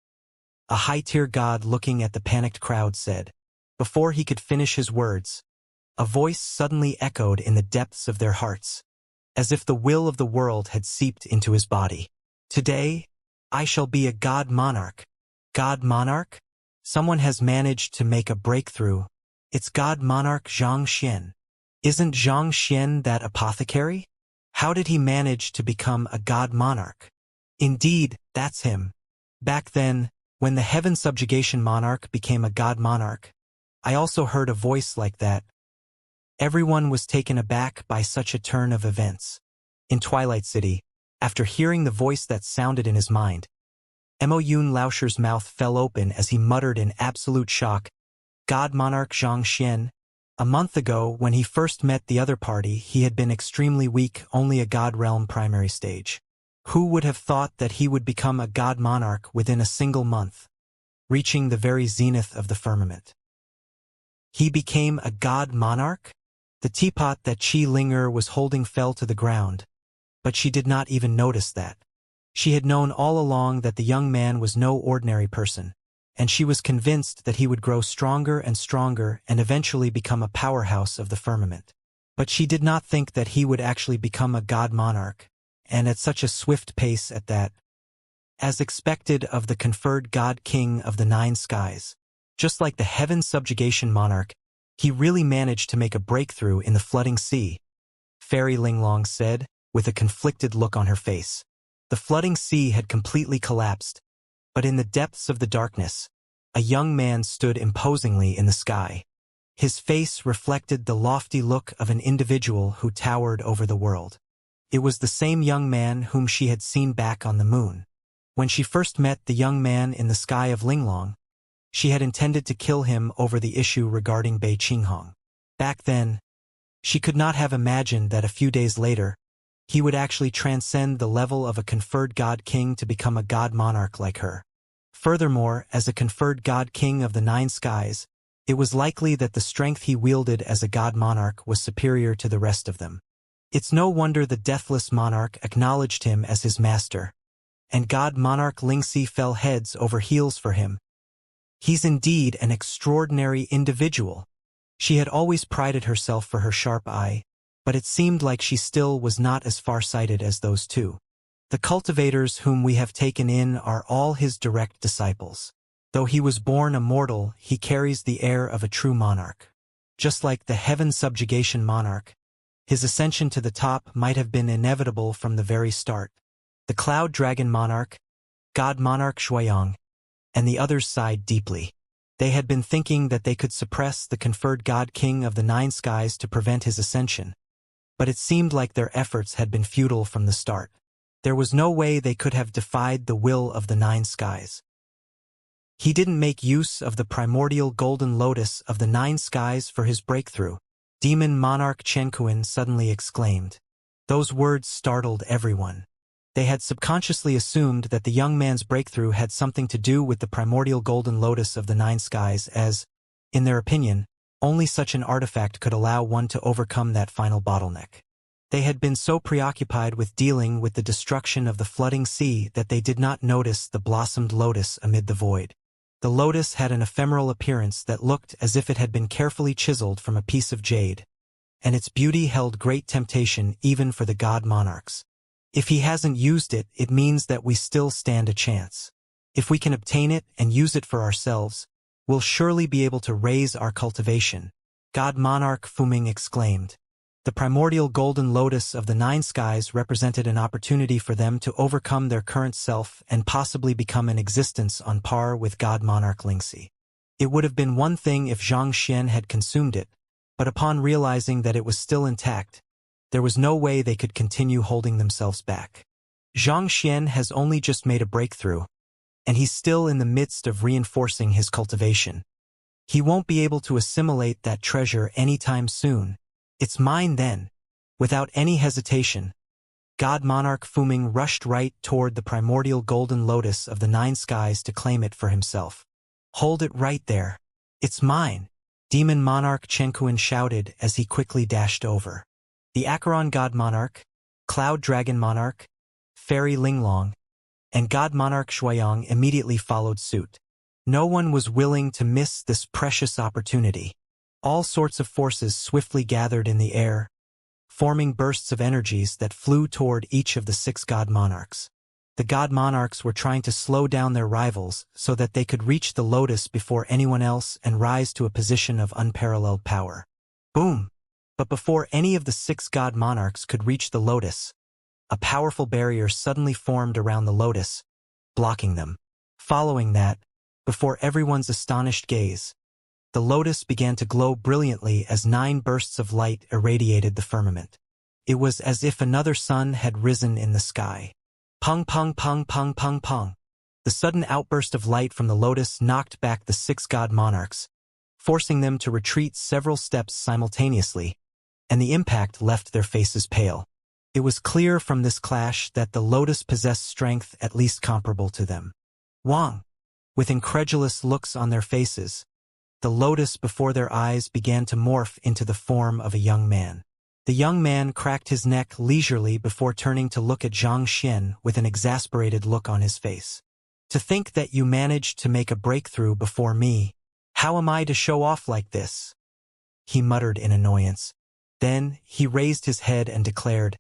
[SPEAKER 1] A high-tier god looking at the panicked crowd said. Before he could finish his words, a voice suddenly echoed in the depths of their hearts, as if the will of the world had seeped into his body. Today, I shall be a god monarch. God monarch? Someone has managed to make a breakthrough. It's god monarch Xianxia. Isn't Xianxia that apothecary? How did he manage to become a god monarch? Indeed, that's him. Back then, when the heaven subjugation monarch became a god monarch, I also heard a voice like that. Everyone was taken aback by such a turn of events. In Twilight City, after hearing the voice that sounded in his mind, Mo Yun Laosher's mouth fell open as he muttered in absolute shock, God Monarch Xianxia. A month ago, when he first met the other party, he had been extremely weak, only a God Realm primary stage. Who would have thought that he would become a God Monarch within a single month, reaching the very zenith of the firmament? He became a God Monarch? The teapot that Qi Linger was holding fell to the ground, but she did not even notice that. She had known all along that the young man was no ordinary person, and she was convinced that he would grow stronger and stronger and eventually become a powerhouse of the firmament. But she did not think that he would actually become a God Monarch, and at such a swift pace at that. As expected of the conferred God King of the Nine Skies, just like the Heaven Subjugation Monarch, he really managed to make a breakthrough in the flooding sea, Fairy Linglong said, with a conflicted look on her face. The flooding sea had completely collapsed, but in the depths of the darkness, a young man stood imposingly in the sky. His face reflected the lofty look of an individual who towered over the world. It was the same young man whom she had seen back on the moon. When she first met the young man in the sky of Linglong, she had intended to kill him over the issue regarding Bei Qinghong. Back then, she could not have imagined that a few days later, he would actually transcend the level of a conferred God King to become a God Monarch like her. Furthermore, as a conferred God King of the Nine Skies, it was likely that the strength he wielded as a God Monarch was superior to the rest of them. It's no wonder the Deathless Monarch acknowledged him as his master, and God Monarch Lingxi fell heads over heels for him. He's indeed an extraordinary individual. She had always prided herself for her sharp eye, but it seemed like she still was not as far-sighted as those two. The cultivators whom we have taken in are all his direct disciples. Though he was born a mortal, he carries the air of a true monarch. Just like the Heaven Subjugation Monarch, his ascension to the top might have been inevitable from the very start. The Cloud Dragon Monarch, God Monarch Shuayang, and the others sighed deeply. They had been thinking that they could suppress the conferred God King of the Nine Skies to prevent his ascension, but it seemed like their efforts had been futile from the start. There was no way they could have defied the will of the Nine Skies. He didn't make use of the primordial golden lotus of the Nine Skies for his breakthrough, Demon Monarch Chenkuan suddenly exclaimed. Those words startled everyone. They had subconsciously assumed that the young man's breakthrough had something to do with the primordial golden lotus of the Nine Skies as, in their opinion, only such an artifact could allow one to overcome that final bottleneck. They had been so preoccupied with dealing with the destruction of the flooding sea that they did not notice the blossomed lotus amid the void. The lotus had an ephemeral appearance that looked as if it had been carefully chiseled from a piece of jade, and its beauty held great temptation even for the God Monarchs. If he hasn't used it, it means that we still stand a chance. If we can obtain it and use it for ourselves, we'll surely be able to raise our cultivation, God Monarch Fuming exclaimed. The primordial golden lotus of the Nine Skies represented an opportunity for them to overcome their current self and possibly become an existence on par with God Monarch Lingxi. It would have been one thing if Xianxia had consumed it, but upon realizing that it was still intact, there was no way they could continue holding themselves back. Xianxia has only just made a breakthrough, and he's still in the midst of reinforcing his cultivation. He won't be able to assimilate that treasure anytime soon. It's mine then. Without any hesitation, God Monarch Fuming rushed right toward the primordial golden lotus of the Nine Skies to claim it for himself. Hold it right there. It's mine, Demon Monarch Chenkuan shouted as he quickly dashed over. The Acheron God Monarch, Cloud Dragon Monarch, Fairy Linglong, and God Monarch Shuayang immediately followed suit. No one was willing to miss this precious opportunity. All sorts of forces swiftly gathered in the air, forming bursts of energies that flew toward each of the 6 God Monarchs. The God Monarchs were trying to slow down their rivals so that they could reach the lotus before anyone else and rise to a position of unparalleled power. Boom! But before any of the 6 God Monarchs could reach the lotus, a powerful barrier suddenly formed around the lotus, blocking them. Following that, before everyone's astonished gaze, the lotus began to glow brilliantly as 9 bursts of light irradiated the firmament. It was as if another sun had risen in the sky. Pung pung pung pung pung pung. The The sudden outburst of light from the lotus knocked back the 6 god monarchs, forcing them to retreat several steps simultaneously, and the impact left their faces pale. It was clear from this clash that the lotus possessed strength at least comparable to them. Wang, with incredulous looks on their faces, the lotus before their eyes began to morph into the form of a young man. The young man cracked his neck leisurely before turning to look at Xianxia with an exasperated look on his face. To think that you managed to make a breakthrough before me. How am I to show off like this? He muttered in annoyance. Then he raised his head and declared,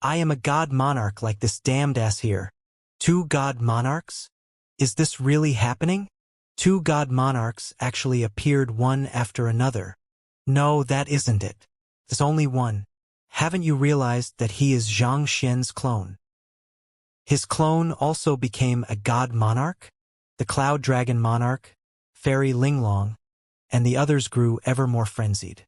[SPEAKER 1] I am a god monarch like this damned ass here. 2 god monarchs? Is this really happening? 2 god monarchs actually appeared one after another. No, that isn't it. There's only one. Haven't you realized that he is Xianxia's clone? His clone also became a god monarch? The cloud dragon monarch, fairy Linglong, and the others grew ever more frenzied.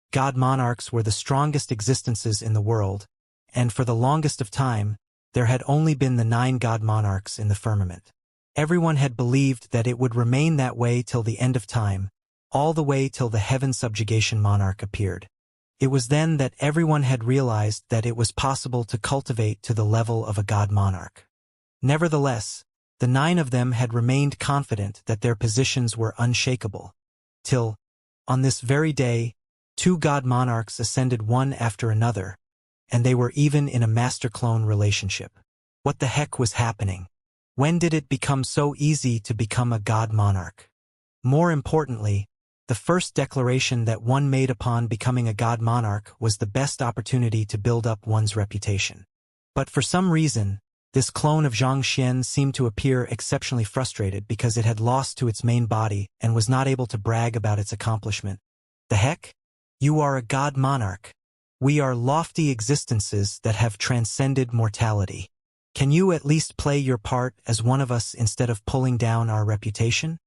[SPEAKER 1] God monarchs were the strongest existences in the world, and for the longest of time, there had only been the 9 god monarchs in the firmament. Everyone had believed that it would remain that way till the end of time, all the way till the heaven subjugation monarch appeared. It was then that everyone had realized that it was possible to cultivate to the level of a god monarch. Nevertheless, the 9 of them had remained confident that their positions were unshakable. Till, on this very day, 2 god monarchs ascended one after another, and they were even in a master-clone relationship. What the heck was happening? When did it become so easy to become a god monarch? More importantly, the first declaration that one made upon becoming a god monarch was the best opportunity to build up one's reputation. But for some reason, this clone of Xianxia seemed to appear exceptionally frustrated because it had lost to its main body and was not able to brag about its accomplishment. The heck? You are a god monarch. We are lofty existences that have transcended mortality. Can you at least play your part as one of us instead of pulling down our reputation?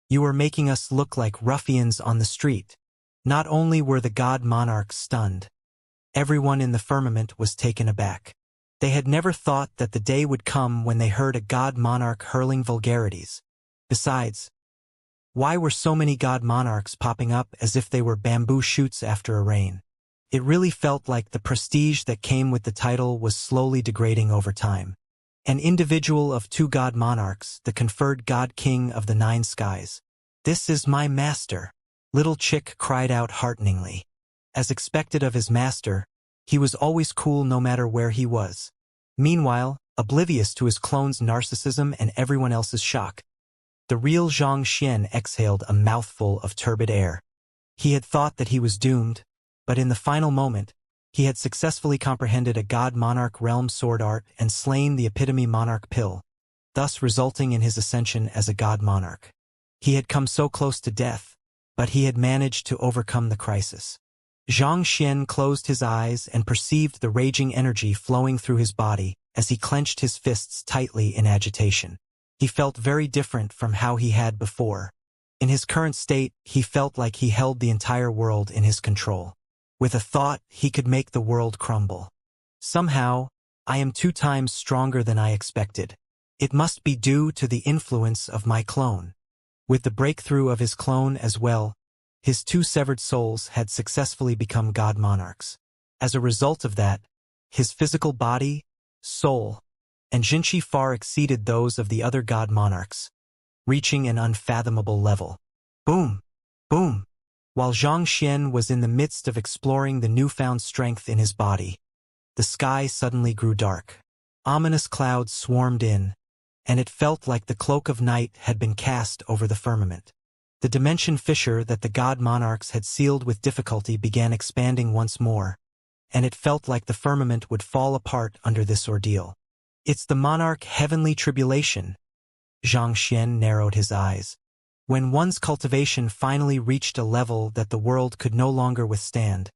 [SPEAKER 1] You are making us look like ruffians on the street. Not only were the god monarchs stunned, everyone in the firmament was taken aback. They had never thought that the day would come when they heard a god monarch hurling vulgarities. Besides, why were so many god monarchs popping up as if they were bamboo shoots after a rain? It really felt like the prestige that came with the title was slowly degrading over time. An individual of 2 god monarchs, the conferred god king of the 9 skies. This is my master, Little Chick cried out hearteningly. As expected of his master, he was always cool no matter where he was. Meanwhile, oblivious to his clone's narcissism and everyone else's shock, the real Xianxia exhaled a mouthful of turbid air. He had thought that he was doomed, but in the final moment, he had successfully comprehended a god monarch realm sword art and slain the epitome monarch pill, thus resulting in his ascension as a god monarch. He had come so close to death, but he had managed to overcome the crisis. Xianxia closed his eyes and perceived the raging energy flowing through his body as he clenched his fists tightly in agitation. He felt very different from how he had before. In his current state, he felt like he held the entire world in his control. With a thought, he could make the world crumble. Somehow, I am 2 times stronger than I expected. It must be due to the influence of my clone. With the breakthrough of his clone as well, his 2 severed souls had successfully become god monarchs. As a result of that, his physical body, soul, and Jinshi far exceeded those of the other god monarchs, reaching an unfathomable level. Boom! Boom! While Xianxia was in the midst of exploring the newfound strength in his body, the sky suddenly grew dark. Ominous clouds swarmed in, and it felt like the cloak of night had been cast over the firmament. The dimension fissure that the god monarchs had sealed with difficulty began expanding once more, and it felt like the firmament would fall apart under this ordeal. It's the monarch heavenly tribulation. Xianxia narrowed his eyes. When one's cultivation finally reached a level that the world could no longer withstand,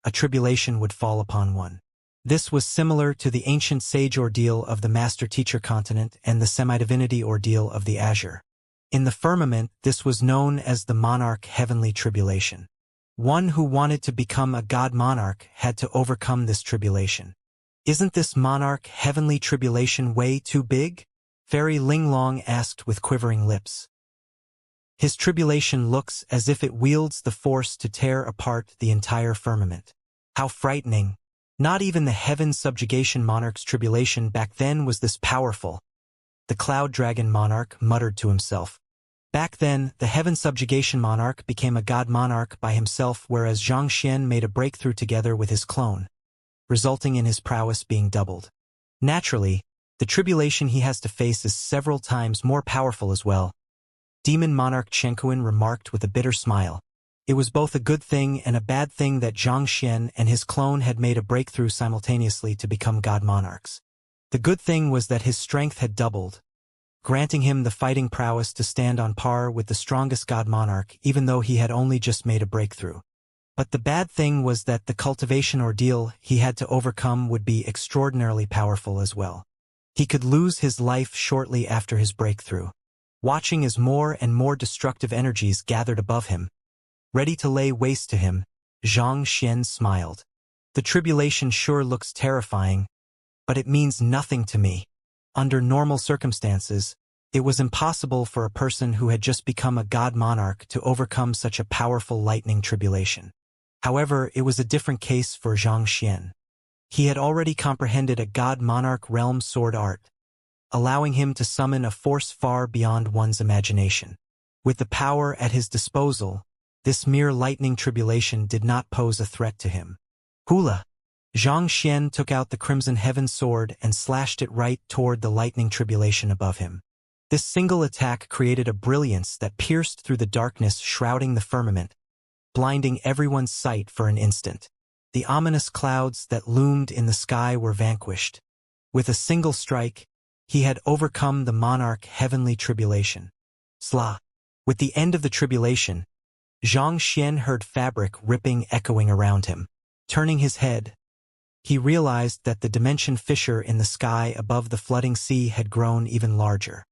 [SPEAKER 1] a tribulation would fall upon one. This was similar to the ancient sage ordeal of the master-teacher continent and the semi-divinity ordeal of the azure. In the firmament, this was known as the monarch heavenly tribulation. One who wanted to become a god monarch had to overcome this tribulation. Isn't this monarch heavenly tribulation way too big? Fairy Linglong asked with quivering lips. His tribulation looks as if it wields the force to tear apart the entire firmament. How frightening. Not even the heaven subjugation monarch's tribulation back then was this powerful. The cloud dragon monarch muttered to himself. Back then, the heaven subjugation monarch became a god monarch by himself, whereas Xianxia made a breakthrough together with his clone, resulting in his prowess being doubled. Naturally, the tribulation he has to face is several times more powerful as well. Demon monarch Chen remarked with a bitter smile. It was both a good thing and a bad thing that Xianxia and his clone had made a breakthrough simultaneously to become god monarchs. The good thing was that his strength had doubled, granting him the fighting prowess to stand on par with the strongest god monarch, even though he had only just made a breakthrough. But the bad thing was that the cultivation ordeal he had to overcome would be extraordinarily powerful as well. He could lose his life shortly after his breakthrough. Watching as more and more destructive energies gathered above him, ready to lay waste to him, Xianxia smiled. The tribulation sure looks terrifying, but it means nothing to me. Under normal circumstances, it was impossible for a person who had just become a god monarch to overcome such a powerful lightning tribulation. However, it was a different case for Xianxia. He had already comprehended a god monarch realm sword art, allowing him to summon a force far beyond one's imagination. With the power at his disposal, this mere lightning tribulation did not pose a threat to him. Hula! Xianxia took out the crimson heaven sword and slashed it right toward the lightning tribulation above him. This single attack created a brilliance that pierced through the darkness shrouding the firmament, blinding everyone's sight for an instant. The ominous clouds that loomed in the sky were vanquished. With a single strike, he had overcome the monarch heavenly tribulation. Sla! With the end of the tribulation, Xianxia heard fabric ripping echoing around him. Turning his head, he realized that the dimension fissure in the sky above the flooding sea had grown even larger.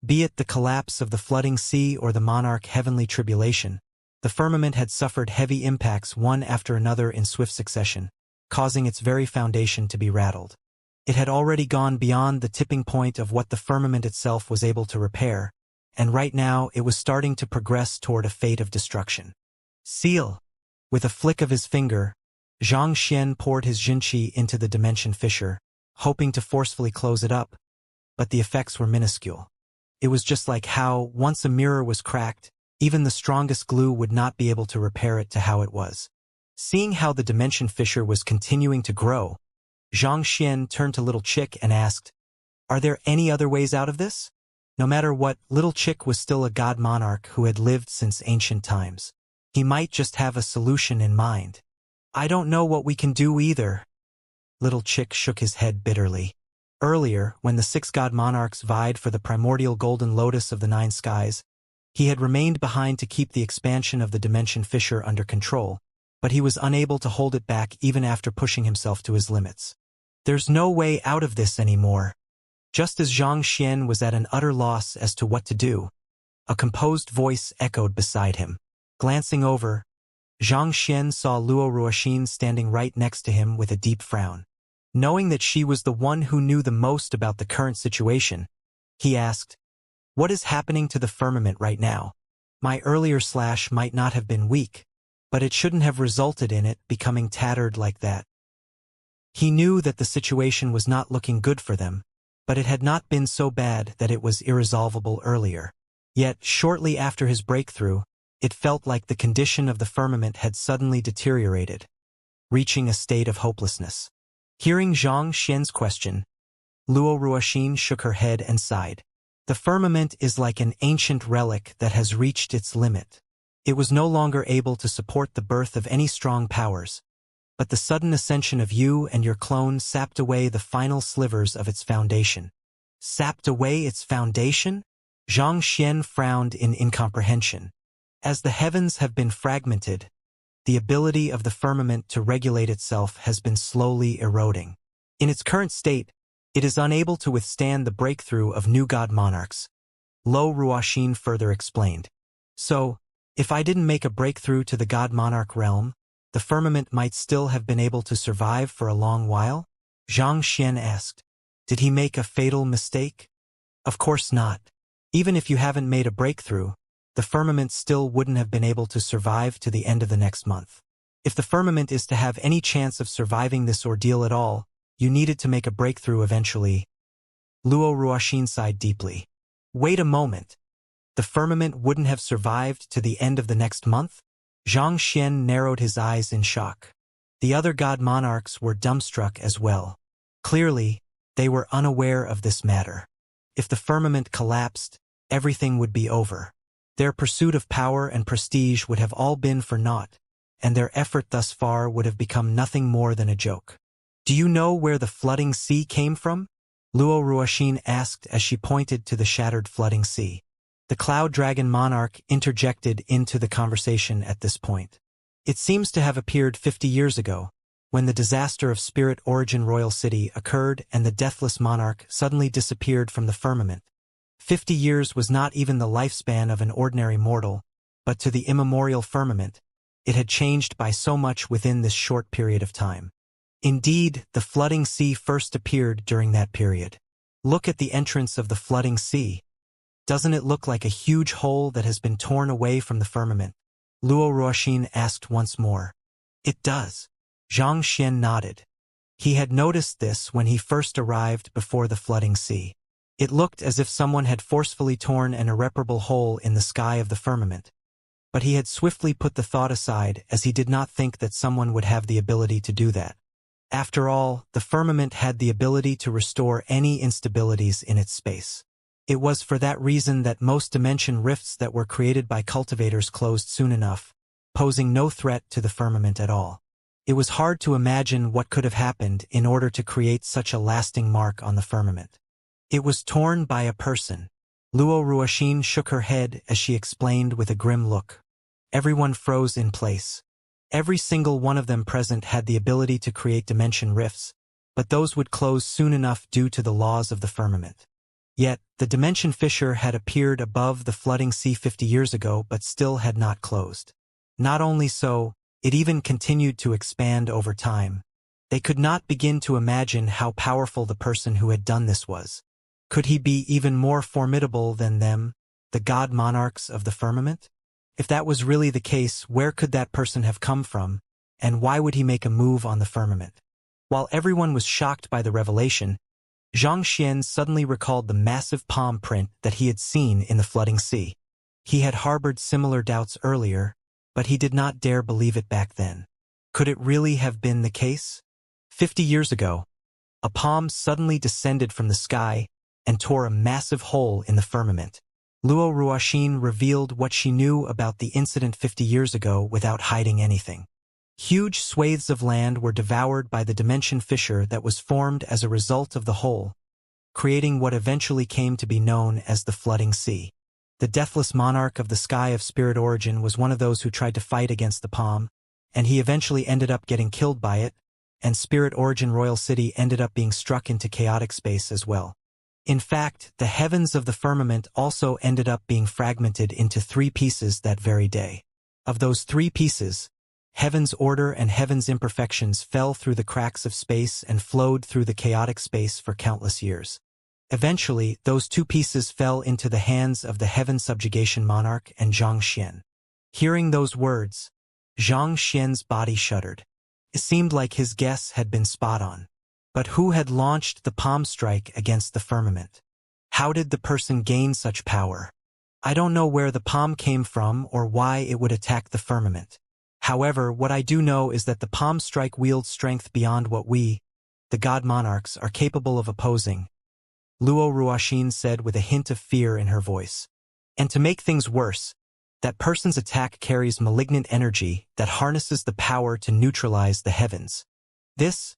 [SPEAKER 1] Be it the collapse of the flooding sea or the monarch heavenly tribulation, the firmament had suffered heavy impacts one after another in swift succession, causing its very foundation to be rattled. It had already gone beyond the tipping point of what the firmament itself was able to repair, and right now it was starting to progress toward a fate of destruction. Seal! With a flick of his finger, Xianxia poured his Jinqi into the dimension fissure, hoping to forcefully close it up, but the effects were minuscule. It was just like how, once a mirror was cracked, even the strongest glue would not be able to repair it to how it was. Seeing how the dimension fissure was continuing to grow, Xianxia turned to Little Chick and asked, "Are there any other ways out of this?" No matter what, Little Chick was still a god monarch who had lived since ancient times. He might just have a solution in mind. "I don't know what we can do either." Little Chick shook his head bitterly. Earlier, when the 6 god monarchs vied for the primordial golden lotus of the 9 skies, he had remained behind to keep the expansion of the dimension fissure under control, but he was unable to hold it back even after pushing himself to his limits. There's no way out of this anymore. Just as Xianxia was at an utter loss as to what to do, a composed voice echoed beside him. Glancing over, Xianxia saw Luo Ruoxin standing right next to him with a deep frown. Knowing that she was the one who knew the most about the current situation, he asked, "What is happening to the firmament right now? My earlier slash might not have been weak, but it shouldn't have resulted in it becoming tattered like that." He knew that the situation was not looking good for them, but it had not been so bad that it was irresolvable earlier. Yet, shortly after his breakthrough, it felt like the condition of the firmament had suddenly deteriorated, reaching a state of hopelessness. Hearing Xianxia's question, Luo Ruoxin shook her head and sighed. The firmament is like an ancient relic that has reached its limit. It was no longer able to support the birth of any strong powers, but the sudden ascension of you and your clone sapped away the final slivers of its foundation. Sapped away its foundation? Xianxia frowned in incomprehension. As the heavens have been fragmented, the ability of the firmament to regulate itself has been slowly eroding. In its current state, it is unable to withstand the breakthrough of new god monarchs. Luo Ruoxin further explained. So, if I didn't make a breakthrough to the god monarch realm, the firmament might still have been able to survive for a long while? Xianxia asked. Did he make a fatal mistake? Of course not. Even if you haven't made a breakthrough, the firmament still wouldn't have been able to survive to the end of the next month. If the firmament is to have any chance of surviving this ordeal at all, you needed to make a breakthrough eventually. Luo Ruoxin sighed deeply. Wait a moment. The firmament wouldn't have survived to the end of the next month? Xianxia narrowed his eyes in shock. The other god monarchs were dumbstruck as well. Clearly, they were unaware of this matter. If the firmament collapsed, everything would be over. Their pursuit of power and prestige would have all been for naught, and their effort thus far would have become nothing more than a joke. Do you know where the flooding sea came from? Luo Ruoxin asked as she pointed to the shattered flooding sea. The Cloud Dragon monarch interjected into the conversation at this point. It seems to have appeared 50 years ago, when the disaster of Spirit Origin Royal City occurred and the deathless monarch suddenly disappeared from the firmament. 50 years was not even the lifespan of an ordinary mortal, but to the immemorial firmament, it had changed by so much within this short period of time. Indeed, the flooding sea first appeared during that period. Look at the entrance of the flooding sea. Doesn't it look like a huge hole that has been torn away from the firmament? Luo Ruoxin asked once more. It does. Xianxia nodded. He had noticed this when he first arrived before the flooding sea. It looked as if someone had forcefully torn an irreparable hole in the sky of the firmament. But he had swiftly put the thought aside as he did not think that someone would have the ability to do that. After all, the firmament had the ability to restore any instabilities in its space. It was for that reason that most dimension rifts that were created by cultivators closed soon enough, posing no threat to the firmament at all. It was hard to imagine what could have happened in order to create such a lasting mark on the firmament. It was torn by a person. Luo Ruoxin shook her head as she explained with a grim look. Everyone froze in place. Every single one of them present had the ability to create dimension rifts, but those would close soon enough due to the laws of the firmament. Yet, the dimension fissure had appeared above the flooding sea 50 years ago but still had not closed. Not only so, it even continued to expand over time. They could not begin to imagine how powerful the person who had done this was. Could he be even more formidable than them, the god monarchs of the firmament? If that was really the case, where could that person have come from, and why would he make a move on the firmament? While everyone was shocked by the revelation, Xianxia suddenly recalled the massive palm print that he had seen in the flooding sea. He had harbored similar doubts earlier, but he did not dare believe it back then. Could it really have been the case? 50 years ago, a palm suddenly descended from the sky and tore a massive hole in the firmament. Luo Ruoxin revealed what she knew about the incident 50 years ago without hiding anything. Huge swathes of land were devoured by the dimension fissure that was formed as a result of the hole, creating what eventually came to be known as the flooding sea. The deathless monarch of the sky of Spirit Origin was one of those who tried to fight against the palm, and he eventually ended up getting killed by it, and Spirit Origin Royal City ended up being struck into chaotic space as well. In fact, the heavens of the firmament also ended up being fragmented into 3 pieces that very day. Of those 3 pieces, heaven's order and heaven's imperfections fell through the cracks of space and flowed through the chaotic space for countless years. Eventually, those 2 pieces fell into the hands of the heaven subjugation monarch and Xianxia. Hearing those words, Xianxia's body shuddered. It seemed like his guess had been spot on. But who had launched the palm strike against the firmament? How did the person gain such power? I don't know where the palm came from or why it would attack the firmament. However, what I do know is that the palm strike wields strength beyond what we, the god monarchs, are capable of opposing, Luo Ruoxin said with a hint of fear in her voice. And to make things worse, that person's attack carries malignant energy that harnesses the power to neutralize the heavens. This,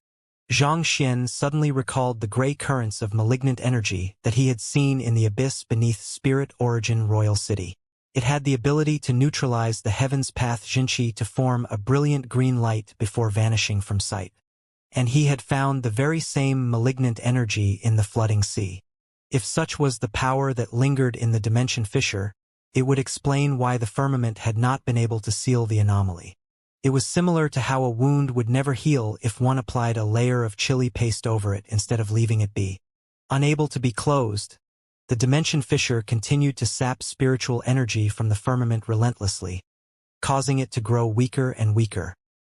[SPEAKER 1] Xianxia suddenly recalled the gray currents of malignant energy that he had seen in the abyss beneath Spirit Origin Royal City. It had the ability to neutralize the heaven's path Xianxia to form a brilliant green light before vanishing from sight. And he had found the very same malignant energy in the flooding sea. If such was the power that lingered in the dimension fissure, it would explain why the firmament had not been able to seal the anomaly. It was similar to how a wound would never heal if one applied a layer of chili paste over it instead of leaving it be. Unable to be closed, The dimension fissure continued to sap spiritual energy from the firmament relentlessly, causing it to grow weaker and weaker.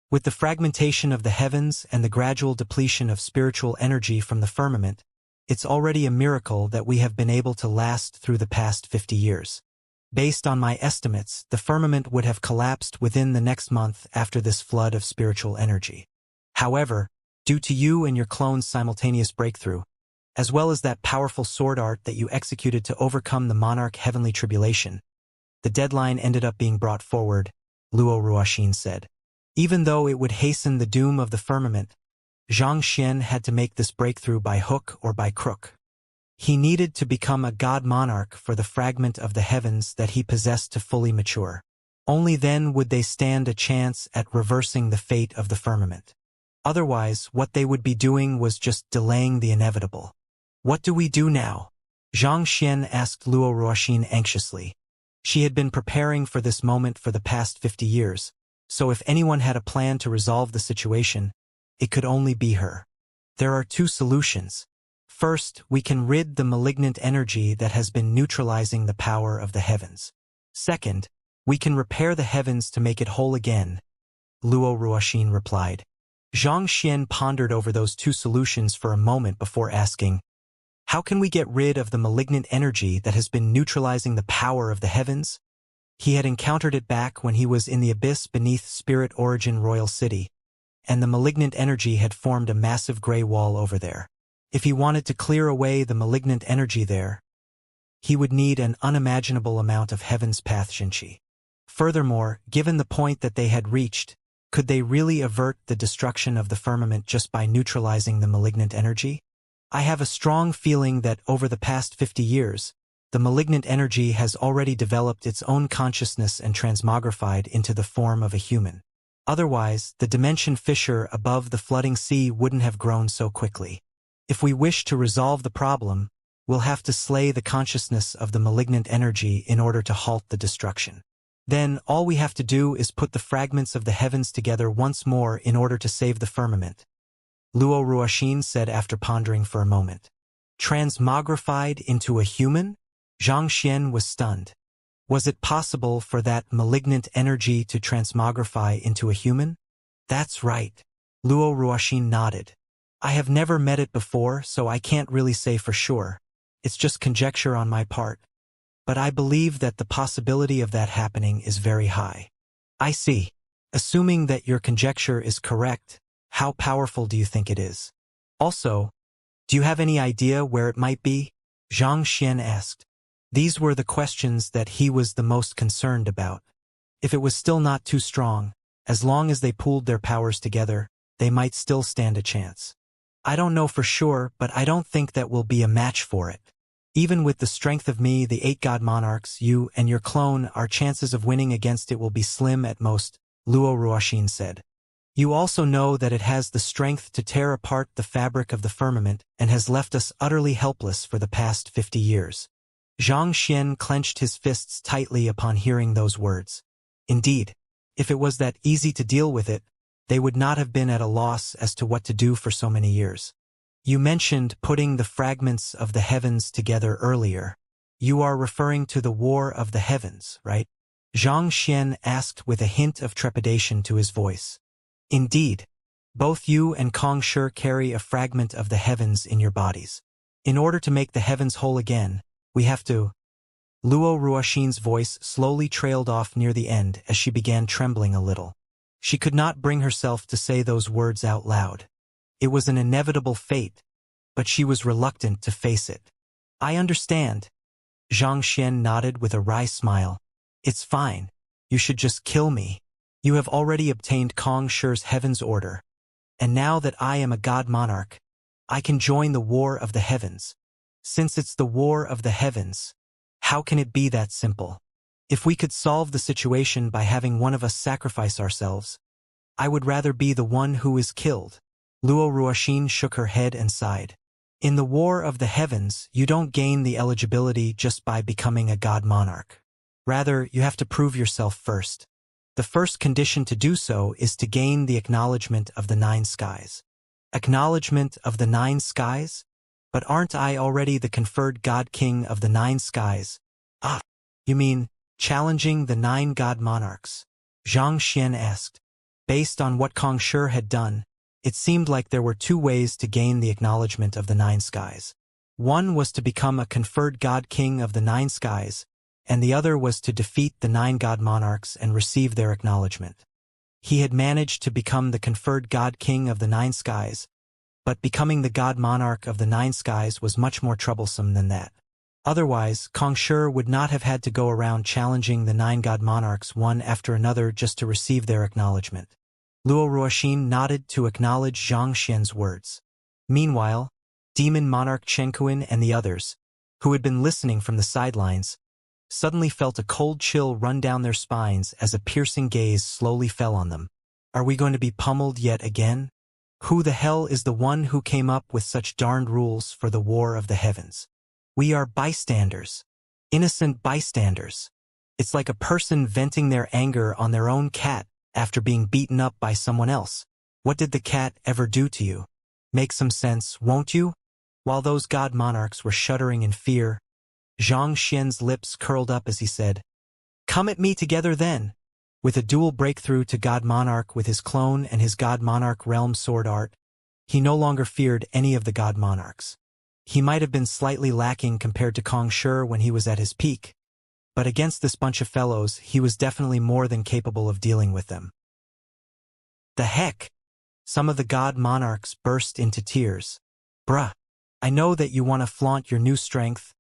[SPEAKER 1] With the fragmentation of the heavens and the gradual depletion of spiritual energy from the firmament, it's already a miracle that we have been able to last through the past 50 years. Based on my estimates, the firmament would have collapsed within the next month after this flood of spiritual energy. However, due to you and your clone's simultaneous breakthrough, as well as that powerful sword art that you executed to overcome the monarch heavenly tribulation, the deadline ended up being brought forward, Luo Ruoxin said. Even though it would hasten the doom of the firmament, Xianxia had to make this breakthrough by hook or by crook. He needed to become a god monarch for the fragment of the heavens that he possessed to fully mature. Only then would they stand a chance at reversing the fate of the firmament. Otherwise, what they would be doing was just delaying the inevitable. What do we do now? Xianxia asked Luo Ruoxin anxiously. She had been preparing for this moment for the past 50 years, so if anyone had a plan to resolve the situation, it could only be her. There are two solutions. First, we can rid the malignant energy that has been neutralizing the power of the heavens. Second, we can repair the heavens to make it whole again, Luo Ruoxin replied. Xianxia pondered over those two solutions for a moment before asking, how can we get rid of the malignant energy that has been neutralizing the power of the heavens? He had encountered it back when he was in the abyss beneath Spirit Origin Royal City, and the malignant energy had formed a massive gray wall over there. If he wanted to clear away the malignant energy there, he would need an unimaginable amount of heaven's path Xianxia. Furthermore, given the point that they had reached, could they really avert the destruction of the firmament just by neutralizing the malignant energy? I have a strong feeling that over the past 50 years, the malignant energy has already developed its own consciousness and transmogrified into the form of a human. Otherwise, the dimension fissure above the flooding sea wouldn't have grown so quickly. If we wish to resolve the problem, we'll have to slay the consciousness of the malignant energy in order to halt the destruction. Then, all we have to do is put the fragments of the heavens together once more in order to save the firmament, Luo Ruoxin said after pondering for a moment. Transmogrified into a human? Xianxia was stunned. Was it possible for that malignant energy to transmogrify into a human? That's right. Luo Ruoxin nodded. I have never met it before, so I can't really say for sure. It's just conjecture on my part. But I believe that the possibility of that happening is very high. I see. Assuming that your conjecture is correct, how powerful do you think it is? Also, do you have any idea where it might be? Xianxia asked. These were the questions that he was the most concerned about. If it was still not too strong, as long as they pooled their powers together, they might still stand a chance. I don't know for sure, but I don't think that we'll be a match for it. Even with the strength of me, the 8 god monarchs, you and your clone, our chances of winning against it will be slim at most, Luo Ruoxin said. You also know that it has the strength to tear apart the fabric of the firmament and has left us utterly helpless for the past 50 years. Xianxia clenched his fists tightly upon hearing those words. Indeed, if it was that easy to deal with it, they would not have been at a loss as to what to do for so many years. You mentioned putting the fragments of the heavens together earlier. You are referring to the War of the Heavens, right? Xianxia asked with a hint of trepidation to his voice. Indeed. Both you and Kong Shi carry a fragment of the heavens in your bodies. In order to make the heavens whole again, we have to... Luo Ruoxin's voice slowly trailed off near the end as she began trembling a little. She could not bring herself to say those words out loud. It was an inevitable fate, but she was reluctant to face it. I understand. Xianxia nodded with a wry smile. It's fine. You should just kill me. You have already obtained Kong Shi's heaven's order. And now that I am a god monarch, I can join the War of the Heavens. Since it's the War of the Heavens, how can it be that simple? If we could solve the situation by having one of us sacrifice ourselves, I would rather be the one who is killed. Luo Ruoxin shook her head and sighed. In the War of the Heavens, you don't gain the eligibility just by becoming a god monarch. Rather, you have to prove yourself first. The first condition to do so is to gain the acknowledgement of the 9 skies. Acknowledgement of the 9 skies? But aren't I already the conferred God King of the 9 skies? Ah, you mean, challenging the 9 God monarchs? Xianxia asked. Based on what Kong Shi had done, it seemed like there were 2 ways to gain the acknowledgement of the 9 skies. One was to become a conferred God King of the 9 skies, and the other was to defeat the 9 God monarchs and receive their acknowledgement. He had managed to become the conferred God King of the 9 skies, but becoming the God Monarch of the 9 skies was much more troublesome than that. Otherwise, Kong Shi would not have had to go around challenging the 9 God monarchs one after another just to receive their acknowledgement. Luo Ruoxin nodded to acknowledge Zhang Xian's words. Meanwhile, Demon Monarch Chenkuan and the others, who had been listening from the sidelines, suddenly felt a cold chill run down their spines as a piercing gaze slowly fell on them. Are we going to be pummeled yet again? Who the hell is the one who came up with such darned rules for the War of the Heavens? We are bystanders. Innocent bystanders. It's like a person venting their anger on their own cat after being beaten up by someone else. What did the cat ever do to you? Make some sense, won't you? While those God monarchs were shuddering in fear, Zhang Xian's lips curled up as he said, "Come at me together then." With a dual breakthrough to God Monarch with his clone and his God Monarch realm sword art, he no longer feared any of the God Monarchs. He might have been slightly lacking compared to Kong Shi when he was at his peak, but against this bunch of fellows he was definitely more than capable of dealing with them. The heck? Some of the God Monarchs burst into tears. Bruh, I know that you want to flaunt your new strength,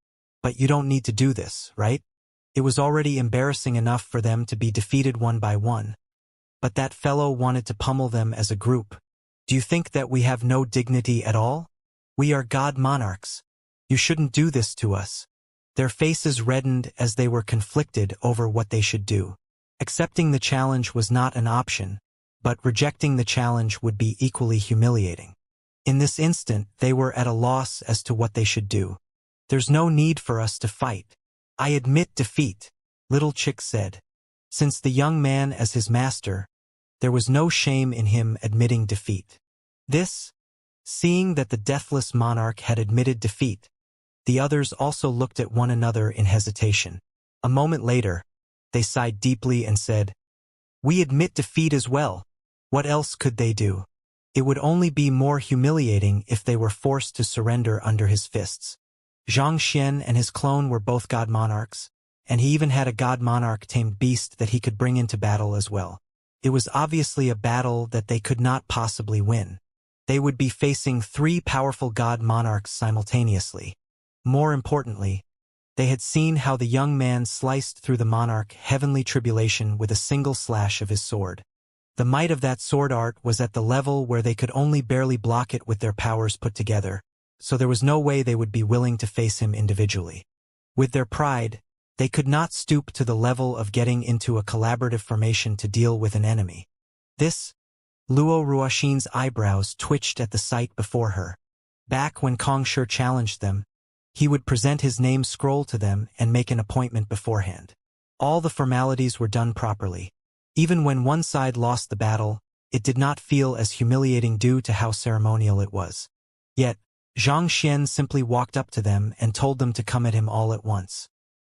[SPEAKER 1] but you don't need to do this, right? It was already embarrassing enough for them to be defeated one by one, but that fellow wanted to pummel them as a group. Do you think that we have no dignity at all? We are God monarchs. You shouldn't do this to us. Their faces reddened as they were conflicted over what they should do. Accepting the challenge was not an option, but rejecting the challenge would be equally humiliating. In this instant, they were at a loss as to what they should do. There's no need for us to fight. I admit defeat, Little Chick said. Since the young man as his master, there was no shame in him admitting defeat. Seeing that the deathless monarch had admitted defeat, the others also looked at one another in hesitation. A moment later, they sighed deeply and said, "We admit defeat as well. What else could they do? It would only be more humiliating if they were forced to surrender under his fists." Zhang Xian and his clone were both God monarchs, and he even had a God monarch-tamed beast that he could bring into battle as well. It was obviously a battle that they could not possibly win. They would be facing 3 powerful God monarchs simultaneously. More importantly, they had seen how the young man sliced through the monarch heavenly tribulation with a single slash of his sword. The might of that sword art was at the level where they could only barely block it with their powers put together, so there was no way they would be willing to face him individually. With their pride, they could not stoop to the level of getting into a collaborative formation to deal with an enemy. Luo Ruoxin's eyebrows twitched at the sight before her. Back when Kong Shi challenged them, he would present his name scroll to them and make an appointment beforehand. All the formalities were done properly. Even when one side lost the battle, it did not feel as humiliating due to how ceremonial it was. Yet, Zhang Xian simply walked up to them and told them to come at him all at once.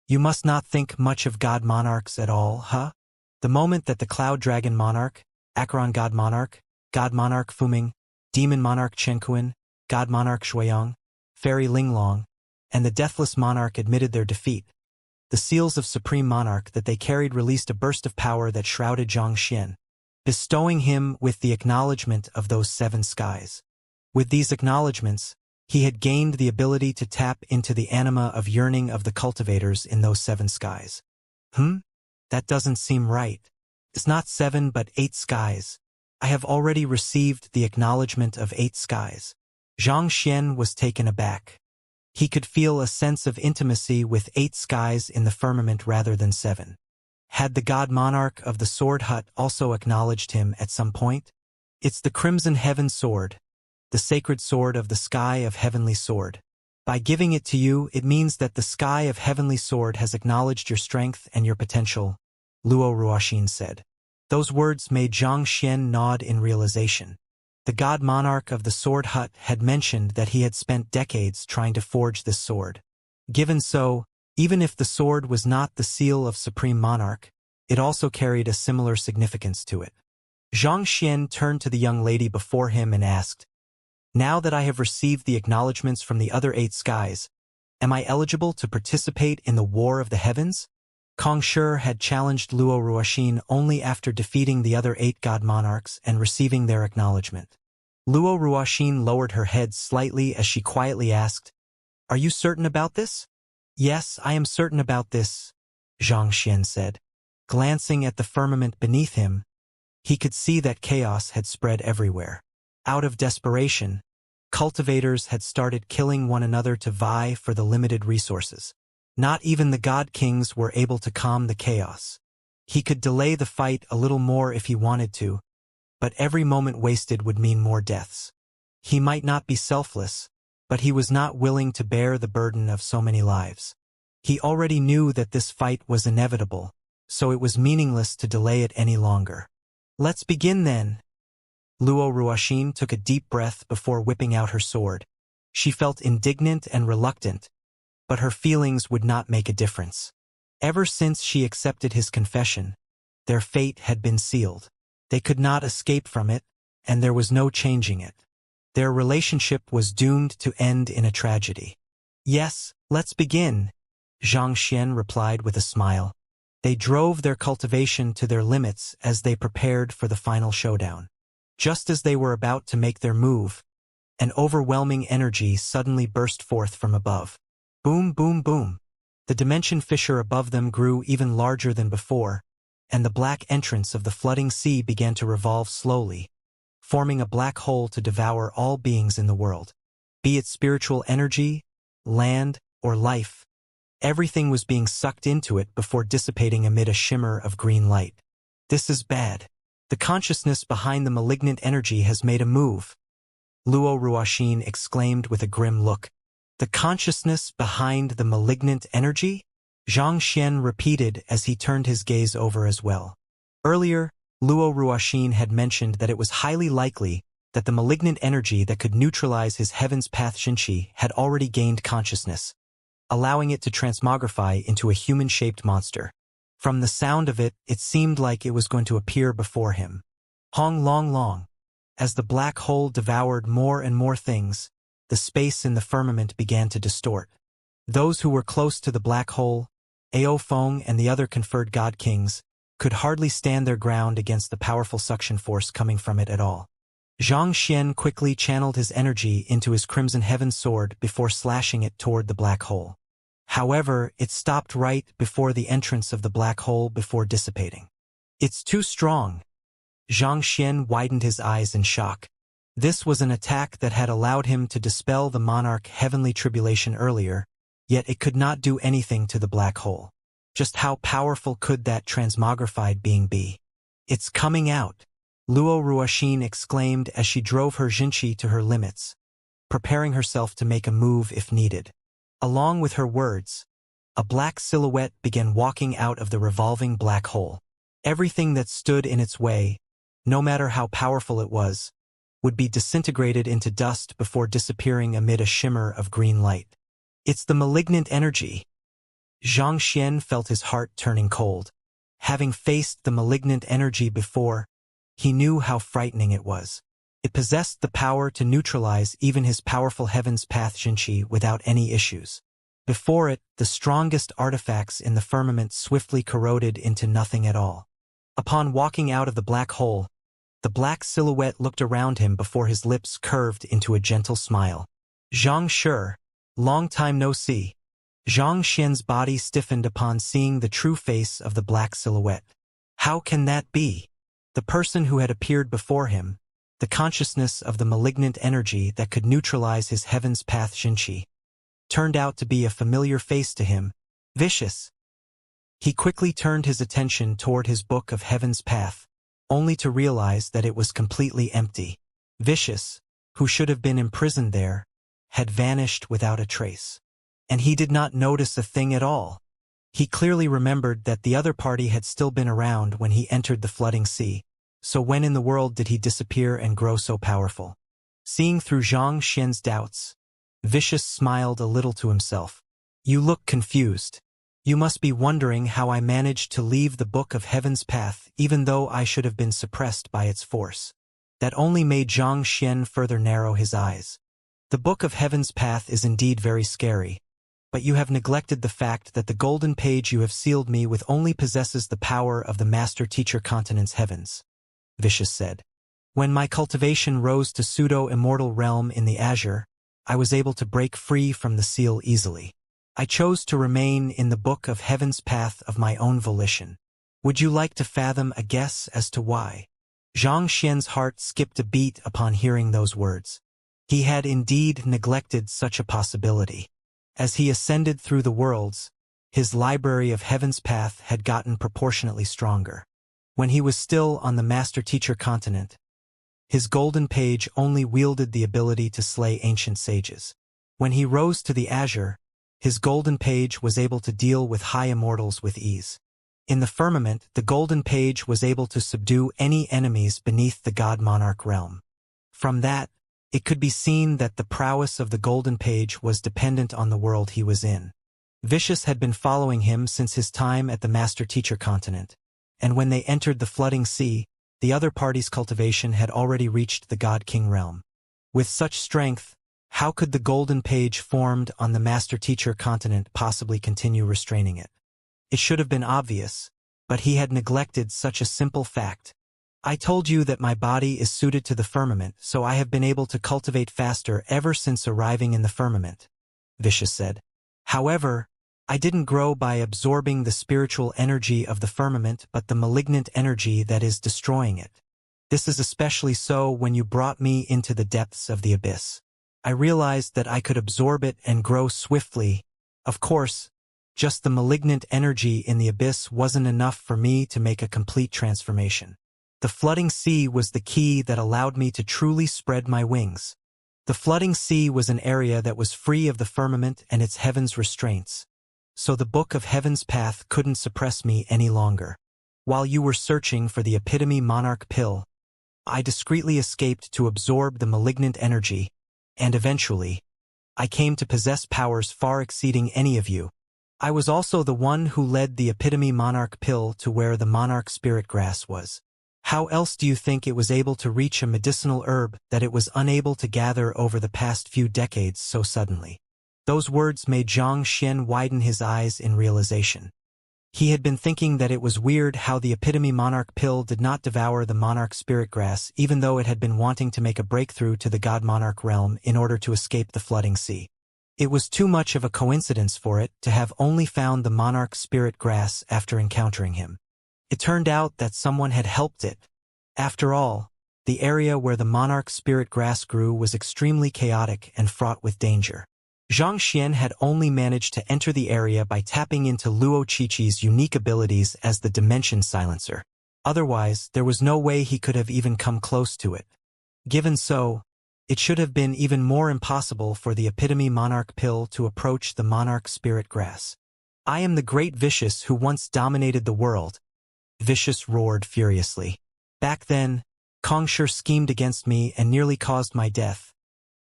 [SPEAKER 1] You must not think much of God monarchs at all, huh? The moment that the Cloud Dragon Monarch, Acheron God Monarch Fuming, Demon Monarch Chenkuan, God Monarch Shuiyang, Fairy Linglong, and the Deathless Monarch admitted their defeat, the seals of Supreme Monarch that they carried released a burst of power that shrouded Zhang Xian, bestowing him with the acknowledgement of those 7 skies. With these acknowledgements, he had gained the ability to tap into the anima of yearning of the cultivators in those 7 skies. That doesn't seem right. It's not 7 but 8 skies. I have already received the acknowledgement of 8 skies. Zhang Xian was taken aback. He could feel a sense of intimacy with 8 skies in the firmament rather than 7. Had the God Monarch of the Sword Hut also acknowledged him at some point? It's the Crimson Heaven Sword, the sacred sword of the Sky of Heavenly Sword. By giving it to you, it means that the Sky of Heavenly Sword has acknowledged your strength and your potential, Luo Ruoxin said. Those words made Zhang Xian nod in realization. The god monarch of the sword hut had mentioned that he had spent decades trying to forge this sword. Given so, even if the sword was not the seal of supreme monarch, it also carried a similar significance to it. Xianxia turned to the young lady before him and asked, "Now that I have received the acknowledgments from the other 8 skies, am I eligible to participate in the War of the Heavens?" Kong Shi had challenged Luo Ruoxin only after defeating the other 8 god monarchs and receiving their acknowledgement. Luo Ruoxin lowered her head slightly as she quietly asked, "Are you certain about this?" "Yes, I am certain about this," Xianxia said. Glancing at the firmament beneath him, he could see that chaos had spread everywhere. Out of desperation, cultivators had started killing one another to vie for the limited resources. Not even the god kings were able to calm the chaos. He could delay the fight a little more if he wanted to, but every moment wasted would mean more deaths. He might not be selfless, but he was not willing to bear the burden of so many lives. He already knew that this fight was inevitable, so it was meaningless to delay it any longer. "Let's begin then." Luo Ruoxin took a deep breath before whipping out her sword. She felt indignant and reluctant, but her feelings would not make a difference. Ever since she accepted his confession, their fate had been sealed. They could not escape from it, and there was no changing it. Their relationship was doomed to end in a tragedy. "Yes, let's begin," Xianxia replied with a smile. They drove their cultivation to their limits as they prepared for the final showdown. Just as they were about to make their move, an overwhelming energy suddenly burst forth from above. Boom, boom, boom. The dimension fissure above them grew even larger than before, and the black entrance of the flooding sea began to revolve slowly, forming a black hole to devour all beings in the world. Be it spiritual energy, land, or life, everything was being sucked into it before dissipating amid a shimmer of green light. "This is bad. The consciousness behind the malignant energy has made a move," Luo Ruoxin exclaimed with a grim look. "The consciousness behind the malignant energy?" Xianxia repeated as he turned his gaze over as well. Earlier, Luo Ruoxin had mentioned that it was highly likely that the malignant energy that could neutralize his heaven's path Xianxia had already gained consciousness, allowing it to transmogrify into a human-shaped monster. From the sound of it, it seemed like it was going to appear before him. Hong long long. As the black hole devoured more and more things, the space in the firmament began to distort. Those who were close to the black hole, Ao Feng and the other conferred god kings, could hardly stand their ground against the powerful suction force coming from it at all. Xianxia quickly channeled his energy into his crimson heaven sword before slashing it toward the black hole. However, it stopped right before the entrance of the black hole before dissipating. "It's too strong." Xianxia widened his eyes in shock. This was an attack that had allowed him to dispel the monarch heavenly tribulation earlier, yet it could not do anything to the black hole. Just how powerful could that transmogrified being be? "It's coming out," Luo Ruoxin exclaimed as she drove her Xianxia to her limits, preparing herself to make a move if needed. Along with her words, a black silhouette began walking out of the revolving black hole. Everything that stood in its way, no matter how powerful it was, would be disintegrated into dust before disappearing amid a shimmer of green light. "It's the malignant energy." Xianxia felt his heart turning cold. Having faced the malignant energy before, he knew how frightening it was. It possessed the power to neutralize even his powerful heaven's path Xianxia without any issues. Before it, the strongest artifacts in the firmament swiftly corroded into nothing at all. Upon walking out of the black hole, the black silhouette looked around him before his lips curved into a gentle smile. "Xianxia, long time no see." Xianxia's body stiffened upon seeing the true face of the black silhouette. How can that be? The person who had appeared before him, the consciousness of the malignant energy that could neutralize his heaven's path Xianxia, turned out to be a familiar face to him, vicious. He quickly turned his attention toward his book of heaven's path, only to realize that it was completely empty. Vicious, who should have been imprisoned there, had vanished without a trace. And he did not notice a thing at all. He clearly remembered that the other party had still been around when he entered the flooding sea, So when in the world did he disappear and grow so powerful? Seeing through Xianxia's doubts, Vicious smiled a little to himself. You look confused. You must be wondering how I managed to leave the Book of Heaven's path even though I should have been suppressed by its force. That only made Xianxia further narrow his eyes. The Book of Heaven's path is indeed very scary, but you have neglected the fact that the golden page you have sealed me with only possesses the power of the Master-Teacher Continent's heavens, Vicious said. When my cultivation rose to pseudo-immortal realm in the azure, I was able to break free from the seal easily. I chose to remain in the Book of Heaven's path of my own volition. Would you like to fathom a guess as to why? Xianxia's heart skipped a beat upon hearing those words. He had indeed neglected such a possibility. As he ascended through the worlds, his library of Heaven's path had gotten proportionately stronger. When he was still on the Master-Teacher Continent, his golden page only wielded the ability to slay ancient sages. When he rose to the azure, his golden page was able to deal with high immortals with ease. In the firmament, the golden page was able to subdue any enemies beneath the god-monarch realm. From that, it could be seen that the prowess of the golden page was dependent on the world he was in. Vicious had been following him since his time at the Master-Teacher Continent, and when they entered the flooding sea, the other party's cultivation had already reached the God-King realm. With such strength, how could the golden page formed on the Master-Teacher Continent possibly continue restraining it? It should have been obvious, but he had neglected such a simple fact. I told you that my body is suited to the firmament, so I have been able to cultivate faster ever since arriving in the firmament, Vicious said. However, I didn't grow by absorbing the spiritual energy of the firmament but the malignant energy that is destroying it. This is especially so when you brought me into the depths of the abyss. I realized that I could absorb it and grow swiftly. Of course, just the malignant energy in the abyss wasn't enough for me to make a complete transformation. The flooding sea was the key that allowed me to truly spread my wings. The flooding sea was an area that was free of the firmament and its heaven's restraints. So the Book of Heaven's path couldn't suppress me any longer. While you were searching for the epitome monarch pill, I discreetly escaped to absorb the malignant energy, and eventually, I came to possess powers far exceeding any of you. I was also the one who led the epitome monarch pill to where the monarch spirit grass was. How else do you think it was able to reach a medicinal herb that it was unable to gather over the past few decades so suddenly? Those words made Xianxia widen his eyes in realization. He had been thinking that it was weird how the epitome monarch pill did not devour the monarch spirit grass even though it had been wanting to make a breakthrough to the god-monarch realm in order to escape the flooding sea. It was too much of a coincidence for it to have only found the monarch spirit grass after encountering him. It turned out that someone had helped it. After all, the area where the monarch spirit grass grew was extremely chaotic and fraught with danger. Xianxia had only managed to enter the area by tapping into Luo Qiqi's unique abilities as the Dimension Silencer. Otherwise, there was no way he could have even come close to it. Given so, it should have been even more impossible for the epitome monarch pill to approach the monarch spirit grass. I am the great Vicious who once dominated the world, Vicious roared furiously. Back then, Kongshur schemed against me and nearly caused my death.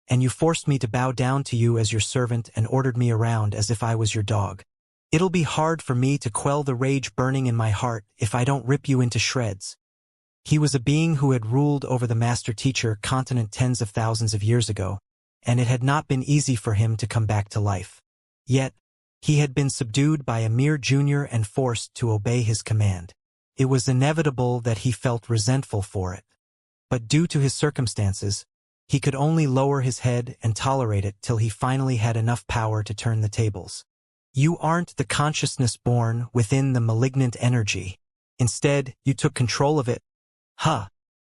[SPEAKER 1] And you forced me to bow down to you as your servant and ordered me around as if I was your dog. It'll be hard for me to quell the rage burning in my heart if I don't rip you into shreds. He was a being who had ruled over the Master-Teacher Continent tens of thousands of years ago, and it had not been easy for him to come back to life. Yet, he had been subdued by a mere junior and forced to obey his command. It was inevitable that he felt resentful for it. But due to his circumstances, he could only lower his head and tolerate it till he finally had enough power to turn the tables. You aren't the consciousness born within the malignant energy. Instead, you took control of it.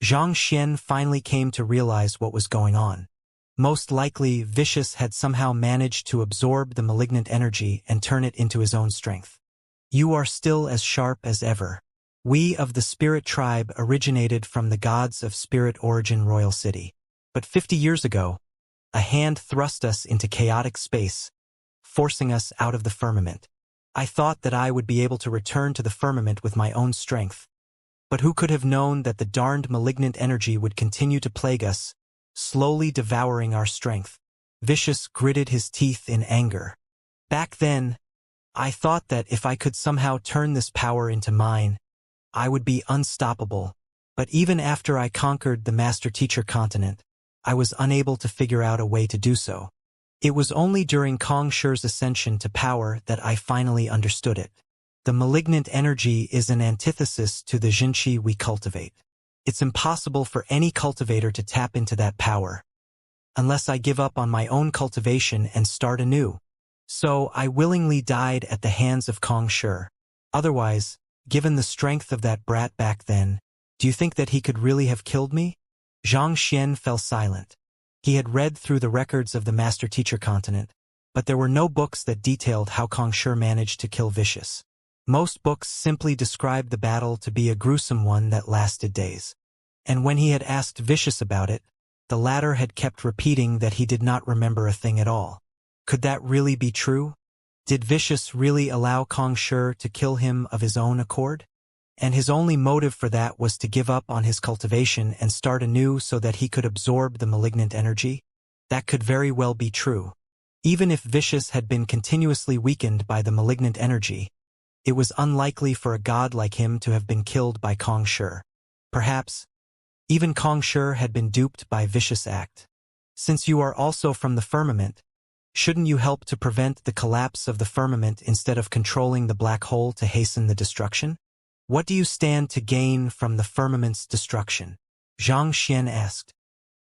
[SPEAKER 1] Xianxia finally came to realize what was going on. Most likely, Vicious had somehow managed to absorb the malignant energy and turn it into his own strength. You are still as sharp as ever. We of the Spirit Tribe originated from the gods of Spirit Origin Royal City. But 50 years ago, a hand thrust us into chaotic space, forcing us out of the firmament. I thought that I would be able to return to the firmament with my own strength. But who could have known that the darned malignant energy would continue to plague us, slowly devouring our strength? Vicious gritted his teeth in anger. Back then, I thought that if I could somehow turn this power into mine, I would be unstoppable. But even after I conquered the master-teacher continent, I was unable to figure out a way to do so. It was only during Kong Shi's ascension to power that I finally understood it. The malignant energy is an antithesis to the Xianxia we cultivate. It's impossible for any cultivator to tap into that power, unless I give up on my own cultivation and start anew. So I willingly died at the hands of Kong Shi. Otherwise, given the strength of that brat back then, do you think that he could really have killed me? Xianxia fell silent. He had read through the records of the master-teacher continent, but there were no books that detailed how Kong Shi managed to kill Vicious. Most books simply described the battle to be a gruesome one that lasted days. And when he had asked Vicious about it, the latter had kept repeating that he did not remember a thing at all. Could that really be true? Did Vicious really allow Kong Shi to kill him of his own accord? And his only motive for that was to give up on his cultivation and start anew so that he could absorb the malignant energy? That could very well be true. Even if Vicious had been continuously weakened by the malignant energy, it was unlikely for a god like him to have been killed by Kong Shi. Perhaps, even Kong Shi had been duped by Vicious' act. Since you are also from the firmament, shouldn't you help to prevent the collapse of the firmament instead of controlling the black hole to hasten the destruction? What do you stand to gain from the firmament's destruction? Xianxia asked.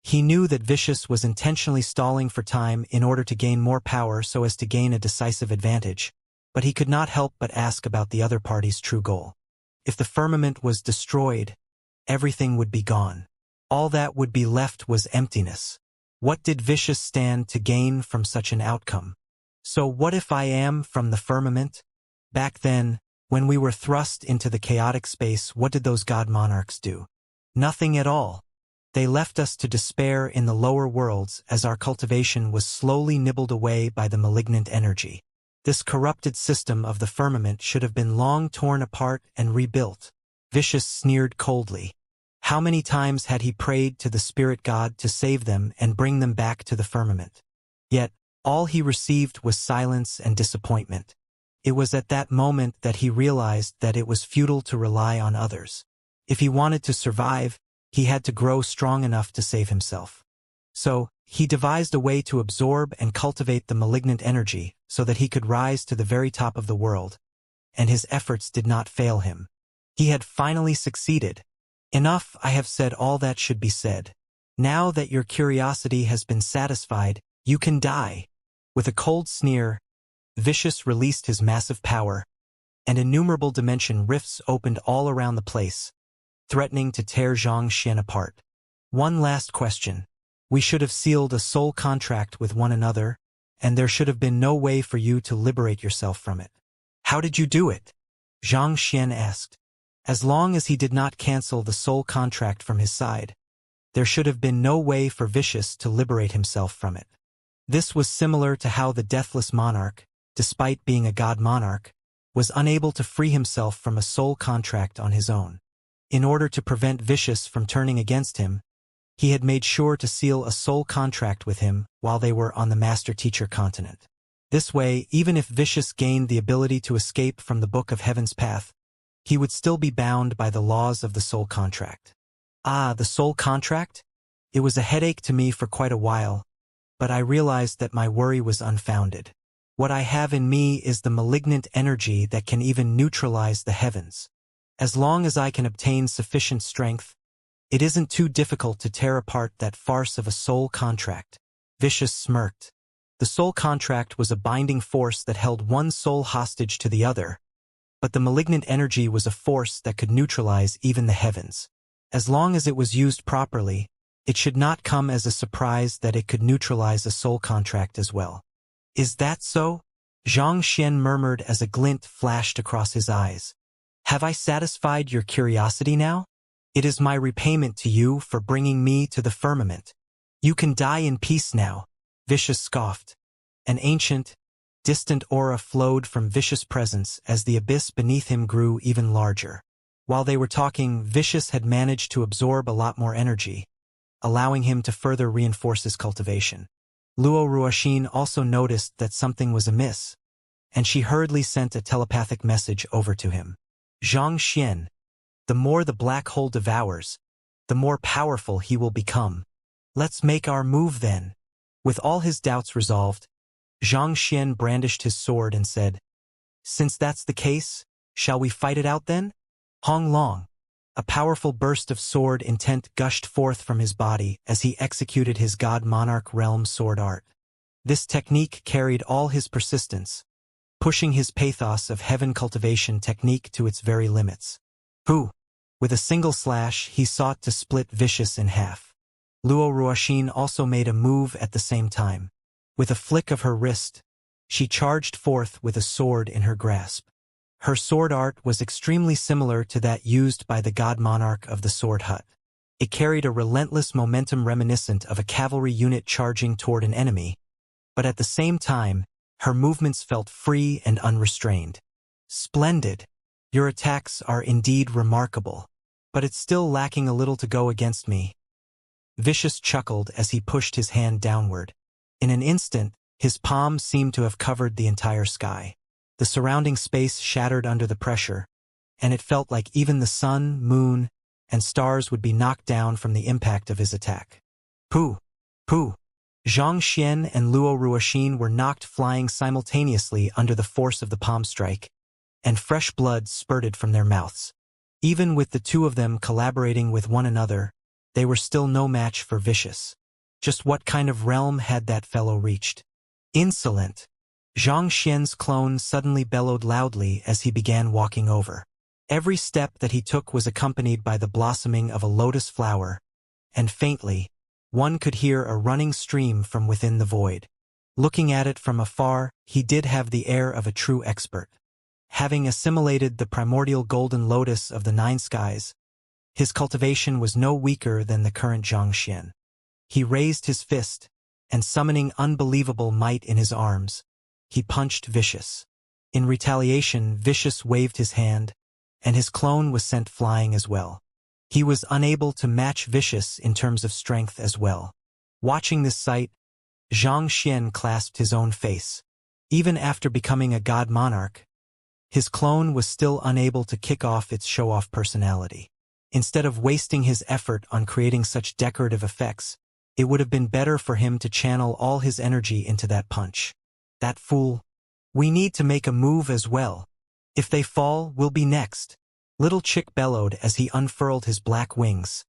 [SPEAKER 1] He knew that Vicious was intentionally stalling for time in order to gain more power so as to gain a decisive advantage, but he could not help but ask about the other party's true goal. If the firmament was destroyed, everything would be gone. All that would be left was emptiness. What did Vicious stand to gain from such an outcome? So what if I am from the firmament? Back then, when we were thrust into the chaotic space, what did those god monarchs do? Nothing at all. They left us to despair in the lower worlds as our cultivation was slowly nibbled away by the malignant energy. This corrupted system of the firmament should have been long torn apart and rebuilt. Vicious sneered coldly. How many times had he prayed to the spirit god to save them and bring them back to the firmament? Yet, all he received was silence and disappointment. It was at that moment that he realized that it was futile to rely on others. If he wanted to survive, he had to grow strong enough to save himself. So, he devised a way to absorb and cultivate the malignant energy so that he could rise to the very top of the world, and his efforts did not fail him. He had finally succeeded. Enough, I have said all that should be said. Now that your curiosity has been satisfied, you can die. With a cold sneer, Vicious released his massive power, and innumerable dimension rifts opened all around the place, threatening to tear Xianxia apart. One last question. We should have sealed a soul contract with one another, and there should have been no way for you to liberate yourself from it. How did you do it? Xianxia asked. As long as he did not cancel the soul contract from his side, there should have been no way for Vicious to liberate himself from it. This was similar to how the deathless monarch, despite being a god monarch, was unable to free himself from a soul contract on his own. In order to prevent Vicious from turning against him, he had made sure to seal a soul contract with him while they were on the master-teacher continent. This way, even if Vicious gained the ability to escape from the Book of Heaven's path, he would still be bound by the laws of the soul contract. Ah, the soul contract? It was a headache to me for quite a while, but I realized that my worry was unfounded. What I have in me is the malignant energy that can even neutralize the heavens. As long as I can obtain sufficient strength, it isn't too difficult to tear apart that farce of a soul contract. Vicious smirked. The soul contract was a binding force that held one soul hostage to the other, but the malignant energy was a force that could neutralize even the heavens. As long as it was used properly, it should not come as a surprise that it could neutralize a soul contract as well. Is that so? Xianxia murmured as a glint flashed across his eyes. Have I satisfied your curiosity now? It is my repayment to you for bringing me to the firmament. You can die in peace now, Vicious scoffed. An ancient, distant aura flowed from Vicious' presence as the abyss beneath him grew even larger. While they were talking, Vicious had managed to absorb a lot more energy, allowing him to further reinforce his cultivation. Luo Ruoxin also noticed that something was amiss, and she hurriedly sent a telepathic message over to him. Xianxia, the more the black hole devours, the more powerful he will become. Let's make our move then. With all his doubts resolved, Xianxia brandished his sword and said, "Since that's the case, shall we fight it out then?" Hong Long. A powerful burst of sword intent gushed forth from his body as he executed his God Monarch realm sword art. This technique carried all his persistence, pushing his pathos of heaven cultivation technique to its very limits. With a single slash, he sought to split Vicious in half. Luo Ruoxin also made a move at the same time. With a flick of her wrist, she charged forth with a sword in her grasp. Her sword art was extremely similar to that used by the God Monarch of the Sword Hut. It carried a relentless momentum reminiscent of a cavalry unit charging toward an enemy, but at the same time, her movements felt free and unrestrained. Splendid! Your attacks are indeed remarkable, but it's still lacking a little to go against me. Vicious chuckled as he pushed his hand downward. In an instant, his palm seemed to have covered the entire sky. The surrounding space shattered under the pressure, and it felt like even the sun, moon, and stars would be knocked down from the impact of his attack. Pooh! Pooh! Xianxia and Luo Ruoxin were knocked flying simultaneously under the force of the palm strike, and fresh blood spurted from their mouths. Even with the two of them collaborating with one another, they were still no match for Vicious. Just what kind of realm had that fellow reached? Insolent! Xianxia's clone suddenly bellowed loudly as he began walking over. Every step that he took was accompanied by the blossoming of a lotus flower, and faintly, one could hear a running stream from within the void. Looking at it from afar, he did have the air of a true expert. Having assimilated the primordial golden lotus of the nine skies, his cultivation was no weaker than the current Xianxia. He raised his fist, and summoning unbelievable might in his arms, he punched Vicious. In retaliation, Vicious waved his hand, and his clone was sent flying as well. He was unable to match Vicious in terms of strength as well. Watching this sight, Xianxia clasped his own face. Even after becoming a God Monarch, his clone was still unable to kick off its show-off personality. Instead of wasting his effort on creating such decorative effects, it would have been better for him to channel all his energy into that punch. That fool. We need to make a move as well. If they fall, we'll be next. Little Chick bellowed as he unfurled his black wings,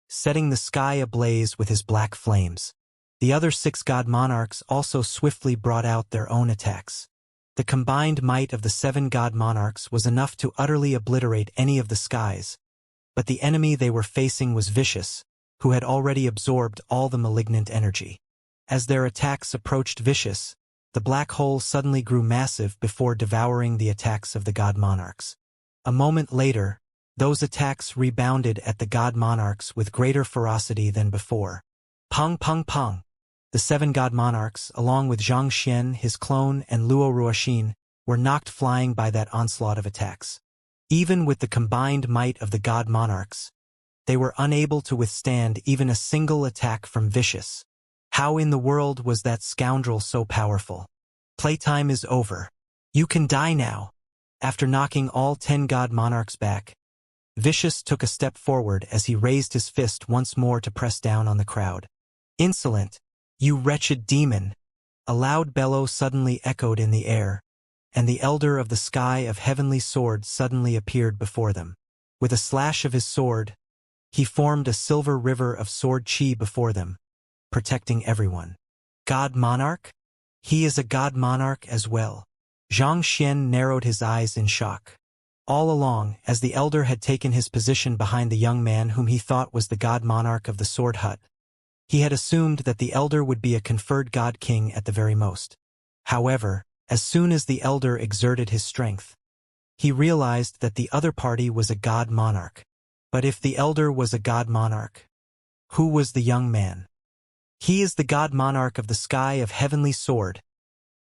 [SPEAKER 1] setting the sky ablaze with his black flames. The other 6 God Monarchs also swiftly brought out their own attacks. The combined might of the 7 God Monarchs was enough to utterly obliterate any of the skies, but the enemy they were facing was Vicious, who had already absorbed all the malignant energy. As their attacks approached Vicious, the black hole suddenly grew massive before devouring the attacks of the God Monarchs. A moment later, those attacks rebounded at the God Monarchs with greater ferocity than before. Pong pong pong! The 7 God Monarchs, along with Xianxia, his clone, and Luo Ruoxin, were knocked flying by that onslaught of attacks. Even with the combined might of the God Monarchs, they were unable to withstand even a single attack from Vicious. How in the world was that scoundrel so powerful? Playtime is over. You can die now. After knocking all 10 God Monarchs back, Vicious took a step forward as he raised his fist once more to press down on the crowd. Insolent! You wretched demon! A loud bellow suddenly echoed in the air, and the Elder of the Sky of Heavenly Sword suddenly appeared before them. With a slash of his sword, he formed a silver river of sword chi before them, protecting everyone. God Monarch? He is a God Monarch as well. Xianxia narrowed his eyes in shock. All along, as the Elder had taken his position behind the young man whom he thought was the God Monarch of the Sword Hut, he had assumed that the Elder would be a conferred God King at the very most. However, as soon as the Elder exerted his strength, he realized that the other party was a God Monarch. But if the Elder was a God Monarch, who was the young man? He is the God Monarch of the Sky of Heavenly Sword,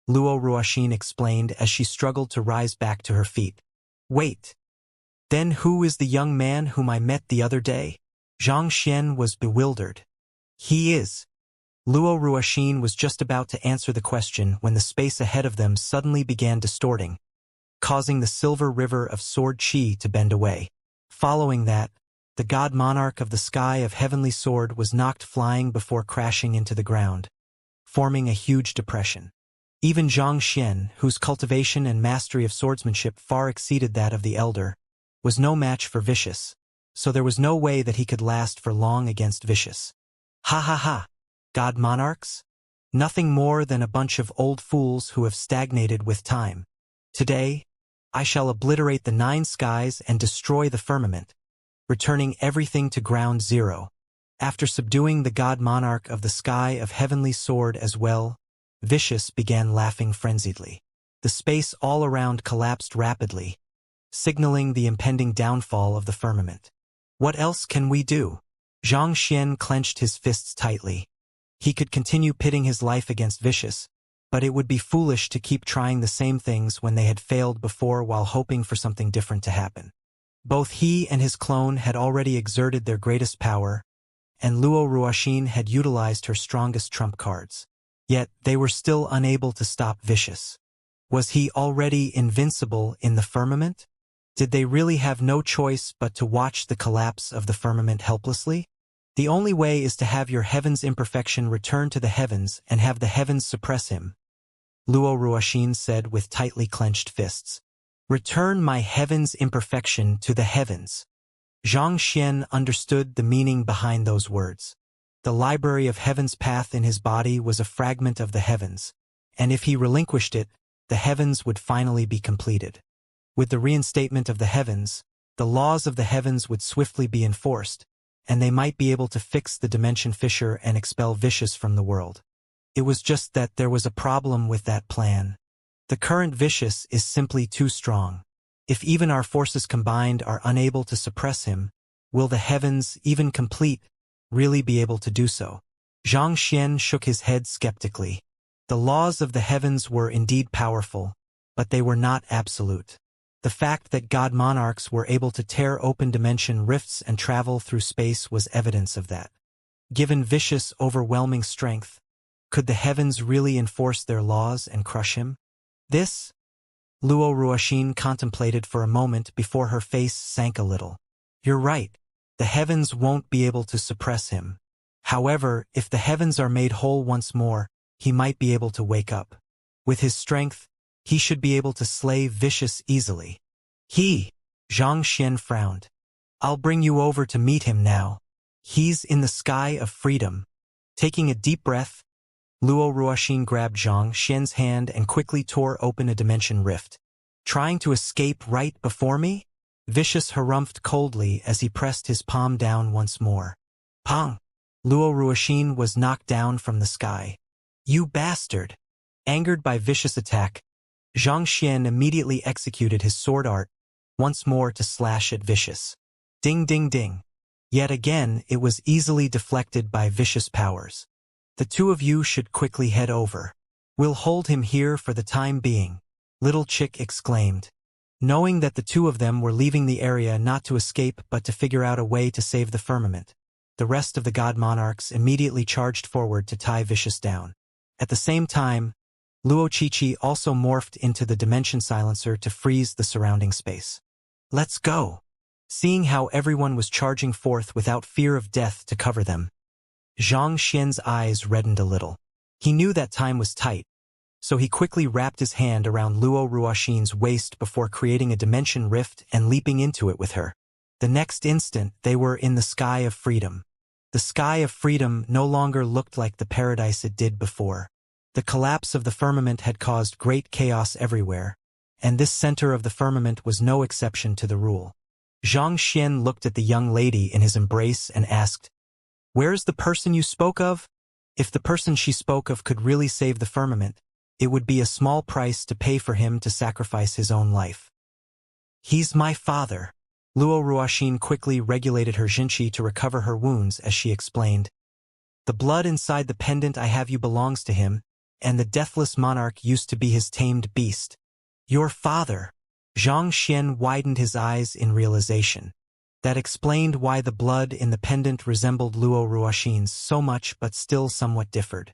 [SPEAKER 1] Luo Ruoxin explained as she struggled to rise back to her feet. Wait! Then who is the young man whom I met the other day? Xianxia was bewildered. He is. Luo Ruoxin was just about to answer the question when the space ahead of them suddenly began distorting, causing the silver river of sword chi to bend away. Following that, the god monarch of the sky of heavenly sword was knocked flying before crashing into the ground, forming a huge depression. Even Xianxia, whose cultivation and mastery of swordsmanship far exceeded that of the elder, was no match for Vicious, so there was no way that he could last for long against Vicious. Ha ha ha! God monarchs? Nothing more than a bunch of old fools who have stagnated with time. Today, I shall obliterate the 9 skies and destroy the firmament, returning everything to ground zero. After subduing the god monarch of the sky of heavenly sword as well, Vicious began laughing frenziedly. The space all around collapsed rapidly, signaling the impending downfall of the firmament. What else can we do? Xianxia clenched his fists tightly. He could continue pitting his life against Vicious, but it would be foolish to keep trying the same things when they had failed before while hoping for something different to happen. Both he and his clone had already exerted their greatest power, and Luo Ruoxin had utilized her strongest trump cards. Yet they were still unable to stop Vicious. Was he already invincible in the firmament? Did they really have no choice but to watch the collapse of the firmament helplessly? The only way is to have your heaven's imperfection return to the heavens and have the heavens suppress him, Luo Ruoxin said with tightly clenched fists. Return my heaven's imperfection to the heavens. Xianxia understood the meaning behind those words. The library of heaven's path in his body was a fragment of the heavens, and if he relinquished it, the heavens would finally be completed. With the reinstatement of the heavens, the laws of the heavens would swiftly be enforced, and they might be able to fix the dimension fissure and expel Vicious from the world. It was just that there was a problem with that plan. The current Vicious is simply too strong. If even our forces combined are unable to suppress him, will the heavens, even complete, really be able to do so? Xianxia shook his head skeptically. The laws of the heavens were indeed powerful, but they were not absolute. The fact that god monarchs were able to tear open dimension rifts and travel through space was evidence of that. Given Vicious' overwhelming strength, could the heavens really enforce their laws and crush him? This? Luo Ruoxin contemplated for a moment before her face sank a little. You're right. The heavens won't be able to suppress him. However, if the heavens are made whole once more, he might be able to wake up. With his strength, he should be able to slay Vicious easily. Xianxia frowned. I'll bring you over to meet him now. He's in the sky of freedom. Taking a deep breath, Luo Ruoxin grabbed Xianxia's hand and quickly tore open a dimension rift. Trying to escape right before me? Vicious harumphed coldly as he pressed his palm down once more. Pong! Luo Ruoxin was knocked down from the sky. You bastard! Angered by Vicious' attack, Xianxia immediately executed his sword art, once more to slash at Vicious. Ding ding ding. Yet again it was easily deflected by Vicious powers. The two of you should quickly head over. We'll hold him here for the time being, Little Chick exclaimed. Knowing that the two of them were leaving the area not to escape but to figure out a way to save the firmament, the rest of the god monarchs immediately charged forward to tie Vicious down. At the same time, Luo Qiqi also morphed into the dimension silencer to freeze the surrounding space. Let's go! Seeing how everyone was charging forth without fear of death to cover them, Xianxia's eyes reddened a little. He knew that time was tight, so he quickly wrapped his hand around Luo Ruoxin's waist before creating a dimension rift and leaping into it with her. The next instant, they were in the sky of freedom. The sky of freedom no longer looked like the paradise it did before. The collapse of the firmament had caused great chaos everywhere, and this center of the firmament was no exception to the rule. Xianxia looked at the young lady in his embrace and asked, "Where's the person you spoke of?" If the person she spoke of could really save the firmament, it would be a small price to pay for him to sacrifice his own life. He's my father. Luo Ruoxin quickly regulated her Jinqi to recover her wounds as she explained. The blood inside the pendant I have you belongs to him, and the deathless monarch used to be his tamed beast. Your father. Xianxia widened his eyes in realization. That explained why the blood in the pendant resembled Luo Ruoxin's so much but still somewhat differed.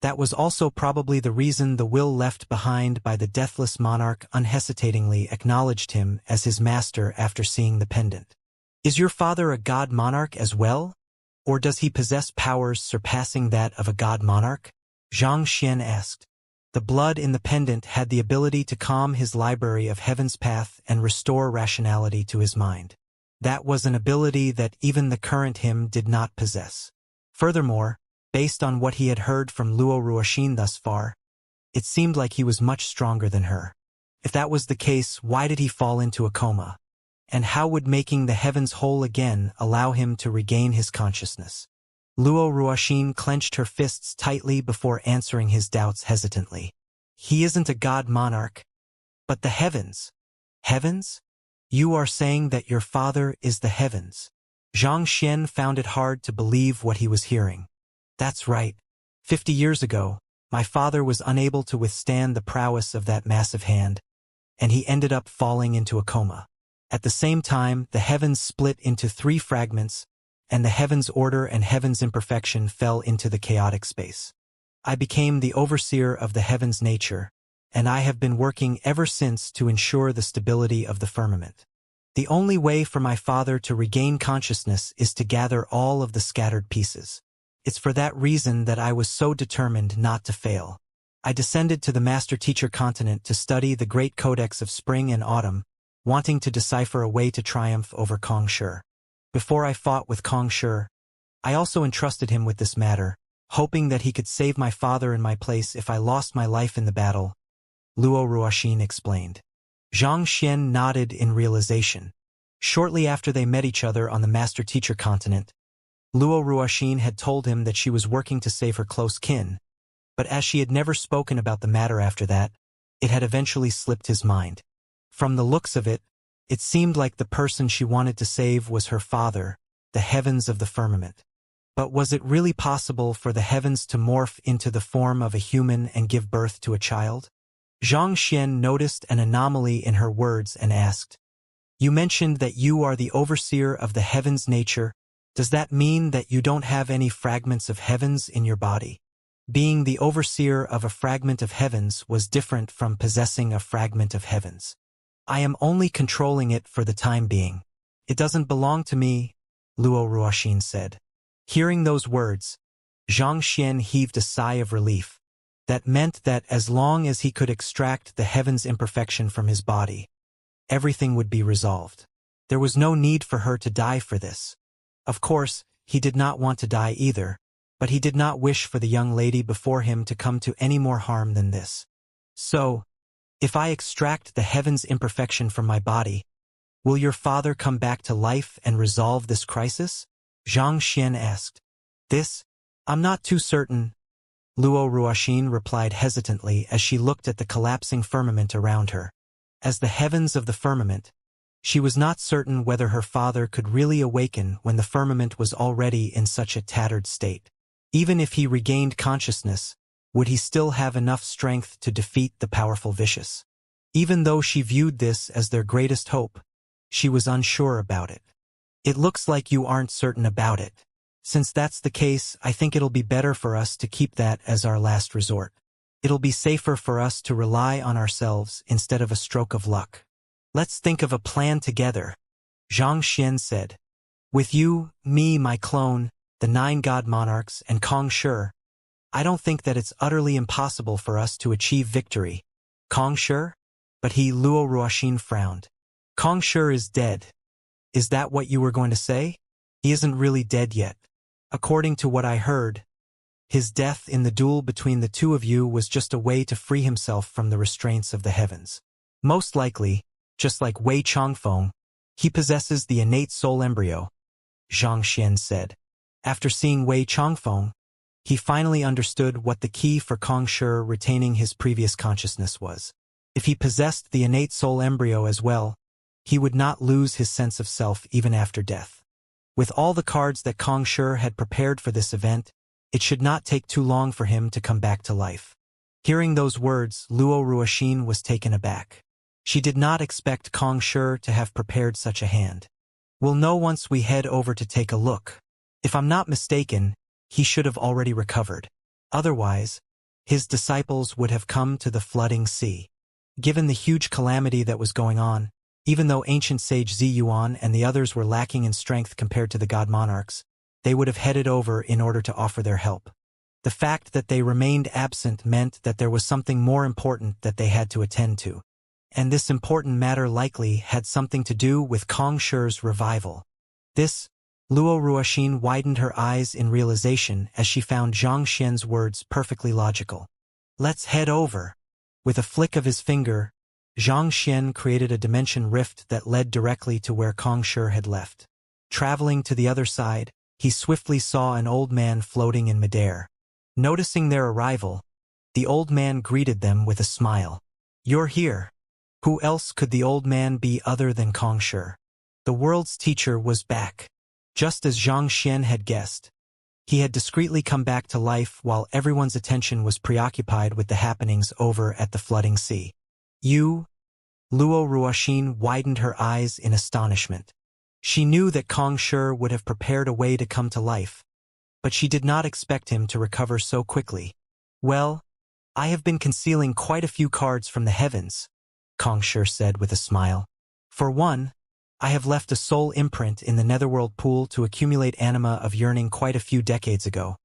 [SPEAKER 1] That was also probably the reason the will left behind by the deathless monarch unhesitatingly acknowledged him as his master after seeing the pendant. Is your father a god monarch as well? Or does he possess powers surpassing that of a god monarch? Xianxia asked. The blood in the pendant had the ability to calm his library of heaven's path and restore rationality to his mind. That was an ability that even the current him did not possess. Furthermore, based on what he had heard from Luo Ruoxin thus far, it seemed like he was much stronger than her. If that was the case, why did he fall into a coma? And how would making the heavens whole again allow him to regain his consciousness? Luo Ruoxin clenched her fists tightly before answering his doubts hesitantly. He isn't a god monarch. But the heavens. Heavens? You are saying that your father is the heavens. Xianxia found it hard to believe what he was hearing. That's right. 50 years ago, my father was unable to withstand the prowess of that massive hand, and he ended up falling into a coma. At the same time, the heavens split into 3 fragments, and the heavens' order and heavens' imperfection fell into the chaotic space. I became the overseer of the heavens' nature, and I have been working ever since to ensure the stability of the firmament. The only way for my father to regain consciousness is to gather all of the scattered pieces. It's for that reason that I was so determined not to fail. I descended to the master-teacher continent to study the great codex of spring and autumn, wanting to decipher a way to triumph over Kong Shi. Before I fought with Kong Shi, I also entrusted him with this matter, hoping that he could save my father in my place if I lost my life in the battle, Luo Ruoxin explained. Xianxia nodded in realization. Shortly after they met each other on the master-teacher continent, Luo Ruoxin had told him that she was working to save her close kin, but as she had never spoken about the matter after that, it had eventually slipped his mind. From the looks of it, it seemed like the person she wanted to save was her father, the heavens of the firmament. But was it really possible for the heavens to morph into the form of a human and give birth to a child? Xianxia noticed an anomaly in her words and asked, "You mentioned that you are the overseer of the heavens' nature. Does that mean that you don't have any fragments of heavens in your body?" Being the overseer of a fragment of heavens was different from possessing a fragment of heavens. I am only controlling it for the time being. It doesn't belong to me, Luo Ruoxin said. Hearing those words, Xianxia heaved a sigh of relief. That meant that as long as he could extract the heaven's imperfection from his body, everything would be resolved. There was no need for her to die for this. Of course, he did not want to die either, but he did not wish for the young lady before him to come to any more harm than this. So, if I extract the heaven's imperfection from my body, will your father come back to life and resolve this crisis? Xianxia asked. This? I'm not too certain, Luo Ruoxin replied hesitantly as she looked at the collapsing firmament around her. As the heavens of the firmament, she was not certain whether her father could really awaken when the firmament was already in such a tattered state. Even if he regained consciousness, would he still have enough strength to defeat the powerful vicious? Even though she viewed this as their greatest hope, she was unsure about it. It looks like you aren't certain about it. Since that's the case, I think it'll be better for us to keep that as our last resort. It'll be safer for us to rely on ourselves instead of a stroke of luck. Let's think of a plan together, Xianxia said. With you, me, my clone, the 9 god monarchs, and Kong Shi, I don't think that it's utterly impossible for us to achieve victory. Kong Shi? But Luo Ruoxin frowned. Kong Shi is dead. Is that what you were going to say? He isn't really dead yet. According to what I heard, his death in the duel between the two of you was just a way to free himself from the restraints of the heavens. Most likely, just like Wei Changfeng, he possesses the innate soul embryo, Xianxia said. After seeing Wei Changfeng, he finally understood what the key for Kong Shi retaining his previous consciousness was. If he possessed the innate soul embryo as well, he would not lose his sense of self even after death. With all the cards that Kong Shi had prepared for this event, it should not take too long for him to come back to life. Hearing those words, Luo Ruoxin was taken aback. She did not expect Kong Shi to have prepared such a hand. We'll know once we head over to take a look. If I'm not mistaken, he should have already recovered. Otherwise, his disciples would have come to the flooding sea. Given the huge calamity that was going on, even though ancient sage Ziyuan and the others were lacking in strength compared to the god monarchs, they would have headed over in order to offer their help. The fact that they remained absent meant that there was something more important that they had to attend to. And this important matter likely had something to do with Kong Shi's revival. This, Luo Ruoxin widened her eyes in realization as she found Xianxia's words perfectly logical. Let's head over. With a flick of his finger, Xianxia created a dimension rift that led directly to where Kong Shi had left. Traveling to the other side, he swiftly saw an old man floating in midair. Noticing their arrival, the old man greeted them with a smile. You're here. Who else could the old man be other than Kong Shi? The world's teacher was back. Just as Xianxia had guessed, he had discreetly come back to life while everyone's attention was preoccupied with the happenings over at the flooding sea. You? Luo Ruoxin widened her eyes in astonishment. She knew that Kong Shi would have prepared a way to come to life, but she did not expect him to recover so quickly. Well, I have been concealing quite a few cards from the heavens, Kong Shi said with a smile. For one, I have left a soul imprint in the netherworld pool to accumulate anima of yearning quite a few decades ago,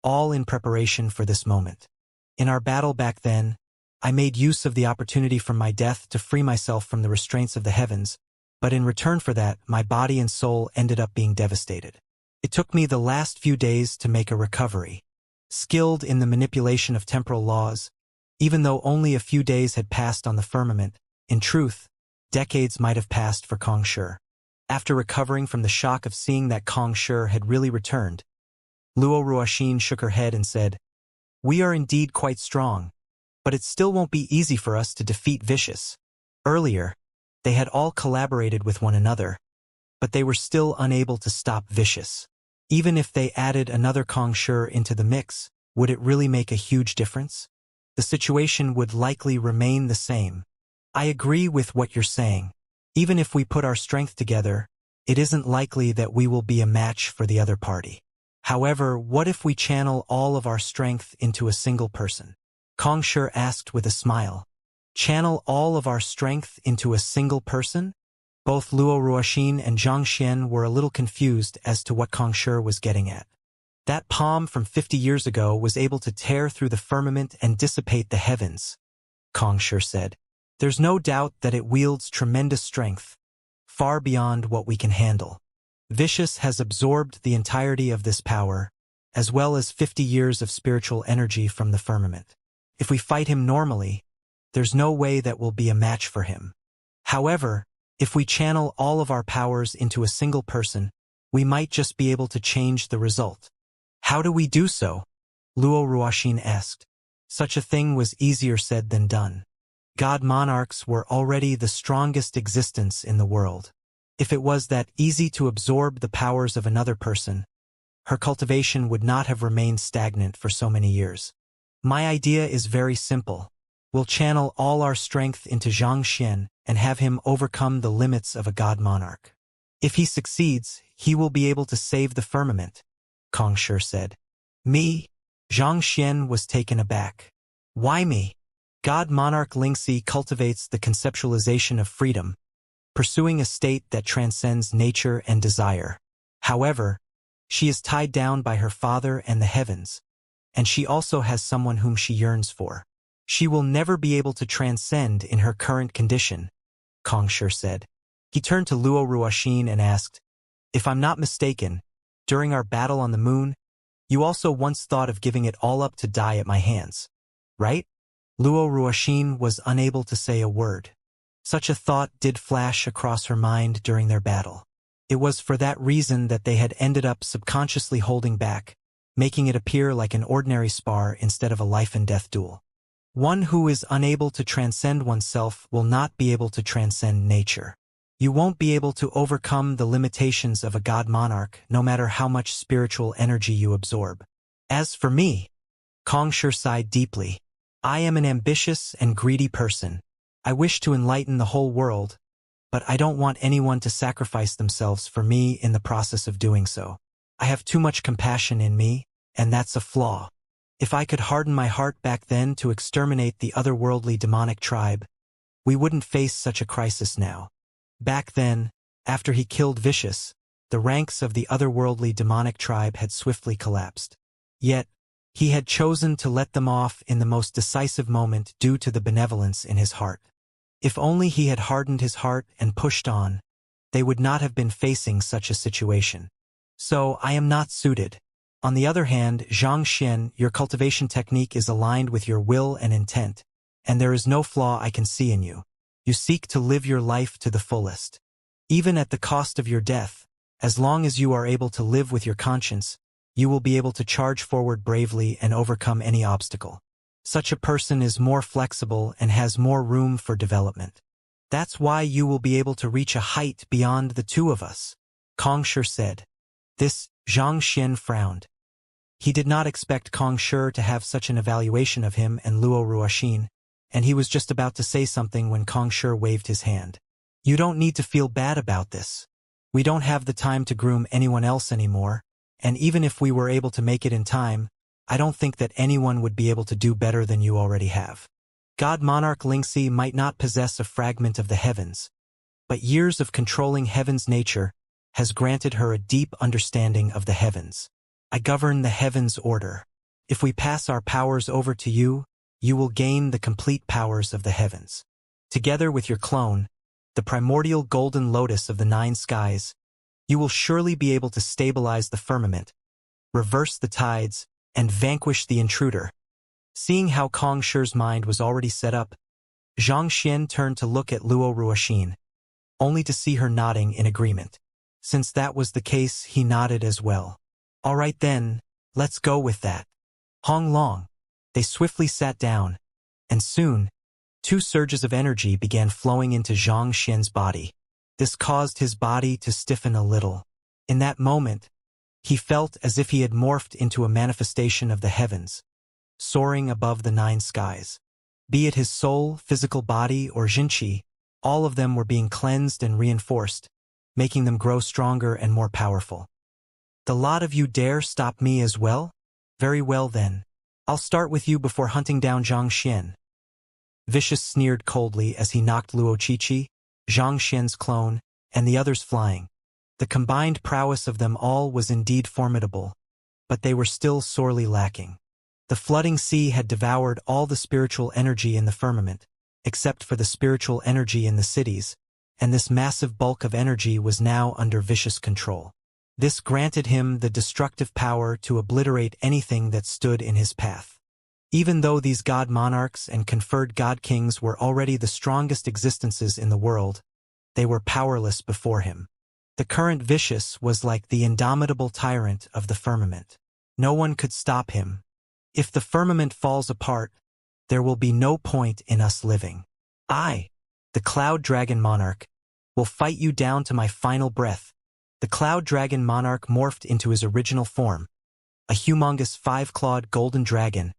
[SPEAKER 1] all in preparation for this moment. In our battle back then, I made use of the opportunity from my death to free myself from the restraints of the heavens, but in return for that, my body and soul ended up being devastated. It took me the last few days to make a recovery. Skilled in the manipulation of temporal laws, even though only a few days had passed on the firmament, in truth, decades might have passed for Kong Shi. After recovering from the shock of seeing that Kong Shi had really returned, Luo Ruoxin shook her head and said, We are indeed quite strong, but it still won't be easy for us to defeat Vicious. Earlier, they had all collaborated with one another, but they were still unable to stop Vicious. Even if they added another Kong Shi into the mix, would it really make a huge difference? The situation would likely remain the same. I agree with what you're saying. Even if we put our strength together, it isn't likely that we will be a match for the other party. However, what if we channel all of our strength into a single person? Kong Shi asked with a smile. Channel all of our strength into a single person? Both Luo Ruoxin and Xianxia were a little confused as to what Kong Shi was getting at. That palm from 50 years ago was able to tear through the firmament and dissipate the heavens, Kong Shi said. There's no doubt that it wields tremendous strength, far beyond what we can handle. Vicious has absorbed the entirety of this power, as well as 50 years of spiritual energy from the firmament. If we fight him normally, there's no way that we'll be a match for him. However, if we channel all of our powers into a single person, we might just be able to change the result. How do we do so? Luo Ruoxin asked. Such a thing was easier said than done. God monarchs were already the strongest existence in the world. If it was that easy to absorb the powers of another person, her cultivation would not have remained stagnant for so many years. My idea is very simple. We'll channel all our strength into Xianxia and have him overcome the limits of a god monarch. If he succeeds, he will be able to save the firmament, Kong Shi said. Me? Xianxia was taken aback. Why me? God monarch Lingxi cultivates the conceptualization of freedom, pursuing a state that transcends nature and desire. However, she is tied down by her father and the heavens, and she also has someone whom she yearns for. She will never be able to transcend in her current condition, Kong Shi said. He turned to Luo Ruoxin and asked, If I'm not mistaken, during our battle on the moon, you also once thought of giving it all up to die at my hands, right? Luo Ruoxin was unable to say a word. Such a thought did flash across her mind during their battle. It was for that reason that they had ended up subconsciously holding back, making it appear like an ordinary spar instead of a life-and-death duel. One who is unable to transcend oneself will not be able to transcend nature. You won't be able to overcome the limitations of a god monarch no matter how much spiritual energy you absorb. As for me, Kong Shi sighed deeply. I am an ambitious and greedy person. I wish to enlighten the whole world, but I don't want anyone to sacrifice themselves for me in the process of doing so. I have too much compassion in me, and that's a flaw. If I could harden my heart back then to exterminate the otherworldly demonic tribe, we wouldn't face such a crisis now. Back then, after he killed Vicious, the ranks of the otherworldly demonic tribe had swiftly collapsed. Yet, he had chosen to let them off in the most decisive moment due to the benevolence in his heart. If only he had hardened his heart and pushed on, they would not have been facing such a situation. So, I am not suited. On the other hand, Xianxia, your cultivation technique is aligned with your will and intent, and there is no flaw I can see in you. You seek to live your life to the fullest. Even at the cost of your death, as long as you are able to live with your conscience, you will be able to charge forward bravely and overcome any obstacle. Such a person is more flexible and has more room for development. That's why you will be able to reach a height beyond the two of us, Kong Shi said. This, Xianxia frowned. He did not expect Kong Shi to have such an evaluation of him and Luo Ruoxin, and he was just about to say something when Kong Shi waved his hand. You don't need to feel bad about this. We don't have the time to groom anyone else anymore, and even if we were able to make it in time, I don't think that anyone would be able to do better than you already have. God Monarch Lingxi might not possess a fragment of the heavens, but years of controlling heaven's nature has granted her a deep understanding of the heavens. I govern the heavens order. If we pass our powers over to you, you will gain the complete powers of the heavens. Together with your clone, the primordial golden lotus of the 9 skies, you will surely be able to stabilize the firmament, reverse the tides, and vanquish the intruder. Seeing how Kong Shi's mind was already set up, Xianxia turned to look at Luo Ruoxin, only to see her nodding in agreement. Since that was the case, he nodded as well. All right then, let's go with that. Hong Long. They swiftly sat down, and soon, 2 surges of energy began flowing into Xianxia's body. This caused his body to stiffen a little. In that moment, he felt as if he had morphed into a manifestation of the heavens, soaring above the 9 skies. Be it his soul, physical body, or Jinqi, all of them were being cleansed and reinforced, making them grow stronger and more powerful. The lot of you dare stop me as well? Very well then. I'll start with you before hunting down Xianxia. Vicious sneered coldly as he knocked Luo Qiqi, Xianxia's clone, and the others flying. The combined prowess of them all was indeed formidable, but they were still sorely lacking. The flooding sea had devoured all the spiritual energy in the firmament, except for the spiritual energy in the cities, and this massive bulk of energy was now under Vicious control. This granted him the destructive power to obliterate anything that stood in his path. Even though these god monarchs and conferred god kings were already the strongest existences in the world, they were powerless before him. The current Vicious was like the indomitable tyrant of the firmament. No one could stop him. If the firmament falls apart, there will be no point in us living. I, the Cloud Dragon Monarch, will fight you down to my final breath. The Cloud Dragon Monarch morphed into his original form, a humongous 5-clawed golden dragon,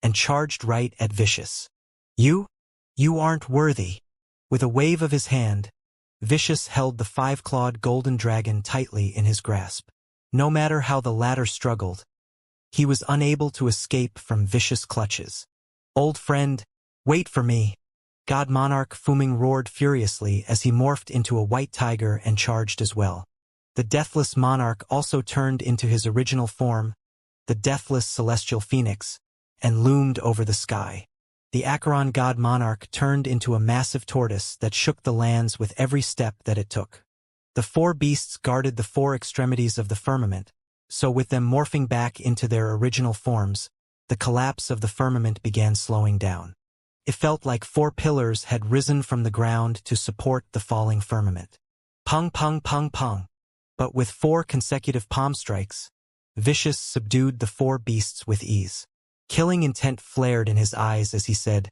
[SPEAKER 1] and charged right at Vicious. You aren't worthy. With a wave of his hand, Vicious held the 5-clawed golden dragon tightly in his grasp. No matter how the latter struggled, he was unable to escape from Vicious' clutches. Old friend, wait for me. God Monarch Fuming roared furiously as he morphed into a white tiger and charged as well. The Deathless Monarch also turned into his original form, the Deathless Celestial Phoenix, and loomed over the sky. The Acheron God Monarch turned into a massive tortoise that shook the lands with every step that it took. The 4 beasts guarded the 4 extremities of the firmament, so with them morphing back into their original forms, the collapse of the firmament began slowing down. It felt like 4 pillars had risen from the ground to support the falling firmament. Pung pung pung pung. But with 4 consecutive palm strikes, Vicious subdued the 4 beasts with ease. Killing intent flared in his eyes as he said,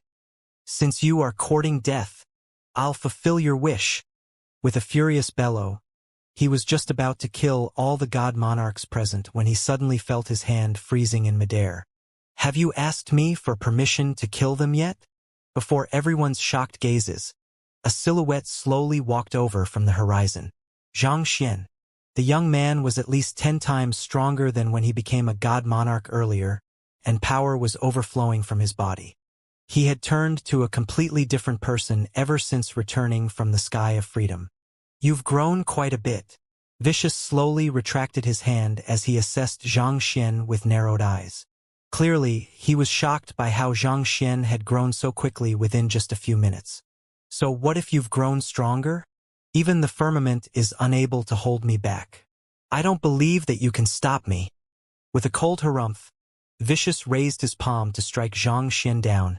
[SPEAKER 1] "Since you are courting death, I'll fulfill your wish." With a furious bellow, he was just about to kill all the god monarchs present when he suddenly felt his hand freezing in midair. "Have you asked me for permission to kill them yet?" Before everyone's shocked gazes, a silhouette slowly walked over from the horizon. Xianxia. The young man was at least 10 times stronger than when he became a god monarch earlier, and power was overflowing from his body. He had turned to a completely different person ever since returning from the sky of freedom. "You've grown quite a bit." Vicious slowly retracted his hand as he assessed Xianxia with narrowed eyes. Clearly, he was shocked by how Xianxia had grown so quickly within just a few minutes. "So what if you've grown stronger? Even the firmament is unable to hold me back. I don't believe that you can stop me." With a cold harumph, Vicious raised his palm to strike Xianxia down,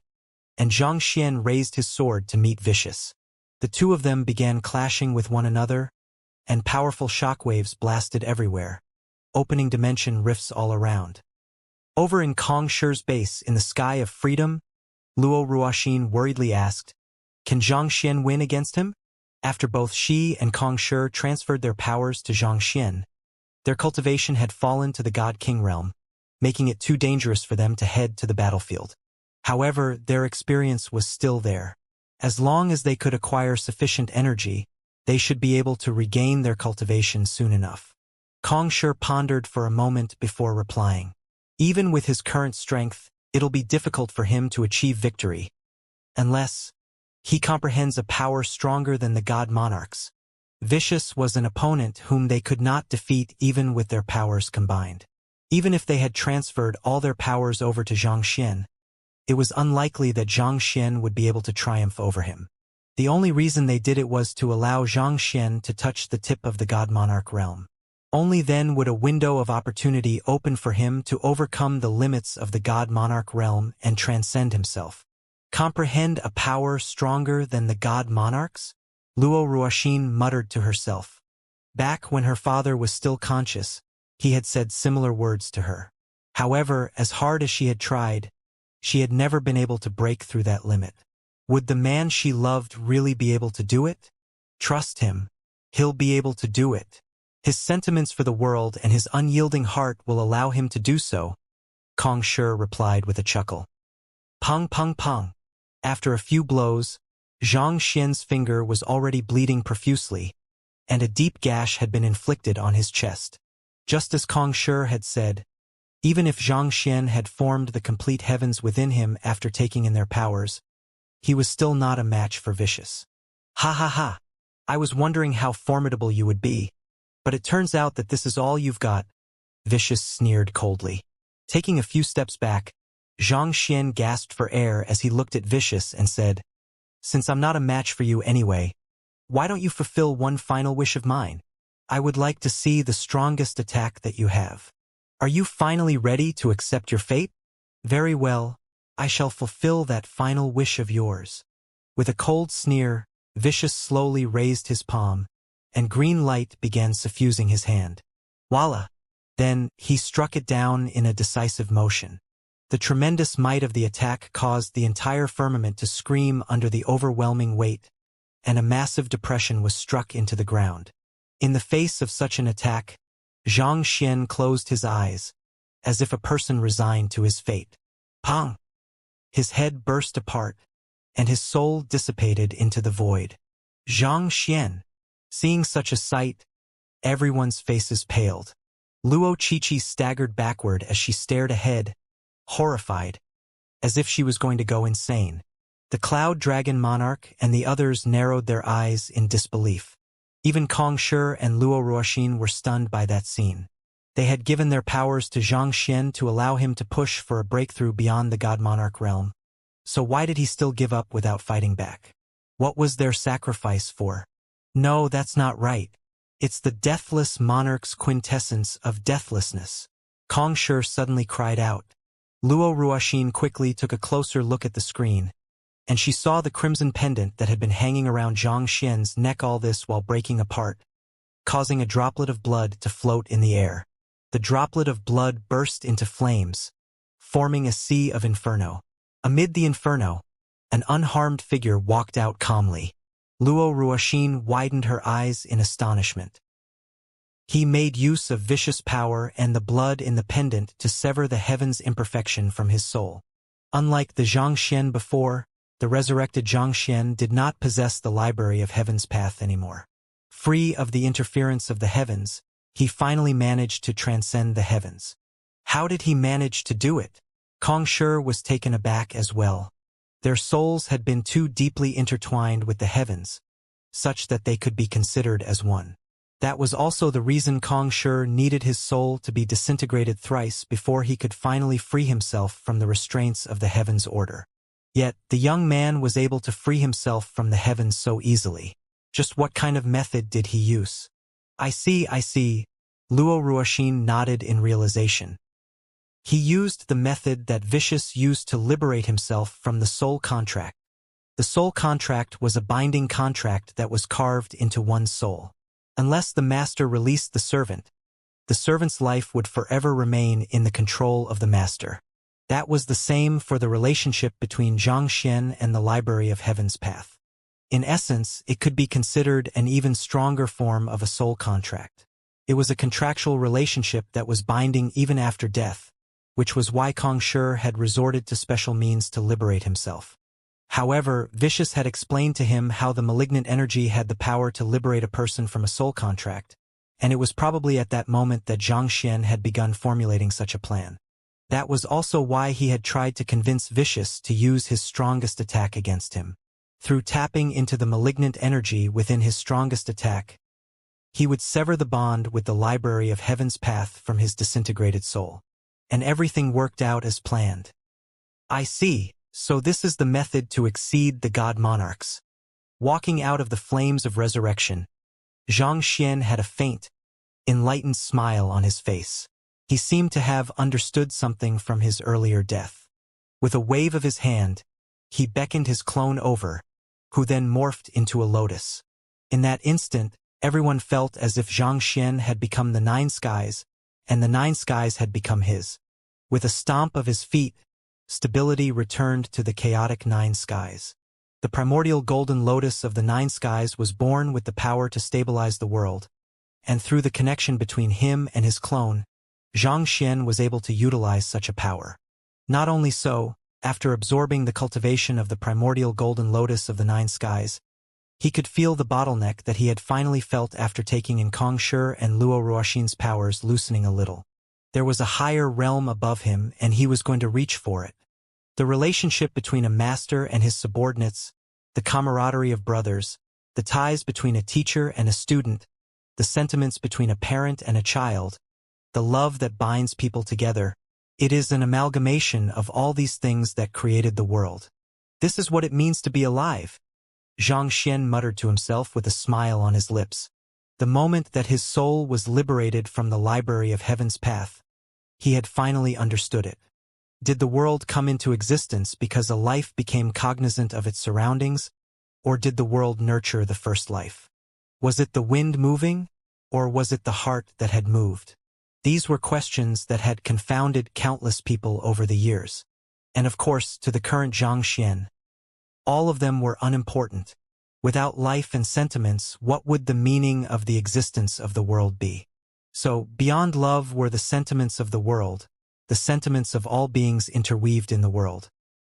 [SPEAKER 1] and Xianxia raised his sword to meet Vicious. The two of them began clashing with one another, and powerful shockwaves blasted everywhere, opening dimension rifts all around. Over in Kong Shi's base in the sky of freedom, Luo Ruoxin worriedly asked, "Can Xianxia win against him?" After both Shi and Kong Shi transferred their powers to Xianxia, their cultivation had fallen to the God King realm, making it too dangerous for them to head to the battlefield. However, their experience was still there. As long as they could acquire sufficient energy, they should be able to regain their cultivation soon enough. Kong Shi pondered for a moment before replying. Even with his current strength, it'll be difficult for him to achieve victory, unless he comprehends a power stronger than the god monarchs. Vicious was an opponent whom they could not defeat even with their powers combined. Even if they had transferred all their powers over to Xianxia, it was unlikely that Xianxia would be able to triumph over him. The only reason they did it was to allow Xianxia to touch the tip of the god monarch realm. Only then would a window of opportunity open for him to overcome the limits of the god monarch realm and transcend himself. Comprehend a power stronger than the god monarchs? Luo Ruoxin muttered to herself. Back when her father was still conscious, he had said similar words to her. However, as hard as she had tried, she had never been able to break through that limit. Would the man she loved really be able to do it? Trust him. He'll be able to do it. His sentiments for the world and his unyielding heart will allow him to do so, Kong Shi replied with a chuckle. Pong pong pong. After a few blows, Xianxia's finger was already bleeding profusely, and a deep gash had been inflicted on his chest. Just as Kong Shi had said, even if Xianxia had formed the complete heavens within him after taking in their powers, he was still not a match for Vicious. Ha ha ha. I was wondering how formidable you would be, but it turns out that this is all you've got, Vicious sneered coldly. Taking a few steps back, Xianxia gasped for air as he looked at Vicious and said, "Since I'm not a match for you anyway, why don't you fulfill one final wish of mine? I would like to see the strongest attack that you have. Are you finally ready to accept your fate? Very well, I shall fulfill that final wish of yours." With a cold sneer, Vicious slowly raised his palm, and green light began suffusing his hand. Voila! Then, he struck it down in a decisive motion. The tremendous might of the attack caused the entire firmament to scream under the overwhelming weight, and a massive depression was struck into the ground. In the face of such an attack, Xianxia closed his eyes, as if a person resigned to his fate. Pong! His head burst apart, and his soul dissipated into the void. Xianxia. Seeing such a sight, everyone's faces paled. Luo Qiqi staggered backward as she stared ahead, horrified, as if she was going to go insane. The Cloud Dragon Monarch and the others narrowed their eyes in disbelief. Even Kong Shi and Luo Ruoxin were stunned by that scene. They had given their powers to Xianxia to allow him to push for a breakthrough beyond the God Monarch realm. So why did he still give up without fighting back? What was their sacrifice for? No, that's not right. It's the deathless monarch's quintessence of deathlessness. Kong Shi suddenly cried out. Luo Ruoxin quickly took a closer look at the screen, and she saw the crimson pendant that had been hanging around Xianxia's neck, all this while breaking apart, causing a droplet of blood to float in the air. The droplet of blood burst into flames, forming a sea of inferno. Amid the inferno, an unharmed figure walked out calmly. Luo Ruoxin widened her eyes in astonishment. He made use of vicious power and the blood in the pendant to sever the heaven's imperfection from his soul. Unlike the Xianxia before, the resurrected Xianxia did not possess the library of heaven's path anymore. Free of the interference of the heavens, he finally managed to transcend the heavens. How did he manage to do it? Kong Shi was taken aback as well. Their souls had been too deeply intertwined with the heavens, such that they could be considered as one. That was also the reason Kong Shi needed his soul to be disintegrated thrice before he could finally free himself from the restraints of the heavens order. Yet, the young man was able to free himself from the heavens so easily. Just what kind of method did he use? I see. Luo Ruoxin nodded in realization. He used the method that Vicious used to liberate himself from the soul contract. The soul contract was a binding contract that was carved into one's soul. Unless the master released the servant's life would forever remain in the control of the master. That was the same for the relationship between Xianxia and the Library of Heaven's Path. In essence, it could be considered an even stronger form of a soul contract. It was a contractual relationship that was binding even after death, which was why Kong Shi had resorted to special means to liberate himself. However, Vicious had explained to him how the malignant energy had the power to liberate a person from a soul contract, and it was probably at that moment that Xianxia had begun formulating such a plan. That was also why he had tried to convince Vicious to use his strongest attack against him. Through tapping into the malignant energy within his strongest attack, he would sever the bond with the Library of Heaven's Path from his disintegrated soul. And everything worked out as planned. I see, so this is the method to exceed the god monarchs. Walking out of the flames of resurrection, Xianxia had a faint, enlightened smile on his face. He seemed to have understood something from his earlier death. With a wave of his hand, he beckoned his clone over, who then morphed into a lotus. In that instant, everyone felt as if Xianxia had become the nine skies, and the nine skies had become his. With a stomp of his feet, stability returned to the chaotic nine skies. The primordial golden lotus of the nine skies was born with the power to stabilize the world, and through the connection between him and his clone, Xianxia was able to utilize such a power. Not only so, after absorbing the cultivation of the primordial golden lotus of the nine skies, he could feel the bottleneck that he had finally felt after taking in Kong Shi and Luo Ruoxin's powers loosening a little. There was a higher realm above him, and he was going to reach for it. The relationship between a master and his subordinates, the camaraderie of brothers, the ties between a teacher and a student, the sentiments between a parent and a child, the love that binds people together, it is an amalgamation of all these things that created the world. This is what it means to be alive. Xianxia muttered to himself with a smile on his lips. The moment that his soul was liberated from the Library of Heaven's Path, he had finally understood it. Did the world come into existence because a life became cognizant of its surroundings, or did the world nurture the first life? Was it the wind moving, or was it the heart that had moved? These were questions that had confounded countless people over the years, and of course to the current Xianxia. All of them were unimportant. Without life and sentiments, what would the meaning of the existence of the world be? So, beyond love were the sentiments of the world, the sentiments of all beings interweaved in the world.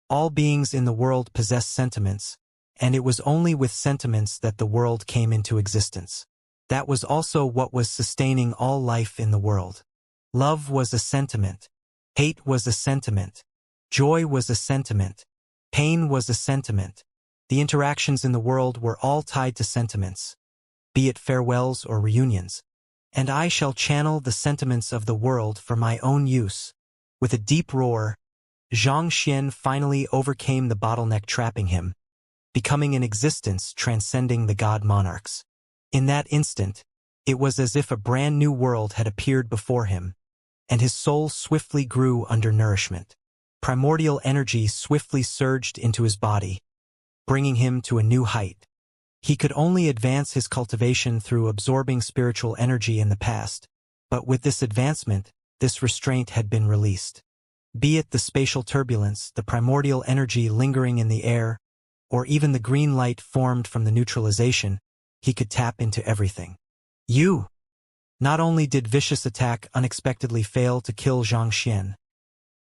[SPEAKER 1] All beings in the world possess sentiments, and it was only with sentiments that the world came into existence. That was also what was sustaining all life in the world. Love was a sentiment. Hate was a sentiment. Joy was a sentiment. Pain was a sentiment. The interactions in the world were all tied to sentiments, be it farewells or reunions. And I shall channel the sentiments of the world for my own use. With a deep roar, Xianxia finally overcame the bottleneck trapping him, becoming an existence transcending the god monarchs. In that instant, it was as if a brand new world had appeared before him, and his soul swiftly grew under nourishment. Primordial energy swiftly surged into his body, bringing him to a new height. He could only advance his cultivation through absorbing spiritual energy in the past, but with this advancement, this restraint had been released. Be it the spatial turbulence, the primordial energy lingering in the air, or even the green light formed from the neutralization, he could tap into everything. Not only did Vicious attack unexpectedly fail to kill Xianxia,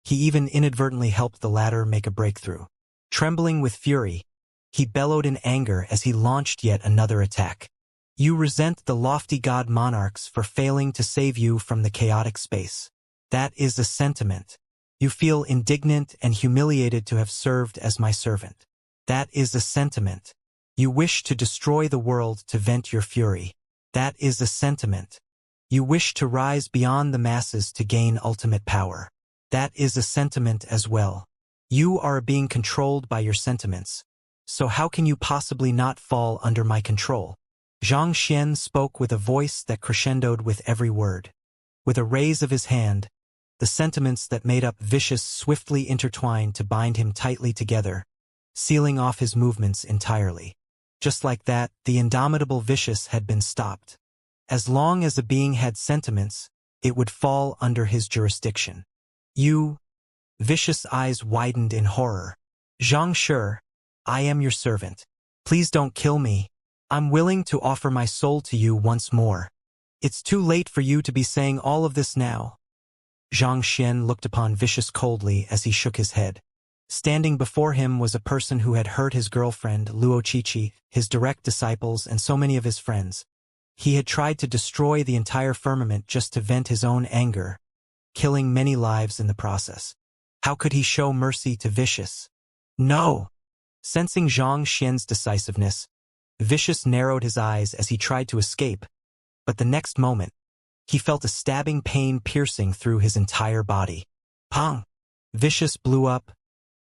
[SPEAKER 1] he even inadvertently helped the latter make a breakthrough. Trembling with fury, he bellowed in anger as he launched yet another attack. You resent the lofty god monarchs for failing to save you from the chaotic space. That is a sentiment. You feel indignant and humiliated to have served as my servant. That is a sentiment. You wish to destroy the world to vent your fury. That is a sentiment. You wish to rise beyond the masses to gain ultimate power. That is a sentiment as well. You are being controlled by your sentiments. So how can you possibly not fall under my control? Xianxia spoke with a voice that crescendoed with every word. With a raise of his hand, the sentiments that made up Vicious swiftly intertwined to bind him tightly together, sealing off his movements entirely. Just like that, the indomitable Vicious had been stopped. As long as a being had sentiments, it would fall under his jurisdiction. You, Vicious' eyes widened in horror. Xianxia, I am your servant. Please don't kill me. I'm willing to offer my soul to you once more. It's too late for you to be saying all of this now. Xianxia looked upon Vicious coldly as he shook his head. Standing before him was a person who had hurt his girlfriend, Luoqiqi, his direct disciples, and so many of his friends. He had tried to destroy the entire firmament just to vent his own anger, killing many lives in the process. How could he show mercy to Vicious? No! Sensing Xianxia's decisiveness, Vicious narrowed his eyes as he tried to escape, but the next moment, he felt a stabbing pain piercing through his entire body. Pong! Vicious blew up,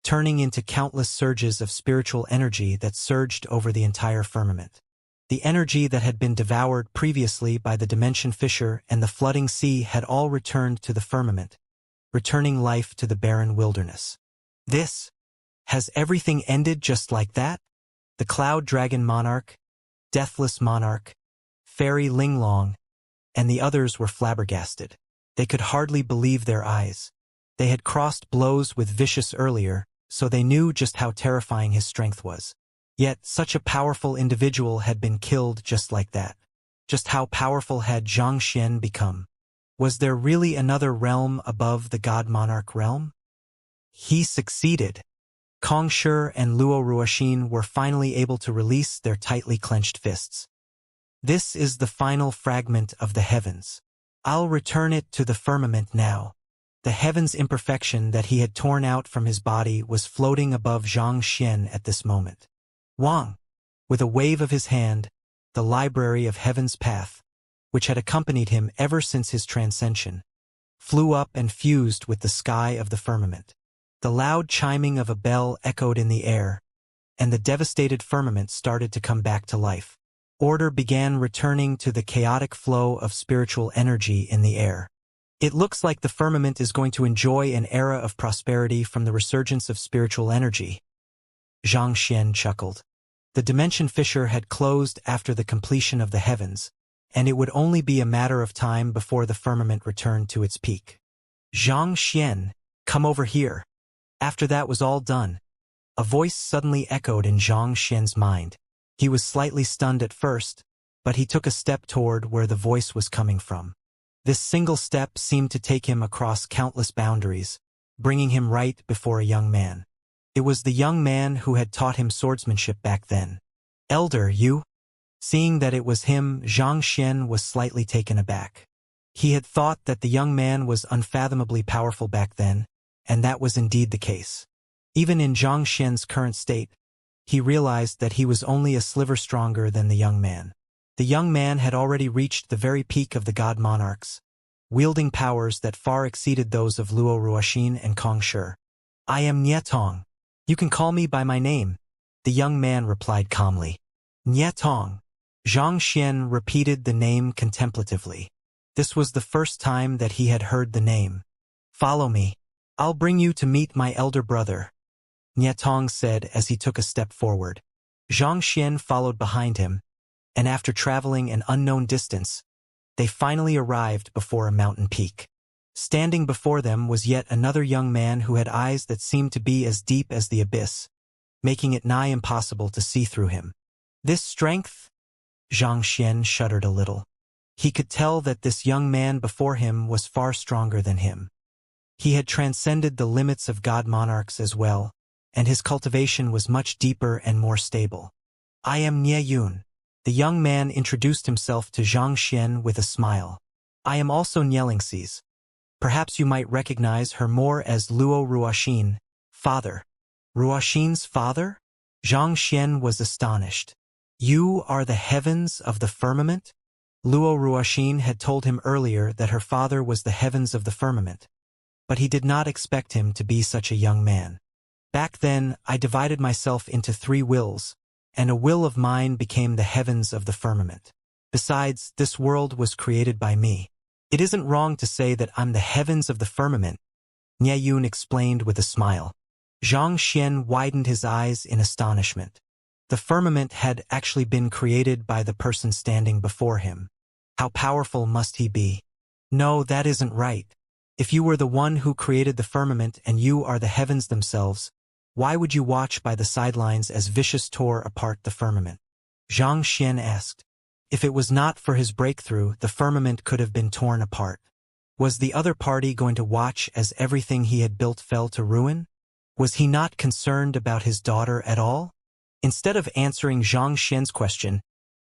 [SPEAKER 1] turning into countless surges of spiritual energy that surged over the entire firmament. The energy that had been devoured previously by the dimension fissure and the flooding sea had all returned to the firmament, returning life to the barren wilderness. Has everything ended just like that? The Cloud Dragon Monarch, Deathless Monarch, Fairy Linglong, and the others were flabbergasted. They could hardly believe their eyes. They had crossed blows with Vicious earlier, so they knew just how terrifying his strength was. Yet such a powerful individual had been killed just like that. Just how powerful had Xianxia become? Was there really another realm above the God Monarch realm? He succeeded. Kongshi and Luo Ruoxin were finally able to release their tightly clenched fists. This is the final fragment of the heavens. I'll return it to the firmament now. The heaven's imperfection that he had torn out from his body was floating above Xianxia at this moment. Wang! With a wave of his hand, the library of Heaven's Path, which had accompanied him ever since his transcension, flew up and fused with the sky of the firmament. The loud chiming of a bell echoed in the air, and the devastated firmament started to come back to life. Order began returning to the chaotic flow of spiritual energy in the air. It looks like the firmament is going to enjoy an era of prosperity from the resurgence of spiritual energy. Xianxia chuckled. The dimension fissure had closed after the completion of the heavens, and it would only be a matter of time before the firmament returned to its peak. Xianxia, come over here. After that was all done, a voice suddenly echoed in Xianxia's mind. He was slightly stunned at first, but he took a step toward where the voice was coming from. This single step seemed to take him across countless boundaries, bringing him right before a young man. It was the young man who had taught him swordsmanship back then. Elder, you? Seeing that it was him, Xianxia was slightly taken aback. He had thought that the young man was unfathomably powerful back then, and that was indeed the case. Even in Xianxia's current state, he realized that he was only a sliver stronger than the young man. The young man had already reached the very peak of the god monarchs, wielding powers that far exceeded those of Luo Ruoxin and Kongshi. I am Nietong. You can call me by my name, the young man replied calmly. Nietong. Xianxia repeated the name contemplatively. This was the first time that he had heard the name. Follow me. I'll bring you to meet my elder brother, Nietong said as he took a step forward. Xianxia followed behind him, and after traveling an unknown distance, they finally arrived before a mountain peak. Standing before them was yet another young man who had eyes that seemed to be as deep as the abyss, making it nigh impossible to see through him. This strength? Xianxia shuddered a little. He could tell that this young man before him was far stronger than him. He had transcended the limits of god monarchs as well, and his cultivation was much deeper and more stable. I am Nie Yun. The young man introduced himself to Xianxia with a smile. I am also Xianxia. Perhaps you might recognize her more as Luo Ruoxin, father. Ruoxin's father? Xianxia was astonished. You are the heavens of the firmament? Luo Ruoxin had told him earlier that her father was the heavens of the firmament, but he did not expect him to be such a young man. Back then, I divided myself into 3 wills, and a will of mine became the heavens of the firmament. Besides, this world was created by me. It isn't wrong to say that I'm the heavens of the firmament, Nie Yun explained with a smile. Xianxia widened his eyes in astonishment. The firmament had actually been created by the person standing before him. How powerful must he be? No, that isn't right. If you were the one who created the firmament and you are the heavens themselves, why would you watch by the sidelines as Vicious tore apart the firmament? Xianxia asked. If it was not for his breakthrough, the firmament could have been torn apart. Was the other party going to watch as everything he had built fell to ruin? Was he not concerned about his daughter at all? Instead of answering Xianxia's question,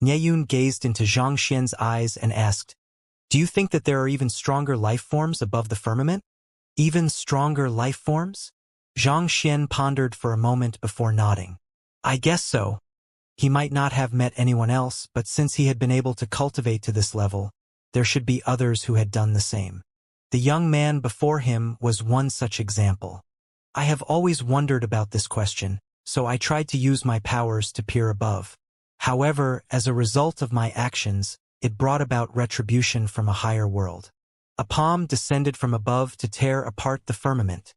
[SPEAKER 1] Nie Yun gazed into Xianxia's eyes and asked, Do you think that there are even stronger life forms above the firmament? Even stronger life forms? Xianxia pondered for a moment before nodding. I guess so. He might not have met anyone else, but since he had been able to cultivate to this level, there should be others who had done the same. The young man before him was one such example. I have always wondered about this question, so I tried to use my powers to peer above. However, as a result of my actions, it brought about retribution from a higher world. A palm descended from above to tear apart the firmament,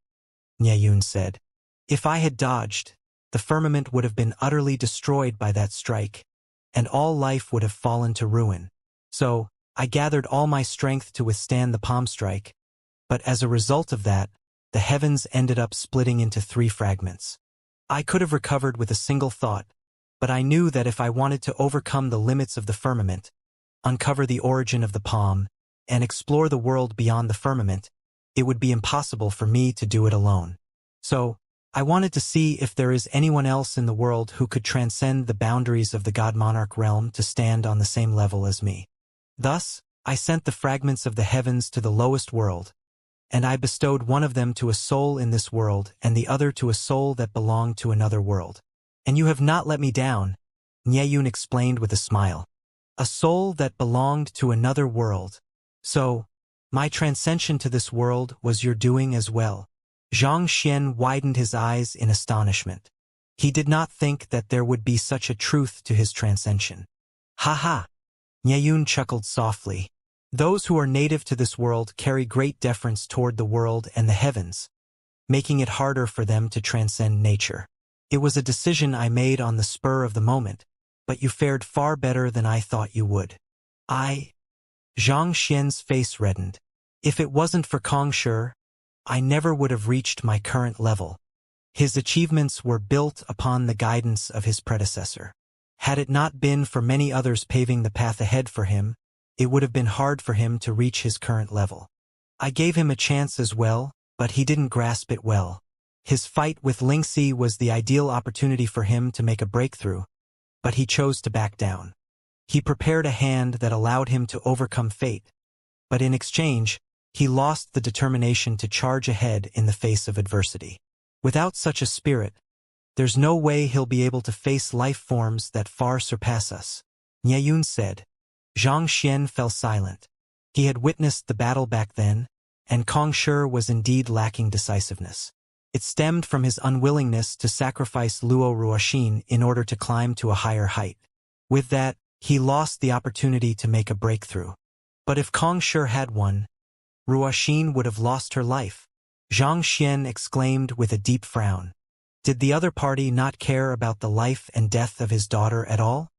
[SPEAKER 1] Nie Yun said. If I had dodged, the firmament would have been utterly destroyed by that strike, and all life would have fallen to ruin. So, I gathered all my strength to withstand the palm strike, but as a result of that, the heavens ended up splitting into 3 fragments. I could have recovered with a single thought, but I knew that if I wanted to overcome the limits of the firmament, uncover the origin of the palm, and explore the world beyond the firmament, it would be impossible for me to do it alone. So, I wanted to see if there is anyone else in the world who could transcend the boundaries of the God-Monarch realm to stand on the same level as me. Thus, I sent the fragments of the heavens to the lowest world, and I bestowed one of them to a soul in this world and the other to a soul that belonged to another world. And you have not let me down, Nie Yun explained with a smile. A soul that belonged to another world. So, my transcension to this world was your doing as well. Xianxia widened his eyes in astonishment. He did not think that there would be such a truth to his transcension. Ha ha! Nie Yun chuckled softly. Those who are native to this world carry great deference toward the world and the heavens, making it harder for them to transcend nature. It was a decision I made on the spur of the moment, but you fared far better than I thought you would. Xianxia's face reddened. If it wasn't for Kongshi, I never would have reached my current level. His achievements were built upon the guidance of his predecessor. Had it not been for many others paving the path ahead for him, it would have been hard for him to reach his current level. I gave him a chance as well, but he didn't grasp it well. His fight with Xianxia was the ideal opportunity for him to make a breakthrough, but he chose to back down. He prepared a hand that allowed him to overcome fate, but in exchange, he lost the determination to charge ahead in the face of adversity. Without such a spirit, there's no way he'll be able to face life forms that far surpass us, Nie Yun said. Xianxia fell silent. He had witnessed the battle back then, and Kongshi was indeed lacking decisiveness. It stemmed from his unwillingness to sacrifice Luo Ruoxin in order to climb to a higher height. With that, he lost the opportunity to make a breakthrough. But if Kongshi had won, Ruoxin would have lost her life. Xianxia exclaimed with a deep frown. Did the other party not care about the life and death of his daughter at all?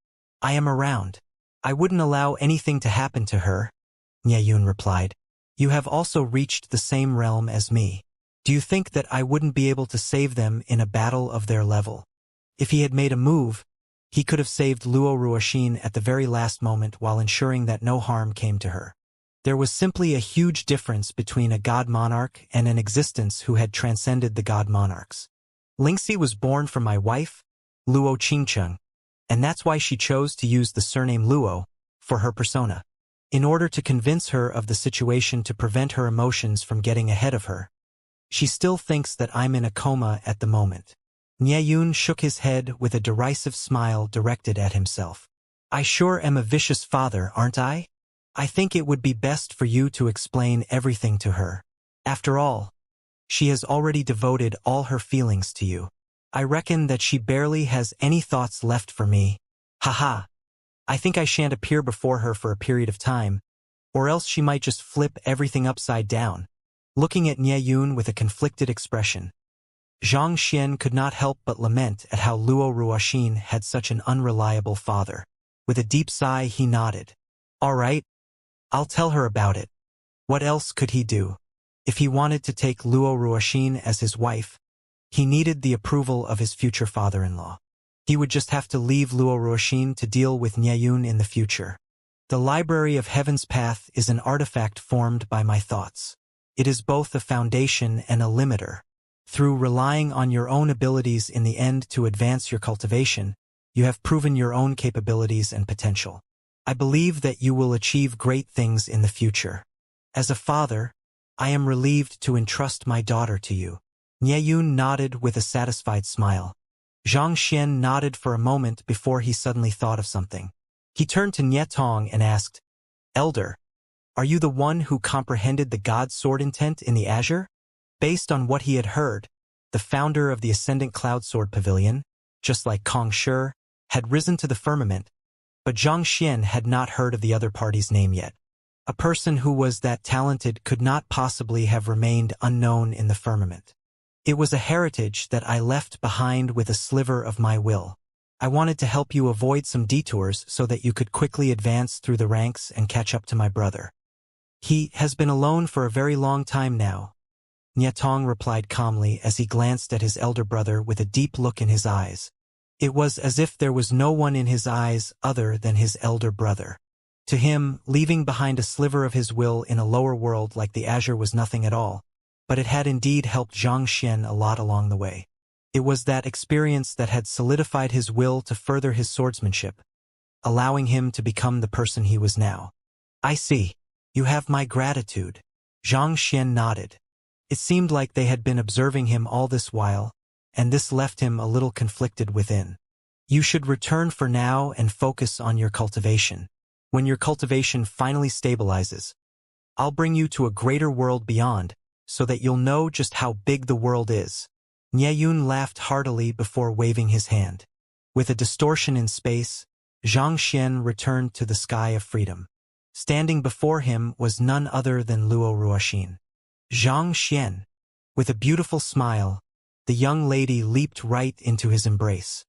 [SPEAKER 1] I am around. I wouldn't allow anything to happen to her, Nie Yun replied. You have also reached the same realm as me. Do you think that I wouldn't be able to save them in a battle of their level? If he had made a move, he could have saved Luo Ruoxin at the very last moment while ensuring that no harm came to her. There was simply a huge difference between a god monarch and an existence who had transcended the god monarchs. Lingxi was born from my wife, Luo Qingcheng, and that's why she chose to use the surname Luo for her persona. In order to convince her of the situation to prevent her emotions from getting ahead of her. She still thinks that I'm in a coma at the moment. Nieyun shook his head with a derisive smile directed at himself. I sure am a vicious father, aren't I? I think it would be best for you to explain everything to her. After all, she has already devoted all her feelings to you. I reckon that she barely has any thoughts left for me. Haha. I think I shan't appear before her for a period of time, or else she might just flip everything upside down. Looking at Nieyun with a conflicted expression, Xianxia could not help but lament at how Luo Ruoxin had such an unreliable father. With a deep sigh he nodded. All right, I'll tell her about it. What else could he do? If he wanted to take Luo Ruoxin as his wife, he needed the approval of his future father-in-law. He would just have to leave Luo Ruoxin to deal with Nieyun in the future. The Library of Heaven's Path is an artifact formed by my thoughts. It is both a foundation and a limiter. Through relying on your own abilities in the end to advance your cultivation, you have proven your own capabilities and potential. I believe that you will achieve great things in the future. As a father, I am relieved to entrust my daughter to you. Nieyun nodded with a satisfied smile. Xianxia nodded for a moment before he suddenly thought of something. He turned to Nietong and asked, Elder, are you the one who comprehended the God sword intent in the Azure? Based on what he had heard, the founder of the Ascendant Cloud Sword Pavilion, just like Kong Shi, had risen to the firmament, but Zhang Xian had not heard of the other party's name yet. A person who was that talented could not possibly have remained unknown in the firmament. It was a heritage that I left behind with a sliver of my will. I wanted to help you avoid some detours so that you could quickly advance through the ranks and catch up to my brother. He has been alone for a very long time now, Nietong replied calmly as he glanced at his elder brother with a deep look in his eyes. It was as if there was no one in his eyes other than his elder brother. To him, leaving behind a sliver of his will in a lower world like the Azure was nothing at all, but it had indeed helped Zhang Xian a lot along the way. It was that experience that had solidified his will to further his swordsmanship, allowing him to become the person he was now. I see. You have my gratitude. Zhang Xian nodded. It seemed like they had been observing him all this while, and this left him a little conflicted within. You should return for now and focus on your cultivation. When your cultivation finally stabilizes, I'll bring you to a greater world beyond, so that you'll know just how big the world is. Nieyun laughed heartily before waving his hand. With a distortion in space, Zhang Xian returned to the sky of freedom. Standing before him was none other than Luo Ruoxin. Zhang Xian. With a beautiful smile, the young lady leaped right into his embrace.